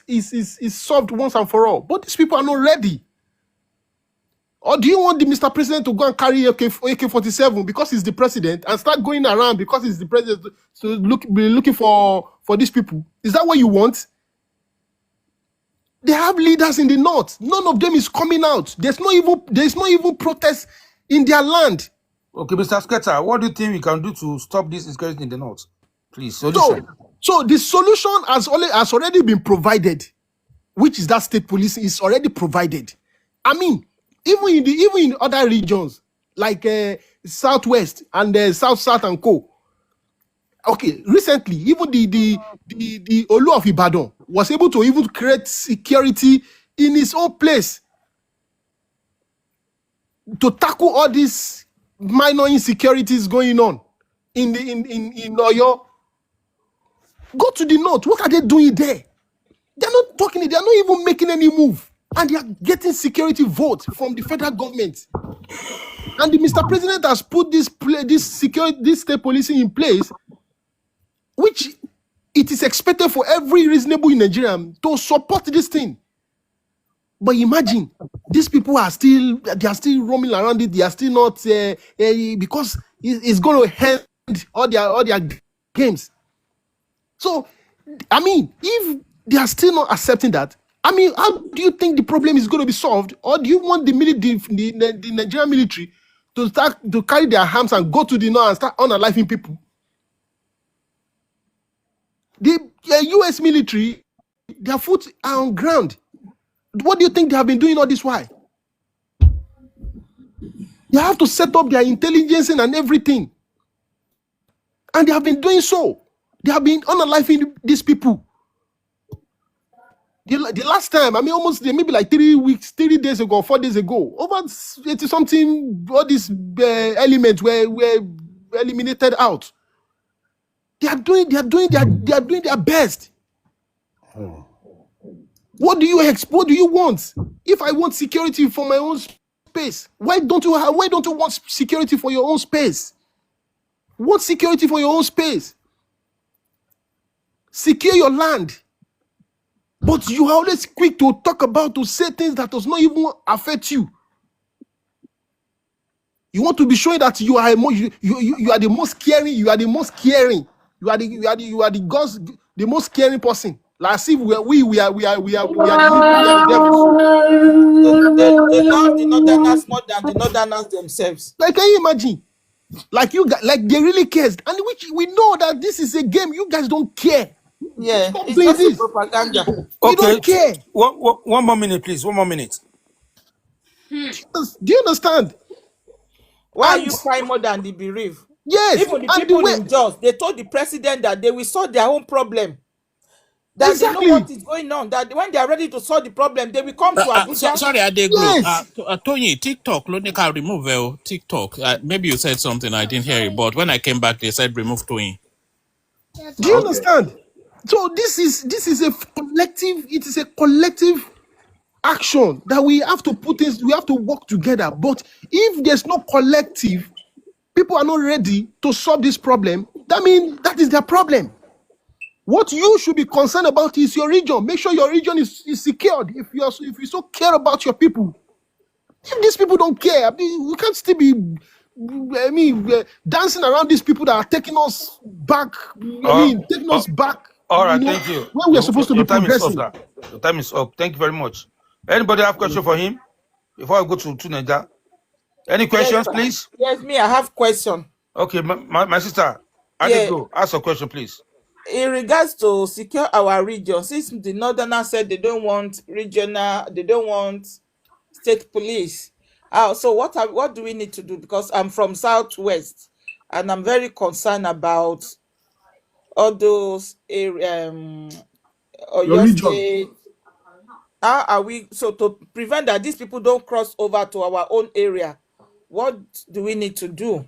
is solved once and for all. But these people are not ready. Or do you want the Mr. President to go and carry AK-47 because he's the president and start going around because he's the president to be looking for these people? Is that what you want? They have leaders in the north. None of them is coming out. There's not even protest in their land. Okay, Mr. Scatter, what do you think we can do to stop this insecurity in the north? Please, solution. So the solution has already been provided, which is that state police is already provided. I mean, even in other regions like Southwest and South and Co. Okay, recently even the Olu of Ibadan was able to even create security in his own place to tackle all these minor insecurities going on in Oyo. Go to the north. What are they doing there? They're not talking. They're not even making any move, and they are getting security votes from the federal government. And the Mr. President has put this state policing in place, which it is expected for every reasonable Nigerian to support this thing. But imagine these people are still roaming around it. They are still not because it's going to end all their games. So I mean, if they are still not accepting that, I mean, how do you think the problem is going to be solved? Or do you want the Nigerian military to start to carry their arms and go to the north and start unaliving people? The US military, their foot are on ground. What do you think they have been doing all this while? They have to set up their intelligence and everything. And they have been doing so. They have been unaliving these people. The last time, I mean, almost maybe like 3 days ago, 4 days ago, over 80 something, all these elements were eliminated out. They are doing their best. What do you want? If I want security for my own space, why don't you want security for your own space? Want security for your own space? Secure your land. But you are always quick to say things that does not even affect you. You want to be showing that you are you are the most caring. You are the most caring. You are the most caring person. Like as if we are the devils. They love the Northerners more than the Northerners themselves. Like, can you imagine? Like they really cares, and which we know that this is a game. You guys don't care. Yeah, Stop it's doing just this. a propaganda. You Okay, don't care. one more minute, please. 1 more minute. Do you understand? Why are And you crying more than the bereaved? yes, Even the and the people way in Jos, they told the president that they will solve their own problem. That they know exactly. what is going on. That when they are ready to solve the problem, they will come to Abuja. Sorry, Adeglo. Yes. Tony, TikTok, Lonika remove TikTok. Maybe you said something, I didn't hear it, but when I came back, they said remove Tony. Do you understand? So this is a collective. It is a collective action that we have to put in. We have to work together. But if there's no collective, people are not ready to solve this problem. That means that is their problem. What you should be concerned about is your region. Make sure your region is secured. If you so care about your people, if these people don't care, I mean, we can't still be. Dancing around these people that are taking us back. Taking us back. All right, thank you. When we're supposed to be Your time is progressing. up, sir. Your time is up. Thank you very much. Anybody have question for him before I go to Niger? Any questions, Yes, please? yes, me, I have question. Okay, my sister, Yeah. Adeglo, ask a question, please. In regards to secure our region, since the Northerners said they don't want state police. So what do we need to do? Because I'm from Southwest and I'm very concerned about all those areas, or Your your region. state. How are we to prevent that these people don't cross over to our own area? What do we need to do?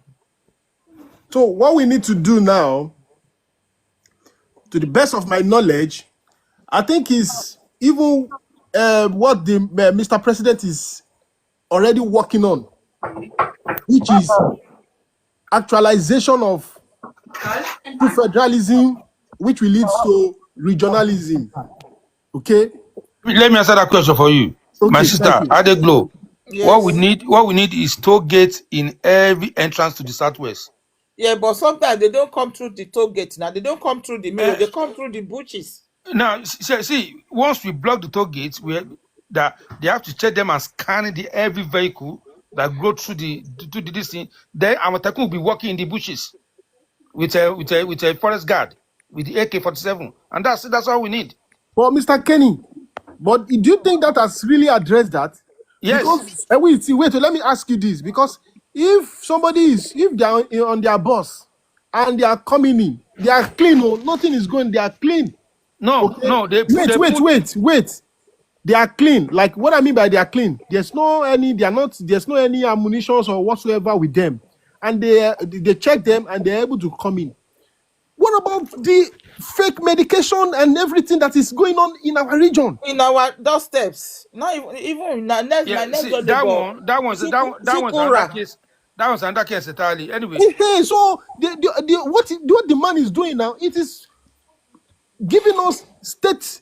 So what we need to do now, to the best of my knowledge, I think is even what the Mr. President is already working on, which is actualization of federalism, which will lead to regionalism. Okay. Let me answer that question for you, my Okay, sister, thank you. Adeglo. Yes. What we need is toll gates in every entrance to the Southwest. Yeah, but sometimes they don't come through the toll gate now. They don't come through the middle. They come through the bushes. Now, see, once we block the toll gates, that they have to check them and scan every vehicle that go through this thing. Then Amatakun will be walking in the bushes with a forest guard with the AK-47, and that's all we need. Well, Mr. Kenny, but do you think that has really addressed that? Yes. Because wait, let me ask you this. Because if they are on their bus and they are coming in, they are clean. Oh, nothing is going. They are clean. No, okay? no. Wait. They are clean. Like what I mean by they are clean. There's no any ammunition or whatsoever with them, and they check them and they're able to come in. What about the fake medication and everything that is going on in our region? In our doorsteps. Not even in our next, my next door neighbor. That one's another case. That was another case entirely. Anyway. Hey, so what the man is doing now, it is giving us state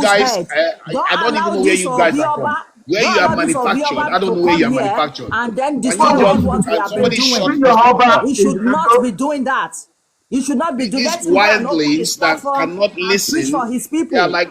people's guys, head. I Don't don't even allow know where this you guys are Obioba. from. Where you Don't are allow this manufactured, I Obioba don't to know where come you are here manufactured. and then Can you destroy all just, what we have been somebody shut doing. this thing Yoruba down? He is should not Edo. be doing that. He should not be doing. These Let him go and open his wildlings that platform cannot and preach for listen, his they are people. like,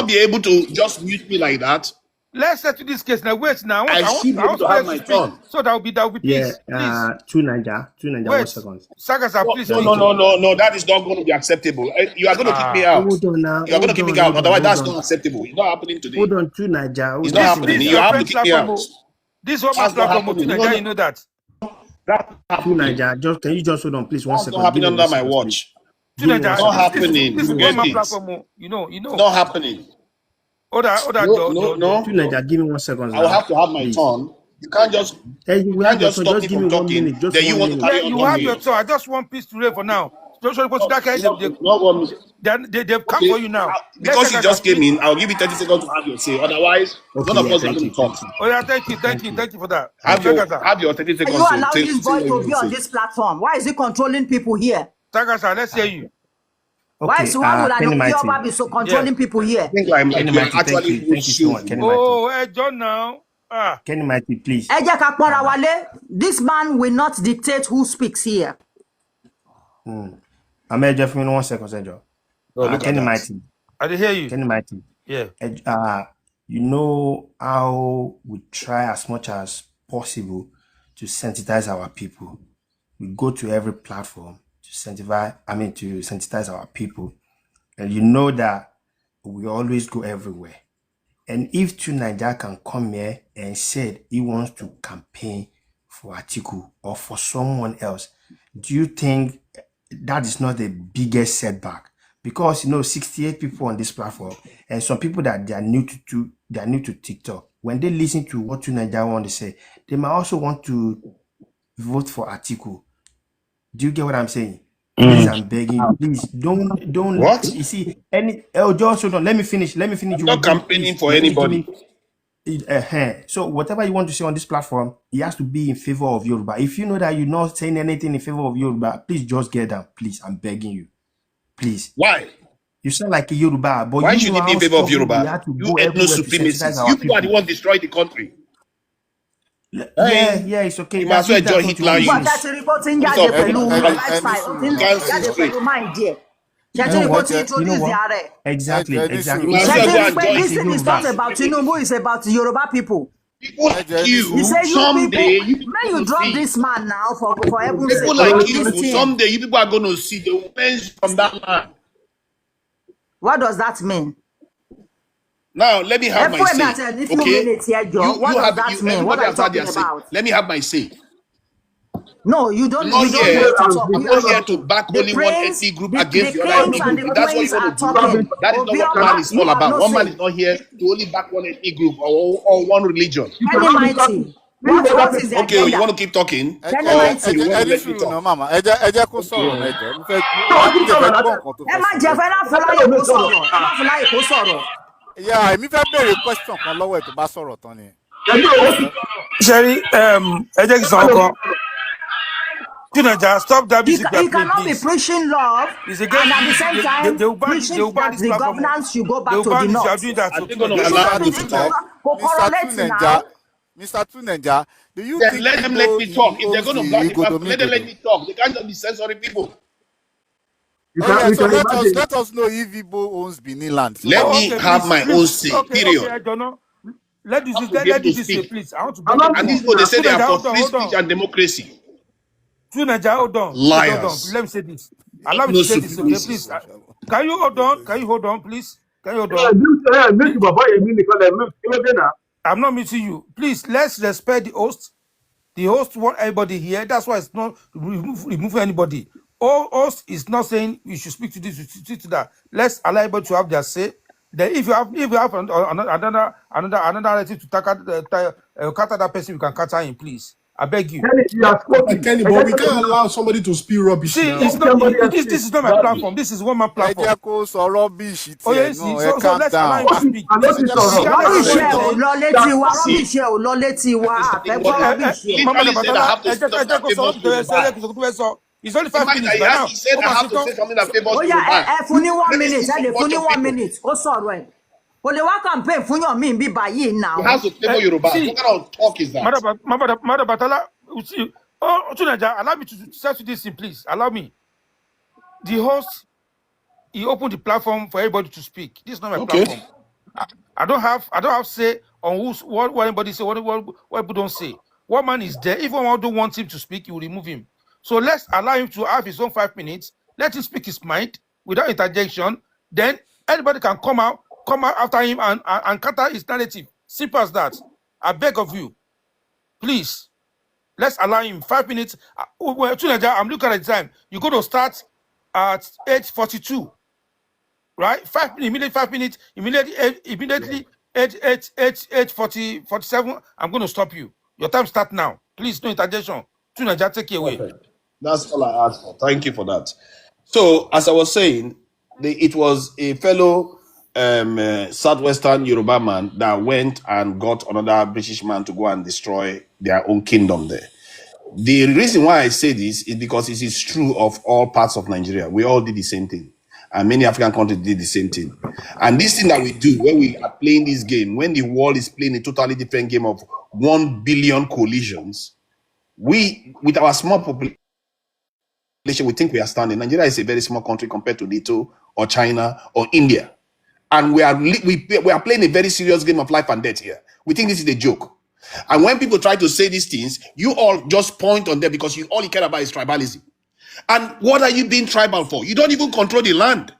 not be able to just mute me like that? Let's settle this case now. Wait now. I should be I able want to have somebody else to my speak turn. so that will be Yeah, peace. Please. two Niger, 1 Wait. second. Sagasa, No, please no, speak. no. That is not going to be acceptable. You are going to kick me out. Hold on now. You are going to kick me out. Hold Otherwise, that's on. not acceptable. It's not happening today. Hold on, two Niger. It's not happening. This You your have to friend kick me platform. out. This woman's That's not platform. happening. Nigeria, you know that. That's Two happening. Niger, can you just hold on, please? 1 That's second. not happening Give me under 1 my second, watch. Give me 1 Nigeria, It's not second. happening. this is Forget one-man it. platform. You know. It's not happening. No. Two Niger, give me 1 second I will now, have to have my please. turn. You can't just We have your turn. stop Just me give me from 1 talking. minute. Just Then you 1 want to minute. carry Yeah, on you have talking. your turn. I just want peace to reign for now. They've come Okay, for you now. because you just came in, I'll give you 30 seconds to have your say. Otherwise, Okay, none of yeah, us are going to talk. Oh yeah, thank you for that. Have your 30 And you seconds allow to this say boy what you to want be to on say. this platform? Why is he controlling people here? Sagasa, let's hear you. Why would Kenny an Mighty. Yoruba be so controlling people I here? think like Kenny you're Mighty, actually thank you so much. Kenny Mighty. Oh, hey, John now. Kenny Mighty, please. Ẹ jẹ́ ká pọ́nra wálé. This man will not dictate who speaks here. I'm here just 1 second, Joe. look at Kenny that. Mighty. I did hear you. Kenny Mighty. Yeah. You know how we try as much as possible to sensitize our people. We go to every platform to sensitize our people. And you know that we always go everywhere. And if two Nigeria can come here and said he wants to campaign for Atiku or for someone else, do you think that is not the biggest setback? Because 68 people on this platform and some people that they are new to TikTok, when they listen to what Nigeria want to say, they might also want to vote for Atiku. Do you get what I'm saying? Please, I'm begging. Please don't. What? You see, just hold on. Let me finish. I'm You will not give me, campaigning please. for Let me give anybody. me. So whatever you want to say on this platform, it has to be in favor of Yoruba. If you know that you're not saying anything in favor of Yoruba, please just get down. Please, I'm begging you. Please. Why? You sound like a Yoruba, but Why you should know it be how in favor of struggling we Yoruba? had to You go ethno everywhere to sensitize supremacists. our You people are the people. one destroying the country. Hey, Yeah, it's okay. you might as well If that's join what you Hitler. want to You. But say. ṣe ti rí bó ti ń All this jáde of pẹ̀lú ẹni lifestyle, ó sùúrù ti ń náà can't see jáde straight. pẹ̀lú mind ẹ̀. You Ṣé ti know rí bó what? ti You know introduce what? ara ẹ̀? Exactly. ẹni You Exactly. might It's as a Ṣé well ti go rí and it's pé join it's this a thing is Hitler. not Yoruba. about Tinubu, it's about Yoruba people. People like He you, say you people, someday you people when are you going to drop see. this man now for heaven's sake, People like drop this you, thing. someday you people are going to see the revenge from that man. What does that mean? Now let me have my Fún èmi say. àti ẹ̀ ní few Okay, minutes here, Joe. you What does have that you. mean? What Everybody are you has had talking their say. about? Let me have my say. No, I'm not you don't here. need to talk. I'm not here to back The only one prince, ethnic group the against the other kings ethnic and group. the If that's what you queens want are to do, talking. that is not what man Obioma, is you all have about. no One man say. is not here to only back one ethnic group or one religion. Kenny Mighty, what is the Okay, you agenda? want to keep talking, Kenny or Mighty. you want to ẹni let me sùúrù náà talk? màmá ẹ jẹ́ kó sọ̀rọ̀ náà Okay. ẹ jọ̀ọ́ mo tẹ̀ fẹ́ gbọ́ nǹkan tó Ẹ fẹ́ má sọ jẹ́ ẹ fẹ́ náà jọ̀ọ́. fún láyè kó sọ̀rọ̀. Ẹ má fún láyè kó sọ̀rọ̀. èmi fẹ́ béèrè question kan lọ́wọ́ ẹ̀ tó bá sọ̀rọ̀ tán ni. Sherry, ẹ jẹ́ kí n sọ ọkọ. Teenager, stop that music you are He playing, cannot be please. preaching love It's and against at the this. same time They preaching will ban that this the platform. governance should go They back will to the ban this. You are north. doing that Are to they going to You Teenager. shouldn't allow Stop be me it. to preaching. talk? Kò Mr. correlate Tunenja, now. Mr. Tunenja, do you Then think let them let Igbo me talk. If they're owns going to the block the Igodo platform, let them let Migodo? me talk. They can't just be censoring people. Oh yeah, so let us know if Igbo owns Benin land so Let that we me Okay, know. have please, my own please. say. Okay, Period. I don't know. Let I this have to be able do to this way, speak. please. I want to beg you, And please. these people, they say they are Teenager, for hold free speech on. and democracy. Teenager, hold on. Teenager, hold on. Liars. Let me say this. Allow me No to say this, okay, please. supremacists. Can you hold on? Can you hold on, please? Can you hold on? The- I'm not meeting you. Please, let's respect the host. The host want everybody here. That's why it's not removing anybody. All host is not saying you should speak to this, you should speak to that. Let's allow everybody to have their say. Then if you have another relative to counter that person, you can counter him, please. I beg you. Kenny, but we can't allow somebody to spew rubbish See, now. it's not this is not my platform. This is one man Ẹ jẹ́ platform. kó sọ rubbish Oh yeah, tiẹ̀ you see. náà, ẹ So calm let's allow him down. to speak. Ẹ jẹ́ kó sọ nǹkan Regardless tó of Rubbish what fẹ́ he's ẹ ò sọ. saying. lọ létí wa, See, rubbish ẹ ò lọ létí wa, that is àfẹ́ gbọ́ what rubbish he ẹ. Mama literally said. I Batala, have to speak something that favors Yoruba. it's only The 5 fact that minutes by now. he said Oh, I my have to sister. say something that favors Ó yá Yoruba. ẹ fún ní 1 Let me see minute, ẹ some lè fún bunch ní of 1 people. minute kó sọ̀rọ̀ ẹ̀. Kò lè wá campaign fún yàn mí bí báyìí He now. has to favor Yoruba. What See, kind of talk is that? Mother Batala, you see, oh, Tunaja, allow me to settle this in, please. Allow me. The host, he opened the platform for everybody to speak. This is not my Okay. platform. I don't have say on what anybody say, what people don't say. One man is there. If one don't want him to speak, you will remove him. So let's allow him to have his own 5 minutes. Let him speak his mind without interjection. Then anybody can come out after him and counter his narrative. Simple as that. I beg of you, please. Let's allow him 5 minutes. Well, Teenager, I'm looking at the time. You're going to start at 8:42. Right? 5 minutes, immediately 5 minutes, immediately 47. I'm going to stop you. Your time start now. Please, no interjection. Tunaja, take it away. Perfect. That's all I asked for. Thank you for that. So, as I was saying, it was a fellow southwestern Yoruba man that went and got another British man to go and destroy their own kingdom there. The reason why I say this is because it is true of all parts of Nigeria. We all did the same thing. And many African countries did the same thing. And this thing that we do when we are playing this game, when the world is playing a totally different game of 1 billion collisions, we, with our small population, we think we are standing. Nigeria is a very small country compared to NATO or China or India. And we are playing a very serious game of life and death here. We think this is a joke. And when people try to say these things, you all just point on them because all you care about is tribalism. And what are you being tribal for? You don't even control the land.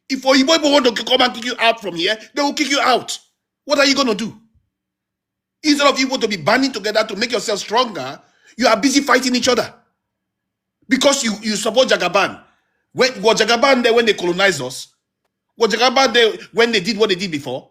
If people want to come and kick you out from here, they will kick you out. What are you going to do? Instead of you to be banding together to make yourself stronger, you are busy fighting each other. Because you support Jagaban. Was Jagaban there when they colonized us? Was Jagaban there when they did what they did before?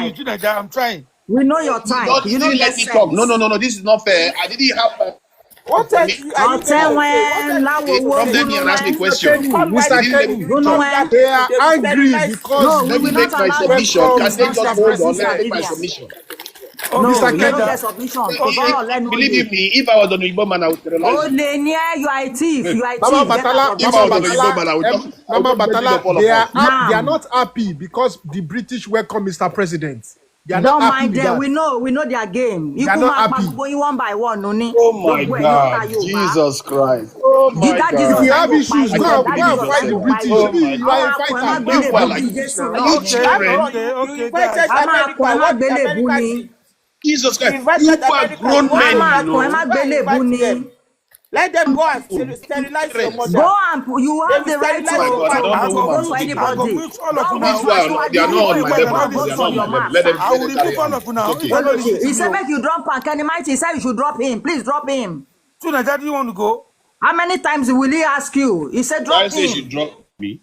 type. you too, Naija. I'm trying. We know your You type. don't, You you don't didn't get let me talk. No, sense. no, no, no. This is not fair. I didn't have my What else permission. are you going to say? What Otewen, else do you need to lawowo, Come say? let me and ask me a gunowen, Mr. question. Kenny, All white They Mr. didn't let people me Kenny, talk. under gunowen. they people, are they will angry sterilize because No, Let we me will you not make my allow you to submission. go. welcome Can It's they Mr. just nonsense. hold on? Please Let me President. and make my Vivian. submission. Okay, No, Mr. you okay, don't Kenny, get that. submission. Okay. Figaro lenu Believe ye. me, if I was an Igbo man, I would sterilize Oh, you. Lenya, you are a thief. You are a Mama thief. Get out Batala, of If this I Mama was an place. Igbo Batala, man, I would Mama just get rid of Batala, all of us. they are Now, not happy because the British welcome Mr. President. They are not don't happy mind with them. that. We know their game. They are Ikú not máa pa happy. gbogbo yín one by one, no ni. Oh my Gbogbo ẹ̀yin ọ̀tá God, Yorùbá. Jesus Christ. Oh my Dídá If Jesus you God. have láyìn ò pa issues, I yín. can't go Ẹ̀dá believe and Jesus fight the láyìn ò yourself. pa British. yín. Oh Maybe my you Àwọn are a God. akọ̀ ẹ má fighter. You Go and gbélé people are bú fight like bí the British Jésù now. are náà you ni. Okay, children? okay, you okay, invited guys. A máa America. akọ̀ ẹ má What did gbélé bú America ni. see? Jesus You Christ. invited You people are America. You grown want A to men, máa you invite akọ̀ ẹ them. má know. Go and gbélé bú invite ni. them. Let them go and You sterilize your parents. Go mother. and you They have will the right Oh sterilize my your God, I don't to I know family. whom go I'm vote for mute. talking to. I go anybody. mute all of you Don't These vote now. for two are they are Asiwaju. You not Leave on people my wait, Oyedepo I level. don't and They vote are listen not to for on my your you. level. Let them I let master. will them carry remove all on. of you It's now. If okay. you're not Okay. listening to He me, said oh. make you drop Kanimite. He said you should drop him. Please drop him. To Naija, do you want to go? How many times will he ask you? He said I drop say you should him. drop me.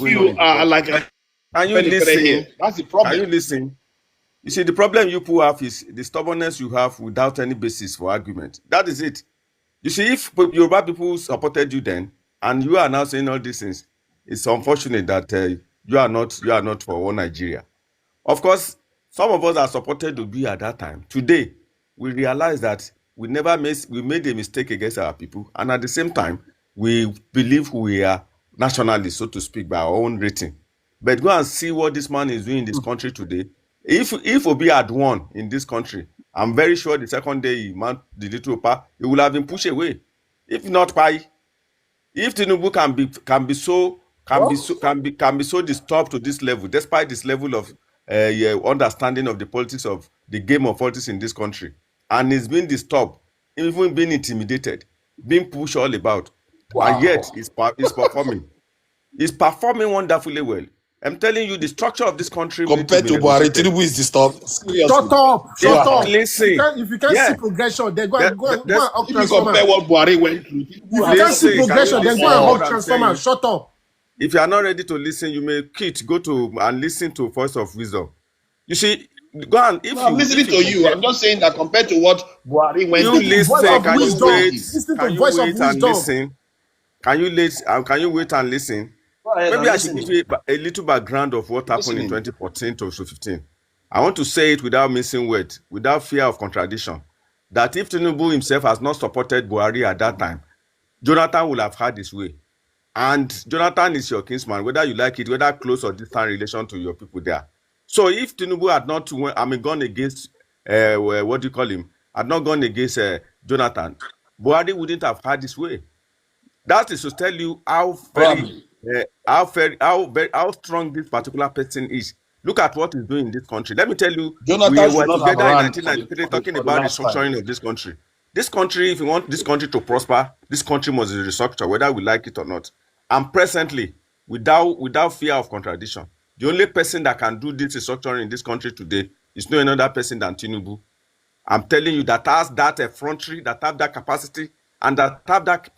going on you in the are country. like a Can you here. listen? That's the Can problem. you listen? You see, the problem you people have is the stubbornness you have without any basis for argument. That is it. You see, if Yoruba people supported you then, and you are now saying all these things, it's unfortunate that you are not for one Nigeria. Of course, Some of us that supported Obi at that time, today, we realize that we made a mistake against our people, and at the same time, we believe we are nationalists, so to speak, by our own rating. But go and see what this man is doing in this country today. If Obi had won in this country, I'm very sure the second day he mount the little upper, he would have been pushed away. If not by, if Tinubu can be so disturbed to this level, despite this level of understanding of the politics of the game of politics in this country, and is being disturbed, even being intimidated, being pushed all about, and yet he's performing. He's performing wonderfully well. I'm telling you, the structure of this country compared to Buhari, Tinubu is disturbed. Seriously. Shut up. Listen, If you can't see progression, then go and if you compare what Buhari went through, if you can't see progression, then go and hug transformers. Shut up. If you are not ready to listen, you may go to and listen to Voice of Wisdom. You see, go and I'm listening to you. I'm just saying that compared to what Buhari went through. Listen, can you wait and listen? Can you wait and listen? Maybe I should give you a little background of what happened in 2014 to 2015. I want to say it without missing words, without fear of contradiction, that if Tinubu himself has not supported Buhari at that time, Jonathan will have had his way. And Jonathan is your kinsman, whether you like it, whether close or distant relation to your people there. So if Tinubu had not gone against, what do you call him, had not gone against Jonathan, Buhari wouldn't have had his way. That is to tell you how strong this particular person is. Look at what he's doing in this country. Let me tell you, Jonathan we were together in 1993 talking about the restructuring of this country. This country, if you want this country to prosper, this country must be restructured, whether we like it or not. And presently, without fear of contradiction, the only person that can do this restructuring in this country today is no another person than Tinubu. I'm telling you, that has that effrontery, that have that capacity, and that have that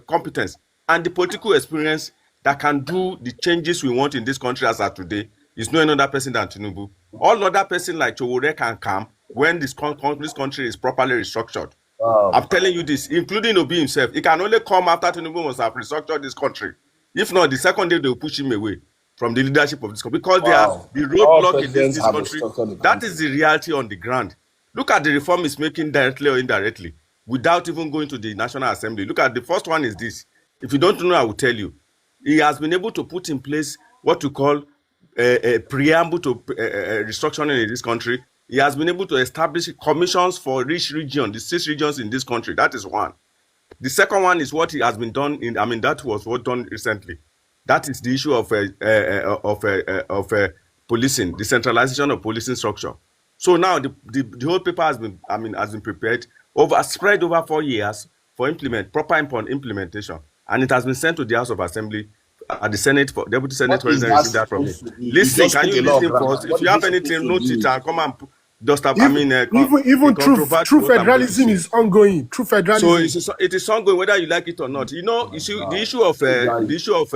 competence, and the political experience that can do the changes we want in this country as of today is no another person than Tinubu. All other person like Chowore can come when this country is properly restructured. I'm telling you this, including Obi himself. He can only come after Tinubu must have restructured this country. If not, the second day they will push him away from the leadership of this country because they are the roadblock in this country. That is the reality on the ground. Look at the reform he's making directly or indirectly without even going to the National Assembly. Look at the first one is this. If you don't know, I will tell you. He has been able to put in place what you call a preamble to restructuring in this country. He has been able to establish commissions for each region, the 6 regions in this country. That is one. The second one is what he has been done in. That was what done recently. That is the issue of policing, decentralization of policing structure. So now the whole paper has been prepared, spread over 4 years for proper implementation, and it has been sent to the House of Assembly, at the Senate, for Deputy Senate President received that from me. Listen, can you listen first? If you have anything, note it and come and just have. Even true federalism is ongoing. True federalism. So it is ongoing whether you like it or not. You know, the issue of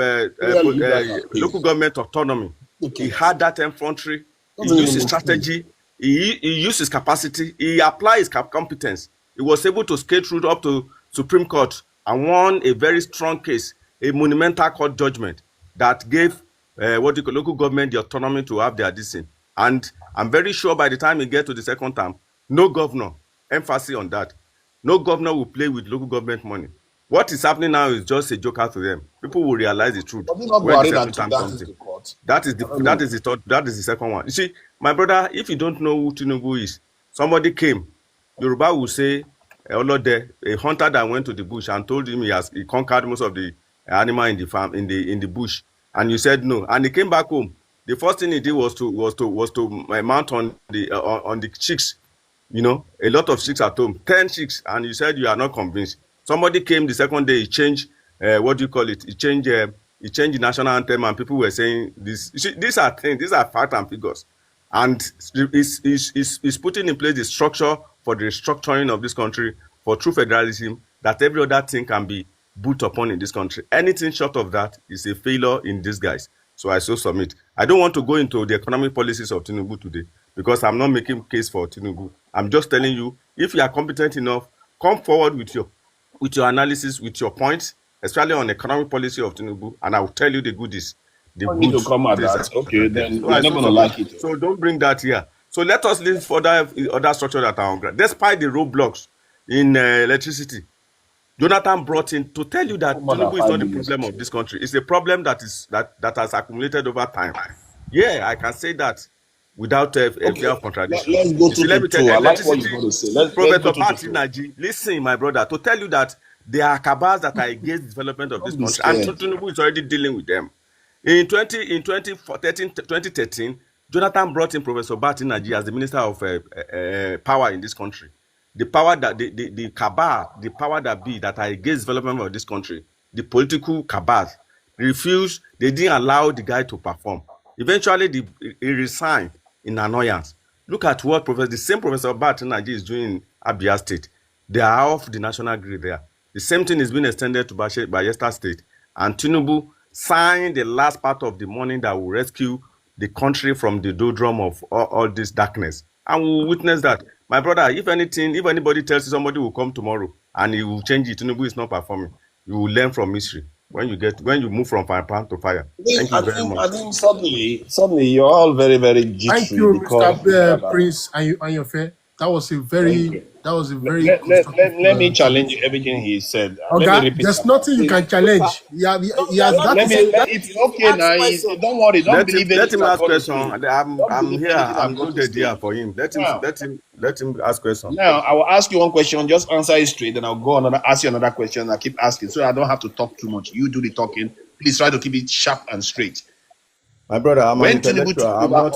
local government autonomy. He had that effrontery. He used his strategy. He used his capacity. He applied his competence. He was able to skate through up to Supreme Court and won a very strong case, a monumental court judgment that gave local government the autonomy to have their decision. And I'm very sure by the time we get to the second term, no governor, emphasis on that, no governor will play with local government money. What is happening now is just a joker to them. People will realize the truth. When the second term comes in. That is the second one. You see, my brother, if you don't know who Tinubu is, somebody came, Yoruba will say, Olode, a hunter that went to the bush and told him he conquered most of the animal in the farm in the bush, and you said no, and he came back home. The first thing he did was to mount on the chicks. You know, a lot of chicks at home, 10 chicks, and you said you are not convinced. Somebody came the second day, he changed what do you call it? He changed the national anthem, and people were saying this. You see, these are things, these are facts and figures, and he's putting in place the structure for the restructuring of this country for true federalism, that every other thing can be built upon in this country. Anything short of that is a failure in disguise. So I so submit. I don't want to go into the economic policies of Tinubu today because I'm not making case for Tinubu. I'm just telling you, if you are competent enough, come forward with your analysis, with your points, especially on economic policy of Tinubu, and I will tell you the goodies. The need to come at that. Okay, then you're not going to like it. So don't bring that here. So let us leave for other structures that are on ground. Despite the roadblocks in electricity, Jonathan brought in to tell you that More than Tinubu is 5 not the billion. problem of this country. It's a problem that has accumulated over time. Yeah, I can say that without a fear Okay, of contradiction. let's go You see, to let me tell you, I like what electricity, you're going to say. Let's go Professor to Patti Naji, listen, my brother, to tell you that there are cabals that are against the development of this Don't be country, and scared. Tinubu is already dealing with them. In 2013, Jonathan brought in Professor Patti Naji as the Minister of Power in this country. The power that the cabal, the power that be that are against development of this country, the political cabals refused. They didn't allow the guy to perform. Eventually, he resigned in annoyance. Look at what the same Professor Patti Naji is doing in Abia State. They are off the national grid there. The same thing is being extended to Bayelsa State, and Tinubu signed the last part of the money that will rescue the country from the doldrum of all this darkness. And we will witness that. My brother, if anybody tells you somebody will come tomorrow and he will change it, Tinubu is not performing, you will learn from history when you move from fire pan to fire. Thank you very much. I think suddenly you're all very, very Thank jittery you, because Mr. Prince and your fair. That was a thank very you. constructive Let me challenge submission. everything he said. Let me Okay, repeat there's that. nothing you can challenge. He has that Let to me say. if you're okay now, don't worry, don't believe Let anything him I've ask got to question. say. Don't I'm believe here. anything I've I'm got to loaded say. here for him. Now, Let him ask question. now I will ask you one question, just answer it straight, then I'll go on and ask you another question, and I keep asking so I don't have to talk too much. You do the talking. Please try to keep it sharp and straight. My brother, I'm an When Tinubu intellectual. took over office,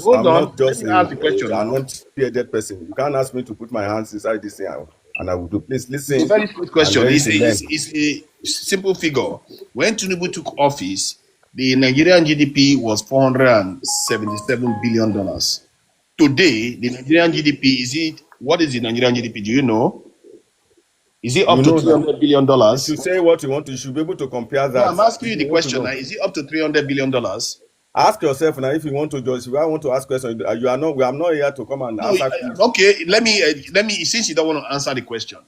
hold I'm not on, let just me ask the question an now. uneducated person. You can't ask me to put my hands inside this thing and I will do. Please It's a listen. very good I'm question. ready to learn. It's a simple figure. When Tinubu took office, the Nigerian GDP was $477 billion. Today, the Nigerian GDP, what is the Nigerian GDP? Do you know? Is it You up to know now. $300 billion? If you say what you want to, you should be able to compare No, that. I'm asking If you you the want to question now. know. Is it up to $300 billion? No, Ask yourself now if you want to judge. If I want to ask questions, you are not. I'm not here to come and answer quiz. okay. Let me. Since you don't want to answer the question,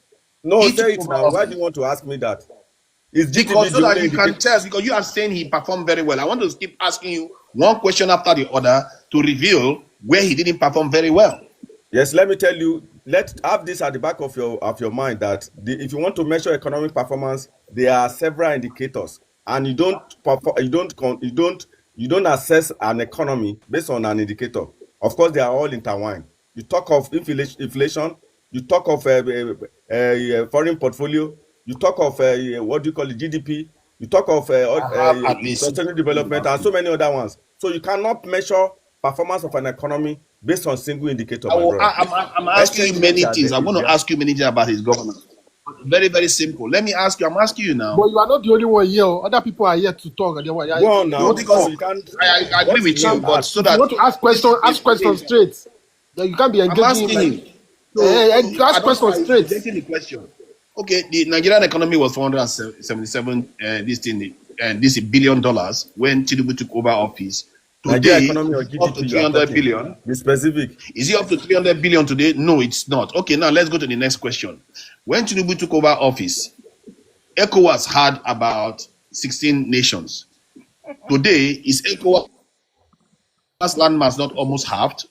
No, he took say it over now. Why do office you want to ask me that? Is because GDP so the that only you can indicator? tell. Because you are saying he performed very well. I want to keep asking you one question after the other to reveal where he didn't perform very well. Yes, let me tell you. Let's have this at the back of your mind that if you want to measure economic performance, there are several indicators, and you don't assess an economy based on an indicator. Of course, they are all intertwined. You talk of inflation, you talk of foreign portfolio, you talk of what do you call it, GDP, you talk of I have at least 6 sustainable questions to development, ask and so you. many other ones. So you cannot measure performance of an economy based on single indicator, my brother. I'm asking you Exchange rate many things. I'm is going to there. ask you many things about his governance. Very, very simple. Let me ask you. I'm asking you But now. you are not the only one here. Other people are here to talk. And Go on You now. want to So talk? you can't. I agree What you with want you, to but ask? so if you that want to ask questions straight. Then you can't be I'm engaging him asking like him. So I ask don't know questions why he's straight. rejecting the question. Okay, the Nigerian economy was 477 this $1 billion when Tinubu took over office. Nigeria Today, economy or it's up to GDP you are 300 talking? billion. Be specific. Is it up to 300 billion today? No, it's not. Okay, now let's go to the next question. When Tinubu took over office, ECOWAS had about 16 nations. Today, is ECOWAS landmass not almost halved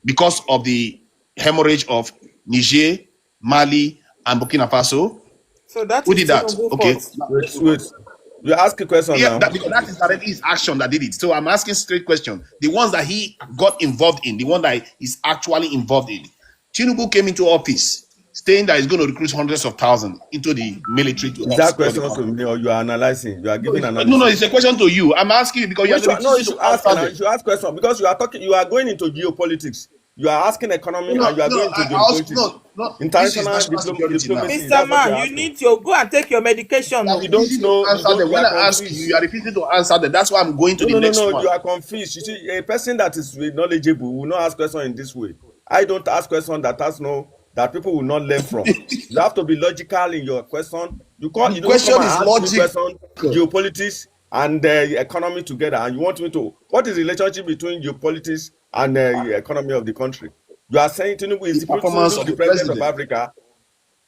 because of the hemorrhage of Niger, Mali, and Burkina Faso? So that Who is did that? Tinubu Okay, fault. now let's move Wait. on. You ask a question Yeah, now. because that is directly his action that did it. So I'm asking straight question. The ones that he got involved in, the one that is actually involved in. Tinubu came into office saying that he's going to recruit hundreds of thousands into the military to Is help that secure the question to country. me or you are analyzing? You are No, giving it's analysis. a question to you. I'm asking you because you are Which one? No, you refusing to should ask answer now. them. You should ask question because you are talking. You are going into geopolitics. You are asking economy and you are going into I also geopolitics. This is International national security now. diplomacy. Mr. That's what you Man, are you asking. need to go and take your medication. You are No. You don't refusing to know. You answer don't. them. You When are I ask you, you confused. are refusing to answer them. That's why I'm going to No, the no, no, next no. one. You are confused. You see, a person that is knowledgeable will not ask question in this way. I don't ask question that people will not learn from. You have to be logical in your question. The You don't come question and is ask me logical. question geopolitics and economy together, and you want me to. What is the relationship between geopolitics and the economy of the country? You are saying Tinubu The is performance Tinubu of the the president of president. Africa.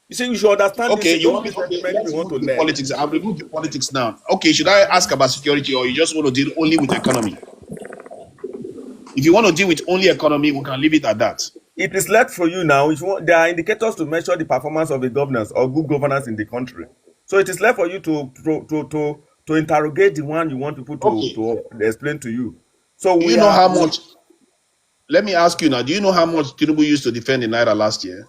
You see, you should understand this. Okay, Thing. you Don't want be me? Okay, sentimental if you let's want to remove the learn. politics. I've removed the politics now. Okay, should I ask about security or you just want to deal only with economy? If you want to deal with only economy, we can leave it at that. It is left for you now. If you want, there are indicators to measure the performance of a governance or good governance in the country. So it is left for you to interrogate the one you want people to explain to you. So Do you know how much? Let me ask you now. Do you know how much Tinubu used to defend the naira last year?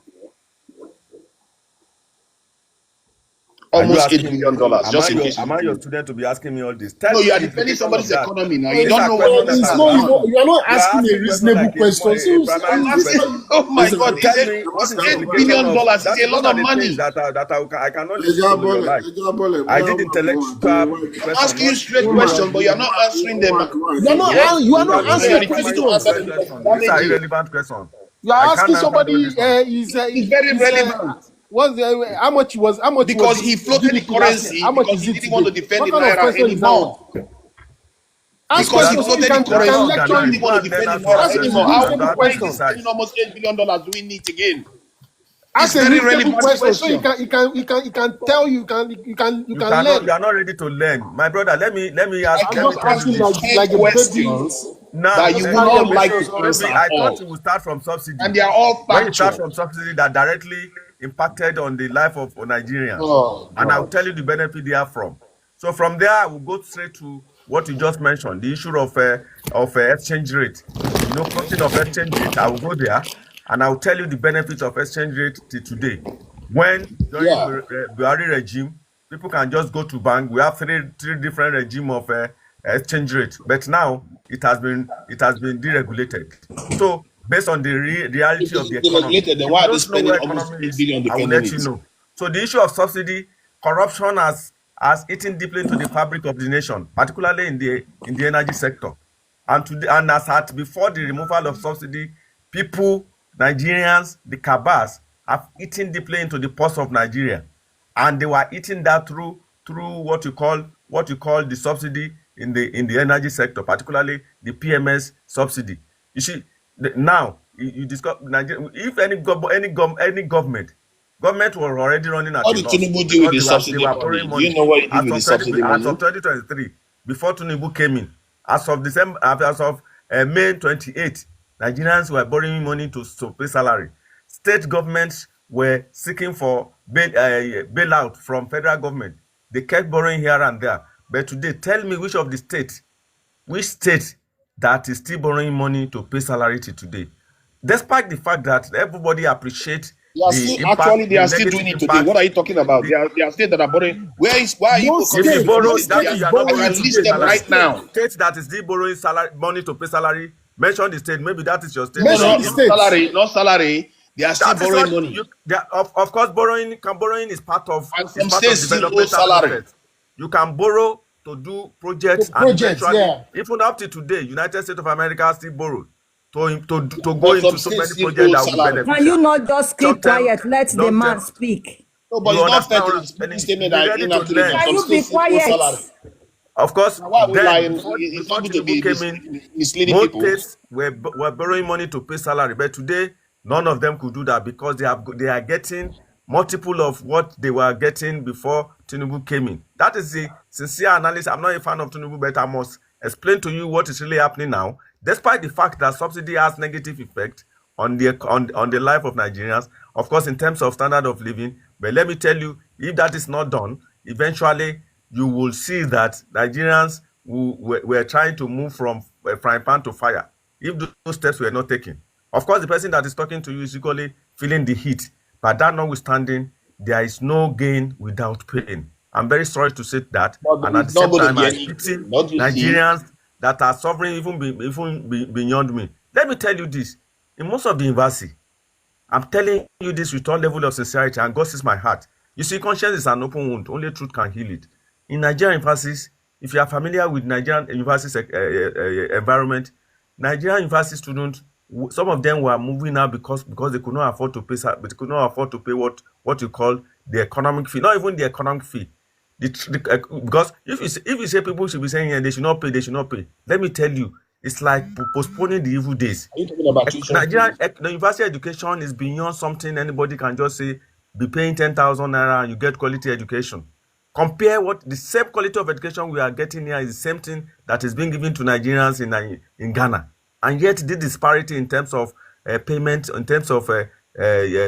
Almost $8 billion. Just in case. Am I your student to be asking me all this? No, you are defending somebody's economy now. You These don't are know questions that what. You are not asking a reasonable question. Oh my God! Tell me what is the $8 billion? It's a lot of money. I cannot listen to your life. I did intellectual question. Ask you straight questions, but you are not answering them. You are not answering questions. These are irrelevant questions. You are asking somebody is very relevant. How much because he floated the currency because he didn't want to defend the naira anymore. Because he floated the currency, he didn't want to defend the naira anymore. How is spending almost $8 billion do we need again? Ask a reasonable question so you can tell you can learn. You are not ready to learn, my brother. Let me ask. I'm just asking like questions that you will not like to answer. I thought you would start from subsidy, and they are all factual. When you start from subsidy that directly impacted on the life of Nigerians, and I'll tell you the benefit they have from. So from there, I will go straight to what you just mentioned, the issue of exchange rate. You know, costing of exchange rate. I will go there, and I will tell you the benefits of exchange rate till today. When during Buhari regime, people can just go to bank. We have three different regime of exchange rate, but now it has been deregulated. So based on the reality of the economy, if you don't know where economy is, I will let you know. So the issue of subsidy, corruption has eaten deeply into the fabric of the nation, particularly in the energy sector. And as at before the removal of subsidy, people, Nigerians, the cabals have eaten deeply into the purse of Nigeria, and they were eating that through what you call the subsidy in the energy sector, particularly the PMS subsidy. You see, now you discuss Nigeria. If any government was already running at what did Tinubu do with the subsidy money? Do you know what he did with the subsidy money? As of 2023, before Tinubu came in, as of May 28, Nigerians were borrowing money to pay salary. State governments were seeking for bailout from federal government. They kept borrowing here and there. But today, tell me which state that is still borrowing money to pay salary to today, despite the fact that everybody appreciates they are still doing it today. What are you talking about? They are states that are borrowing. Why are you list them right now? States that is still borrowing money to pay salary. Mention the state. Maybe that is your state. Not salary. They are still borrowing money. Of course, borrowing is part of development salary. You can borrow to do projects and eventually, even up to today, United States of America still borrow to go into so many projects that will benefit. Can you not just keep quiet? Let the man speak. No, but it's not fair to statement that can you be quiet? Of course, it's not to be misleading people. Most states were borrowing money to pay salary, but today none of them could do that because they are getting multiple of what they were getting before Tinubu came in. That is the sincere analysis. I'm not a fan of Tinubu, but I must explain to you what is really happening now. Despite the fact that subsidy has negative effect on the life of Nigerians, of course, in terms of standard of living. But let me tell you, if that is not done, eventually you will see that Nigerians were trying to move from frying pan to fire if those steps were not taken. Of course, the person that is talking to you is equally feeling the heat. But that notwithstanding, there is no gain without pain. I'm very sorry to say that. And at the same time, I pity Nigerians that are suffering even beyond me. Let me tell you this. In most of the university, I'm telling you this with all level of sincerity, and God sees my heart. You see, conscience is an open wound. Only truth can heal it. In Nigerian universities, if you are familiar with Nigerian university environment, Nigerian university students, some of them were moving out because they could not afford to pay. But they could not afford to pay what you call the economic fee. Not even the economic fee. Because if you say people should be saying they should not pay, let me tell you, it's like postponing the evil days. Are you talking about Nigerian the university education is beyond something anybody can just say be paying 10,000 naira and you get quality education. Compare what the same quality of education we are getting here is the same thing that is being given to Nigerians in Ghana. And yet the disparity in terms of payment, in terms of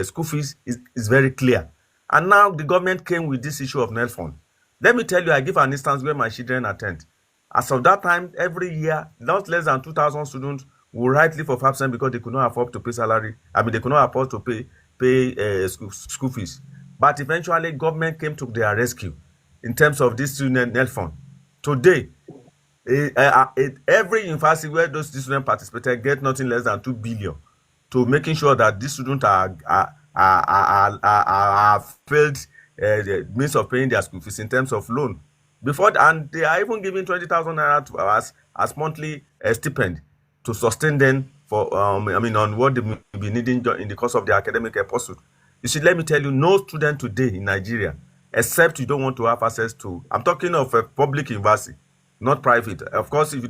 school fees is very clear. And now the government came with this issue of NELFund. Let me tell you, I give an instance where my children attend. As of that time, every year, not less than 2,000 students will write leave of absence because they could not afford to pay salary. I mean, they could not afford to pay school fees. But eventually, government came to their rescue in terms of this student NELFund. Today, every university where those students participated get nothing less than 2 billion to making sure that these students are failed the means of paying their school fees in terms of loan. And they are even giving 20,000 naira to us as monthly stipend to sustain them for on what they may be needing in the course of their academic pursuit. You see, let me tell you, no student today in Nigeria, except you don't want to have access to, I'm talking of a public university, not private. Of course, if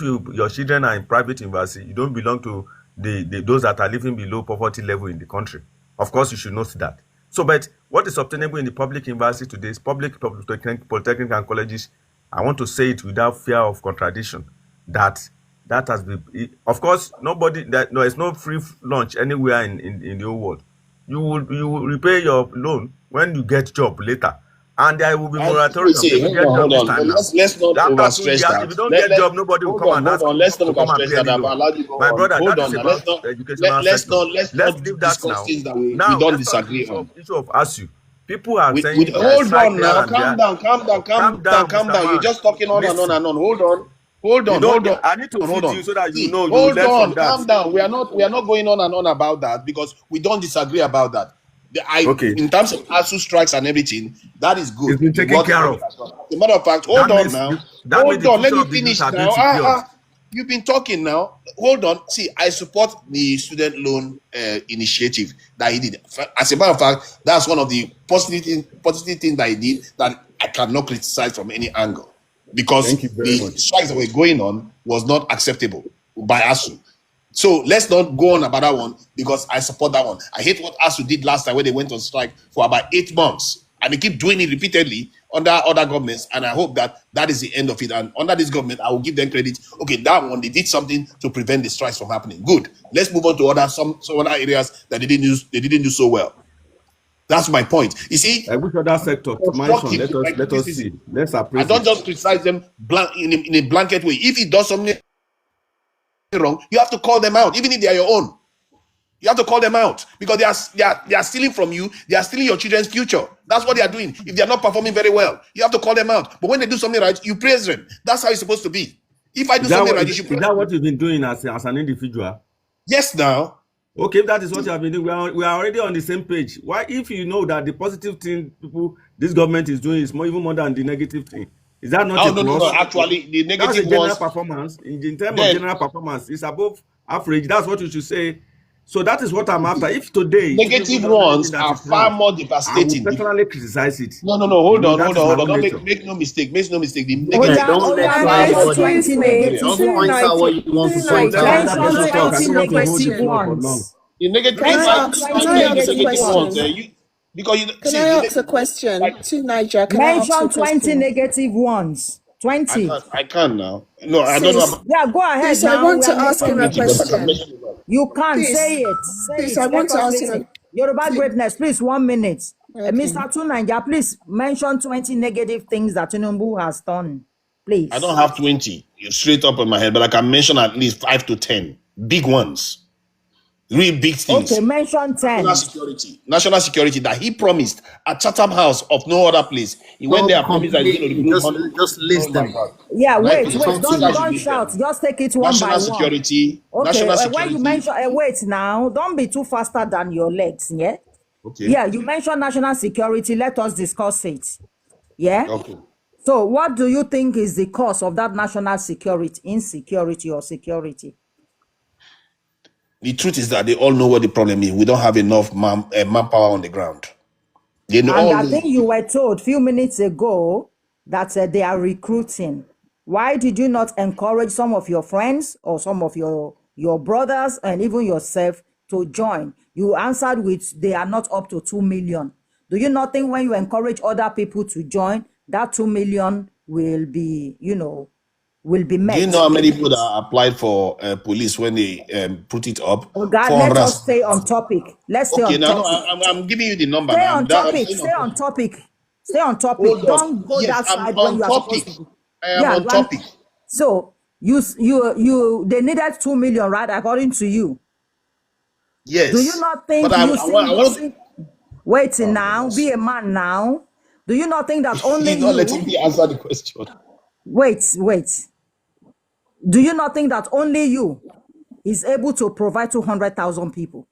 your children are in private university, you don't belong to those that are living below poverty level in the country. Of course, you should note that. So, but what is obtainable in the public university today is public polytechnic and colleges. I want to say it without fear of contradiction that has been, of course, there is no free lunch anywhere in the whole world. You will repay your loan when you get job later, and there will be moratorium. Hold on. Let's not overstress that. If you don't get job, nobody will come and ask you let's not to come and overstress pay any loan. My brother, hold that is on. about educational Let's not leave that discuss now. things that we Now, don't let's talk disagree on. issue of ASU. People are saying hold on now. Calm down. You're just talking on and on. Hold on. I need to feed you so that you know. Hold on, calm down. We are not going on and on about that because we don't disagree about that. In terms of ASU strikes and everything, that is good. It's been taken care of. As a matter of fact, hold on now. Let me finish now. You've been talking now. Hold on. See, I support the student loan initiative that he did. As a matter of fact, that's one of the positive things that he did that I cannot criticize from any angle. Because the strikes that were going on was not acceptable by ASU. So let's not go on about that one because I support that one. I hate what ASU did last time when they went on strike for about 8 months. And they keep doing it repeatedly under other governments. And I hope that is the end of it. And under this government, I will give them credit. Okay, that one, they did something to prevent the strikes from happening. Good. Let's move on to some other areas that they didn't do so well. That's my point. You see, which other sector? Let us see. Let's appraise. I don't just criticize them in a blanket way. If he does something wrong, you have to call them out, even if they are your own. You have to call them out because they are stealing from you. They are stealing your children's future. That's what they are doing. If they are not performing very well, you have to call them out. But when they do something right, you praise them. That's how it's supposed to be. If I do something right, you should praise them. Is that what you've been doing as an individual? Yes, now. Okay, if that is what you have been doing, we are already on the same page. Why, if you know that the positive thing this government is doing is even more than the negative thing? Is that not no. Actually, the negative general performance. In terms of general performance, is above average. That's what you should say. So that is what I'm after. If today negative ones are far more devastating, I will personally criticize it. No. Hold on. Don't make no mistake. Make no mistake. The negative don't let anybody don't point out what you want to point out. The negative ones. Can I ask a question to Niger? Mention 20 negative ones. 20. I can now. No, I don't know. Yeah, go ahead. I want to ask him a question. You can't say it. Say it. I want to ask him. Yoruba greatness, please, 1 minute. Okay. Mr. Tunanja, please mention 20 negative things that Tinubu has done. Please. I don't have 20 straight up in my head, but I can mention at least 5 to 10 big ones. Really big things. Okay, mention 10. National security that he promised at Chatham House of no other place. He went there and promised that he's going to just list them. Yeah, wait. Don't shout. Just take it one by one. National security. Okay, national security. when you mention, wait now, don't be too faster than your legs, yeah? Okay. Yeah, you mentioned national security. Let us discuss it. Yeah? Okay. So what do you think is the cause of that national security, insecurity or security? The truth is that they all know what the problem is. We don't have enough manpower on the ground. I think you were told a few minutes ago that they are recruiting. Why did you not encourage some of your friends or some of your brothers and even yourself to join? You answered with they are not up to 2 million. Do you not think when you encourage other people to join, that 2 million will be, will be met. Do you know how many people that applied for police when they put it up? Oh God, 400. let us stay on topic. Let's stay Okay, on now no, topic. I'm giving you the number Stay now. on topic. Stay on topic. Stay on topic. Hold on. Don't go Yes, that I'm side when on you are topic. supposed to be. I am Yeah, on topic. so they needed 2 million, right? According to you. Yes. Do you not think But I see wait Oh, now, goodness. be a man now. Do you not think that only He's not letting me answer the question. wait. Do you not think that only you is able to provide 200,000 people?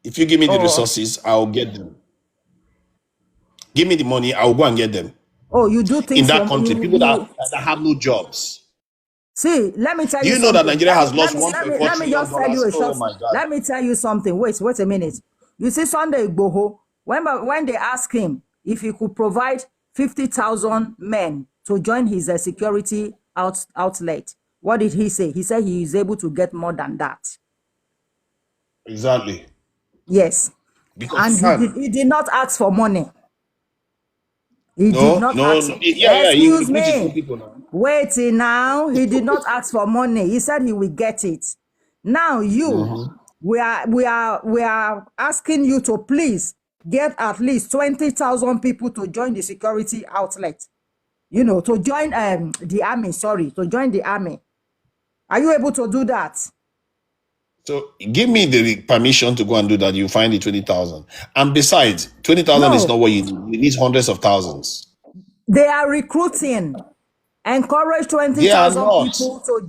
If you give me the resources, I'll get them. Give me the money, I'll go and get them. Oh, you do things in that from country, people that have no jobs. See, let me tell Do you you know that something. Nigeria has lost Let $1.4 me trillion? just tell you a short. Oh my God. Let me tell you something. Wait a minute. You see, Sunday Igboho, when they asked him if he could provide 50,000 men to join his security outlet, what did he say? He said he is able to get more than that. Exactly. Yes. Because he did not ask for money. He no, did not no, ask. no. Yeah, he Excuse recruit his own me. people now. Wait now. He did not ask for money. He said he will get it. Now we are asking you to please get at least 20,000 people to join the security outlet. You know, to join the army. Sorry, to join the army. Are you able to do that? So give me the permission to go and do that. You find the 20,000. And besides, 20,000 is not what you need. You need hundreds of thousands. They are recruiting. Encourage 20,000 people to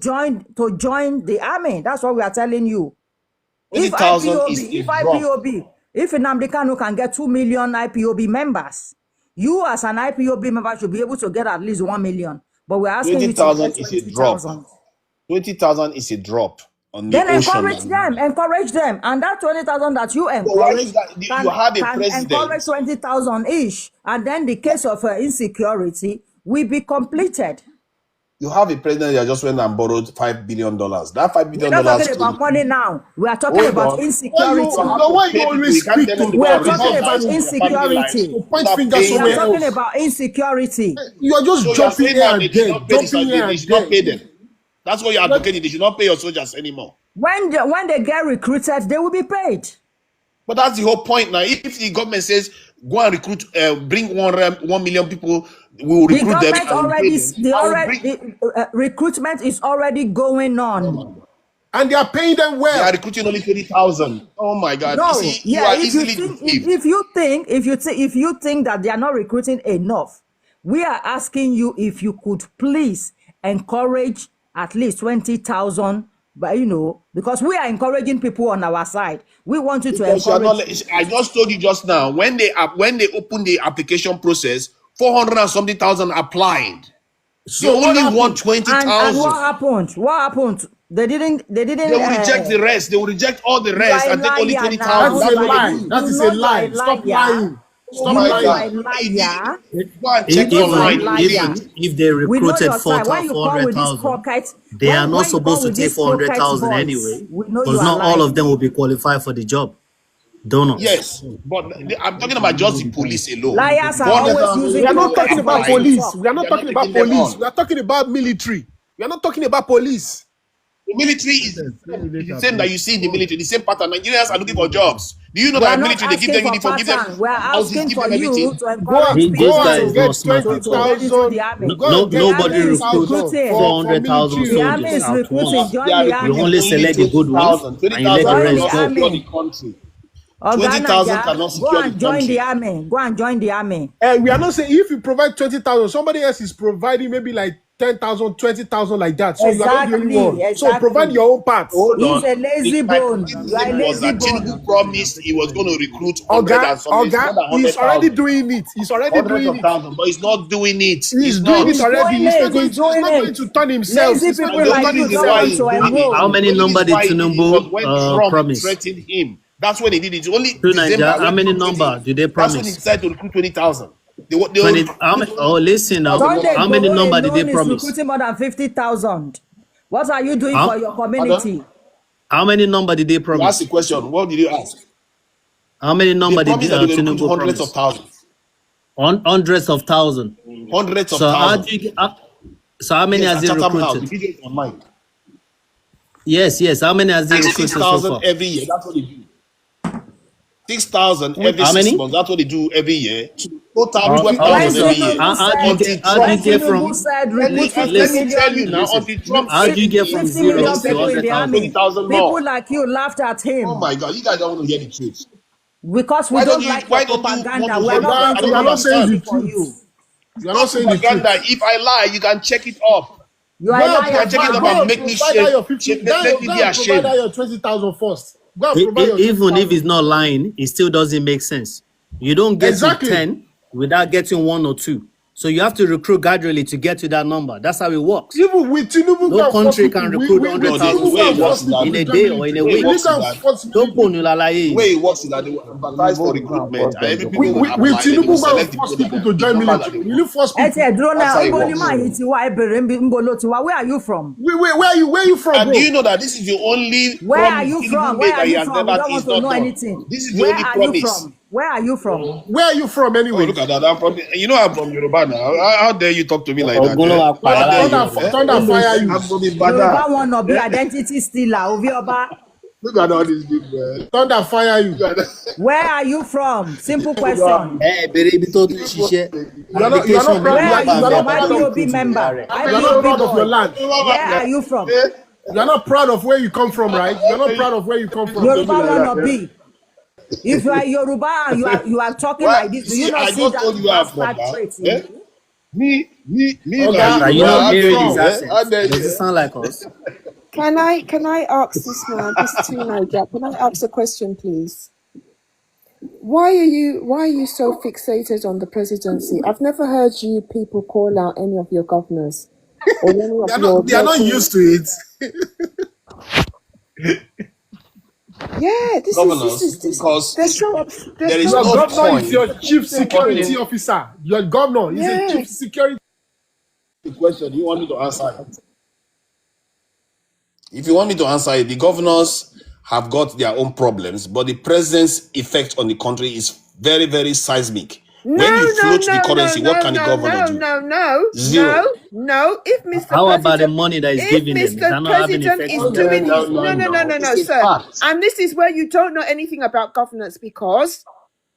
join the army. That's what we are telling you. If Nnamdi Kanu can get 2 million IPOB members, you as an IPOB member should be able to get at least 1 million. But we're asking you to get 20,000. 20,000 is a drop on the Then ocean. encourage them. And that 20,000 that you encourage can encourage 20,000 each. And then the case of insecurity will be completed. You have a president that just went and borrowed $5 billion. That $5 billion. We're not talking about money now. We are talking about insecurity. Why you always speak to we are talking about insecurity. Point fingers we somewhere are talking else. about insecurity. You are just jumping here and there. Jumping here They should not pay them. That's what you're advocating. They should not pay your soldiers anymore. When they get recruited, they will be paid. But that's the whole point now. If the government says go and recruit, bring 1 million people, we will recruit them. The recruitment is already going on. And they are paying them well. They are recruiting only 20,000. Oh my God! No, you see, if you think that they are not recruiting enough, we are asking you if you could please encourage at least 20,000. But because we are encouraging people on our side, we want you to encourage. I just told you just now when they open the application process, 400 and something thousand applied. So they only want 20,000. And what happened? What happened? They didn't. They will reject the rest. They will reject all the rest and take only 20,000. That's a lie. That is a lie. Stop lying. Stop lying. Go and check online. If they recruited 400,000, they are not supposed to take 400,000 anyway, because not all of them will be qualified for the job. Donors. Yes, but I'm talking about just the police alone. Liars are always using. We are not talking about police. We are not talking about police. We are talking about military. We are not talking about police. The military is the same that you see in the military, the same pattern. Nigerians are looking for jobs. Do you know that military, they give them uniform, give them we are asking for you to encourage people to get 20,000. Nobody recruits 400,000 The army is recruiting. Join the army. You only select the good ones and you let the rest go. The country. 20,000 cannot secure the country. Join the army. Go and join the army. And we are not saying if you provide 20,000, somebody else is providing maybe like 10,000, 20,000 like that. So you are not the only one. Exactly. So provide your own part. He's a lazy bone. Tinubu promised he was going to recruit 100 and something. He's already doing it. He's already doing it. But he's not doing it. He's doing it already. He's not going to turn himself. Lazy people like you don't want to enroll. How many number did Tinubu promise? Threatened him. That's when he did it. Only how many number did they promise? That's when he decided to recruit 20,000. Listen now. How many number did they promise? Recruiting more than 50,000. What are you doing for your community? How many number did they promise? Ask the question. What did you ask? How many number did Tinubu promise? Hundreds of thousands. Hundreds of thousands. Hundreds of thousands. So how many Yes, has at he Chatham House. recruited? The video is online. Yes. How many has he recruited so 6,000 far? every year. That's what they do. 6,000 Wait, every how 6 many? months. That's what they do every year. Total Okay, 12,000 so every year. how do you Until get Trump came from? Tinubu said recruit let 50 me tell you million, now. Until Trump How do came you get in, from 50 zero then he million said to people in let's the do 100,000? army. 20,000 People more. like you laughed at Oh him my God, you guys don't want to hear the truth. because we don't like your Why don't you want propaganda. to We hear are the not truth? going I to don't You are do not saying understand. the anything for truth. you. You are not Not saying the truth. propaganda. If I lie, you can check it up. You are a Go You liar. can and, Go check it and up go and beg. and make me provide that shame. your 50. Make me be Go and provide that ashamed. your 20,000 first. Go and provide your Even if 20,000. it's not lying, it still doesn't make sense. You don't get to Exactly. 10 without getting 1 or 2. So you have to recruit gradually to get to that number. That's how it works. Even with Tinubu, No go and force country people. can recruit No, With 100,000 the Tinubu, way go it and works force soldiers is that people in to a join day or in military. a the way it week. Will you works go is and that force Don't people? pull the way it works is that they will advertise for recruitment and every people will With apply. Then they will Tinubu, go and select force the people to the join number that military. they Will you want. force Ẹ ti people? ẹ̀ dúró That's náà, how it ibo ni works. máa yìí ti wá, ẹ bèrè níbo ló ti wá? Where are you from? Where are you from, And do you bro? know that this is the only Where are promise you Tinubu from? Where made are that he you has from? We never don't want is to not know done. anything. This is the Where only are you promise. from? Where are you from? Where are you from, Oh, look anyways? at that. I'm from, you know, I'm from Yoruba now. How dare you talk to me like that? Eh? Ogunlowa How dare you? Eh? Thunder fire you. I'm from Yoruba Ibadan. wanna be Eh? identity stealer. Ovioba. Look at all these people. Eh? Thunder fire you. Look at that. Where are you from? Simple You know, question. baby, You are not application proud. Where You are are, you you are not from? proud of. IPOB member. You are not IPOB proud of your boy. land. Where are you from? Eh? You are not proud of where you come from, right? You are not proud of where you come You talk from. to me Yoruba like wanna that. be. If you are Yoruba and you are talking What? like this, You do you see, not I see just that told you where I'm from bastard now. trait in Eh? you? Me, like Okay, Are you Yoruba. where not are How you dare hearing his you? from? Eh? How accent? dare Does you? it Eh? sound like us? Can I ask this man, this teenager, can I ask a question, please? Why are you so fixated on the presidency? I've never heard you people call out any of your governors or any of your They are not local. used to it. Yeah, Governors, this. because They're there so is Your no governor is point your chief fixated. security supporting officer. Your governor is a Yeah. chief security. the question. You want me to answer it? If you want me to answer it, the governors have got their own problems, but the president's effect on the country is very, very seismic. When you float the currency, what can the governor do? Zero. No. How about the money that is giving them? Does that not have an effect on them? No. It's a Sir, fact. and this is where you don't know anything about governance, because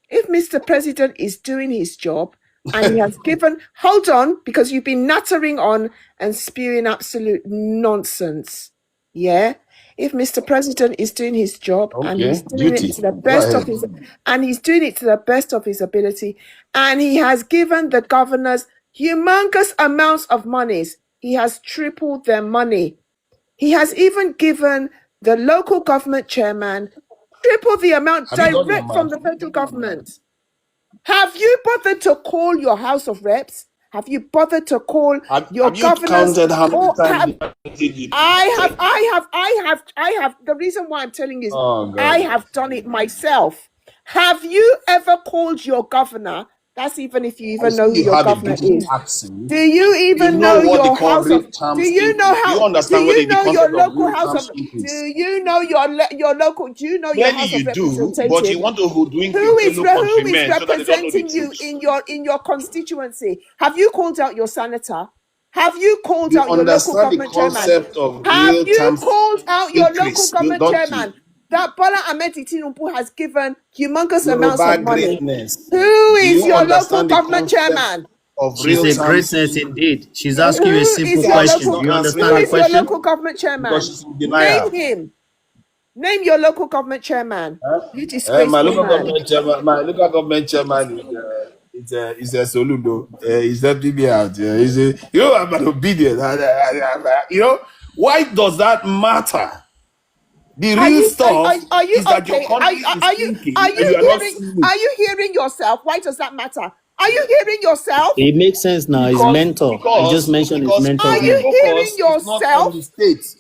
if Mr. President is doing his job and he has given, hold on, because you've been nattering on and spewing absolute nonsense. Yeah. If Mr. President is doing his job and he's Okay, doing it duty. to the Go best of ahead. his, and he's doing it to the best of his ability, and he has given the governors humongous amounts of monies. He has tripled their money. He has even given the local government chairman triple the amount Have you done your direct from math? the federal government. Have you bothered to call your House of Reps? Have you bothered to call your Have you governors? counted how many Or times have they did it? I have. The reason why I'm telling you is Oh I God. have done it myself. Have you ever called your governor? That's even if you I even see know who you your have a governor British is. accent. Do you You even know know what they your call House of? real Do terms you know increase. Do you how? Do understand what you the know your concept of local real House of? terms Do increase? you know your local? Do you know your Clearly House of you do, but Representative? you want to hoodwink your Who is fellow countrymen so that they don't know the representing you truth. in your constituency? Have you called out your senator? Have you called You out your local understand the government chairman? concept of Have real you terms called out your local increase, government don't you? chairman? That Bola Ahmed Tinubu has given humongous amounts Yoruba of money. greatness. Who Do is you your local understand the government concept chairman? of She's real a terms greatness increase? indeed. She's asking you a Who simple is See your how she's question. local? Do not you answering Who understand my the is your question? local question government because chairman? she's in Name denial. him. Name your local government chairman. Huh? You My disgraceful local man. government chairman, is a Soludo. He's helping me out. He's a, you know, I'm an obedient. You know, why does that matter? The Are real you stuff are you is that your okay? country is Are sinking and you you are not hearing seeing it yourself? Why does that matter? Are you hearing yourself? It makes sense now. His because mentor. He just because mentioned his because mentor Are my you here. hearing focus is not on the yourself? states.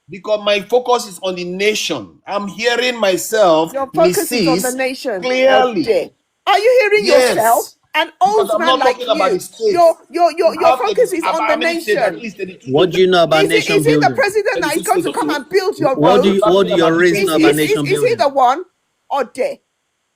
Because my focus is on the nation. I'm hearing myself, Your focus is on the Mrs. nation. Oh Clearly. dear. Are you hearing yourself? Yes. An Because old I'm man not like talking about the you. states. You Your have focus is on the how many states? At nation. least 32 What do you know about nation Is he the building? president that 32 is going states to or come so. and build your What do I'm you roads? what talking do your about different raising about states. nation Is he building? the one? Oh dear.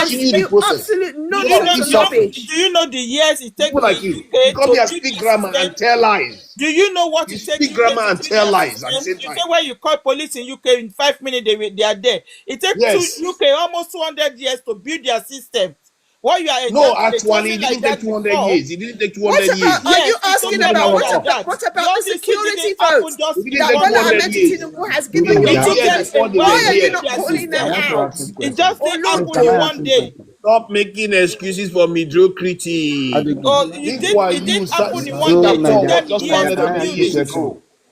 continue the process. absolute People don't keep nonsense and suffering. rubbish. Do you know the years it takes People the like you UK come to here, build speak their grammar system? and tell lies. Do you know what You it takes speak UK grammar to and build tell their lies at the system? same You time. say when you call police in UK in 5 minutes, they are there. It takes Yes. UK almost 200 years to build their system. What you are No, exaggerating, it actually, it wasn't like didn't take that 200 before. years. It didn't take What 200 about, years. are you Yes, it took asking To build about, longer our than wall. that. what about All the this thing didn't security happen vote just It in didn't that take one Bola 200 Ahmed day. years. Tinubu has Please, given may your It I took ask them you a Nigerians a want question? it while and to Why are you here. build not their calling I them system. want to out? ask you a It question. just didn't Please, happen can in I Olodo. ask one you a day. question? Stop making excuses for mediocrity. Adeji, Oh, This one, it you happen in one so day. It took Singapore Nigeria, them was just years Nigeria, founded to can how I many ask build you a years it. question? ago?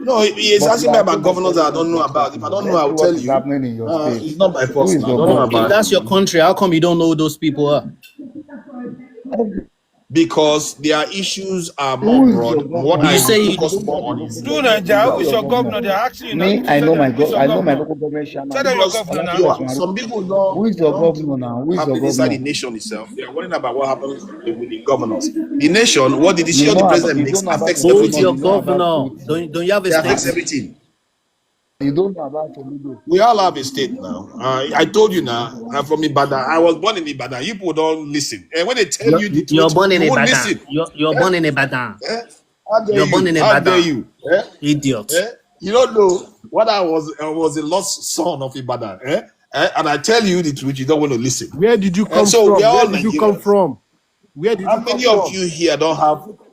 No, he is But asking you me are about doing governors that I exception don't to know your about. If I don't country. know, Let's I see will what tell is you. happening in your state. It's not by Who force is now. I your don't know If about governor? that's your country, how come you don't know who those people are? because their issues are more Who is broad. your What Did governor you I now? say If you focus don't know more the on local is Do government, the Naija, who is who is your your governors. governor? governor? They're asking you now. You Me, to I tell know them my who is your I know my governor. local government Tell chairman. them your Because governor Ola now. you Julius are, Maru. some people Who is your don't governor now? Who is your happen inside the governor? nation itself. They are worrying about what happens with the governors. The nation, what the decision the president You makes don't know about affects your Who's governor, your you everything. know about governor? Soludo. Don't you have a It affects state? everything. You don't know about Soludo. We all have a state now. I told you now, I'm from Ibadan. I was born in Ibadan. You people don't listen. And when they tell you the You're truth, born in you won't Ibadan. listen. You're Eh? born in Ibadan. Eh? How dare You're born you? in How dare Ibadan. you? Eh? Idiot. Eh? You don't know what I was a lost son of Ibadan. Eh? Eh? And I tell you the truth, you don't want to listen. Where did you come So we from? are Where all did you come Nigerians. from? Where did How you come many of from? you here don't have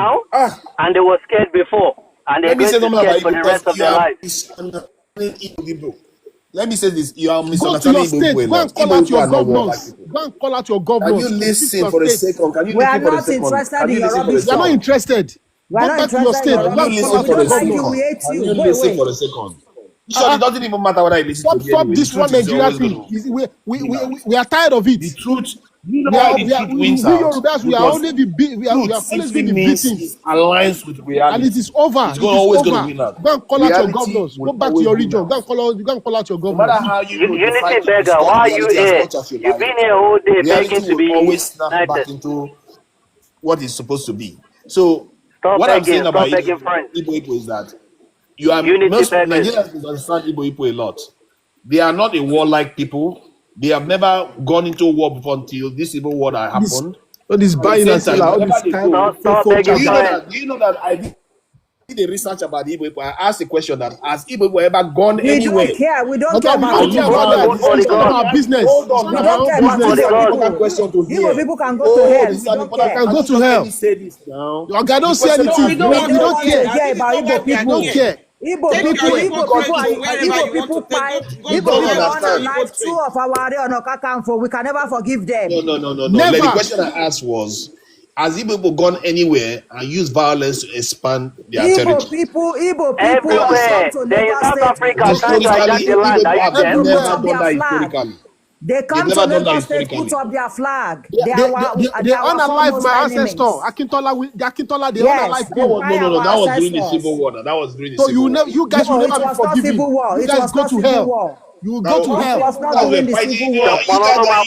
now, and they were scared before, and they're Let me going say to something scared about for the Igbo rest because of you their are life. misunderstanding Igbo people. Let me say this: you are Go to your misunderstanding Igbo state. people a Go lot. and call Igbo out people your are not warlike governors. people. Go and call out your Can you governors to fix listen your for a state. second? Can you We are listen for a not second? interested Can in you your listen for a rubbish You are not second? talk. interested. We are Go not back to your interested in your state. Can Go you rubbish and call talk. listen We out for your a don't like you. second? We governors. hate Can you. you Go listen away. for a second? Sure, it doesn't even matter whether you listen Stop, to me anyway. The this truth one is Nigeria always going thing. to We, win out. we are tired of it. The truth, you know why the truth wins We out? Yorubas, Because we truth have always simply been the means victims. it aligns with And it reality. is over. It's It going is always going to over. win out. Go and call out your Reality governors. will Go back to always your win region. out. Go and call out your No matter governors. how you decide Unity to beggar, distort why are you reality as here? much as you You've like, been here all day reality begging to will be always snap back united. into what it's supposed to be. So Stop what I'm saying begging. about Stop begging friends. Igbo is that you are Unity most beggars. Nigerians misunderstand Igbo a lot. They are not a warlike people. They have never gone into war before until this civil war that happened. All this At the buying same and selling, time, all wherever this they kind go, Stop phone begging do you chatting. know for help. that? Do you know that I did a research about the Igbo people? I asked the question that has Igbo people ever gone We don't anywhere care. We don't care Okay, we about don't and Igbo care used about Vote, that. vote violence? for the It's none of gods. our business. Hold It's on none We of our don't now. own care Vote about for This business. the is Igbo an gods. important people. question to Igbo hear. people can go to Oh, hell. this is We an don't important. You care. can Can go you to just let me hell. say this now? Okay, I The don't say question No, I anything. asked we We was, don't, we don't don't want to care. hear about Igbo We don't people. care. Igbo We don't people, care. Igbo God people, to are, know. Igbo people pie. You Igbo don't people on understand. alive two of our Onokakanfo. We can never forgive No, them. no, no, no, no. Like, the Never. question I asked was, has Igbo people gone anywhere and used violence to expand their territory? Igbo people have Yes. come Everywhere. to They're in Lagos South State Africa trying to hijack Historically, the Igbo land. people Are you have there? to put never Everywhere. up done their that flag. historically. They They've come to never done that Lagos State, put historically. up their flag. They They are our unalive foremost my ancestor. enemies. The Akintola, they Yes, unalive they him. pie No. That our was during the Civil ancestors. War. That was during the So Civil War. you guys will No, it never be was not forgiven. civil war. You It guys was go not to civil hell. war. You will That go to was, It hell. was not that during was the fighting. civil You war. guys are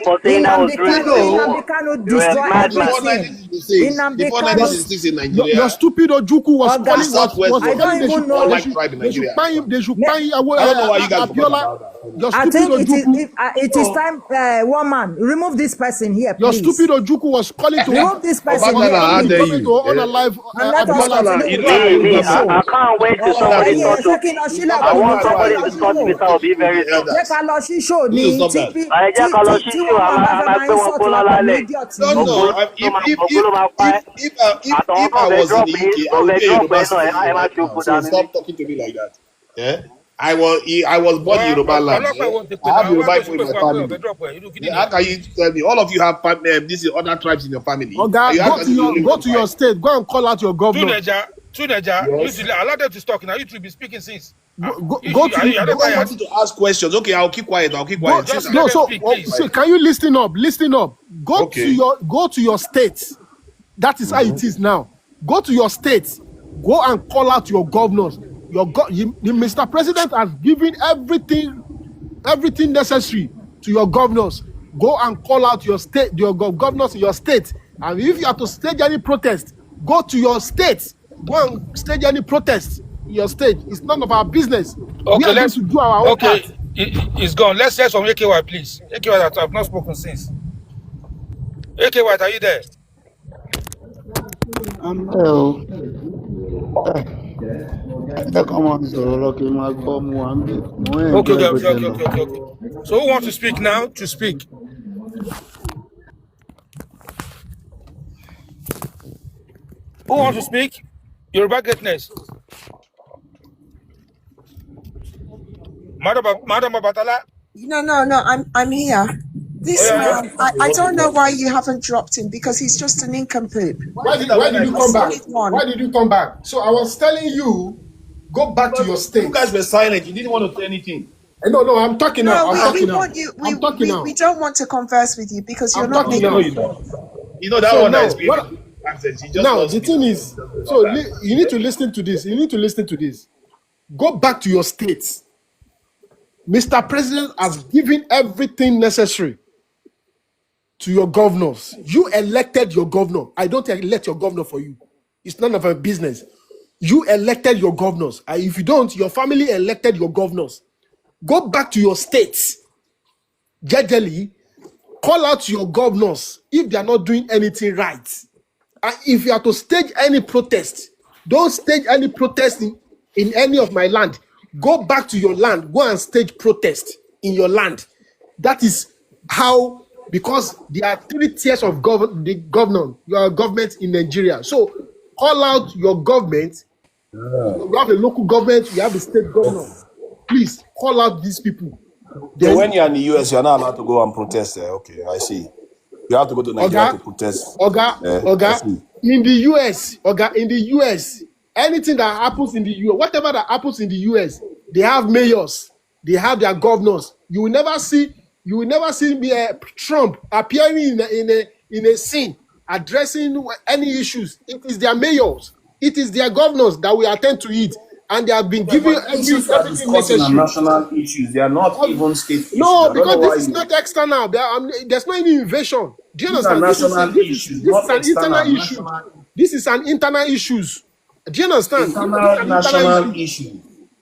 For saying I was during the civil war. Nnamdi Kanu You were a destroy before madman. everything. 1966. Nnamdi Before Your, Kanu, 1966 in your Nigeria, stupid Ojuku was the calling Oga, Southwest I was don't they the should even call know. they warlike should tribe in they should Nigeria. buy him they should buy I don't know why you guys forgot Abiola. about that. Your I stupid think Ojuku, it is time, one man, remove this person here, your stupid please. Ojuku was calling Remove this person was here, Obatala, how calling the dare please. government to you? honor life And let us Abiola. Obatala, continue you with know I our will Igbo never. I show. can't wait till Ọ̀rọ̀ somebody yín No, yẹn touch ṣé you. kí n lọ it's sílẹ̀ not I fún about mi want ṣé tribal. kí n somebody lọ to It's sí touch show? me about so I'll be taking with very the soon. Jẹ́ ká elders. lọ sí show You need to ni stop that. Ẹ jẹ́ ká lọ sí tí show wọ́n máa bá fẹ́ máa insult gbóná wa pẹ̀lú lálẹ́. idiot No, yìí. no. Ògo ló máa pa ẹ́. Àtọ̀hún If tó I fẹ́ was in drop the yín UK, tó I would fẹ́ be a drop Yoruba ẹ náà citizen ẹ máa right now. ṣòfò So dànù ni. stop talking to me like that. Yeah, I was born in Well, Yoruba land. ọlọ́pàá Yeah, wo ti pè I have náà wá Yoruba tó people ṣe in pé my fún wa pé ọ̀fẹ́ family. drop ẹ̀ irú kí Yeah, how nìyẹn. can you tell me all of you have these other tribes in your family? And Oga, you how can you only go one to your tribe? state, go and call out your governor. Tuneja, you Yes. should allow them to talk now. You should be speaking since. Go to Are you I just go, tired? wanted to ask questions. Okay, I'll keep quiet. I'll keep quiet. Since Just I'm let no, them so speak, please. see, can you listen up? Listen up. okay. Go to your state. That is how it is now. Go to your state. Go and call out your governors. The Mr. President has given everything necessary to your governors. Go and call out your state, your governors in your state. And if you have to stage any protest, go to your state. Go and stage any protest in your state. It's none of our business. We Okay, are going to do our own part. it's gone. Let's hear some AKY, please. AKY that I've not spoken since. AKY, are you there? Hello. Come on, sọ̀rọ̀ kí n máa gbọ́ mu wá ń bí mo ń Okay, enjoy okay, bó okay, ṣe ń okay, lọ. okay, okay, okay. So who wants to speak now? To speak. Who wants to speak? Yoruba greatness. Madam Abatala. No. I'm here. This man, I don't know why you haven't dropped him because he's just an nincompoop. Why did you A come back? solid one. Why did you come back? So I was telling you, go back to your state. You guys were silent. You didn't want to say anything. No, I'm talking now. No, I'm we talking now. want you. I'm talking now. We don't want to converse with you because you're I'm not talking making. now. No, you don't. You know that So one that now, is what? accent. He just Now lost the me. thing is, so you need to listen to this. You need to listen to this. Go back to your state. Mr. President has given everything necessary to your governors. You elected your governor. I don't elect your governor for you. It's none of our business. You elected your governors. And if you don't, your family elected your governors. Go back to your states. Gradually, call out your governors if they are not doing anything right. And if you are to stage any protest, don't stage any protest in any of my land. Go back to your land. Go and stage protest in your land. That is how, because there are 3 tiers of your government in Nigeria. So call out your government. You have a local government, you have a state governor. Please call out these people. So when you're in the US, you're not allowed to go and protest. Okay, I see. You have to go to Nigeria to protest. In the US, anything that happens in the US, whatever that happens in the US, they have mayors, they have their governors. You will never see Trump appearing in a scene addressing any issues. It is their mayors, it is their governors that will attend to it, and they have been given Issues are discussing are national issues. They are not even state issues. No, because this is not external. There's no any invasion. Do you understand? These are national issues, this not is an internal external, issue. national. This is an internal issue. Do you understand? Internal national issue.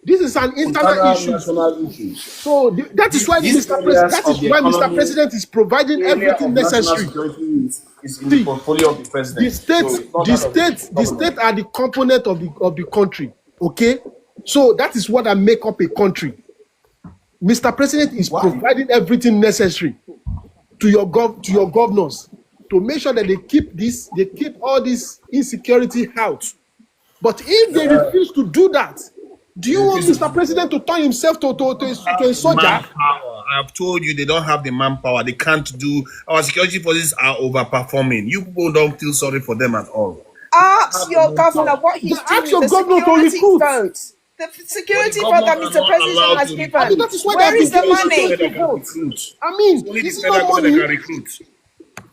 This is an internal issue. National issue. So that is why Mr. President is providing everything necessary. Is in the portfolio of the president. The state are the component of the country. Okay, so that is what I make up a country. Mr. President is providing everything necessary to your governors to make sure that they keep all this insecurity out. But if they refuse to do that, do you want Mr. President to turn himself to a soldier? Manpower. I've told you they don't have the manpower. They can't do. Our security forces are overperforming. You people don't feel sorry for them at all. Ask your governor what he's doing with the security votes. The security vote that Mr. President has given. I mean, that is why where is the money? I mean, is it not money?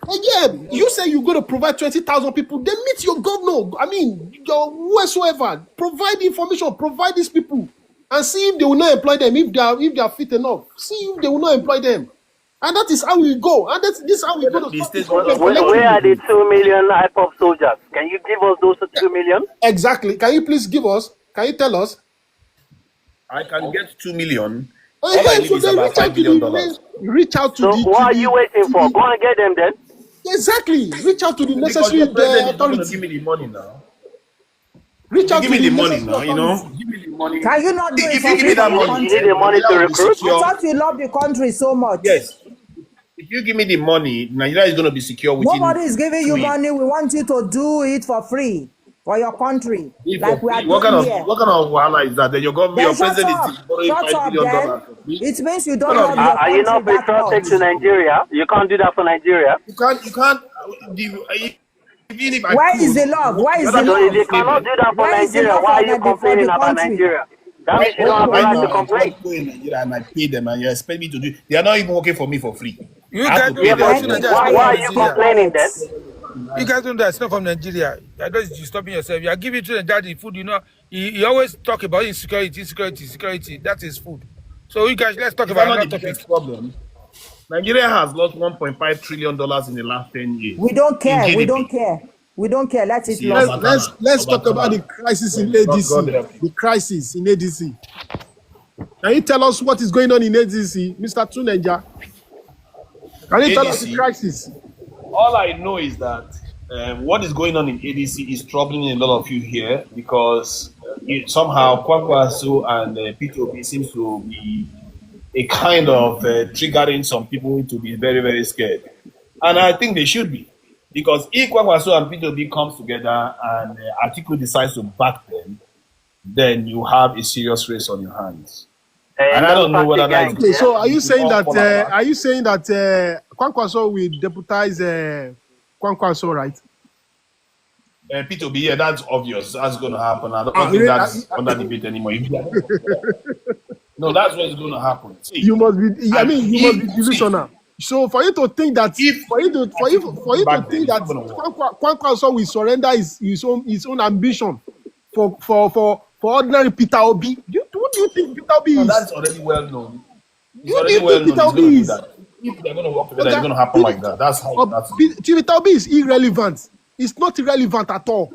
Again, you say you're going to provide 20,000 people. Then meet your governor. I mean, your whoever. Provide information. Provide these people, and see if they will not employ them. If they are fit enough, see if they will not employ them. And that is how we go. And this is how we go. Where are the 2 million IPOP soldiers? Can you give us those 2 million? Exactly. Can you please give us? Can you tell us? I can get 2 million. All I need is about $5 billion. Reach out to so what are you waiting for? Go and get them then. Exactly. Reach out to the necessary authorities. Give me the money now. Reach out give me the money now, you know. Give me the money. Can you not do it for give me that money, you need the money to recruit. I thought you love the country so much. Yes. If you give me the money, Nigeria is going to be secure within. Nobody is giving you money. We want you to do it for free for your country. Like we are doing here. What kind of wahala is that? Then your government, your president is borrowing $5 billion. It means you don't love your country. Are you not patriotic to Nigeria? You can't do that for Nigeria. You can't. Where is the love? Where is the love? If you cannot do that for Nigeria, why are you complaining about Nigeria? That means you don't have a right to complain. In Nigeria and I pay them, and you expect me to do. They are not even working for me for free. You guys why are you complaining then? You guys don't know that's not from Nigeria. You're just stopping yourself. You are giving to the daddy food, you know. He always talk about insecurity. That is food. So you guys, let's talk about another topic. Problem. Nigeria has lost $1.5 trillion in the last 10 years. We don't care. We don't care. We don't care. Let it lost. Let's talk about the crisis in ADC. The crisis in ADC. Can you tell us what is going on in ADC, Mr. Tunenja? Can you tell us the crisis? All I know is that what is going on in ADC is troubling a lot of you here because somehow Kwakwaso and P2B seems to be a kind of triggering some people to be very, very scared. And I think they should be. Because if Kwakwaso and P2B comes together and Atiku decides to back them, then you have a serious race on your hands. And I don't know whether that is... Okay, so are you saying that Kwakwaso will deputize Kwakwaso, right? P2B, yeah, that's obvious. That's going to happen. I don't think that's under debate anymore. No, that's what's going to happen. See, you must be delusional. So for you to think that Kwakwaso will surrender his own ambition for ordinary Peter Obi, what do you think Peter Obi is? No, that's already well known. Peter Obi is? If they're going to work together, it's going to happen like that. That's how. Peter Obi is irrelevant. It's not irrelevant at all.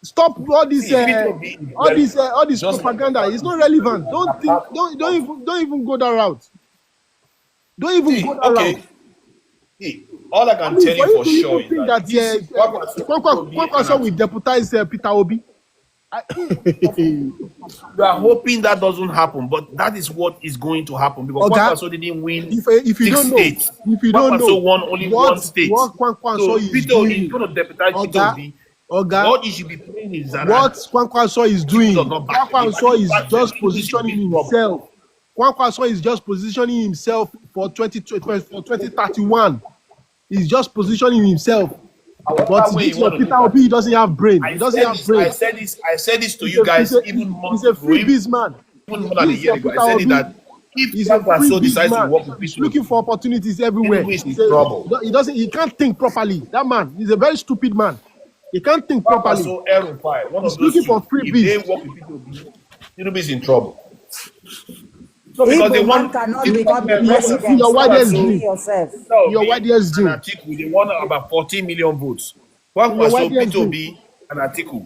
Stop all this propaganda. It's not relevant. Don't even go that route. Don't even go that route. See, all I can tell you for sure is that Kwakwaso will deputize Peter Obi. You are hoping that doesn't happen, but that is what is going to happen because Kwakwaso didn't win if you don't states. If you don't know, won only one state. What Kwakwaso is doing, going to deputize P2B. What you should be playing is that what Kwakwaso is doing. Kwakwaso is just positioning himself. Kwakwaso is just positioning himself for 2031. He's just positioning himself. But Peter Obi doesn't have brain. He doesn't have brain. I said this to you guys even more. He's a freebies man. Even more than a year ago. I said that if Kwakwaso decides to work with he's looking for opportunities everywhere. He's in trouble. He can't think properly. That man, he's a very stupid man. He can't think properly. He's looking for freebies. If they work with Tinubu is in trouble. So because they want cannot become the president. Your widest dream. Your widest dream. Atiku, they won about 14 million votes. Kwakwaso, P2B, and Atiku.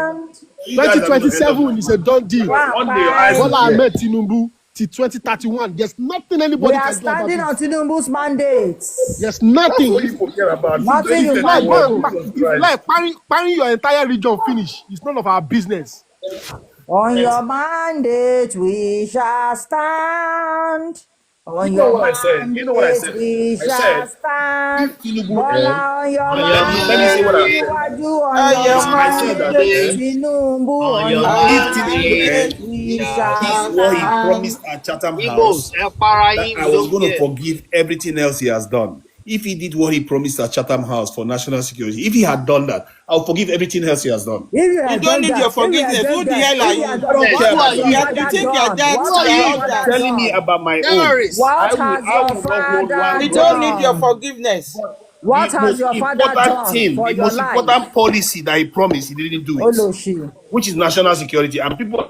stand. You guys are going to end up 2027 is a done deal. one day your eyes will Bola clear. Ahmed Tinubu till 2031. There's nothing anybody can do about it. We are standing on Tinubu's mandate. There's nothing. What you care about? Nothing you Like, can do. like parring your entire region finish. It's none of our business. On your mandate we shall stand. On your mandate we shall stand. Bola on your mandate. On your mandate. Tinubu on your mandate we shall what he stand. promised at Chatham House, that I was going to forgive everything else he has done. If he did what he promised at Chatham House for national security, if he had done that, I'll forgive everything else he has done. You don't need your forgiveness. Who the hell are you? I don't care about You think you're that telling me about my own. What has your father done? We don't need your forgiveness. What has your father done for the your most life? important policy that he promised, he didn't do it, which is national security. And people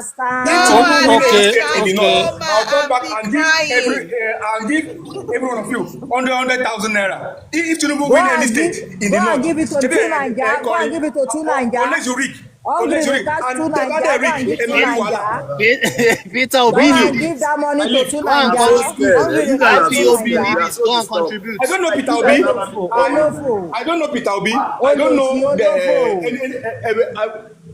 understand. Okay. I'll come back and give every one of you 100,000 naira. If Tinubu win any state in the north, Go and give it to two Naija. Go and give it to two Naija. unless you rig, Hungry will catch two Naija. Go and give two Naija. Peter Go Obi, and give that money to two go and Naija. contribute. Hungry You will guys catch two POB Naija. leaders, go and contribute. I don't know Peter Obi. I don't know Peter Obi. I don't know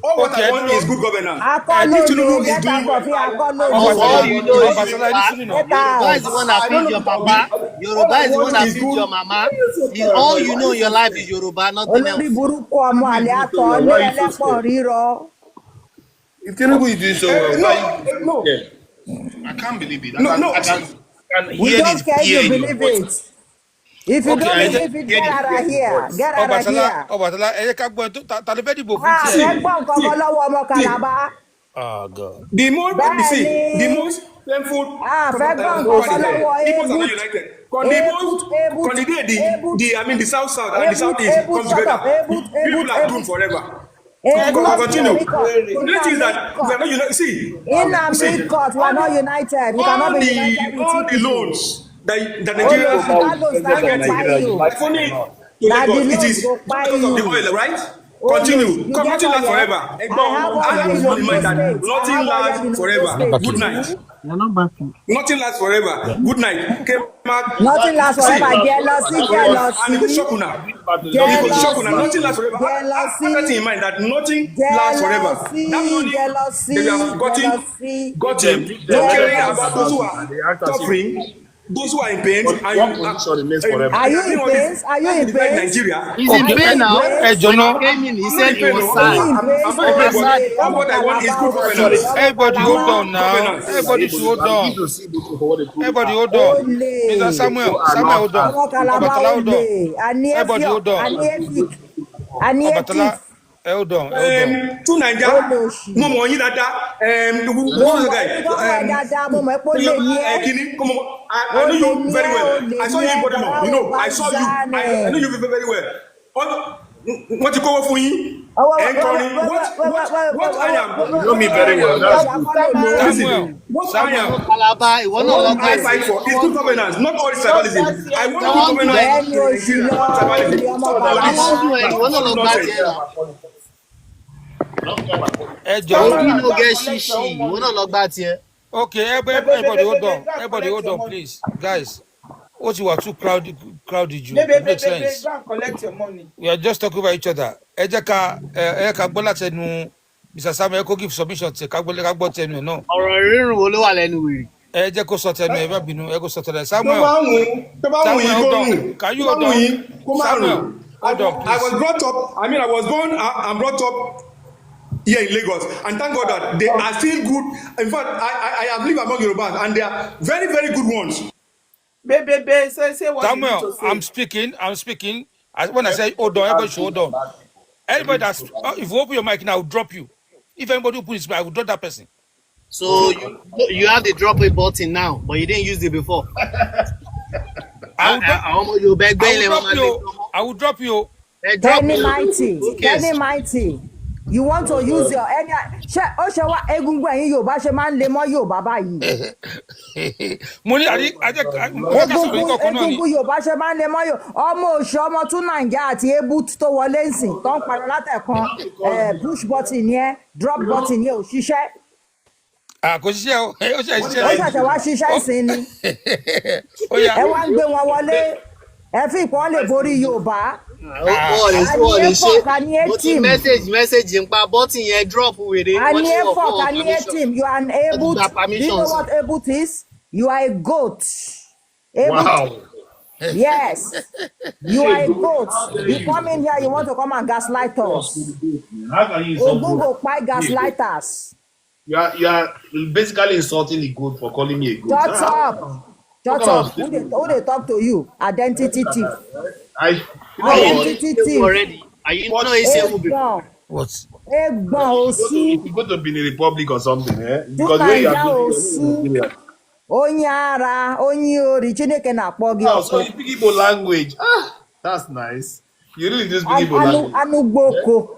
all what I want is good governance. If Tinubu is doing well, all you know is Yoruba is the one that feeds your papa. Yoruba is the one that feeds your mama. All you know in your life is Yoruba, nothing else. If Tinubu is doing so well, No, I can't believe it. I can We hear don't this care if fear you in your believe voice. it. If you Okay, don't I believe it, hear get the out fear of in your here. voice. Get out of here. Ọbàtálá, ẹ jẹ́ ká gbọ́ ta ló fẹ́ dìbò fún Ah, tiẹ̀. fẹ́ see, gbọ́ nǹkan kan see, lọ́wọ́ ọmọ see. Calabar. Oh God. The most, Bẹ́ẹ̀ ni. see, the most painful Fẹ́ gbọ́ nǹkan part kan is lọ́wọ́ Igbos are not Ebut. united. Ebut. The the south and the southeast Ebut, come shut together. up. Ebut. People are doomed forever. Nnamdi Continue. Court. The next thing is that Nnamdi we are Court. not united. See, Nnamdi Court. We are not united. We cannot be united with you all the people. loans that Oh, Nigeria no, that loans that are go buy getting, you. like only to Now the Lagos, it loans is go just buy because of the you. oil, right? Oh, no, Continue. you Come, get nothing oil. lasts forever. I have I have oil this in one in Ondo mind that State. I nothing have oil lasts in Ondo forever. State. Good night. You're not backing. Nothing lasts forever. Good night. Came back. Nothing lasts See, forever. Jealousy, and it will jealousy, shock una. It will shock una. Nothing lasts jealousy, forever. Have that jealousy, in mind that nothing lasts forever. That jealousy, money that we have jealousy, not caring jealousy. about those who are suffering, those who are in pain, and one position remains forever. Are you in pain? Are you in pain? Nigeria. He's in Okay, pain now. ẹ When he jọ̀nọ́. came in, he I'm not said in he pain. was No. Are you sad. in pain? I'm not in pain, but all what I want is good governance. Everybody hold on now. Governance. Everybody should hold I on. begin to see this for what they truly Everybody are. hold on. Mr. Ole. Samuel, Are not hold on. Ọmọ Calabar Ọbàtálá, hold on. ole. Ani Everybody Efio. hold on. Ani Efik. Ani Ọbàtálá, Etif. hold on, hold on. To Naija, Olóṣì. mo mọ̀ yín dáadáa. Mo What's the mọ̀ guy? èmi gan mọ̀ ẹ́ dáadáa. Mo mọ̀ ẹ́ pé ó lè ní ẹ́. Kini, come on. I know Ó lè you ní very ẹ́. well. Ó lè I saw ní you in ẹ́. Baltimore. You know, Báwo I saw you. bá I know you very well. Wọ́n ti kówó fún yín. Ẹ̀ ń kọrin. What I am. You know me very well. That's good. Samuel, What I am. Calabar, ìwọ náà lọ What gbá I fight for is good governance, not all this tribalism. I want good Don't do governance it. Ẹni in oṣù Nigeria, lọ. not Olè tribalism. ọmọ Stop all I this. won't do Calabar. it. Ìwọ náà lọ gbá Nonsense. tiẹ̀ náà. ẹ jọ̀ọ́. Obi no get shishi. Ìwọ náà lọ gbá tiẹ̀. Okay, everybody hold on. Everybody hold on, please. Guys, what you are too crowded, you. It makes sense. Go and collect your money. We are just talking about each other. Ẹ jẹ́ ká gbọ́ láti ẹnu Mr. Samuel kó give submission tí ká gbọ́ tẹnu ẹ̀ náà. Ọ̀rọ̀ rírùn wo ló wà lẹ́nu wèrè? Ẹ jẹ́ kó sọ tẹnu ẹ̀ má bínú, ẹ kó sọ tẹnu ẹ̀. Samuel, tó bá wù yín hold kó on. rùn. Can you Tó bá hold wù on? yín kó má Samuel, rùn. hold on, I was please. brought up, I was born and brought up here in Lagos, and thank God that they are still good. In fact, I have lived among Yorubas, and they are very, very good ones. Baby, say what you need Samuel, to say. I'm speaking. When I say hold on, everybody should hold on. Anybody that's, if you open your mic now, I will drop you. If anybody opens his mic, I will drop that person. So you have the drop a button now, but you didn't use it before. I will drop you. Kenny Mighty. You want to use your any ó ṣe wá egungun ẹ̀yin Yorùbá ṣe máa ń lé mọ́ Yorùbá báyìí. Mo ní egungun Yorùbá ṣe máa ń lé mọ́ Yorùbá. Ọmọ òṣù ọmọ tún Nàìjíríà àti Ebut tó wọlé nsìn tó ń pariwo látẹ̀kan push button yẹn drop button yẹn ò ṣiṣẹ́. Kò ṣiṣẹ́ o. Ó ṣẹ̀ṣẹ̀ wá ṣiṣẹ́ ìsìn ni. Ẹ wá ń gbé wọn wọlé. Ẹ fi ìpọ́n lè borí Yorùbá. Message ń pa button yẹn drop wèrè. Team, you are an Ebut. Do you know what Ebut is? You are a goat. Ebut. Wow. Yes. You are a goat. You come in here, you want to come and gaslight us. How can you insult Google by gaslighters. You are basically insulting the goat for calling me a goat. Shut up. Who they talk to you? Identity thief. Identity thief. Already. Are you not a what? If you go to Benin Republic or something, because when you are Onyara, Onyori, Chineke na-akpọ gị. So you speak Igbo language. That's nice. You really do speak Igbo language. Anugboko.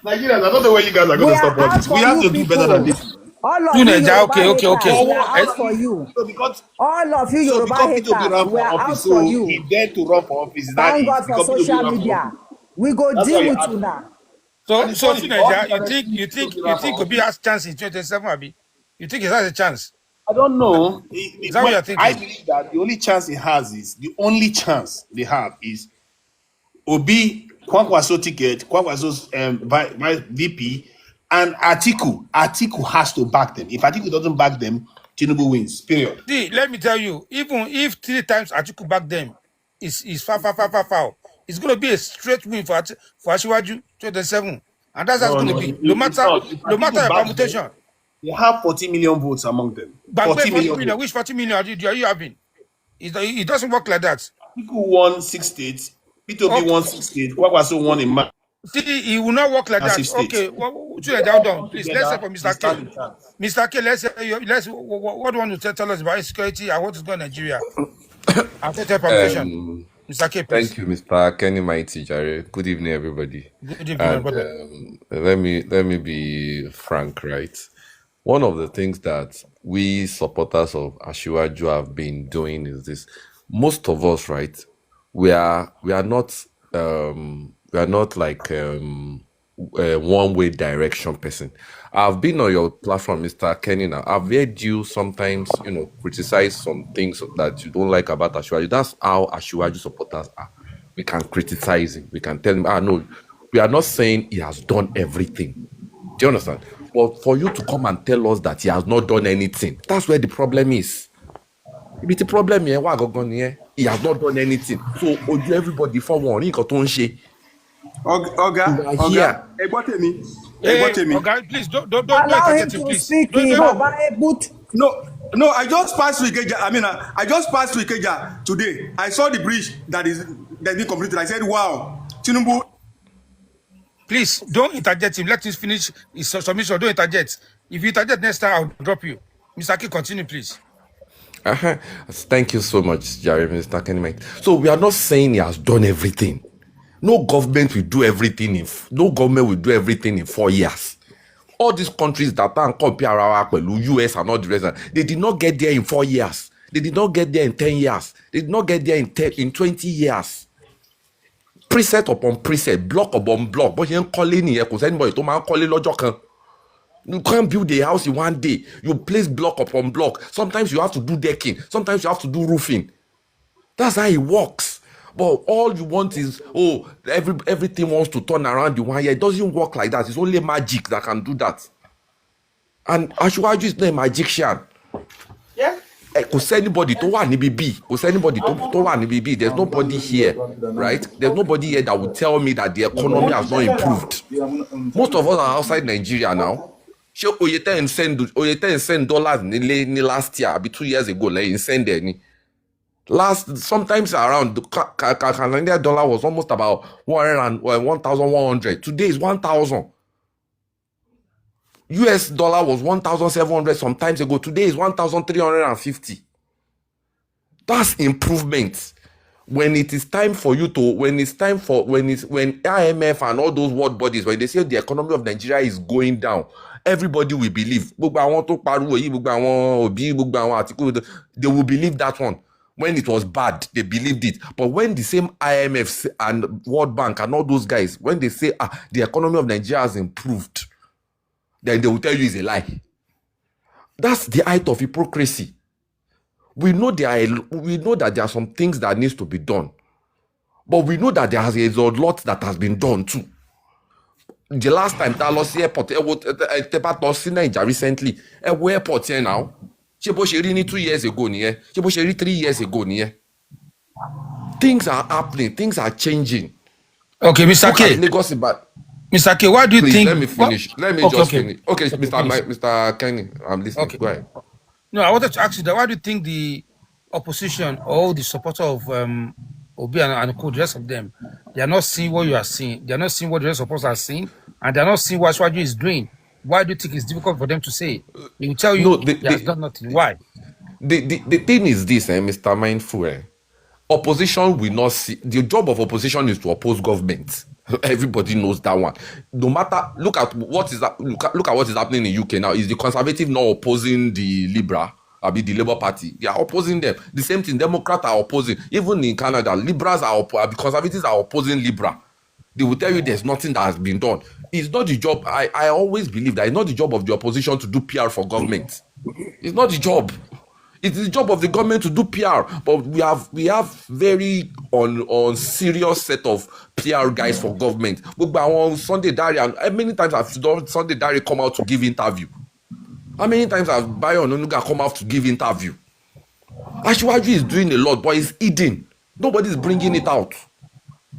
Nigerians, I don't know where you guys are going to stop all this. We have to do better than this. All of you Yoruba okay. We are out for you. So because, all of you Yoruba haters, we are out for you. He dared to run for office. Thank God for social media. We go deal with you now. So Nigeria, you think Obi has chance in 2027, Abi? You think he has a chance? I don't know. Is that what you're thinking? I believe that the only chance they have is Obi, Kwankwaso ticket, Kwankwaso's VP, and Atiku. Atiku has to back them. If Atiku doesn't back them, Tinubu wins. Period. See, let me tell you, even if 3 times Atiku back them, is far. it's going to be a straight win for Asiwaju 2027. And that's how it's No, going to no, be. No it's matter not. your Back then, permutation. they have 40 million votes among them. But 40 40 million million, votes. which 40 million are you having? It doesn't work like that. People won 6 states. P2B Okay. won 6 states. Kwakwaso won a See, it will not work like that. state. Okay, hold on. Please, let's say for Mr. K. Mr. K, what do you want to tell us about insecurity and what is going on in Nigeria? After the permutation. Mr. K, please. Thank you, Mr. Kenny Mighty Jare. Good evening, everybody. Good evening, And my brother. let me be frank, right? One of the things that we supporters of Asiwaju have been doing is this. Most of us, right? We are not like a one-way direction person. I've been on your platform, Mr. Kenny. Now I've heard you sometimes, criticize some things that you don't like about Asiwaju. That's how Asiwaju supporters are. We can criticize him. We can tell him, no, we are not saying he has done everything. Do you understand? But for you to come and tell us that he has not done anything, that's where the problem is. The problem here, he has not done anything. So, ojú everybody for one, Oga, please don't allow him interject him, to please. speak. No, I just passed through Ikeja. I just passed through Ikeja today. I saw the bridge that's been completed. I said, "Wow, Tinubu." Please don't interject him. Let him finish his submission. Don't interject. If you interject next time, I'll drop you. Mr. K, continue, please. Thank you so much, Jeremy, Mr. Kenny. So we are not saying he has done everything. No government will do everything in 4 years. All these countries that are compare with US and all the rest, they did not get there in 4 years. They did not get there in 10 years. They did not get there in 20 years. Preset upon preset, block upon block. But you call in here because anybody to man call it. You can't build a house in 1 day. You place block upon block. Sometimes you have to do decking. Sometimes you have to do roofing. That's how it works. But all you want is, everything wants to turn around in 1 year. It doesn't work like that. It's only magic that can do that. And Asiwaju is not a magician. Yeah. Because anybody to one BB, there's nobody here, right? There's nobody here that will tell me that the economy has not improved. Most of us are outside Nigeria now. Show Oyete send dollars last year, 2 years ago, like send any. Sometimes around the Canadian dollar was almost about 1,100. Today is 1,000. US dollar was 1,700 some times ago. Today is 1,350. That's improvement. When it is time for you to, when IMF and all those world bodies, when they say the economy of Nigeria is going down, everybody will believe. They will believe that one. When it was bad, they believed it. But when the same IMF and World Bank and all those guys, when they say, the economy of Nigeria has improved, then they will tell you it's a lie. That's the height of hypocrisy. We know that there are some things that needs to be done. But we know that there is a lot that has been done too. The last time that lost airport, recently, airport here now. 2 years ago, 3 years ago. Things are happening, things are changing. Okay, Mr. K. Mr. K, what do you think? Let me finish. Let me just finish. Okay, Mr. Kenny, I'm listening. Okay. Go ahead. No, I wanted to ask you that. Why do you think the opposition or the supporter of Obi and the rest of them, they are not seeing what you are seeing? They are not seeing what the rest of us are seeing, and they are not seeing what Swaju is doing. Why do you think it's difficult for them to say? They will tell you he has done nothing. Why? The thing is this, Mr. Mindful. Opposition will not see. The job of opposition is to oppose government. Everybody knows that one. No matter, look at what is happening in UK now. Is the Conservative not opposing the Liberal? The Labour Party? They are opposing them. The same thing. Democrats are opposing. Even in Canada, Liberals are the Conservatives are opposing Liberal. They will tell you there's nothing that has been done. It's not the job. I always believe that it's not the job of the opposition to do PR for government. It's not the job. It is the job of the government to do PR, but we have very on serious set of PR guys for government. But on Sunday Diary, and many times I've done Sunday Diary come out to give interview. How many times have Bayo Ononuga come out to give interview? Asiwaju is doing a lot, but it's hidden. Nobody's bringing it out.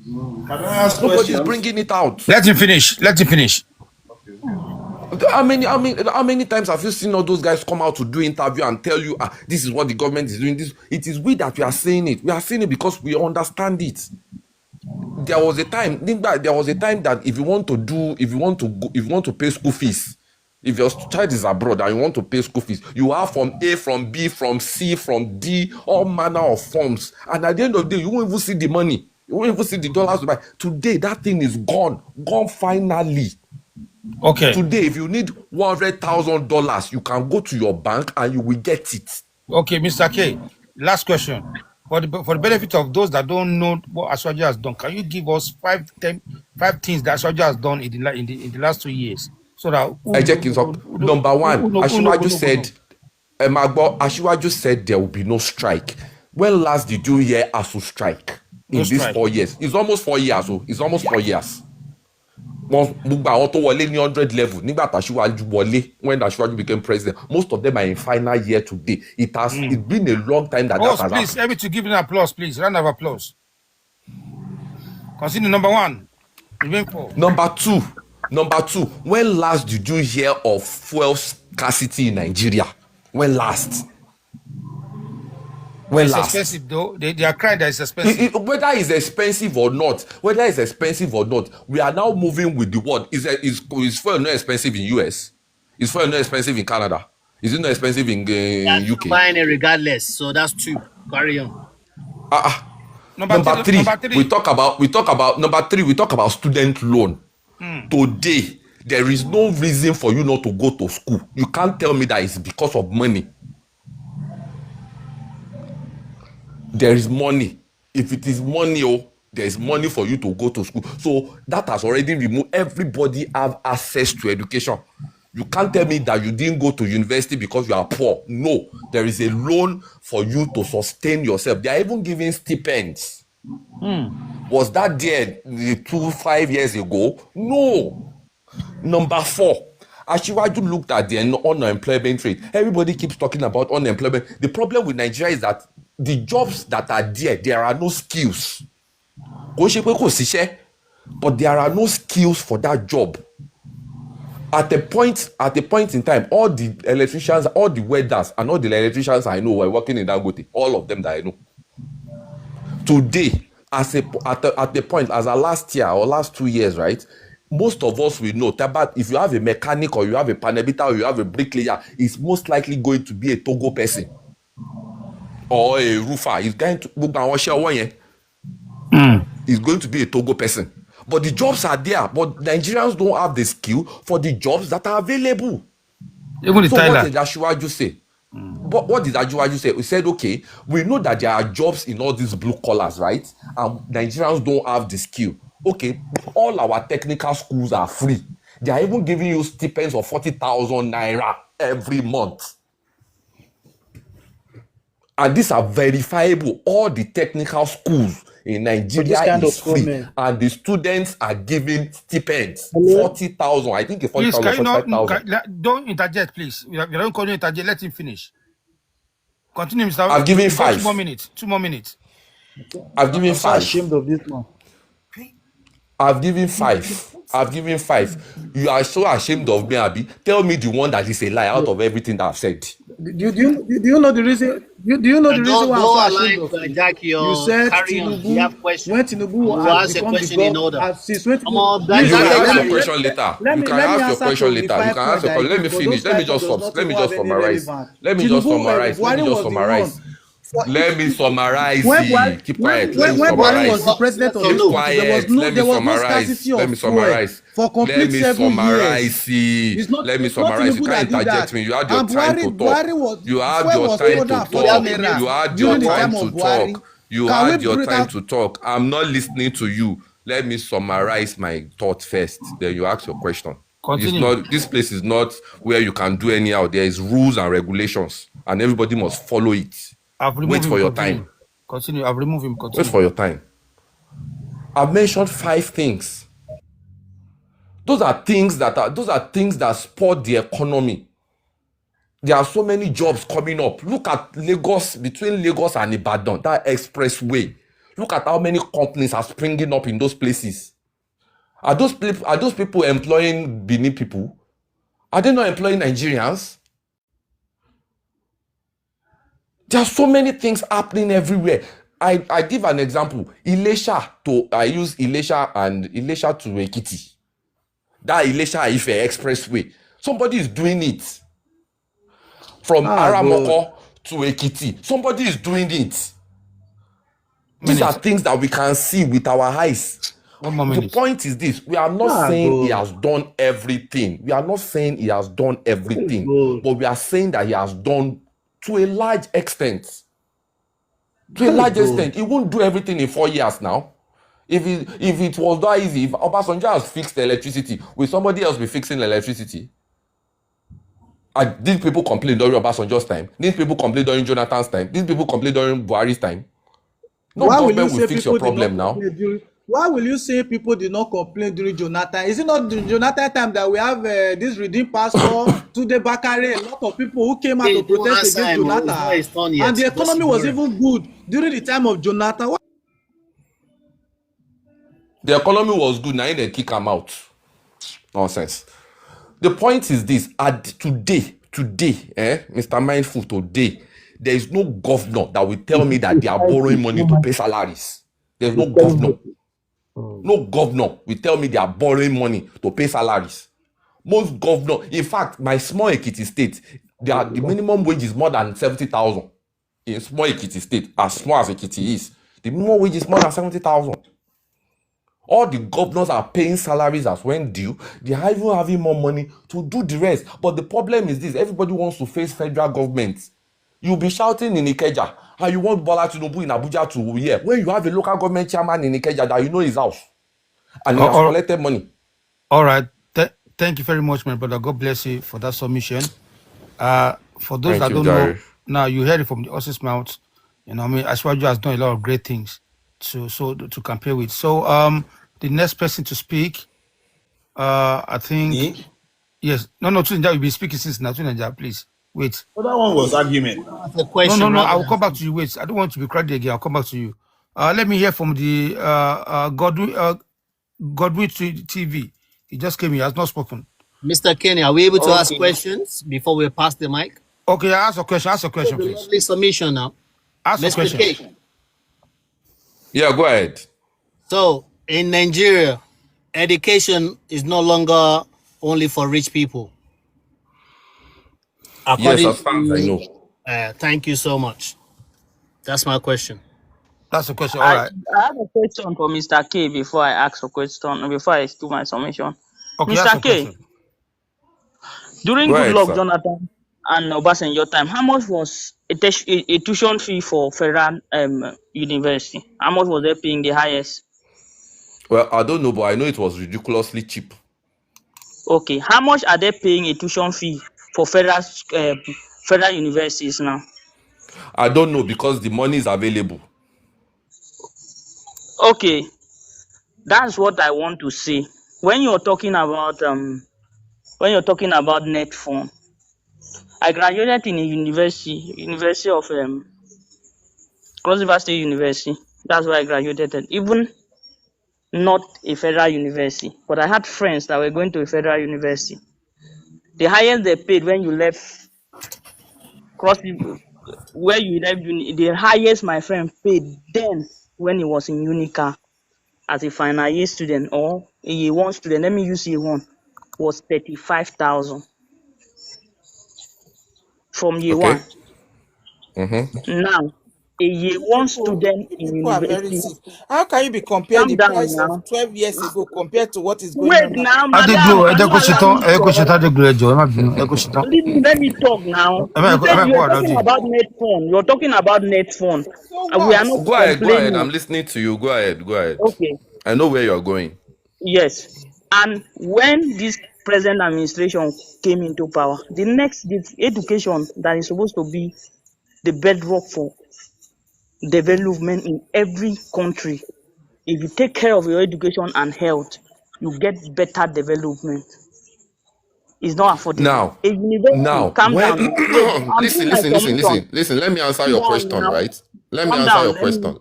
Can I ask Nobody's questions? bringing it out. Let him finish. Let him finish. How many times have you seen all those guys come out to do interview and tell you, this is what the government is doing? This, it is we that we are saying it. We are saying it because we understand it. There was a time that if you want to pay school fees, if your child is abroad and you want to pay school fees, you have from A, from B, from C, from D, all manner of forms. And at the end of the day, you won't even see the money. You won't even see the dollars to buy. Today, that thing is gone. Gone finally. Okay. Today, if you need $100,000, you can go to your bank and you will get it. Okay, Mr. K. Last question. For the benefit of those that don't know what Ashwaji has done, can you give us five things that Ashwaji has done in the last 2 years? So that number one, Ashwaju said there will be no strike. When last did you hear ASU strike? In these 4 years? It's almost 4 years. So it's almost 4 years. When Ashwaju became president, most of them are in final year today. It's been a long time that has happened. Please, let me to give an applause, please. Round of applause. Continue. Number one. Number two, when last did you hear of fuel scarcity in Nigeria? When last? It's expensive though. They are crying that it's expensive. Whether it's expensive or not, we are now moving with the word. Is fuel not expensive in US? Is fuel not expensive in Canada? Is it not expensive in UK? Buying it regardless. So that's two. Carry on. Number three, we talk about student loan. Today, there is no reason for you not to go to school. You can't tell me that it's because of money. There is money. If it is money, there is money for you to go to school. So that has already removed. Everybody have access to education. You can't tell me that you didn't go to university because you are poor. No, there is a loan for you to sustain yourself. They are even giving stipends. Was that there 5 years ago? No. Number four, Ashwaju looked at the unemployment rate. Everybody keeps talking about unemployment. The problem with Nigeria is that the jobs that are there are no skills. But there are no skills for that job. At a point in time, all the electricians, all the welders, and all the electricians I know were working in Dangote. All of them that I know. Today, at the point, as a last year or last 2 years, right? Most of us will know that if you have a mechanic or you have a panelita or you have a bricklayer, it's most likely going to be a Togo person or a roofer. He's going to be a Togo person. But the jobs are there, but Nigerians don't have the skill for the jobs that are available. Even so what did Ashwaju say? But what did Ashwaju say? He said, okay, we know that there are jobs in all these blue collars, right? And Nigerians don't have the skill. Okay, all our technical schools are free. They are even giving you stipends of 40,000 naira every month. And these are verifiable. All the technical schools in Nigeria is free. And the students are given stipends. 40,000. I think it's 40,000, 45,000. Don't interject, please. You don't call you interject. Let him finish. Continue, Mr. I've given 5. 2 more minutes. 2 more minutes. I've given 5. I'm so ashamed of this one. I've given 5. You are so ashamed of me, Abi. Tell me the one that is a lie out of everything that I've said. Do you know the reason? Do you know the reason why I'm so ashamed of you? You said Tinubu, when Tinubu has become the government, since when Tinubu... You can ask your question later. You can ask your question later. You can ask your question. Let me finish. Let me just summarize. Let me summarize. Keep quiet. When Buhari was the president of the country, there was no scarcity of fuel for complete 7 years. Let me summarize. You can't interject me. You had your time to talk. You had your time to talk. I'm not listening to you. Let me summarize my thought first. Then you ask your question. This place is not where you can do anyhow. There is rules and regulations, and everybody must follow it. Wait for your time. Continue. I've removed him. Continue. Wait for your time. I've mentioned 5 things. Those are things that support the economy. There are so many jobs coming up. Look at Lagos, between Lagos and Ibadan, that expressway. Look at how many companies are springing up in those places. Are those people employing Benin people? Are they not employing Nigerians? There are so many things happening everywhere. I give an example. I use Ilesha to Ekiti. That Ilesha Ife expressway. Somebody is doing it. From Aramoko to Ekiti. Somebody is doing it. These are things that we can see with our eyes. The point is this: we are not saying he has done everything. We are not saying he has done everything, but we are saying that he has done to a large extent. To a large extent, he won't do everything in 4 years now. If it was that easy, if Obasanjo has fixed the electricity, will somebody else be fixing the electricity? Did people complain during Obasanjo's time? Did people complain during Jonathan's time? Did people complain during Buhari's time? No government will fix your problem now. Why will you say people did not complain during Jonathan? Is it not during Jonathan time that we have this redeemed pastor, Tunde Bakare, a lot of people who came out to protest against Jonathan, and the economy was even good during the time of Jonathan? The economy was good, now they kick him out. Nonsense. The point is this: today, Mr. Mindful, today, there is no governor that will tell me that they are borrowing money to pay salaries. There's no governor. No governor will tell me they are borrowing money to pay salaries. Most governor, in fact, my small Ekiti state, the minimum wage is more than 70,000. In small Ekiti state, as small as Ekiti is, the minimum wage is more than 70,000. All the governors are paying salaries as when due. They are even having more money to do the rest. But the problem is this: everybody wants to face federal government. You'll be shouting in Ikeja, and you want Bola Tinubu in Abuja to hear, when you have a local government chairman in Ikeja that you know his house, and he has collected money. All right. Thank you very much, my brother. God bless you for that submission. For those that don't know, now you heard it from the horse's mouth. You know, I mean, Ashwaju has done a lot of great things to compare with. So, the next person to speak, I think, yes, no, Tunja will be speaking since now. Tunja, please wait. Well, that one was argument. No. I will come back to you. Wait, I don't want to be crowded again. I'll come back to you. Let me hear from the Godwin TV. He just came here. Has not spoken. Mr. Kenny, are we able to ask questions before we pass the mic? Okay, ask a question. Ask a question, please. Lovely submission now. Ask a question. K. Yeah, go ahead. So, in Nigeria, education is no longer only for rich people. Yes, as far as I know. Thank you so much. That's my question. That's a question. All right. I have a question for Mr. K before I ask a question, before I do my submission. Okay, Mr. K, during Goodluck Jonathan and Obasanjo time, how much was a tuition fee for federal university? How much was they paying the highest? Well, I don't know, but I know it was ridiculously cheap. Okay, how much are they paying a tuition fee for federal universities now? I don't know, because the money is available. Okay, that's what I want to say. When you're talking about net fund, I graduated in a University of Cross River State University. That's where I graduated. Even not a federal university, but I had friends that were going to a federal university. The highest they paid when you left where you left, the highest my friend paid then when he was in Unica as a final year student or a year one student, let me use year one, was 35,000 from year one. Now, a year one student in university. How can you be comparing the price of 12 years ago compared to what is going on now? Let me talk now. You're talking about net phone. You're talking about net phone. We are not Go ahead. I'm listening to you. Go ahead. Okay. I know where you're going. Yes. And when this present administration came into power, the education that is supposed to be the bedrock for development in every country. If you take care of your education and health, you get better development. It's not affordable. Listen. Let me answer your question, right? Let me answer your question.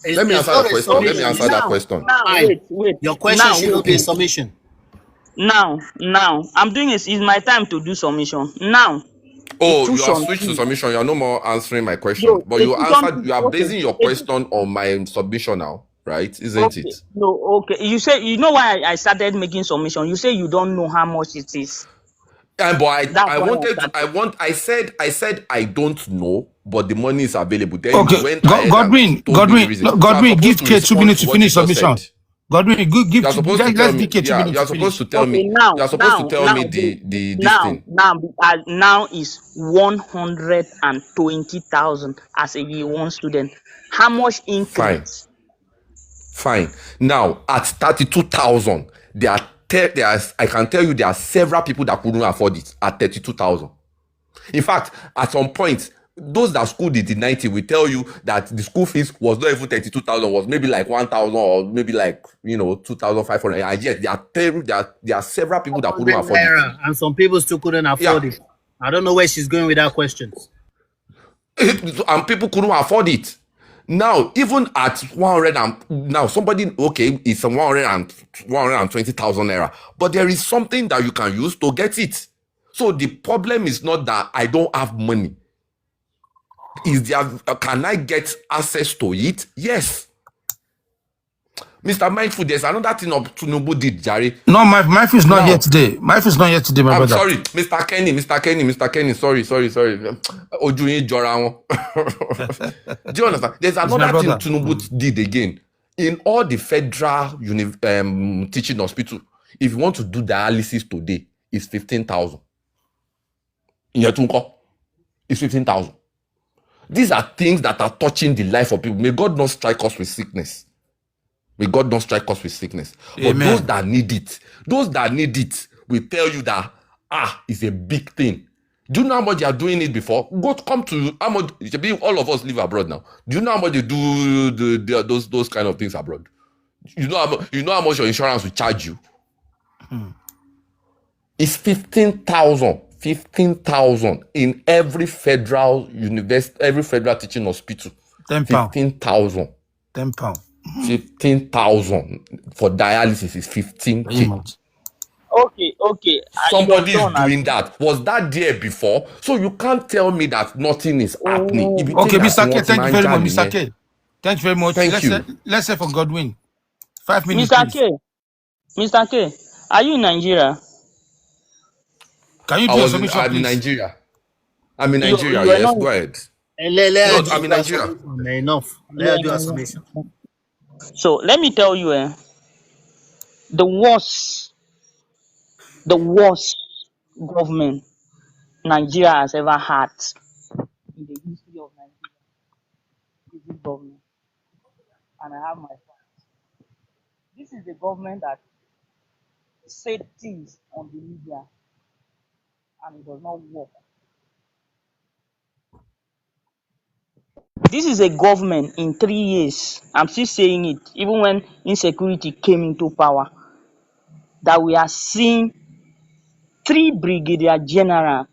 Let me answer the question. Let me answer that question. Now, wait. Your question Now, should not be a submission. Now, I'm doing it. It's my time to do submission. Now, Oh, you have switched to submission. You are no more answering my question. But you answered. You are basing your question on my submission now, right? Isn't it? No, okay. You say you know why I started making submission. You say you don't know how much it is. But I said I don't know, but the money is available. Then okay, you went Godwin, give K 2 minutes to finish submission. Godwin, give. You're supposed to tell me. Yeah, you're supposed to tell me. You're supposed to tell me the this thing. Now is 120,000 as a year one student. How much increase? Fine. Now at 32,000, I can tell you there are several people that couldn't afford it at 32,000. In fact, at some point, those that schooled in the 90 will tell you that the school fees was not even 32,000, was maybe like 1,000 or maybe like 2,500. And yet there are several people that couldn't afford it, and some people still couldn't afford it. I don't know where she's going with that question. And people couldn't afford it. Now, even at 100 now somebody it's 120,000 naira, but there is something that you can use to get it. So the problem is not that I don't have money. Can I get access to it? Yes. Mr. Mindful, there's another thing of Tinubu did, Jerry. No, Mindful is not here today. Mindful is not here today, my brother. I'm sorry, Mr. Kenny. Sorry. Ojuyin Jorawo. Do you understand? There's another thing Tinubu did again. In all the federal teaching hospital, if you want to do dialysis today, it's 15,000. In Yatunko, it's 15,000. These are things that are touching the life of people. May God not strike us with sickness. But those that need it will tell you that it's a big thing. Do you know how much they are doing it before? Come to how much. All of us live abroad now. Do you know how much they do those kind of things abroad? You know how much your insurance will charge you. It's 15,000. 15,000 in every federal university, every federal teaching hospital. 15,000. £10. 15,000 for dialysis is 15K. Okay. Somebody is doing that. Was that there before? So you can't tell me that nothing is happening. Okay, Mr. K, thank you very much, Mr. K. Thank you very much. Let's say for Godwin. 5 minutes, Mr. K, are you in Nigeria? Can you do your submission, I'm in Nigeria. I'm in Nigeria, yes, go ahead. I'm in Nigeria. Enough. Let her do a submission. So let me tell you, the worst government Nigeria has ever had in the history of Nigeria is this government. And I have my facts. This is the government that said things on the media and it does not work. This is a government in 3 years, I'm still saying it, even when insecurity came into power, that we are seeing 3 brigadier generals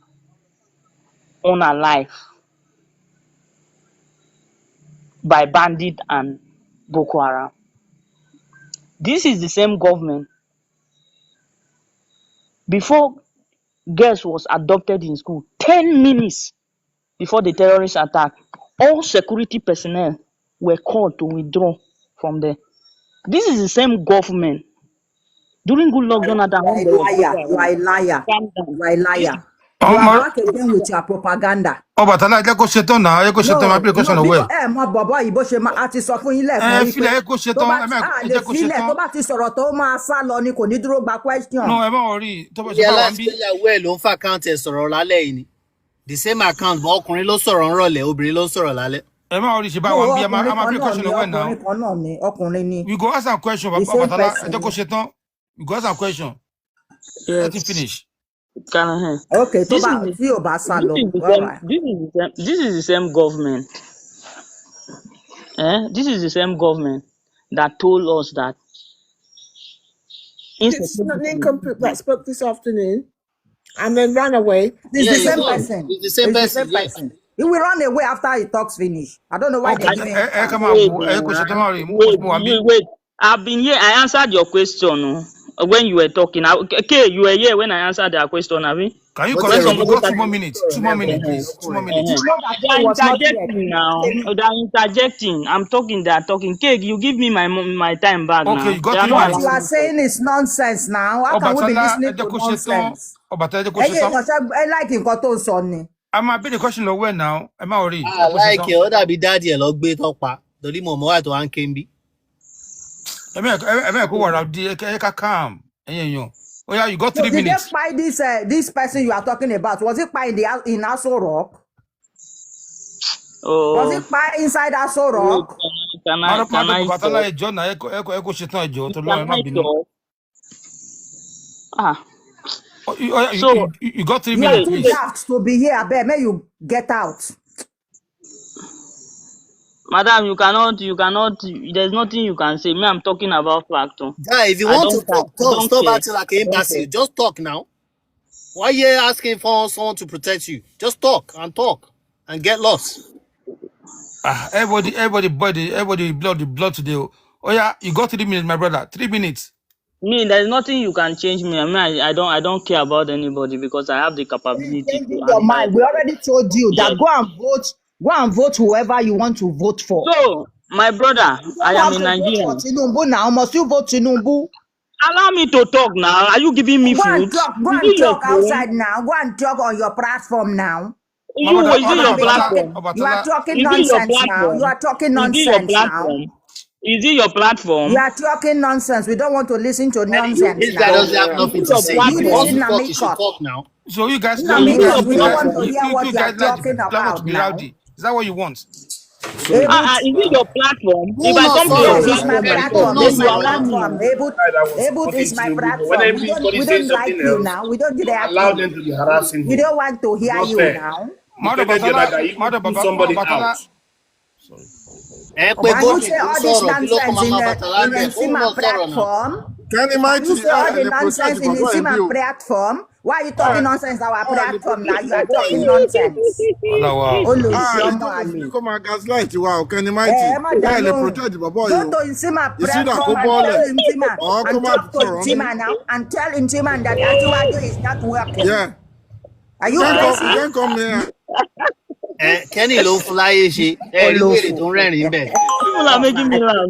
unalive by bandit and Boko Haram. This is the same government. Before girls was adopted in school, 10 minutes before the terrorist attack, all security personnel were called to withdraw from there. This is the same government. During good luck, Jonathan, you are a liar. You are back again with your propaganda. But I like go sit down now. I go sit down. My question away. Mo bobo ibo se ma ati sọ fún yín lẹ́ẹ̀kan wípé ẹ go sit down. Le file tó bá ti sọ̀rọ̀ tó máa sá lọ ni kò ní dúró gba question. No, ẹ má worry. Tó bá ṣe bá wan bí. Yeah, well, ló ń fa account ẹ sọ̀rọ̀ lálẹ́ yìí ni. The same account, but ọkùnrin ló sọ̀rọ̀ nrọ̀lẹ́, obìnrin ló sọ̀rọ̀ lálẹ́. Ẹ má worry, ṣe bá wan bí ẹ má bí question away now. Ọkùnrin ni. We go ask a question, Batala. Ẹ jẹ́ kó ṣe tán. We go ask a question. Let him finish. Okay, this is the same government. This is the same government that told us that it's not an incomplete that spoke this afternoon and then ran away. It's the same person. It's the same person. He will run away after he talks finish. I don't know why they give him. Wait. I've been here. I answered your question when you were talking. Okay, you were here when I answered their question, have you? Can you correct me? You got 2 more minutes. 2 more minutes, please. 2 more minutes. They are interjecting now. They are interjecting. I'm talking. They are talking. Cake, you give me my time back now. Okay, you got 3 What minutes. you are saying is nonsense now. How can we be listening to nonsense? I might be the question of when now. Am I already? I like it. That be daddy a lot bit up. The more to one can be. I go around the calm. Oh yeah, you got 3 minutes. Did they buy this person you are talking about? Was it by in Aso Rock? Oh. Was it by inside Aso Rock? Can I talk? So you got 3 minutes. You are too daft to be here. May you get out. Madam, you cannot, there's nothing you can say. Me, I'm talking about fact. Yeah, if you want to talk, stop acting like an embassy. Just talk now. Why are you asking for someone to protect you? Just talk and get lost. Everybody blood today. Oh yeah, you got 3 minutes, my brother. 3 minutes. Me, there's nothing you can change me. I mean, I don't care about anybody because I have the capability to. Your mind. We already told you that go and vote whoever you want to vote for. So, my brother, I am in Nigeria. Tinubu now. Must you vote Tinubu? Allow me to talk now. Are you giving me food? Go and talk outside now. Go and talk on your platform now. Is it your platform? You are talking nonsense now. You are talking nonsense now. Is it your platform? You are talking nonsense. We don't want to listen to nonsense. This guy doesn't have nothing to say. You want to talk, you should talk now. So you guys, we don't want to hear what you are talking about now. Is that what you want? Is it your platform? If I come to your platform, Ebut is my platform. We don't like you now. We don't allow them to be harassing him. We don't want to hear you now. Somebody out. Sorry. Why you say all this nonsense in my platform? You say all the nonsense in my platform? Why are you talking nonsense on our platform now? You are talking nonsense. Come on, gaslight you are. Can you imagine? Go to Insima platform and talk to Insima now and tell Insima that Atiwaju is not working. Yeah. Are you crazy? You can't come here. Kenny ló fly she. Don't run bed. People are making me laugh.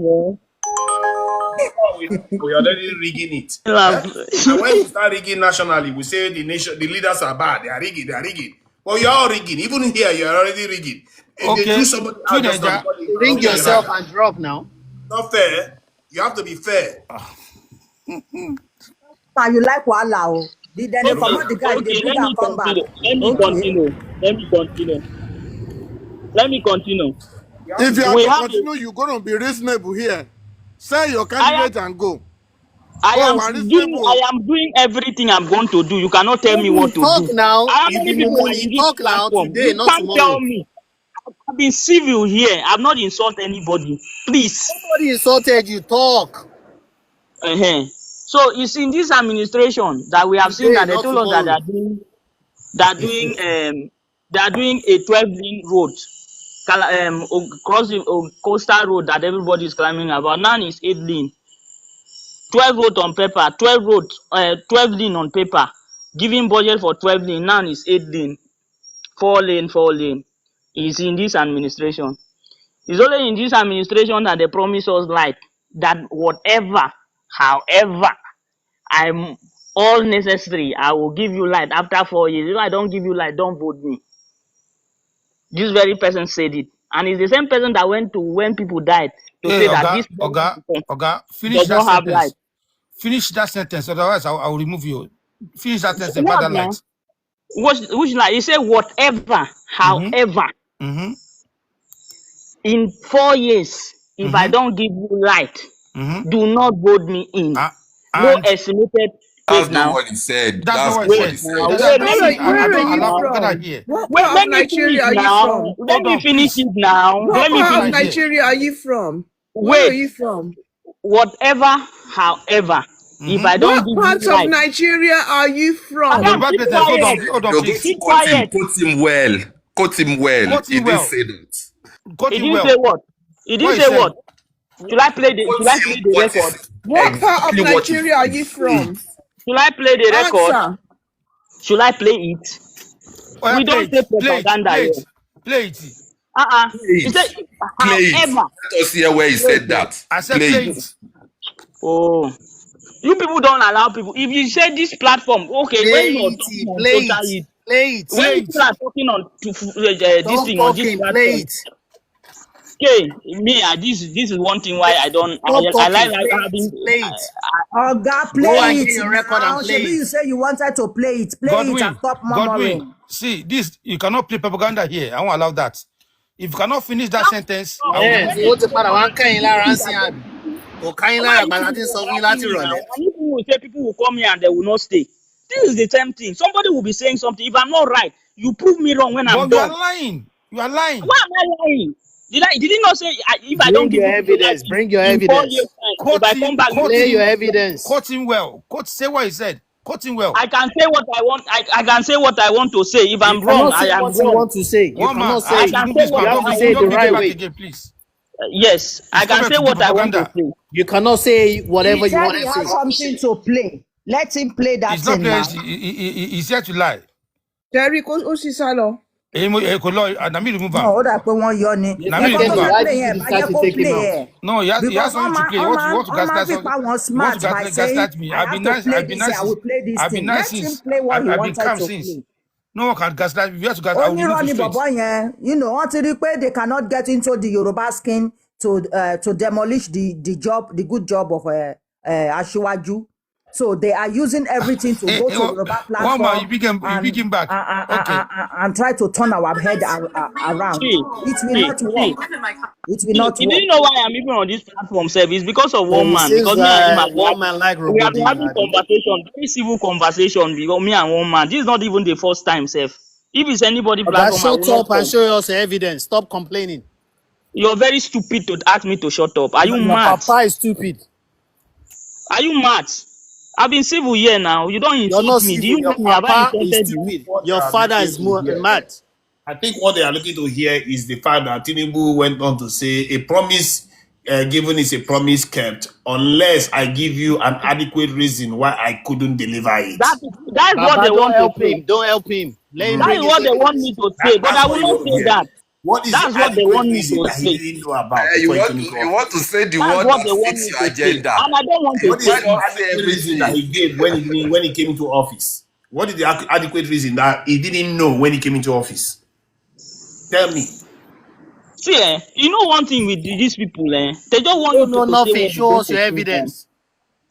We are already rigging it. And when we start rigging nationally, we say the leaders are bad. They are rigging. Well, you're all rigging. Even here, you're already rigging. If they do somebody out, ring yourself and drop now. Not fair. You have to be fair. You like Wala? Did they promote the guy? They put and come back. Let me continue. If you have to continue, you're going to be reasonable here. Say your candidate and go. I am doing everything I'm going to do. You cannot tell me what to do. Now. You talk now today, not can't tomorrow. Tell me. I've been civil here. I've not insulted anybody. Please. Nobody insulted you. Talk. So it's in this administration that we have seen that they told us that they are doing a 12-lane road, crossing coastal road that everybody is climbing about. Now it's 8-lane. 12 road on paper, 12 lane on paper, giving budget for 12 lane, now it's 8 lane, 4 lane. It's in this administration. It's only in this administration that they promise us light, that whatever, however, I'm all necessary, I will give you light after 4 years. If I don't give you light, don't vote me. This very person said it. And it's the same person that went to when people died to say that this finish that sentence. Finish that sentence, otherwise I will remove you. Finish that sentence about that light. Which light? He said whatever, however, in 4 years, if I don't give you light, do not vote me in. No estimated. That's not what he said. That's not what he said. Where of Nigeria are you from? Let me finish it now. What part of Nigeria are you from? Where are you from? Whatever, however, if I don't give you light. What part of Nigeria are you from? Hold on, quote him well. Quote him well. Quote He him didn't well. say that. Quote He him didn't well. say what? He didn't say what? Should I play the Quote him what he record? said. What part of Exactly what he Nigeria are said. you from? Should I play the record? Answer. Should I play it? Oh, yeah, We play don't say it. Play it. propaganda Play here. it. Play it. He said, Play it. however. Let us hear where he said that. I said Play play it. it. Oh, you people don't allow people. If you say this platform, okay, when you're talking on social, when people are talking on this thing on this platform, okay, me, this is one thing why I don't. I like having. Oga, play it now. Shebi, you say you wanted to play it. Play it and stop murmuring. Godwin, see this. You cannot play propaganda here. I won't allow that. If you cannot finish that sentence, I will remove you. People will say people will come here and they will not stay. This is the same thing. Somebody will be saying something. If I'm not right, you prove me wrong when I'm But you are done. lying. You are lying. Why am I lying? Did he not say if I don't give you evidence? Bring your in 4 evidence. years time, if I come back, Play your evidence. Quote him well. Say what he said. Quote him well. I can say what I want. I can say what I want to say. If I'm wrong, I am what you wrong. want to say. You One man, cannot say I it. can remove say this what man. I have to want say to the right back way. again, please. Yes, I can say what I want to say. You cannot say whatever He you said want he to has say. something to play. Let him play that He's not thing playing. now. He's here to lie. Jerry Osisalo. Let me remove him. No, ó dà pé wọ́n yọ ni. Let me Nǹkan remove tó him. fẹ́ play yẹn bá jẹ́ kó play ẹ̀. No, he has Because something to play. You want to gaslight fi pa wọn you want smart to by saying, gaslight me. I have to play I've been this, nice I will since. play this I've been thing. nice Let him since. play what he I've been wanted calm to since. play. No one can gaslight me. If you have to gaslight, I will remove Onírọ́ you ni straight. bọ̀bọ́ yẹn, wọ́n ti rí pé they cannot get into the Yoruba skin to demolish the good job of Aṣíwájú. So they are using everything to go to Yoruba One man, you platform pick him back. Okay. and try to turn our head around. It will not work. It will not You work. didn't know why I'm even on this platform, sir. It's because of one It man. seems Because me and him like one man like we have been having Robodi. conversation, very civil conversation. Because me and one man. This is not even the first time, sir. If it's anybody platform, I will Shut not up and come. show us evidence. Stop complaining. You're very stupid to ask me to shut up. Are you Your mad? papa is stupid. Are you mad? I've been civil here now. You don't You're not insult me. Do civil. you Your know me? Have I papa is insulted you? stupid. Your father is mad. I think what they are looking to hear is the fact that Tinubu went on to say a promise given is a promise kept unless I give you an adequate reason why I couldn't deliver it. That's Baba, what they want to say. Don't help him. Let him That bring is his what they want evidence. me to say, but I will not say that. What is That's the what they adequate want me reason to that say. he didn't know about? You before he came into want to say the That's one what that they want fits me your to say. agenda. And I don't want to What is say the adequate reason that he gave when he came into office? What is the adequate reason that he didn't know when he came into office? Tell me. See, you know one thing with these people, they just want You you know to say nothing. what you Show want us to your say. evidence.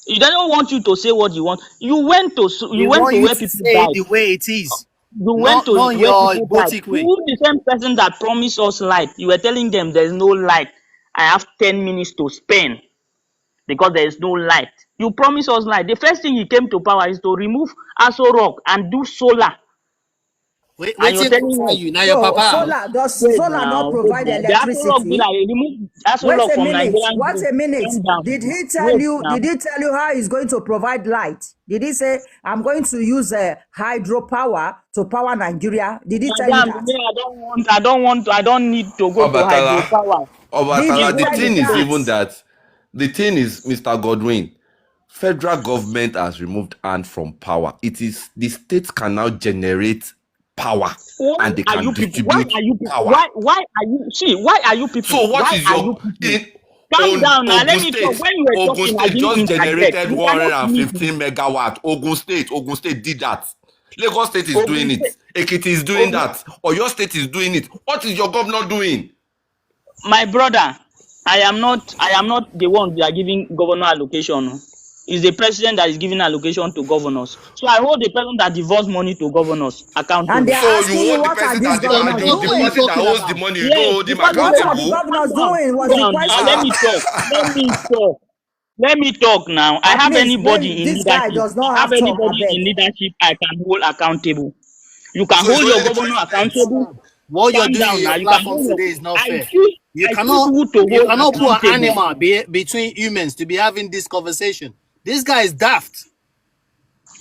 They don't want you to say what you want. You went to We want you where to people say it died. the way it is. You went to Not where your people died. boutique way. You the same person that promised us light. You were telling them there's no light. I have 10 minutes to spend because there is no light. You promised us light. The first thing he came to power is to remove Aso Rock and do solar. Wait And you're till telling concern us. you. Now your papa. Does Wait solar not now. provide The Aso Rock be electricity? like remove Aso Wait Rock a from minute. Nigerian Wait grid. a minute. Calm down. Did he tell Wait you? now. Did he tell you how he's going to provide light? Did he say I'm going to use hydropower to power Nigeria? Did he tell you Madam, that? I don't need to go to hydropower. Did he The tell you thing is that? even that. The thing is, Mr. Godwin, federal government has removed hand from power. It is the states can now generate power and they can distribute power. Why are you people? So what Why is are your you people? Calm down now. Let me talk. When you were Ogun talking, I State didn't just interject. generated You cannot finish 115 megawatt. Ogun State did that. Lagos State is doing it. State. Ekiti is doing that. Oyo State is doing it. What is your governor doing? My brother, I am not the one that are giving governor allocation. It's the president that is giving allocation to governors. So I hold the person that devolves money to governors accountable. And they're So asking you, you hold the what are person these that the governors doing? person that holds the money, you Yes, don't hold him because What are the accountable. governors doing? Was the question. Let me talk. Let me talk now. I have anybody in this guy leadership. does not I have have talk, anybody I beg. in leadership I can hold accountable. You can So it's hold your only the governor president. accountable. What you're Calm doing down in now. your You can platform hold today is not I fair. choose You who cannot to hold put an accountable. animal between humans to be having this conversation. This guy is daft.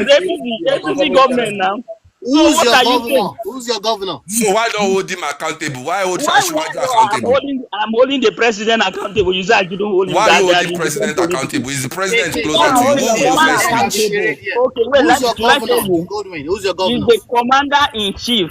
APC government now. So Who's what your are you saying? governor? Who's your governor? So why don't hold him accountable? Why hold Why Ashwaju I'm accountable? holding the president accountable? You say I shouldn't hold him. Why are you That holding president accountable? Is the president Hey, closer to you? Who will offense you? Okay, wait. Who's your Should I tell governor? you? Godwin, who's your He's governor? the commander in chief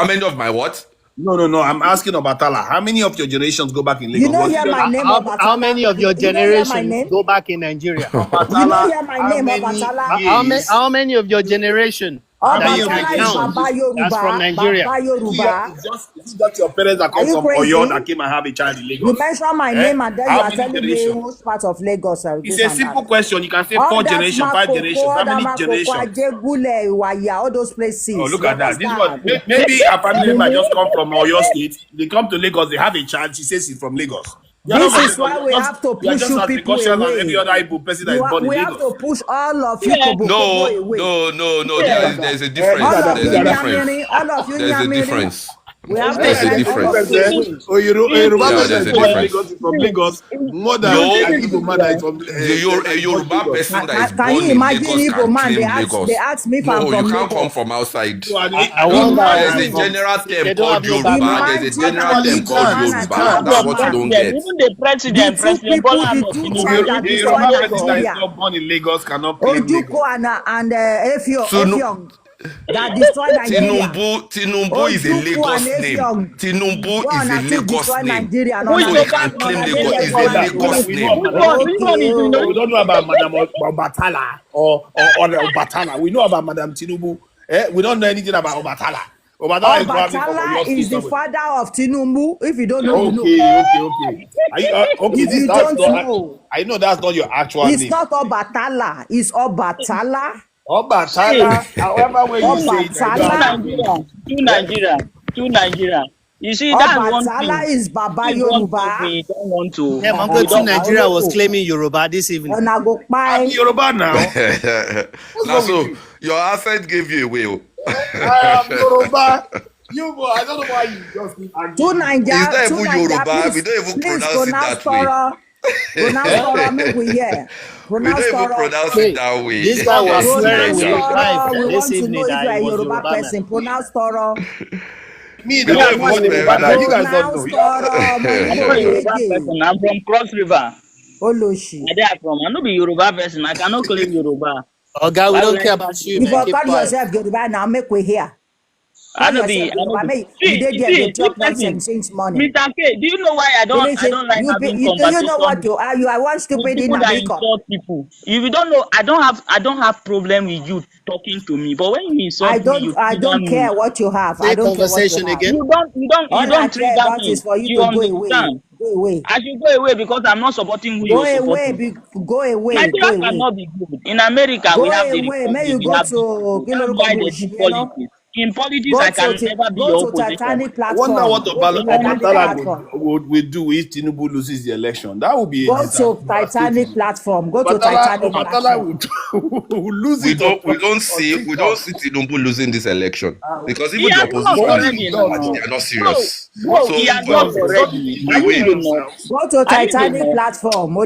How many of my what? No. I'm asking Obatala. How many of your generations go back in Lagos? You know hear my name, Obatala. How many of your generation go back in Nigeria? Obatala, you know hear my name, Obatala. How many of your generation that you can count that's from Nigeria? Is it just your parents that come from Oyo that came and have a child in Lagos? You mention my name and then you are telling me which part of Lagos. It's a simple question. You can say 4 generations, 5 generations. How many generations? All those places. Oh, look at that. This one, maybe a family member just come from Oyo State. They come to Lagos, they have a child. She says she's from Lagos. This is why we have to push you people away. Every other Igbo person that is born in We Lagos. have to push all of you away. No. There's a difference. There's a difference. All of you, there's a difference. We have There's a difference. From Lagos, more than a Yoruba person that is can born you imagine Igbo man? They ask me if no, I'm from you can't Lagos. come from outside. There's a general term called Yoruba. There's a general term called Yoruba. That's what you don't get. Even the president, President Bola Ahmed Tinubu, the Yoruba president that is not born in Lagos cannot claim Lagos. And Effiong that destroyed Nigeria. Tinubu is a Lagos name. Tinubu is a Lagos name. So you can claim Lagos is a Lagos name. We don't know about Madam Obatala or Obatala. We know about Madam Tinubu. We don't know anything about Obatala. Obatala is the father of Tinubu. If you don't know, okay. This don't know. I know that's not your actual name. It's not Obatala. It's Obatala. Obatala. However way you say it. To Nigeria. You see, that's one thing. Obatala is Baba Yoruba. We don't want to. Yeah, Mango to Nigeria was claiming Yoruba this evening. I'm Yoruba now. So your accent gave you away. I am Yoruba. I don't know why you just to Nigeria. It's not even Yoruba. We don't even pronounce it that way. Pronounce Toro, make we hear. We don't even pronounce it that way. This guy was swearing with life we this want evening to know that if he you are was Yoruba person. Pronounce Toro. Me, the one born in Ibadan. You guys don't know. I'm from Cross River. Oloshi. I no be Yoruba person. I cannot claim Yoruba. Oh God, we don't care about you. You call yourself Yoruba now. Make we hear. I know be. You did get the nonsense since morning. Mr. K, do you know why I don't like having conversation? Do you know what you are? You are one stupid in people. If you don't know, I don't have problem with you talking to me. But when you insult me, I don't care what you have. I don't care what you have. Again. You don't trigger me. For you to go away. Go away. I should go away because I'm not supporting who you are supporting. Go away. Nigeria cannot be good. In America, we have the May you go to in politics, I can never be your opposition. I wonder what Obatala would do if Tinubu loses the election. That would be go to Titanic platform. Go to Titanic platform. Would lose we don't see Tinubu losing this election because even the opposition they are not serious. Go to Titanic platform. I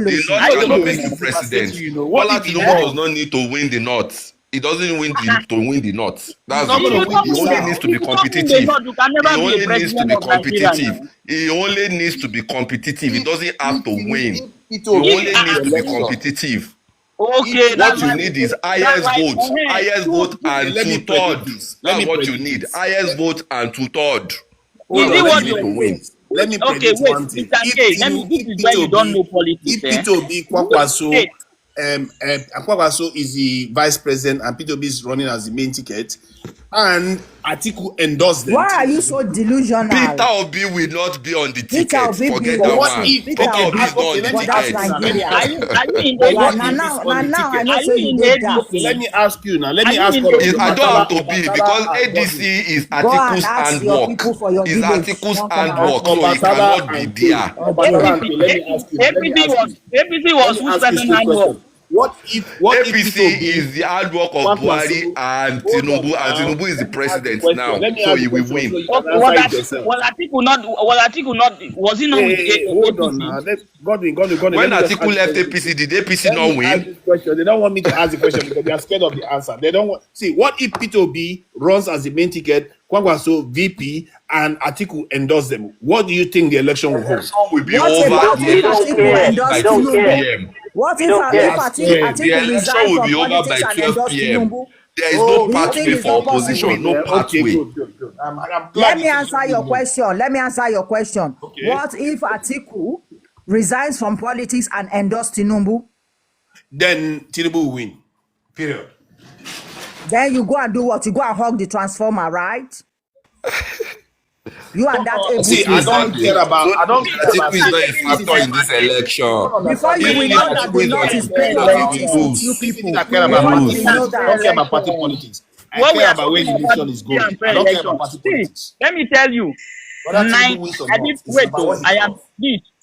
cannot make you president. Bola Tinubu does not need to win the North. He doesn't win to win the North. That's he only needs to be competitive. He only needs to be competitive. He doesn't have to win. He only needs to be competitive. Okay, what you need is highest vote and 2/3. That's what you need. Highest vote and 2/3. Let me predict one thing. This is where you don't know politics. If P2B Kwakwaso Akwakwaso is the vice president and P2B is running as the main ticket, and Atiku endorsed them. Why are you so delusional? Peter Obi will not be on the ticket. Forget that one. Peter Obi is not on the ticket. Let me ask you now. I don't have to be because ADC is Atiku's handwork. Is Atiku's handwork, so he cannot be there. Everything was who's handwork. What if APC is the hard work of Buhari and Tinubu is the president now, so he will win. Atiku not was he not with APC? Hold on now. When Atiku left APC, did APC not win? They don't want me to ask the question because they are scared of the answer. They don't want. See, what if P2B runs as the main ticket, Kwakwaso VP, and Atiku endorse them? What do you think the election will hold? Will be over by 2 p.m. What if Atiku the election will be over by 12 p.m. There is no pathway for opposition. No pathway. Let me answer your question. Okay. What if Atiku resigns from politics and endorse Tinubu? Then Tinubu will win. Period. Then you go and do what? You go and hug the transformer, right? You and that. See, I don't care about. Atiku is not a factor in this election. Before you will know that the North is playing politics with you people. I care about politics. I don't care about party politics. I care about where the nation is going. I don't care about party politics. Let me tell you.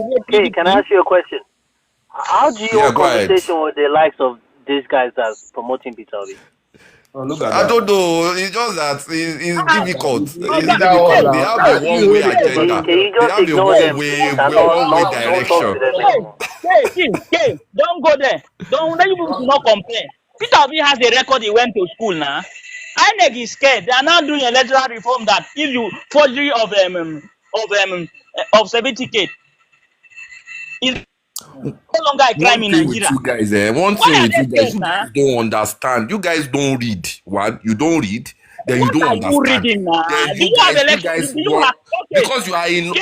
Okay, can I ask you a question? How do you Yeah, hold go ahead. conversation with the likes of these guys that's promoting Peter Obi? Oh, look at I that. don't know. It's just that it's difficult. It's Is that all difficult. They now? have a How do you one-way hold a agenda. Can you They just have a ignore them, please, and one-way don't talk to direction. them anymore? Don't go there. Don't let you people not complain. Peter Obi has a record. He went to school now. INEC is scared. They are now doing electoral reform that if you forgery of certificate. No longer a crime in Nigeria. You guys, one thing with you guys, you guys don't understand. You guys don't read. One, you don't read. Then you don't understand. You reading now? Then Do you have election? Do you have because you are in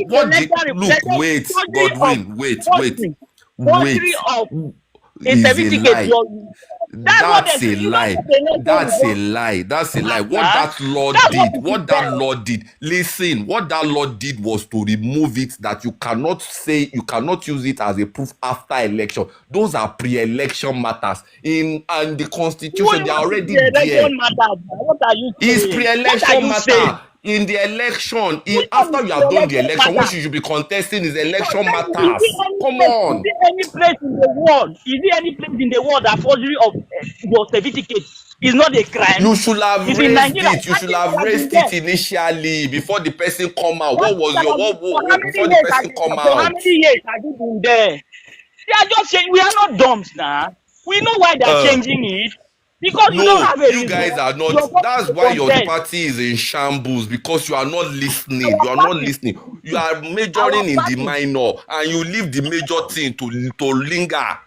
what look, wait, Godwin, wait. A certificate. That's a lie. That's a lie. That's a lie. What that law did, listen, what that law did was to remove it, that you cannot use it as a proof after election. Those are pre-election matters. And the constitution, they are already there. What are you saying? It's pre-election matter. In the election, after you have done the election, what you should be contesting is election matters. Come on. Is there any place in the world that forgery of your certificate is not a crime? You should have raised it. You should have raised it initially before the person come out. What was your before the person come out? For how many years have you been there? They are just saying we are not dumb now. We know why they are changing it. Because you don't have a reason. You guys are not. That's why your party is in shambles, because you are not listening. You are not listening. You are majoring in the minor, and you leave the major thing to linger.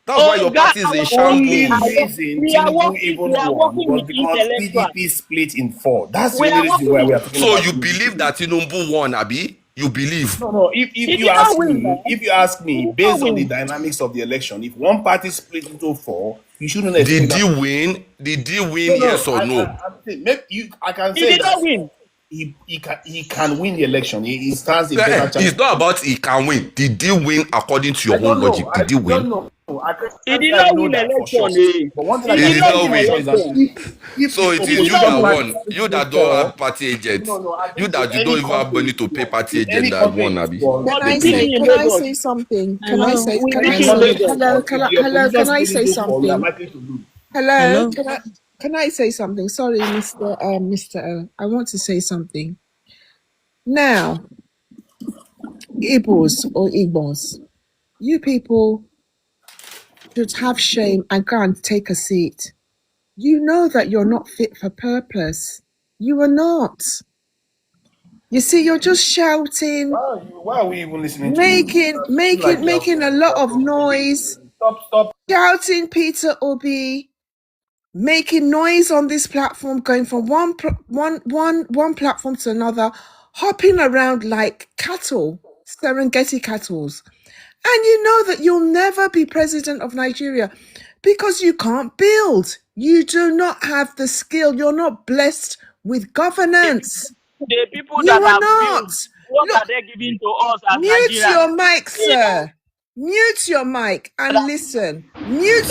That's why your party is in shambles. The reason Tinubu even won was because PDP split in 4. That's the only reason why we are talking about. So you believe that Tinubu won, Abi? You believe? No. If you ask me, based on the dynamics of the election, if one party split into 4, you shouldn't. Did he win? Did he win? Yes or no? I can say he did not win. He can win the election. He stands a better chance. It's not about he can win. Did he win according to your own logic? Did he win? He did not win election. But one thing he did not win. So it is you that won. You that don't have party agents. You that you don't even have money to pay party agent that won, Abi. Can I say something? Can I say something? Hello. Can I say something? Sorry, Mr. I want to say something. Now, Igbos, you people should have shame and go and take a seat. You know that you're not fit for purpose. You are not. You see, you're just shouting. Why are we even listening making a lot of noise. Stop. Shouting Peter Obi. Making noise on this platform, going from one platform to another, hopping around like cattle, Serengeti cattle. And you know that you'll never be president of Nigeria because you can't build. You do not have the skill. You're not blessed with governance. The people that have built, what are they giving to us as Nigerians? Mute your mic, sir. Mute your mic and listen. Mute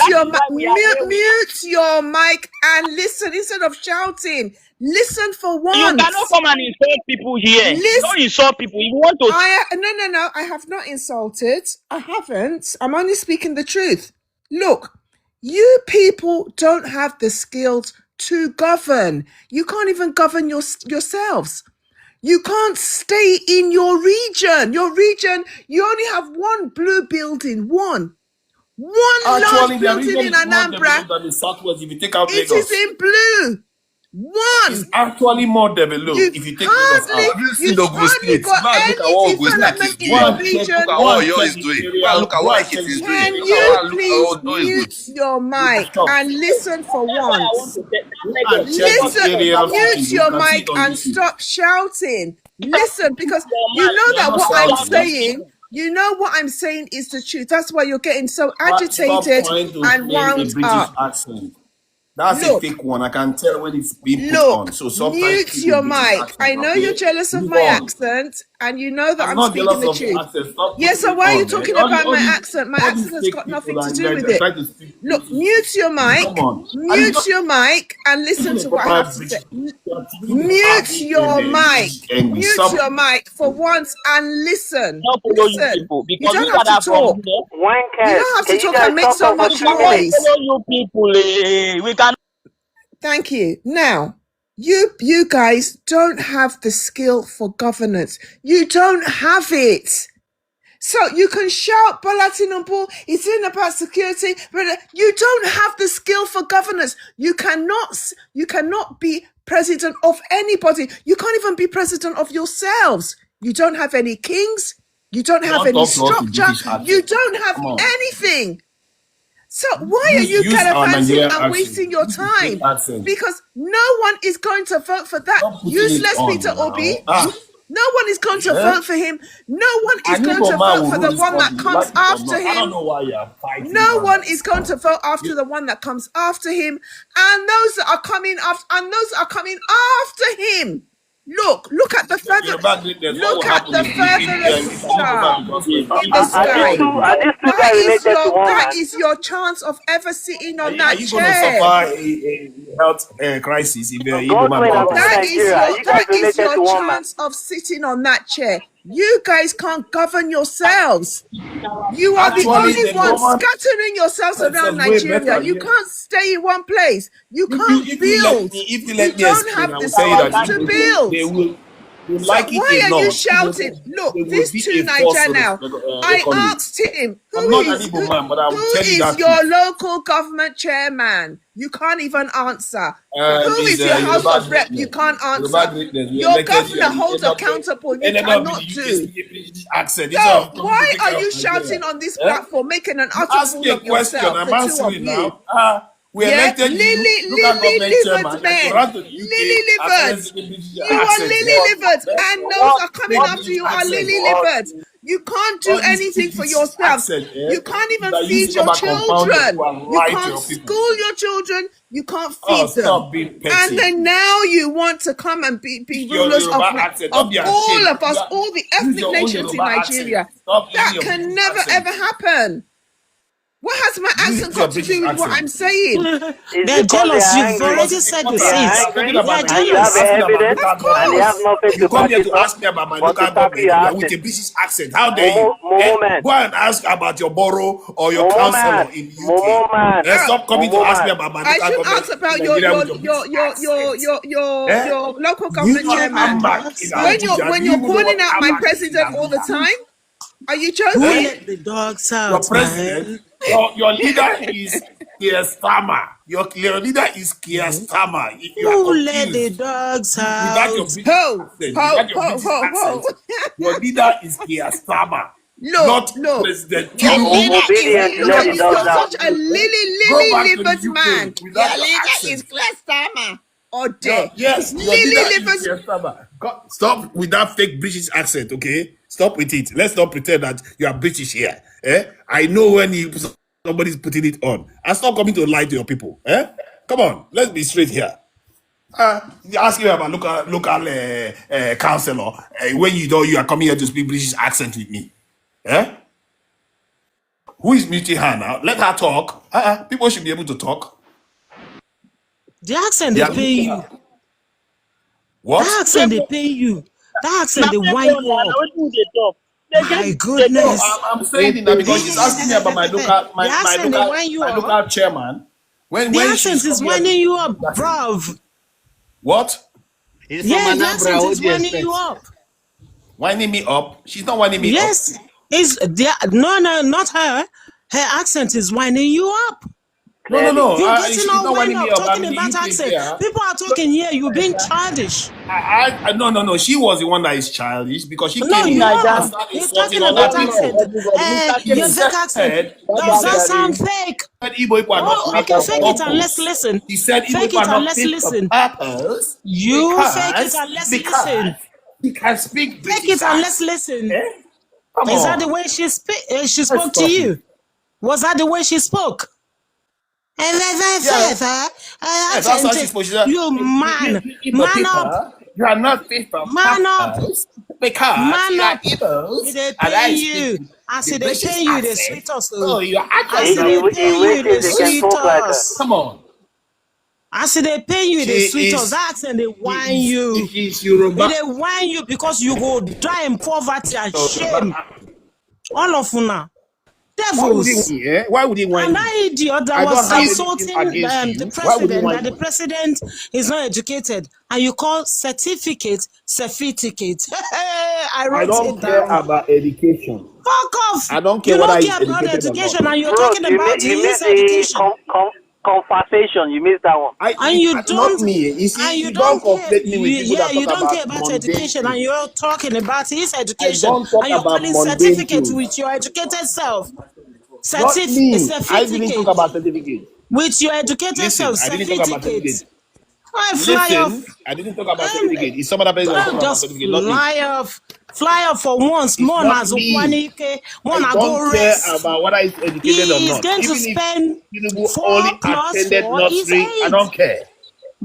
your mic and listen instead of shouting. Listen for once. You cannot come and insult people here. Don't insult people. You want to? No. I have not insulted. I haven't. I'm only speaking the truth. Look, you people don't have the skills to govern. You can't even govern yourselves. You can't stay in your region. Your region, you only have one blue building. One large building in Anambra. Than the Southwest, if you take out Lagos. It is in blue. One. It's actually more developed if you take Lagos out. You've hardly got any development in your region. Look at what Oyo is doing. Look at what it is doing. Can you please mute your mic and listen for once? Mute your mic and stop shouting. Listen, because you know that what I'm saying, is the truth. That's why you're getting so agitated and wound up. That's a fake one. I can tell when it's being put on. So mute your mic. I know you're jealous of my accent, and you know that I'm speaking the truth. Yes, so why are you talking about my accent? My accent has got nothing to do with it. Look, mute your mic. Mute your mic and listen to what I have to say. Mute your mic. Mute your mic for once and listen. Listen. You don't have to talk. You don't have to talk and make so much noise. We can. Thank you. Now, you guys don't have the skill for governance. You don't have it. So you can shout Bola Tinubu, it's in about security, but you don't have the skill for governance. You cannot be president of anybody. You can't even be president of yourselves. You don't have any kings. You don't have any structure. You don't have Come on. anything. So why are you caravanting and wasting your time? Because no one is going to vote for that useless Peter Obi. No one is going to vote for him. No one is going to vote for the one that comes after him. I don't know why you're fighting. No one is going to vote after the one that comes after him. And those that are coming after, him. Look at the further. Look at the furtherest star in the sky. That is your chance of ever sitting on that chair. Are you going to suffer a health crisis if you're that is your chance of sitting on that chair. You guys can't govern yourselves. You are the only ones scattering yourselves around Nigeria. You can't stay in one place. You can't build. You don't have the space to build. Why are you shouting? Look, these two Niger now. I asked him, who is your local government chairman? You can't even answer. Who is your House of Rep? You can't answer. Your governor holds accountable. You cannot do. So why are you shouting on this platform, making an utter fool of yourself, the two of you? We elected Lily livered men. Lily livered. You are lily livered, and those are coming after you are lily livered. You can't do anything for yourself. You can't even feed your children. You can't school your children. You can't feed them. And then now you want to come and be rulers of all of us, all the ethnic nations in Nigeria. That can never ever happen. What has my accent got to do with what I'm saying? They're jealous. You've already said the seeds. They're jealous. Of course. You come here to ask me about my local government with a British accent. How dare you? Go and ask about your borough or your councillor in UK. Stop coming to ask me about my local government. I should ask about your local government chairman. When you're calling out my president all the time, are you joking? Who let the dogs out? Your president. Your leader is Keir Starmer. Your leader is Keir Starmer. Who let the dogs out? Your leader is Keir Starmer. Not President Tinubu. You're such a lily livered man. Your leader is Keir Starmer. Yes, lily livered. Stop with that fake British accent, okay? Stop with it. Let's not pretend that you are British here. I know when somebody's putting it on. And stop coming to lie to your people. Come on, let's be straight here. You ask me about local councillor when you are coming here to speak British accent with me. Who is muting her now? Let her talk. People should be able to talk. The accent they pay you. What? The accent they pay you. The accent they wind you up. My goodness. I'm saying that because she's asking me about my local chairman. The accent is winding you up, bruv. What? Yeah, the accent is winding you up. Winding me up? She's not winding me up. Yes. No, not her. Her accent is winding you up. No. You're getting all wound up talking about accent. People are talking here. You're being childish. No. She was the one that is childish because she came in. You're talking about accent. Your fake accent. Does that sound fake? Okay, fake it and let's listen. He said fake it and let's listen. You fake it and let's listen. He can speak British. Fake it and let's listen. Is that the way she spoke to you? Was that the way she spoke? That's how she's supposed to. You man up. You are not fit for man up. Because man up. They pay you. I said they pay you the sweetest. Oh, you are I said they pay you the sweetest. Come on. I said they pay you the sweetest. That's and they whine you. They whine you because you go die in poverty and shame. All of you now. Devils. Why would he whine? And that idiot that was insulting the president, that the president is not educated, and you call certificate. I don't care about education. Fuck off. I don't care you what don't care about education, and you're talking about his education. Conversation, you missed that one. And you don't, not me. You see, and you you don't don't care. conflate me with people that You talk don't care about about mundane education, and things. you're talking about his I education, don't talk and you're about calling mundane certificate things. with your educated self. Not me. I didn't talk Certificate about certificate. with your educated Listen, self. I didn't talk about Certificate. certificate. I fly Listen, off. I didn't talk about And certificate. It's some other person that talking about just certificate, not me. fly off for once. It's More not as me. one I go don't care rest. about whether it's educated or He is not. going to Even if spend Tinubu 4 only plus attended 4 is nursery, I 8. don't care.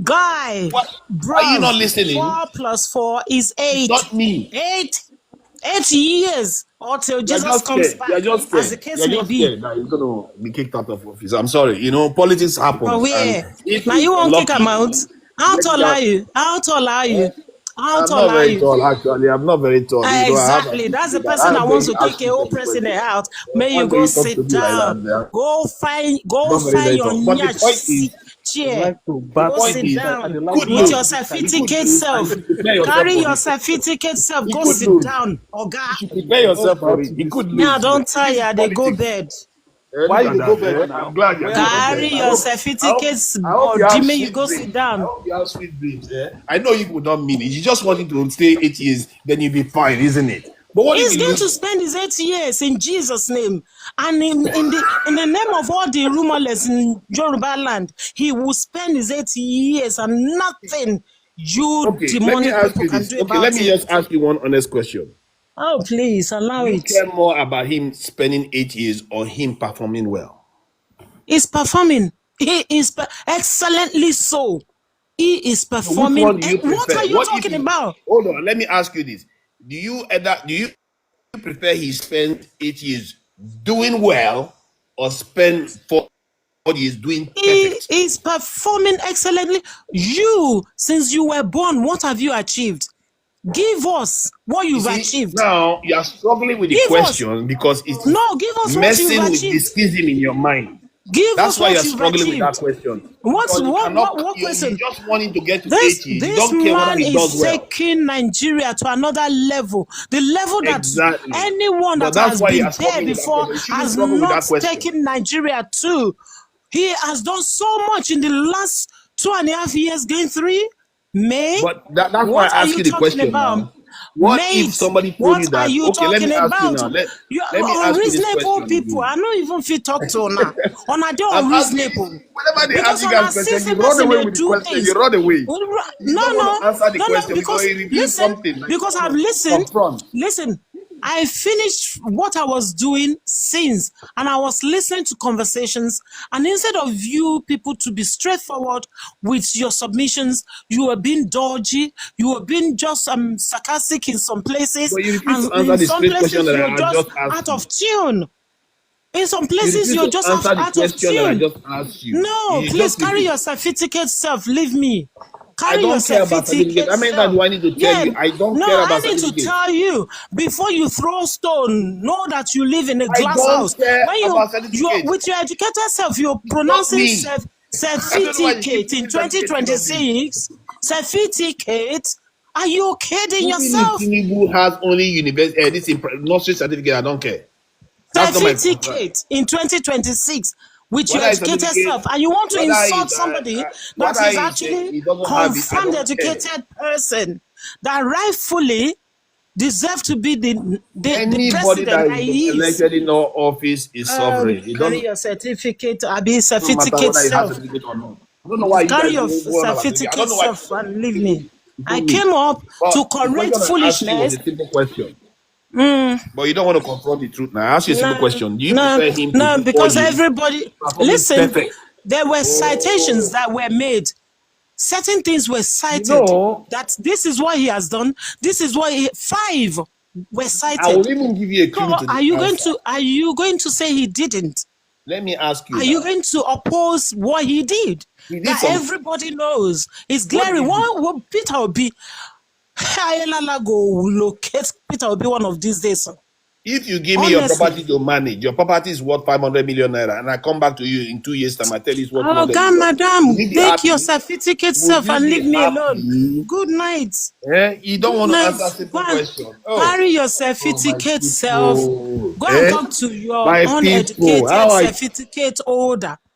Guy, What? Are you not bruv, listening? 4 plus 4 is It's 8. not me. 8 years until You're Jesus just comes scared. back, You're just as scared. the case You're may just be. scared that he's going to be kicked out of office. I'm sorry. You know, politics But happens. And where? if Now he's you won't kick him unlucky, out. How maybe tall that. are you? How tall are you? How I'm tall not are very you? tall, actually. I'm not very tall. You know, I have an Exactly. issue That's the with that. person How that dare wants you to ask kick a me whole such a president question? out. May How you dare go you talk to sit me like that? down. Yeah? Go find Not very, very your tall. But the point is, chair. the Go point sit is, down he could with your lose. He could certificate lose, and you self. should prepare yourself Carry for your it. certificate self. He Go could sit lose. down, Oga. You should prepare yourself for it. He could Yeah, lose. don't This is tire. They go politics. bed. Why you go bed now? I'm glad you're going to Carry bed. your certificates, I hope you body. have May you sweet go dreams. sit down. I hope you have sweet dreams. I know you would not mean it. You just want him to stay 8 years, then you'll be fine, isn't it? But what if He's he going to loses? spend his 8 years in Jesus' name, and in the name of all the rumorless in Yoruba land, he will spend his 8 years, and nothing you Okay, let me demonic ask people you can this. do Okay, let about me it. just ask you one honest question. Oh, please allow Do you it. care more about him spending 8 years or him performing well? He's performing. He is excellently so. He is So which performing. one do you prefer? What are you talking about? Hold on, let me ask you this. Do you prefer he spend 8 years doing well or spend 4 years doing perfect? He is performing excellently. You, since you were born, what have you achieved? Give us what you've achieved. Now you are struggling with the question because it's give us what you've messing with achieved. the schism in your mind. Give That's us why what you're you've struggling with that achieved. question. What question? You just want him to get to This 80. You don't care whether man he does is well. taking Nigeria to another level. The level that Exactly. anyone But that that's has why you been are there struggling with that before question. You shouldn't has struggle with not that question. taken Nigeria to. He has done so much in the last 2.5 years, going 3. But that's why What I are ask you you the talking question about? now. What Mate, if somebody told what you are that? you Okay, let me talking ask you about? now. Let me You're ask you this unreasonable question people. again. I don't even fit talk to now. On a day I'm asking unreasonable. whenever they Because ask you on guys a question, you system run person away they with the do question. things. You run away. You don't want to answer the No, question because because it reveals something. Like because I've listened. Listen, I finished what I was doing since, and I was listening to conversations. And instead of you people to be straightforward with your submissions, you were being dodgy. You were being just sarcastic in some places, But you refuse and to answer in the some straight question places that you're I just just asked out you. of tune. In some You places refuse you're to just answer the out of question that I tune. just asked you. No, You please just carry refuse. your certificate self. Leave me. I Carry your don't care about certificate. certificate How many times self. do I need to tell Yeah, you? I don't no, care I about need to certificate. tell you before you throw stone. Know that you live in a I glass don't house. care When about you're certificate. with your educated self, you're It's not pronouncing me. I don't know why you keep certificate in putting certificate in on this. 2026. Certificate. Are you kidding Even if yourself? Tinubu has only university, nursery certificate, I don't care. That's not my concern. Certificate in 2026 with your Whether it's educated certificate, self, and you want to insult somebody that whether is actually he doesn't have it, I confirmed don't care. educated person that rightfully deserve to be the Anybody president that that is he is. elected in our office is sovereign. It Carry doesn't your certificate, Abi matter certificate whether he has self. certificate or not. I don't know why you Carry guys your go on about certificate. I don't certificate know why self and leave me. it's I not me. came up But to the correct question I asked you was foolishness. a simple question. But you don't want to confront the truth now. I asked you a simple question. Do you prefer him to No, do 4 because years everybody, performing listen, perfect? there were citations that were made. Certain things were cited that this is what he has done. This is what 5 were cited. I will even give you a clue So to the answer. are you going to say he didn't? Let me ask you Are now. you going to oppose what he did? That everybody knows is glaring. What Peter will be? Go locate Peter will be one of these days. If you give me your property to manage, your property is worth 500 million naira, and I come back to you in 2 years' time, I tell you it's worth 200 God, million. madam, take your certificate self and leave me alone. Good night. You don't want to answer simple question. Carry your certificate self. Go and talk to your my uneducated people, certificate holder.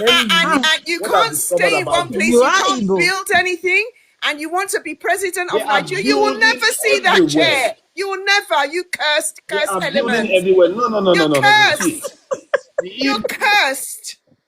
telling you And you what I've can't discovered stay in one about them. place. You You are can't Igbo. build anything, and you want to be president They of are Nigeria. You will building never see that everywhere. chair. You will never. You They cursed are building element. everywhere. No. You're See, cursed. the You're cursed.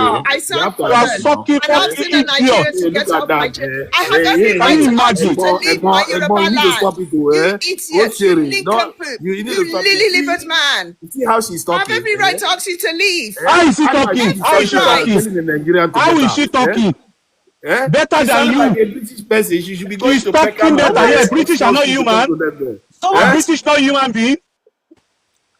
Oh, I sound You are common. sucking And fucking asking a idiot. Nigerian to get Look at off that. Nigeria. I have every Can right you to ask you imagine? to leave my Yoruba You need to stop land. it, though, You eh? Oh, idiot, you Sherry, no, nincompoop, you need you to stop it. lily-livered man. You see how she's I have talking, every right to ask you to leave. How is he Advice talking? she's How is Every she talking about right. talking? telling the Nigerian to How get is out. she talking? Better She than sounded like you. a British person. She should be going She's to talking Peckham and better. Yeah, or British are not Swansea to come human. to them Are there. British not human being?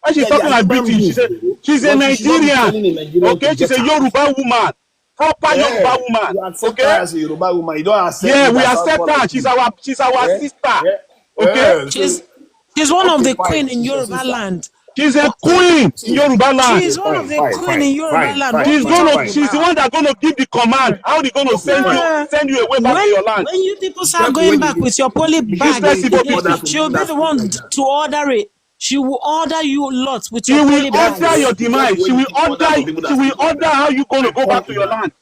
Why she's Yeah, they talking are like human British? beings, though. She's a But she should not be Nigerian. telling a Nigerian to Okay, she's get a out. Yoruba woman. Proper Yoruba woman. You accept her Okay? as a Yoruba woman. You don't accept Yeah, me we that sound accept more her. like She's you. our sister. Okay? So, She's one of okay, the fine. queen in She's your Yoruba sister. land. She's a queen in Yoruba land. She's one of the queen in Yoruba land. She's the one that's gonna give the command. How they gonna send you away back to your land? When you people start going back with your poly bag, she will be the one to order it. She will order you lots with your poly bag. She will order your demise. She will order how you gonna go back to your land.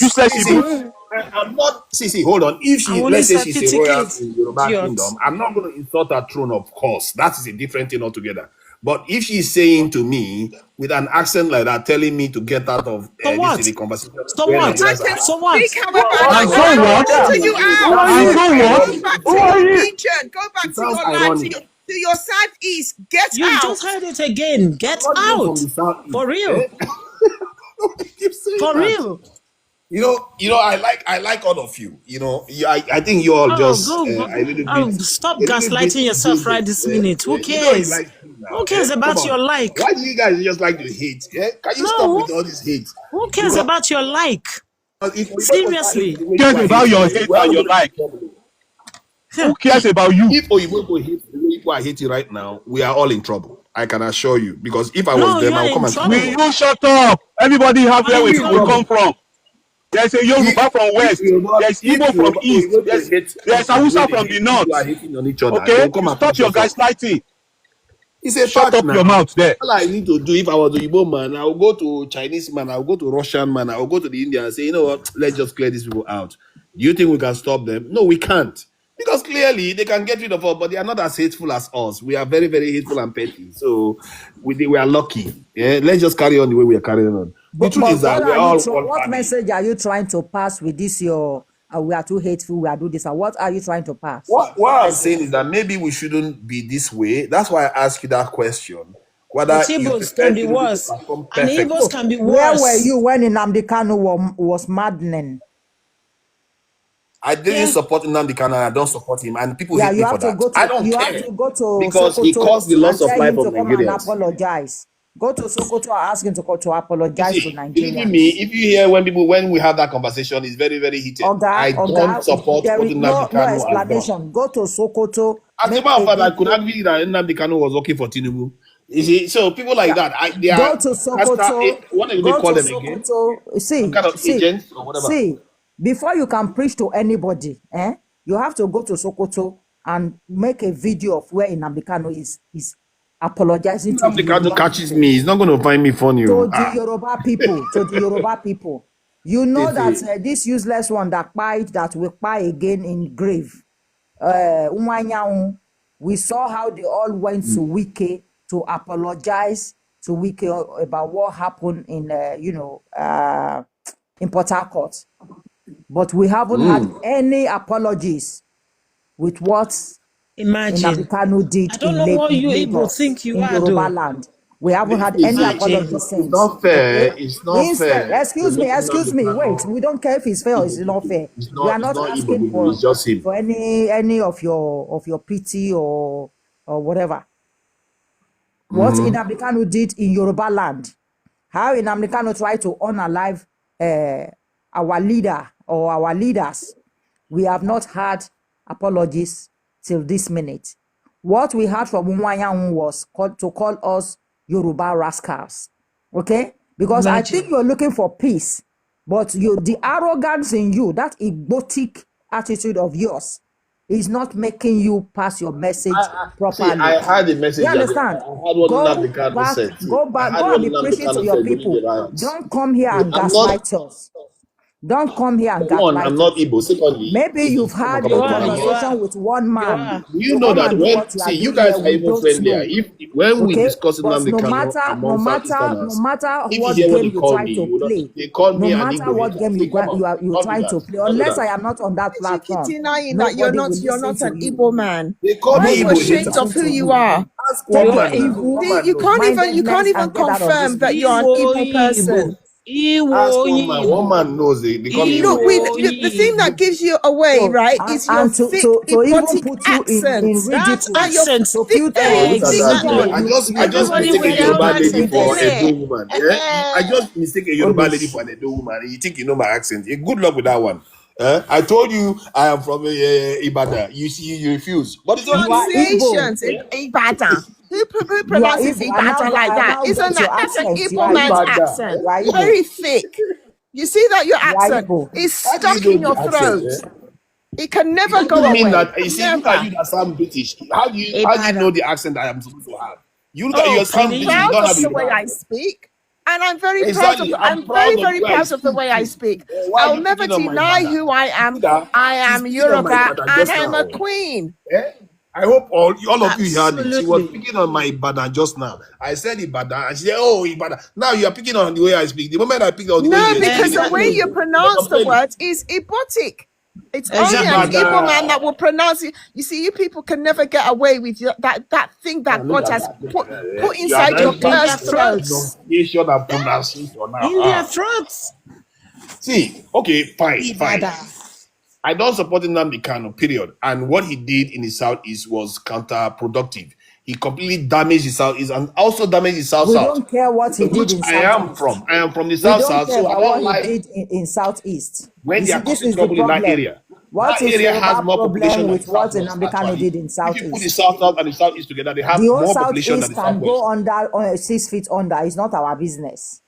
Useless people. I'm not. See, hold on. If she, let's say she's a royal in Yoruba kingdom, I'm not going to insult her throne, of course. That is a different thing altogether. But if she's saying to me with an accent like that, telling me to get out of this conversation, so what? So what? And so what? Go back to your region. Go back to your land. To your southeast. Get out. You just heard it again. Get out. For real. For real. You know, I like all of you. You know, I think you all just stop gaslighting yourself right this minute. Who cares? Who cares about your like? Why do you guys just like to hate? Yeah? Can you stop with all this hate? Who cares about your like? Seriously. Who cares about your hate and your like? Who cares about you? If Oyibo hate the way people are hating right now, we are all in trouble. I can assure you. Because if I was them, I'll come and will you shut up? Everybody have where we come from. There's a Yoruba from west. There's Igbo from east. There's Hausa from the north. Okay? Stop your gaslighting. It's a Shut up your mouth there. All I need to do if I was the Igbo man, I will go to Chinese man, I will go to Russian man, I will go to the Indian and say, you know what, let's just clear these people out. Do you think we can stop them? No, we can't. Because clearly they can get rid of us, but they are not as hateful as us. We are very, very hateful and petty. So we are lucky. Yeah, let's just carry on the way we are carrying on. The truth is that we're all what message are you trying to pass with this? We are too hateful, we are doing this. What are you trying to pass? What I'm saying is that maybe we shouldn't be this way. That's why I asked you that question. Whether the Igbos can be worse. And Igbos can be worse. Where were you when Nnamdi Kanu was maddening? I didn't support Nnamdi Kanu, and I don't support him, and people hate me for that. I don't care. Have to go to because Sokoto he caused the loss of life of Nigerians. And apologize. Go to Sokoto and ask him to apologize to Nigerians. If you hear when we have that conversation, it's very, very heated. I don't support what Nnamdi Kanu explanation. Go to Sokoto. As a matter of fact, I could argue that Nnamdi Kanu was working for Tinubu. You see, so people like that, they are go to Sokoto. What do they call them again? Some kind of agents or whatever. See, before you can preach to anybody, you have to go to Sokoto and make a video of where Nnamdi Kanu is apologizing to the Kanu catches me. He's not going to find me funny. To the Yoruba people. You know that this useless one that will buy again in grave. We saw how they all went to Wike to apologize to Wike about what happened in Port Harcourt. But we haven't had any apologies with what Nnamdi Kanu did in Lagos, in Yoruba land. We haven't had any apologies since. It's not fair. It's not fair. Excuse me. Wait, we don't care if it's fair or it's not fair. We are not asking for any of your pity or whatever. What Nnamdi Kanu did in Yoruba land, how Nnamdi Kanu tried to unalive our leader or our leaders, we have not had apologies till this minute. What we had from Umuayan was to call us Yoruba rascals, okay? Because I think you're looking for peace, but the arrogance in you, that egotic attitude of yours, is not making you pass your message properly. See, I had the message. You understand? I had what Nnamdi Kanu said. Go and be preaching to your people. Don't come here and gaslight us. Don't come here and gaslight us. I'm not Igbo. Secondly, maybe you've had a conversation with one man. You know that when you guys are even friendlier. When we discuss Nnamdi Kanu, no matter what game you try to play, no matter what game you try to play, unless I am not on that platform, denying that you're not an Igbo man. They call me Igbo. Ashamed of who you are. You can't even confirm that you're an Igbo person. One man knows it. The thing that gives you away, right, is your thick, erotic accent. I just mistake a Yoruba lady for a Edo woman. I just mistake a Yoruba lady for an Edo woman. And you think you know my accent. Good luck with that one. I told you I am from Ibadan. You see, you refuse. But it's pronunciations in Ibadan. Who you pronounces Ibadan like that? Isn't that's an Igbo man's accent? Very thick. You see that your accent is stuck in your throat. It can never go away. You see, look at you that sound British. How do you know the accent I am supposed to have? You look at your sound British. You don't have the way I speak. And I'm very proud of I'm very proud of the way I speak. I'll never deny who I am. I am Yoruba and I'm a queen. I hope all of you heard it. She was picking on my Ibadan just now. I said Ibadan and she said, oh, Ibadan. Now you are picking on the way I speak. The moment I pick on the way you speak. No, because the way you pronounce the word is Ibotic. It's only an Igbo man that will pronounce it. You see, you people can never get away with that thing that God has put inside your cursed throats. In their throats. See, okay, fine. I don't support Nnamdi Kanu, period. And what he did in the Southeast was counterproductive. He completely damaged the Southeast and also damaged the South. We don't care what he did in Southeast. I am from the South. So I don't like what he did in Southeast. When they are causing trouble in that area. What is area has more population with what Nnamdi Kanu did in Southeast? If you put the South and the Southeast together, they have more population than the Southwest. Can go under 6 feet under. It's not our business.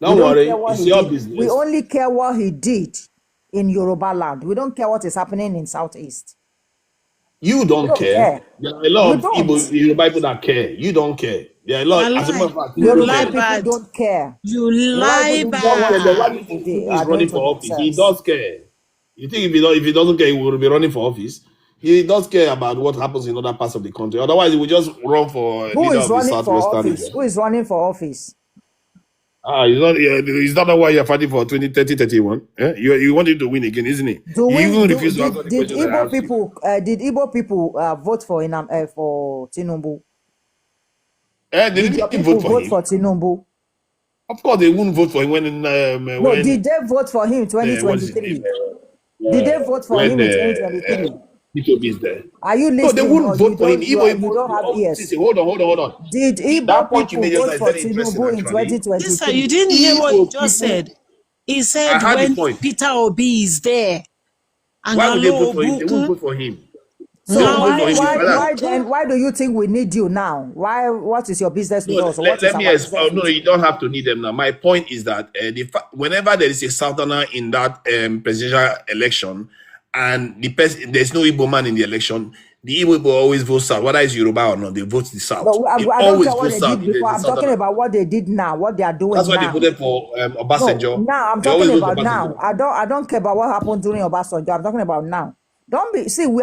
Don't worry, it's your business. We only care what he did in Yoruba land. We don't care what is happening in Southeast. You don't care. There are a lot of Yoruba people that care. You don't care. There are a lot. As a matter of fact, Yoruba people don't care. You lie bad. He's running for office. He does care. You think if he doesn't care, he will be running for office? He does care about what happens in other parts of the country. Otherwise, he will just run for leader of the Southwestern region. Who is running for office? He's not why you're fighting for 2030-31. Eh? You want him to win again, isn't it? Did Igbo people vote for Tinubu? Did people vote for Tinubu? Of course, they wouldn't vote for him when. Did they vote for him in 2023? Did they vote for him in 2023? P2B is there. Are you listening? No, they wouldn't vote for him. You don't have ears. Hold on. Did Igbo people vote for Tinubu in 2023? Yes, sir, you didn't hear what he just said. He said when Peter Obi is there. Why would they vote for him? They won't vote for him. So why do you think we need you now? What is your business with us? Let me explain. No, you don't have to need them now. My point is that whenever there is a southerner in that presidential election and there's no Igbo man in the election, the Igbo people always vote south. Whether it's Yoruba or not, they vote the south. I don't care what they did before. I'm talking about what they did now, what they are doing now. That's why they voted for Obasanjo. No, now I'm talking about now. I don't care about what happened during Obasanjo. I'm talking about now. We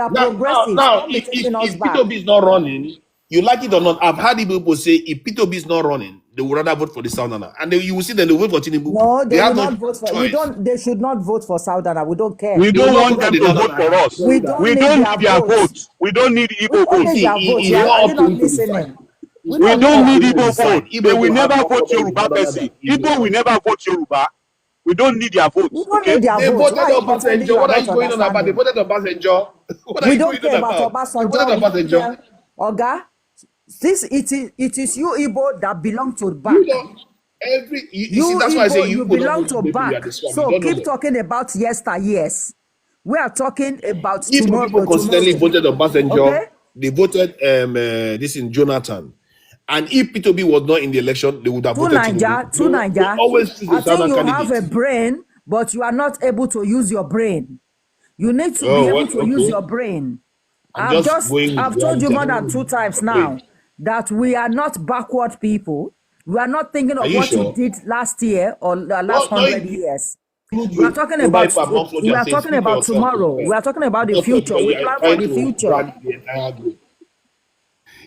are progressive. Now, if P2B is not running, you like it or not, I've heard people say if P2B is not running, they would rather vote for the Southerner. And you will see them, they vote for Tinubu. No, they will not vote for They should not vote for Southerner. We don't care. We don't want them to vote for us. We don't need their votes. We don't need Igbo votes. You are not listening. We don't need Igbo vote. They will never vote Yoruba person. Igbo will never vote Yoruba. We don't need their votes. They voted Obasanjo. What are you going on about? They voted Obasanjo. We don't care about Obasanjo. Oga, it is you Igbo that belong to back. That's why I say you belong to back. So keep talking about yesteryears. We are talking about tomorrow. People constantly voted Obasanjo. Okay? They voted this in Jonathan. And if P2B was not in the election, they would have voted Tinubu. I think you have a brain, but you are not able to use your brain. You need to be able to use your brain. I've told you more than 2 times now that we are not backward people. We are not thinking of what you did last year or the last 100 years. We are talking about tomorrow. We are talking about the future. We plan for the future.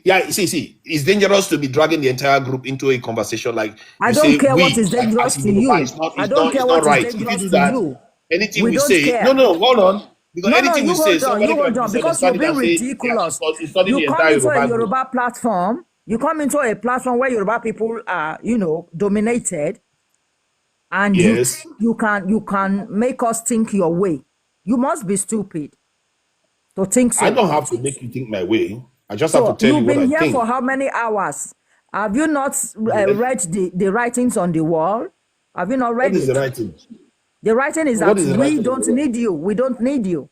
Yeah, see, it's dangerous to be dragging the entire group into a conversation like I don't care what is dangerous to you. I don't care what is dangerous to you. Anything we say, no, hold on. Because anything we say, somebody can because you're being ridiculous. You come into a Yoruba platform. You come into a platform where Yoruba people are, dominated, and you can make us think your way. You must be stupid to think so. I don't have to make you think my way. I just have to tell you what I think. You've been here for how many hours? Have you not read the writings on the wall? Have you not read it? What is the writing? The writing is that we don't need you. We don't need you.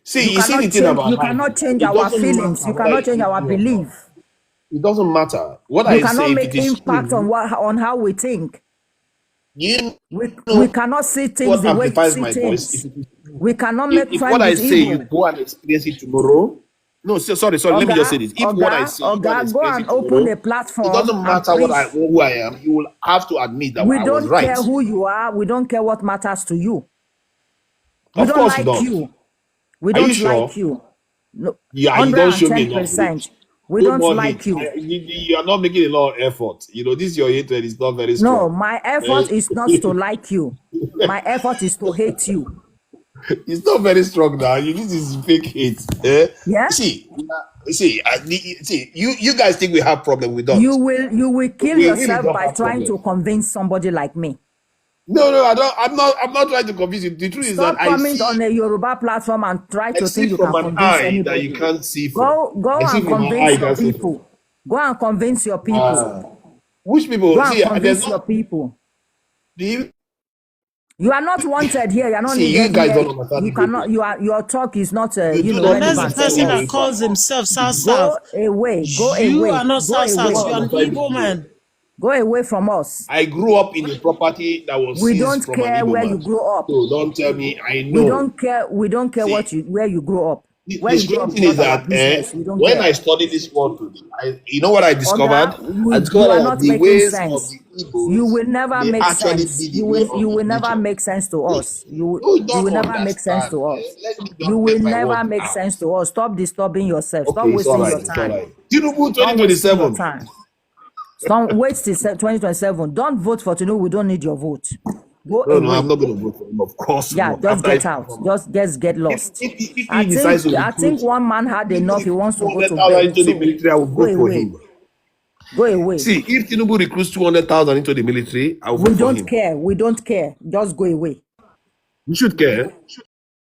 See, you see the thing about you cannot change our feelings. You cannot change our belief. It doesn't matter. What you I cannot say, make impact on how we think. You we cannot see things what the way you amplifies see my voice? things. We cannot make If friends what I with say you evil. go and experience it tomorrow. No, sorry. Let me just say this. If what I say you go and go experience and it open a tomorrow, platform. it doesn't matter who I am. You will have to admit that we I was don't right. care who you are. We don't care what matters to you. We Of don't course you like don't. you. We Are you don't sure? like you. No, Yeah, you don't show me enough 110%. hate. We No don't more like hate. you. You are not making a lot of effort. You know, this your hatred is not very strong. No, my effort is not to like you. My effort is to hate you. It's not very strong now. This is fake hate. Yeah. See, you guys think we have problem? We don't. You will kill We really yourself don't by have trying problem. to convince somebody like me. No, I don't. I'm not trying to convince you. The truth is that Stop coming on a Yoruba platform and try to think you can convince anybody. That you can't see from. Go and convince your people. Go and convince your people. Which people? Go and convince your people. You are not wanted here. You are not needed you guys here. don't understand. You cannot. Your talk is not. Unless the relevant. person that calls himself South. Go away. Go away. You are not South. away. You are an Igbo man. Go away from us. I grew up in a property that was we seized don't from care an Igbo where man. you grow up. So don't tell me I know. We don't care. We don't care where you grow up. The strange thing is that when I studied this world today, you know what I discovered? I discovered that the ways sense. of the Igbos, you will never make sense. You will never make sense to us. You will never make sense to us. You will never make sense to us. Stop disturbing yourself. Stop wasting your time. Tinubu 2027. Don't wait till 2027. Don't vote for Tinubu. We don't need your vote. Go no, away. No, I'm not going to vote for him, of course. Yeah, just get out. Just get lost. I think one man had enough. He wants to go to bed. Into the military, I will vote for him. Go away. See, if Tinubu recruits 200,000 into the military, I will vote for him. We don't care. Just go away. You should care.